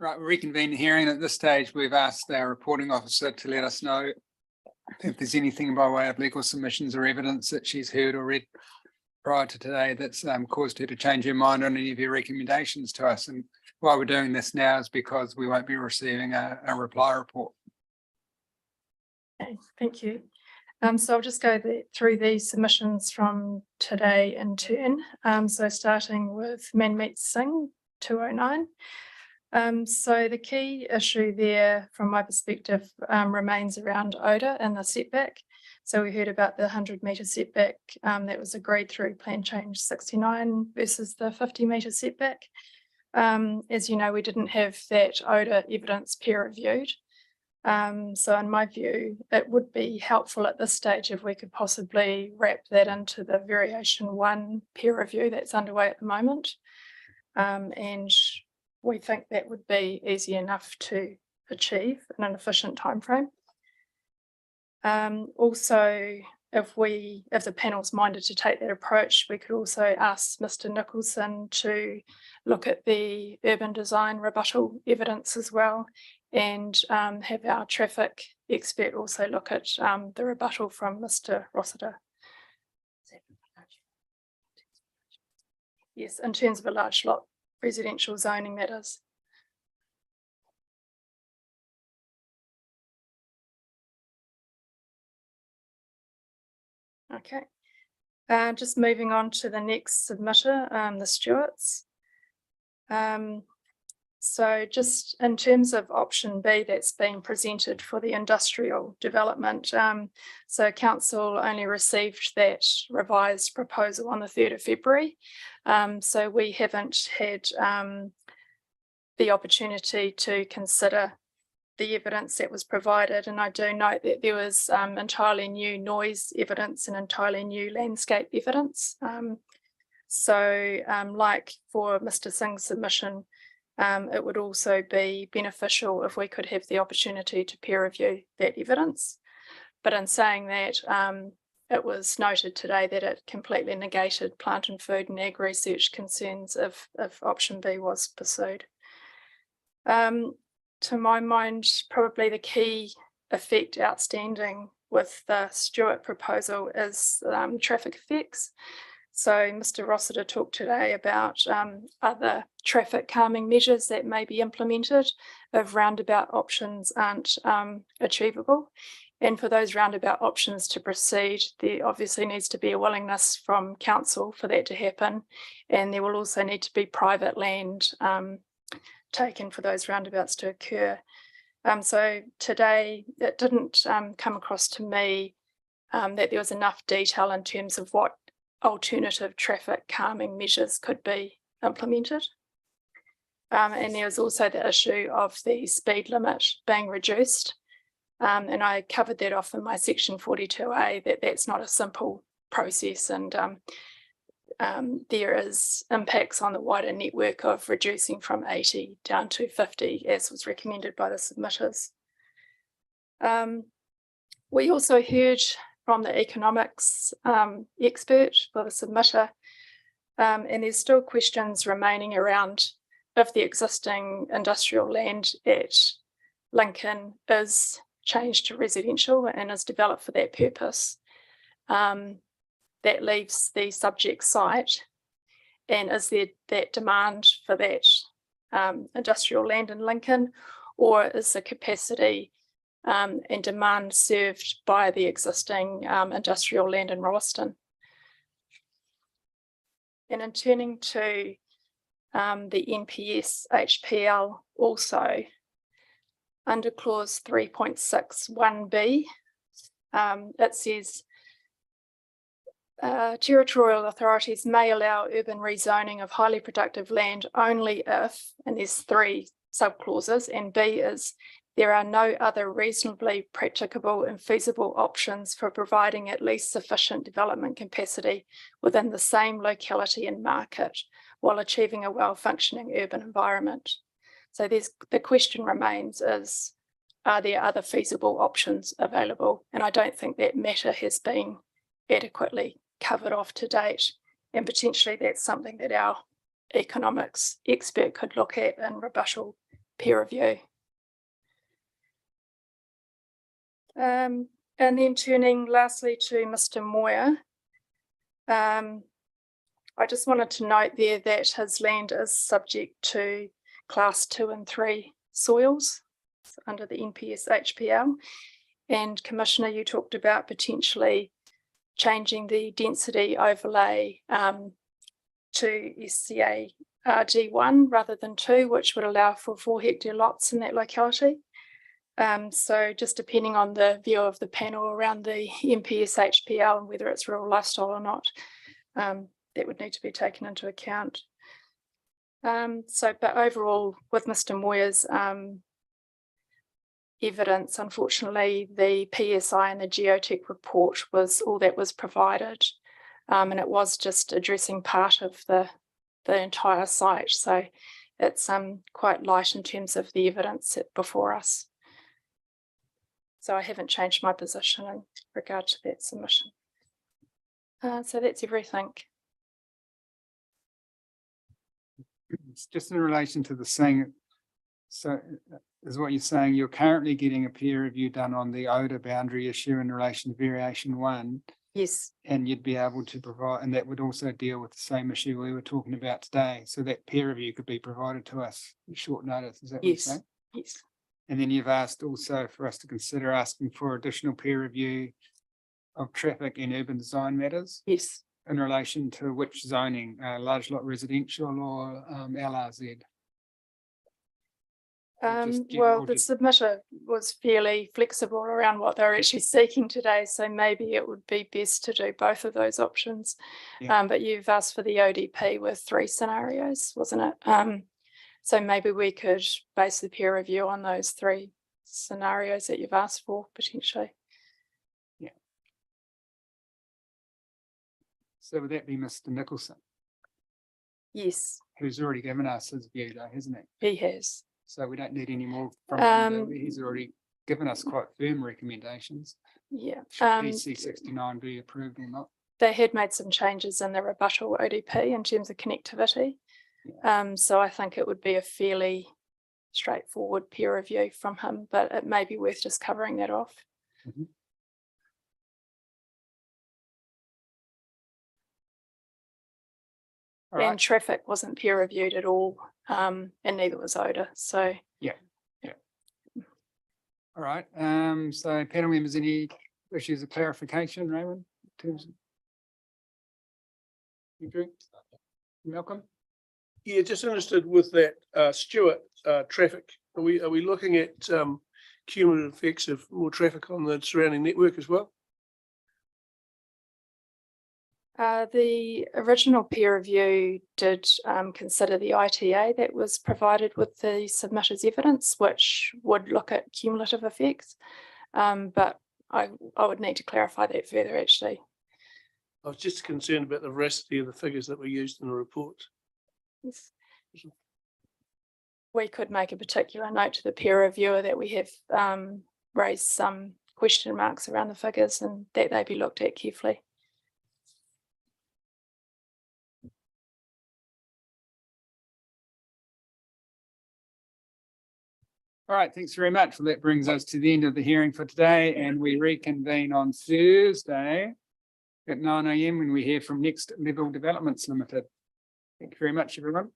Right, we reconvene the hearing. At this stage, we've asked our reporting officer to let us know if there's anything by way of legal submissions or evidence that she's heard or read prior to today that's caused her to change her mind on any of your recommendations to us. And why we're doing this now is because we won't be receiving a reply report. Okay, thank you. So I'll just go through these submissions from today in turn. So starting with Manmeet Singh 209. So the key issue there from my perspective remains around odour and the setback. So we heard about the 100-metre setback that was agreed through Plan Change 69 versus the 50-metre setback. As you know, we didn't have that odour evidence peer reviewed. So in my view, it would be helpful at this stage if we could possibly wrap that into the variation 1 peer review that's underway at the moment. And we think that would be easy enough to achieve in an efficient timeframe. Also, if the panel's minded to take that approach, we could also ask Mr. Nicholson to look at the urban design rebuttal evidence as well, and have our traffic expert also look at the rebuttal from Mr. Rossiter. Yes, in terms of a large lot residential zoning, that is. Okay, just moving on to the next submitter, the Stewarts. So just in terms of option B that's been presented for the industrial development, so council only received that revised proposal on the 3rd of February. So we haven't had the opportunity to consider the evidence that was provided. And I do note that there was entirely new noise evidence and entirely new landscape evidence. So like for Mr. Singh's submission, it would also be beneficial if we could have the opportunity to peer review that evidence. But in saying that, it was noted today that it completely negated plant and food and ag research concerns if option B was pursued. To my mind, probably the key effect outstanding with the Stewart proposal is traffic effects. So Mr. Rossiter talked today about other traffic calming measures that may be implemented if roundabout options aren't achievable. And for those roundabout options to proceed, there obviously needs to be a willingness from council for that to happen. And there will also need to be private land taken for those roundabouts to occur. So today it didn't come across to me that there was enough detail in terms of what alternative traffic calming measures could be implemented. And there was also the issue of the speed limit being reduced. And I covered that off in my section 42A, that's not a simple process, and there is impacts on the wider network of reducing from 80 down to 50, as was recommended by the submitters. We also heard from the economics expert for the submitter, and there's still questions remaining around if the existing industrial land at Lincoln is changed to residential and is developed for that purpose. That leaves the subject site, and is there that demand for that industrial land in Lincoln, or is the capacity and demand served by the existing industrial land in Rolleston? And in turning to the NPS HPL also, under clause 3.61b, it says territorial authorities may allow urban rezoning of highly productive land only if, and there's 3 subclauses, and B is there are no other reasonably practicable and feasible options for providing at least sufficient development capacity within the same locality and market while achieving a well-functioning urban environment. So the question remains is, are there other feasible options available? And I don't think that matter has been adequately covered off to date, and potentially that's something that our economics expert could look at in rebuttal peer review. And then turning lastly to Mr. Moyer. I just wanted to note there that his land is subject to class 2 and 3 soils under the NPS HPL. And Commissioner, you talked about potentially changing the density overlay to SCA RD1 rather than 2, which would allow for 4 hectare lots in that locality. So just depending on the view of the panel around the NPS HPL and whether it's rural lifestyle or not, that would need to be taken into account. But overall, with Mr. Moyer's evidence, unfortunately, the PSI and the geotech report was all that was provided, and it was just addressing part of the entire site. So it's quite light in terms of the evidence before us. So I haven't changed my position in regard to that submission. So that's everything. It's just in relation to the saying, so is what you're saying, you're currently getting a peer review done on the odor boundary issue in relation to variation 1. Yes. And you'd be able to provide, and that would also deal with the same issue we were talking about today. So that peer review could be provided to us at short notice. Is that what you're saying? Yes. And then you've asked also for us to consider asking for additional peer review of traffic and urban design matters. Yes. In relation to which zoning, large lot residential or LRZ? Well, the submitter was fairly flexible around what they're actually seeking today, so maybe it would be best to do both of those options. Yeah. But you've asked for the ODP with 3 scenarios, wasn't it? So maybe we could base the peer review on those 3 scenarios that you've asked for potentially. Yeah. So would that be Mr. Nicholson? Yes. Who's already given us his view though, hasn't he? He has. So we don't need any more from him. He's already given us quite firm recommendations. Yeah. Should PC 69 be approved or not? They had made some changes in the rebuttal ODP in terms of connectivity. Yeah. So I think it would be a fairly straightforward peer review from him, but it may be worth just covering that off. Mm-hmm. And traffic wasn't peer reviewed at all, and neither was odour. So yeah. All right. So panel members, any issues of clarification, Raymond? In terms of... Andrew? Malcolm? Yeah, just interested with that Stewart traffic. Are we looking at cumulative effects of more traffic on the surrounding network as well? The original peer review did consider the ITA that was provided with the submitter's evidence, which would look at cumulative effects. But I would need to clarify that further, actually. I was just concerned about the veracity of the figures that were used in the report. Yes. We could make a particular note to the peer reviewer that we have raised some question marks around the figures and that they be looked at carefully. All right, thanks very much. Well, that brings us to the end of the hearing for today, and we reconvene on Thursday at 9 AM when we hear from Next Level Developments Limited. Thank you very much, everyone.